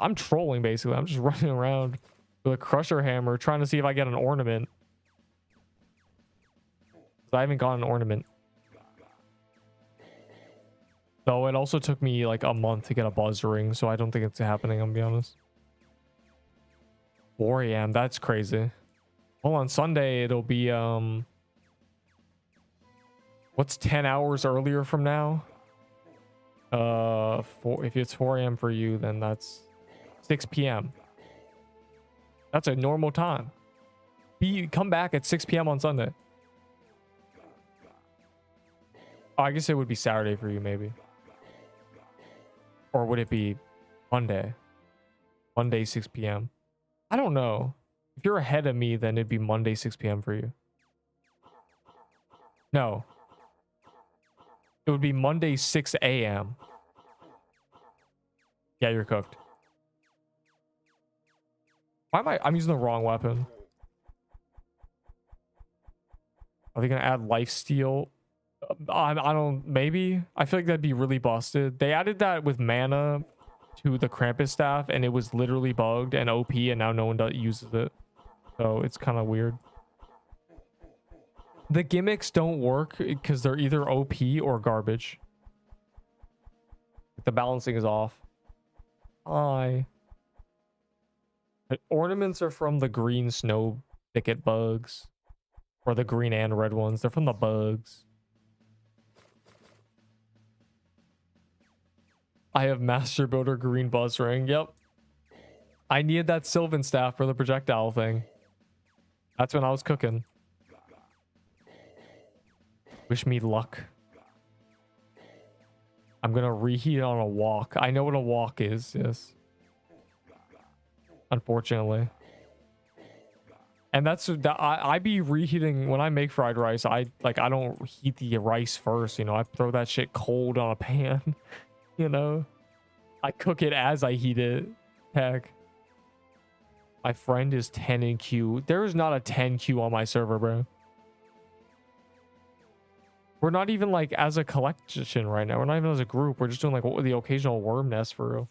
I'm trolling basically. I'm just running around with a Crusher Hammer trying to see if I get an ornament. I haven't got an ornament. Though it also took me like a month to get a buzz ring, so I don't think it's happening, I'm gonna be honest. 4 a.m. That's crazy. Well, on Sunday it'll be what's 10 hours earlier from now? If it's 4 a.m. for you, then that's 6 p.m. That's a normal time. Come back at 6 p.m. on Sunday. Oh, I guess it would be Saturday for you, maybe. Or would it be Monday? Monday, 6 p.m. I don't know. If you're ahead of me, then it'd be Monday, 6 p.m. for you. No. It would be Monday, 6 a.m. Yeah, you're cooked. Why am I'm using the wrong weapon. Are they going to add lifesteal? I don't, maybe. I feel like that'd be really busted. They added that with mana to the Krampus staff, and it was literally bugged and OP, and now no one uses it. So it's kind of weird. The gimmicks don't work because they're either OP or garbage. The balancing is off. But ornaments are from the green snow thicket bugs. Or the green and red ones. They're from the bugs. I have Master Builder green buzz ring. Yep. I needed that Sylvan staff for the projectile thing. That's when I was cooking. Wish me luck. I'm gonna reheat on a walk. I know what a walk is, yes. Unfortunately. And that's that I be reheating when I make fried rice. I don't heat the rice first, you know. I throw that shit cold on a pan, you know. I cook it as I heat it. Heck. My friend is 10 in queue. There is not a 10 queue on my server, bro. We're not even like as a collection right now. We're not even as a group. We're just doing like what the occasional worm nest for real.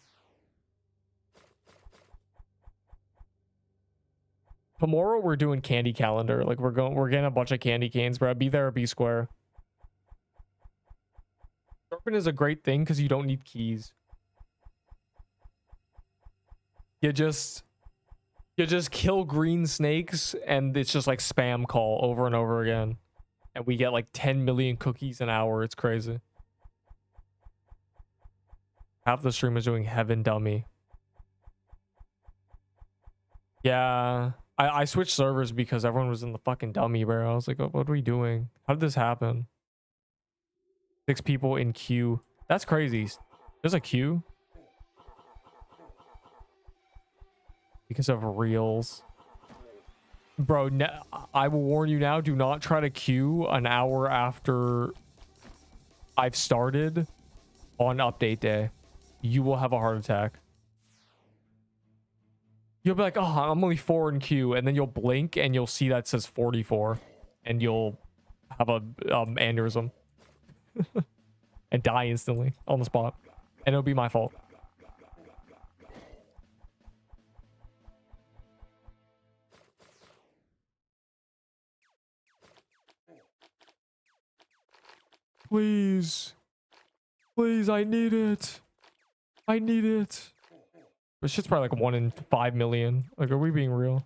Tomorrow we're doing candy calendar. Like we're getting a bunch of candy canes, bro. Be there or be square. Serpent is a great thing because you don't need keys. You just kill green snakes and it's just like spam call over and over again. And we get like 10 million cookies an hour. It's crazy. Half the stream is doing heaven dummy. Yeah. I switched servers because everyone was in the fucking dummy, bro. I was like, oh, what are we doing? How did this happen? 6 people in queue. That's crazy. There's a queue? Because of reels. Bro, I will warn you now. Do not try to queue an hour after I've started on update day. You will have a heart attack. You'll be like, oh, I'm only 4 in queue. And then you'll blink and you'll see that says 44. And you'll have a aneurysm. And die instantly on the spot. And it'll be my fault. Please. Please, I need it. I need it. This shit's probably like 1 in 5 million. Like, are we being real?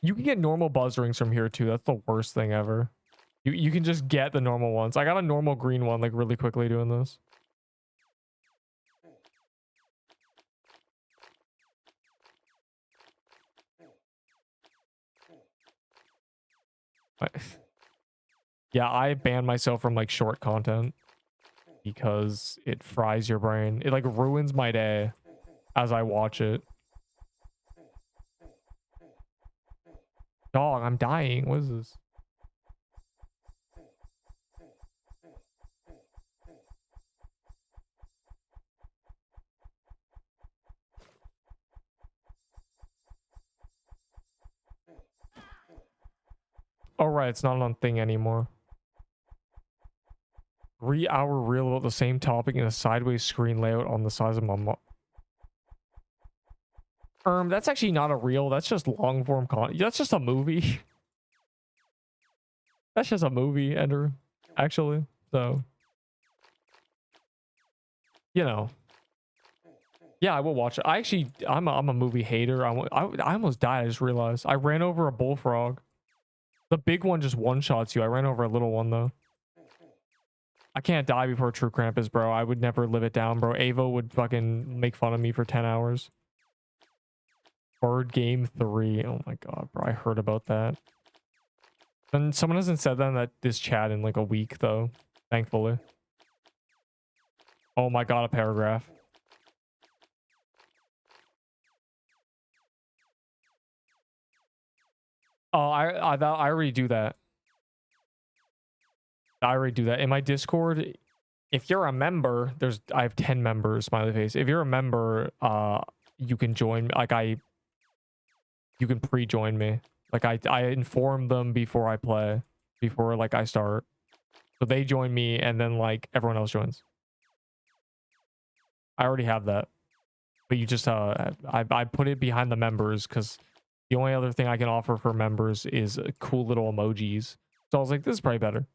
You can get normal buzz rings from here too. That's the worst thing ever. You can just get the normal ones. I got a normal green one like really quickly doing this. Yeah, I banned myself from like short content because it fries your brain. It like ruins my day as I watch it. Dog, I'm dying. What is this? Oh, right. It's not on thing anymore. 3-hour reel about the same topic in a sideways screen layout on the size of my that's actually not a reel. That's just long form content. That's just a movie. That's just a movie, Ender. Actually, so you know. Yeah, I will watch it. I'm a movie hater. I almost died. I just realized I ran over a bullfrog. The big one just one-shots you. I ran over a little one though. I can't die before True Krampus, bro. I would never live it down, bro. Avo would fucking make fun of me for 10 hours. Bird Game 3. Oh my god, bro. I heard about that. And someone hasn't said that in this chat in like a week, though. Thankfully. Oh my god, a paragraph. Oh, I already do that. I already do that in my Discord. If you're a member, I have 10 members, smiley face. If you're a member, you can join. Like you can pre-join me. Like I inform them before I play, before like I start. So they join me, and then like everyone else joins. I already have that, but you just I put it behind the members because the only other thing I can offer for members is cool little emojis. So I was like, this is probably better.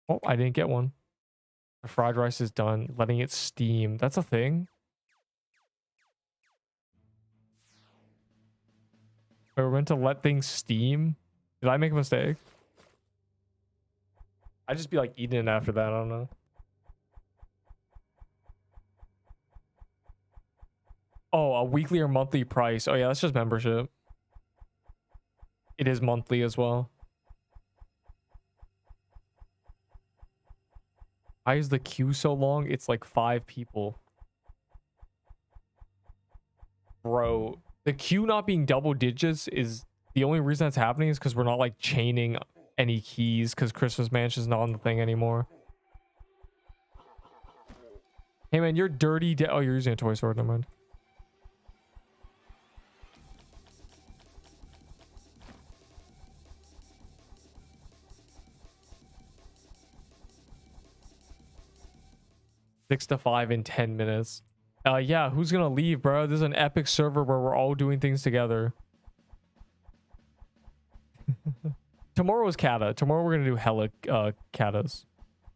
Oh, I didn't get one. The fried rice is done. Letting it steam. That's a thing. We were meant to let things steam. Did I make a mistake? I'd just be like eating it after that. I don't know. Oh, a weekly or monthly price. Oh yeah, that's just membership. It is monthly as well. Why is the queue so long? It's like 5 people. Bro, the queue not being double digits is the only reason that's happening is because we're not like chaining any keys because Christmas Mansion's not on the thing anymore. Hey man, you're dirty. Oh, you're using a toy sword. Never mind. Six to 5 in 10 minutes. Yeah, who's gonna leave, bro? This is an epic server where we're all doing things together. Tomorrow is Kata. Tomorrow we're gonna do hella Katas.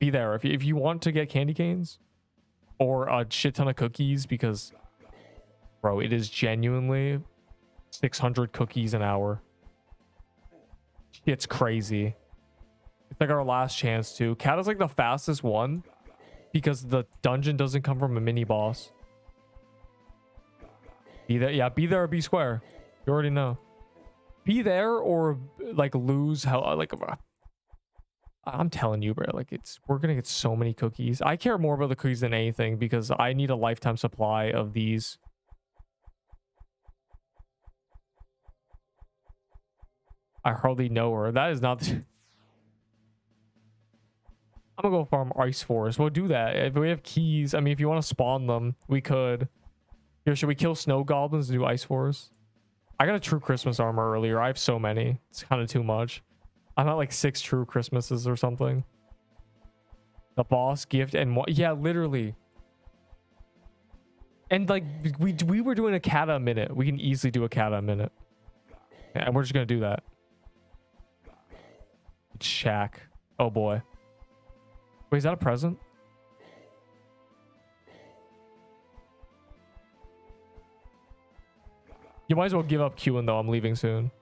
Be there if you want to get candy canes or a shit ton of cookies because, bro, it is genuinely 600 cookies an hour. It's crazy. It's like our last chance too. Kata's like the fastest one because the dungeon doesn't come from a mini boss. Be there, yeah, be there or be square. You already know. Be there or like lose how like I'm telling you, bro, like we're gonna get so many cookies. I care more about the cookies than anything because I need a lifetime supply of these. I hardly know her. That is not I'm gonna go farm ice forest. We'll do that if we have keys. I mean, if you want to spawn them, we could. Here, should we kill snow goblins and do ice forest? I got a true Christmas armor earlier. I have so many. It's kind of too much. I'm at like 6 true Christmases or something. The boss gift and what? Yeah, literally. And like we were doing a kata a minute. We can easily do a kata a minute. And we're just gonna do that. Shack. Oh boy. Wait, is that a present? You might as well give up queuing though. I'm leaving soon.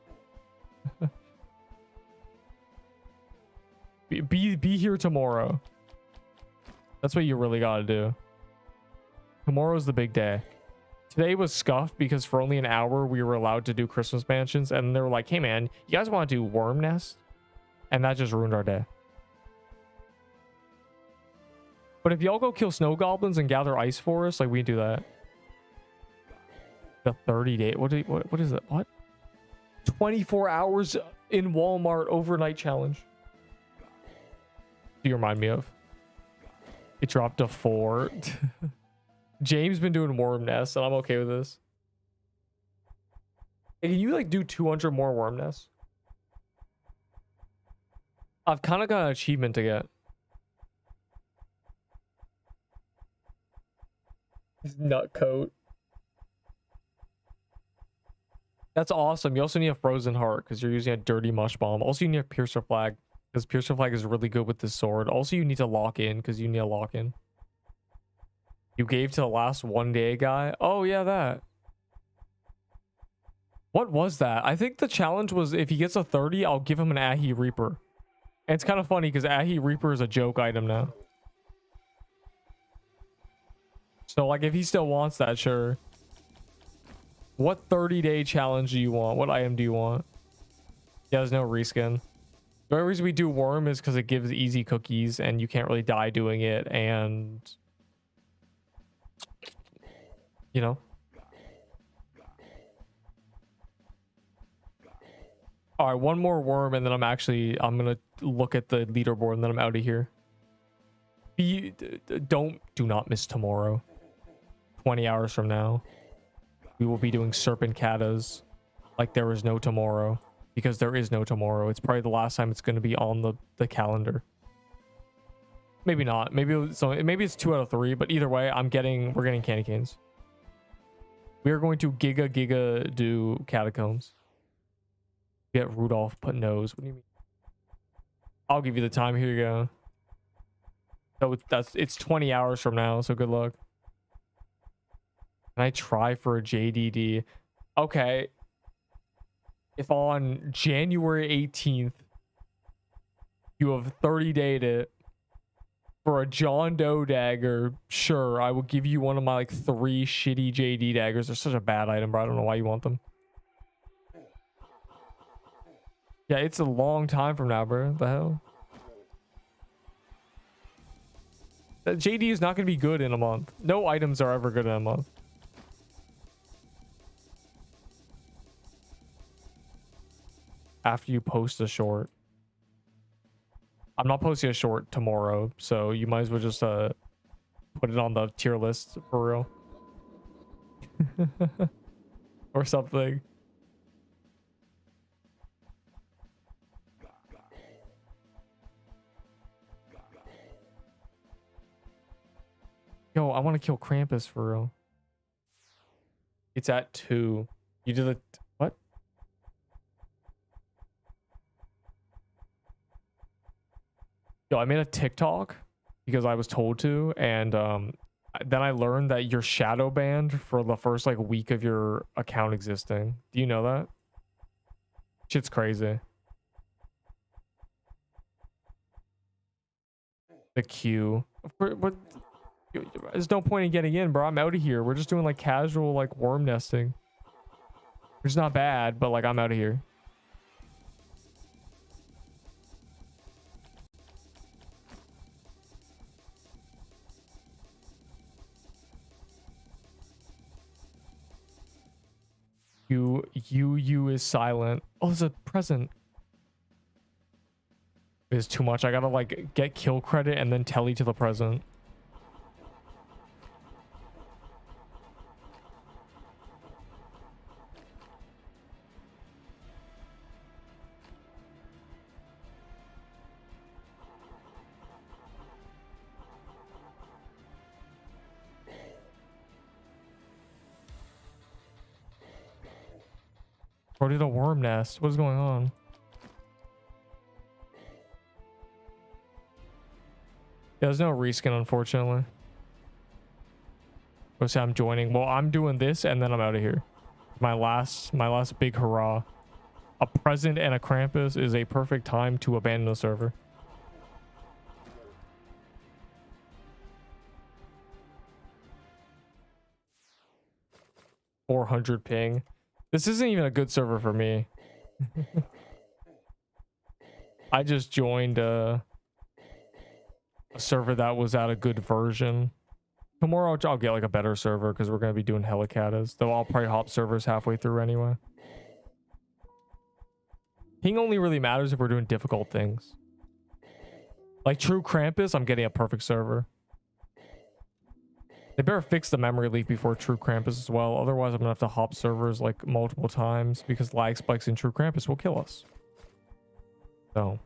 be here tomorrow. That's what you really gotta do. Tomorrow's the big day. Today was scuffed because for only an hour we were allowed to do Christmas mansions, and they were like, "Hey man, you guys want to do worm nest?" And that just ruined our day. But if y'all go kill snow goblins and gather ice forests, like we can do that. The 30-day. What is it? What? 24 hours in Walmart overnight challenge. Do you remind me of? It dropped to 4. James been doing worm nests, and I'm okay with this. Hey, can you like do 200 more worm nests? I've kind of got an achievement to get. Nut coat. That's awesome. You also need a frozen heart because you're using a dirty mush bomb. Also, you need a piercer flag because piercer flag is really good with this sword. Also, you need to lock in because you need a lock in. You gave to the last 1 day guy. Oh yeah, that. What was that? I think the challenge was if he gets a 30, I'll give him an Ahi Reaper. And it's kind of funny because Ahi Reaper is a joke item now. So like if he still wants that, sure. What 30-day challenge do you want? What item do you want? Yeah, there's no reskin. The only reason we do worm is because it gives easy cookies and you can't really die doing it, and you know. All right, one more worm and then I'm gonna look at the leaderboard and then I'm out of here. Do not miss tomorrow. 20 hours from now. We will be doing serpent katas like there is no tomorrow, because there is no tomorrow. It's probably the last time it's going to be on the calendar. Maybe not. Maybe it's 2 out of 3, but either way, we're getting candy canes. We are going to giga do catacombs. Get Rudolph put nose. What do you mean? I'll give you the time. Here you go. So it's 20 hours from now, so good luck. Can I try for a JDD? Okay. if on January 18th you have 30 dated for a John Doe dagger, sure, I will give you one of my like 3 shitty JD daggers. They're such a bad item, bro. I don't know why you want them. Yeah, it's a long time from now, bro. The hell? That JD is not going to be good in a month. No items are ever good in a month. After you post a short. I'm not posting a short tomorrow, so you might as well just put it on the tier list for real. Or something. Yo, I want to kill Krampus for real. It's at 2. You did it. What? Yo, I made a TikTok because I was told to, and then I learned that you're shadow banned for the first like week of your account existing. Do you know that? Shit's crazy. The queue. Of course, but there's no point in getting in, bro. I'm out of here. We're just doing like casual like worm nesting. It's not bad, but like I'm out of here. You is silent. Oh, there's a present. It's too much. I gotta like get kill credit and then telly to the present. Or did a worm nest? What's going on? Yeah, there's no reskin, unfortunately. Let's say I'm joining. Well, I'm doing this and then I'm out of here. My last big hurrah. A present and a Krampus is a perfect time to abandon the server. $400 ping. This isn't even a good server for me. I just joined a server that was at a good version. Tomorrow I'll get like a better server because we're going to be doing helicatas. Though I'll probably hop servers halfway through anyway. Ping only really matters if we're doing difficult things. Like True Krampus, I'm getting a perfect server. They better fix the memory leak before True Krampus as well. Otherwise, I'm going to have to hop servers like multiple times because lag spikes in True Krampus will kill us. So.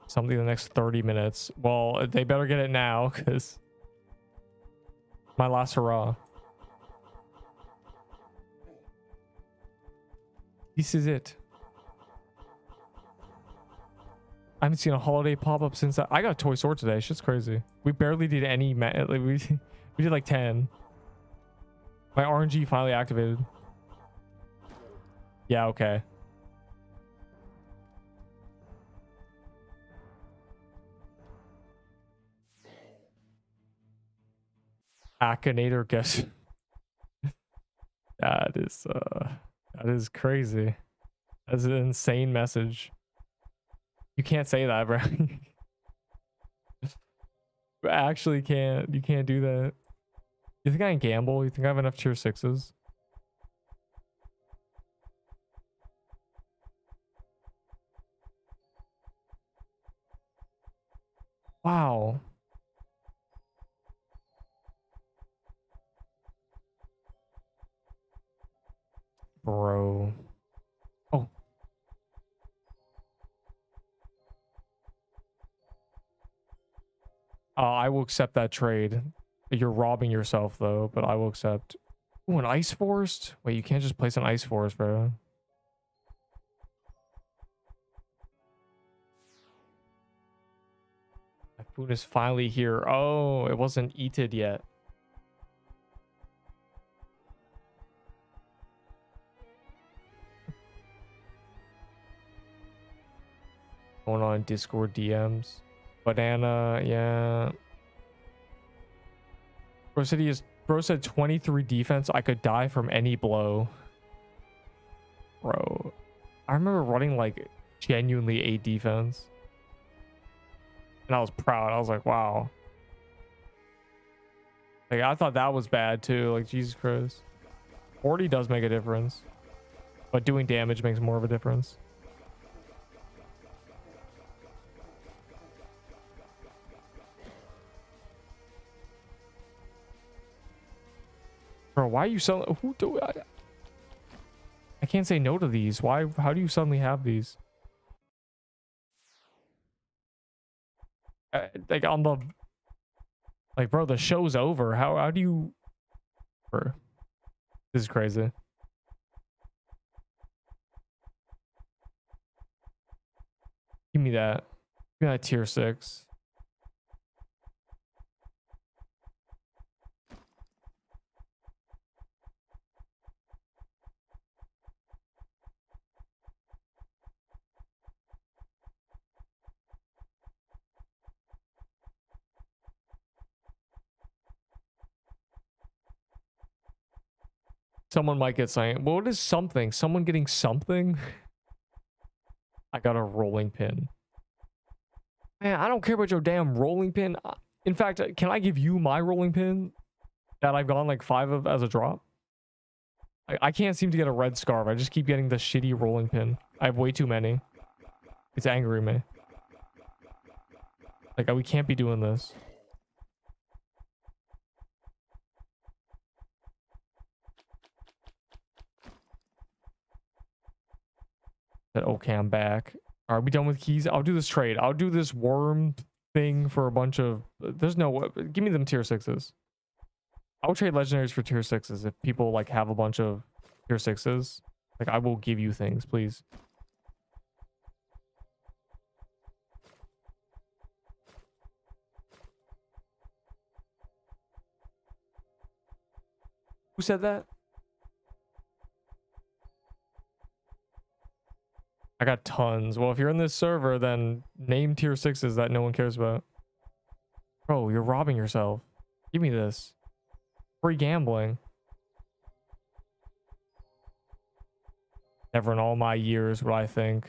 Something in the next 30 minutes. Well, they better get it now because my last hurrah. This is it. I haven't seen a holiday pop-up since I got a toy sword today. Shit's crazy. We barely did any like we did like 10. My RNG finally activated. Yeah, okay. Akinator guess. That is crazy. That's an insane message. You can't say that, bro. Actually can't. You can't do that. You think I can gamble? You think I have enough tier 6s? Wow. Bro. Oh. I will accept that trade. You're robbing yourself though, but I will accept. Ooh, an ice forest? Wait, you can't just place an ice forest, bro. My food is finally here. Oh, it wasn't eaten yet. saw in Discord DMs. Banana, yeah. Bro said 23 defense. I could die from any blow. Bro, I remember running like genuinely 8 defense. And I was proud. I was like, wow. Like, I thought that was bad too. Like, Jesus Christ. 40 does make a difference. But doing damage makes more of a difference. Bro, why are you selling? Who do I can't say no to these. Why? How do you suddenly have these? Like on the, like, bro, the show's over. How do you? Bro, this is crazy. Give me that. Give me that tier 6. Someone might get something. What is something? Someone getting something? I got a rolling pin. Man, I don't care about your damn rolling pin. In fact, can I give you my rolling pin that I've gotten like 5 of as a drop? I can't seem to get a red scarf. I just keep getting the shitty rolling pin. I have way too many. It's angering me. Like, we can't be doing this. That okay, I'm back. Are we done with keys? I'll do this trade. I'll do this worm thing for a bunch of. There's no. Give me them tier 6s. I'll trade legendaries for tier 6s if people like have a bunch of tier 6s. Like, I will give you things, please. Who said that? I got tons. Well, if you're in this server, then name tier 6s that no one cares about. Bro, you're robbing yourself. Give me this. Free gambling. Never in all my years would I think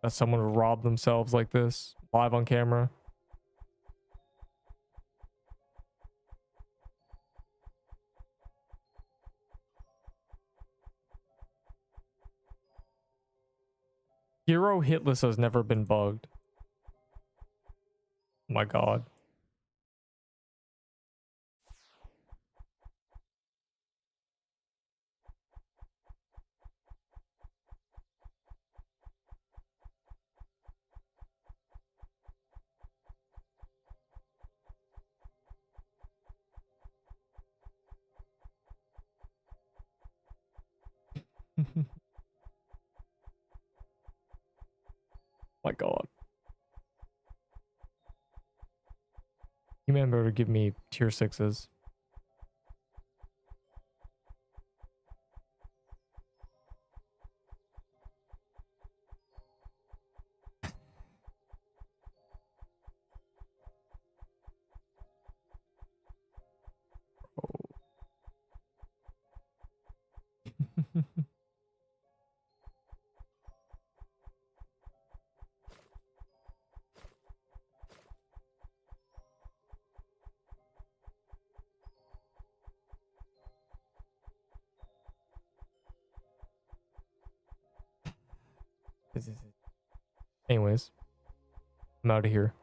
that someone would rob themselves like this live on camera. Hero hit list has never been bugged. Oh my god. My god. You remember to give me tier 6s. Anyways, I'm out of here.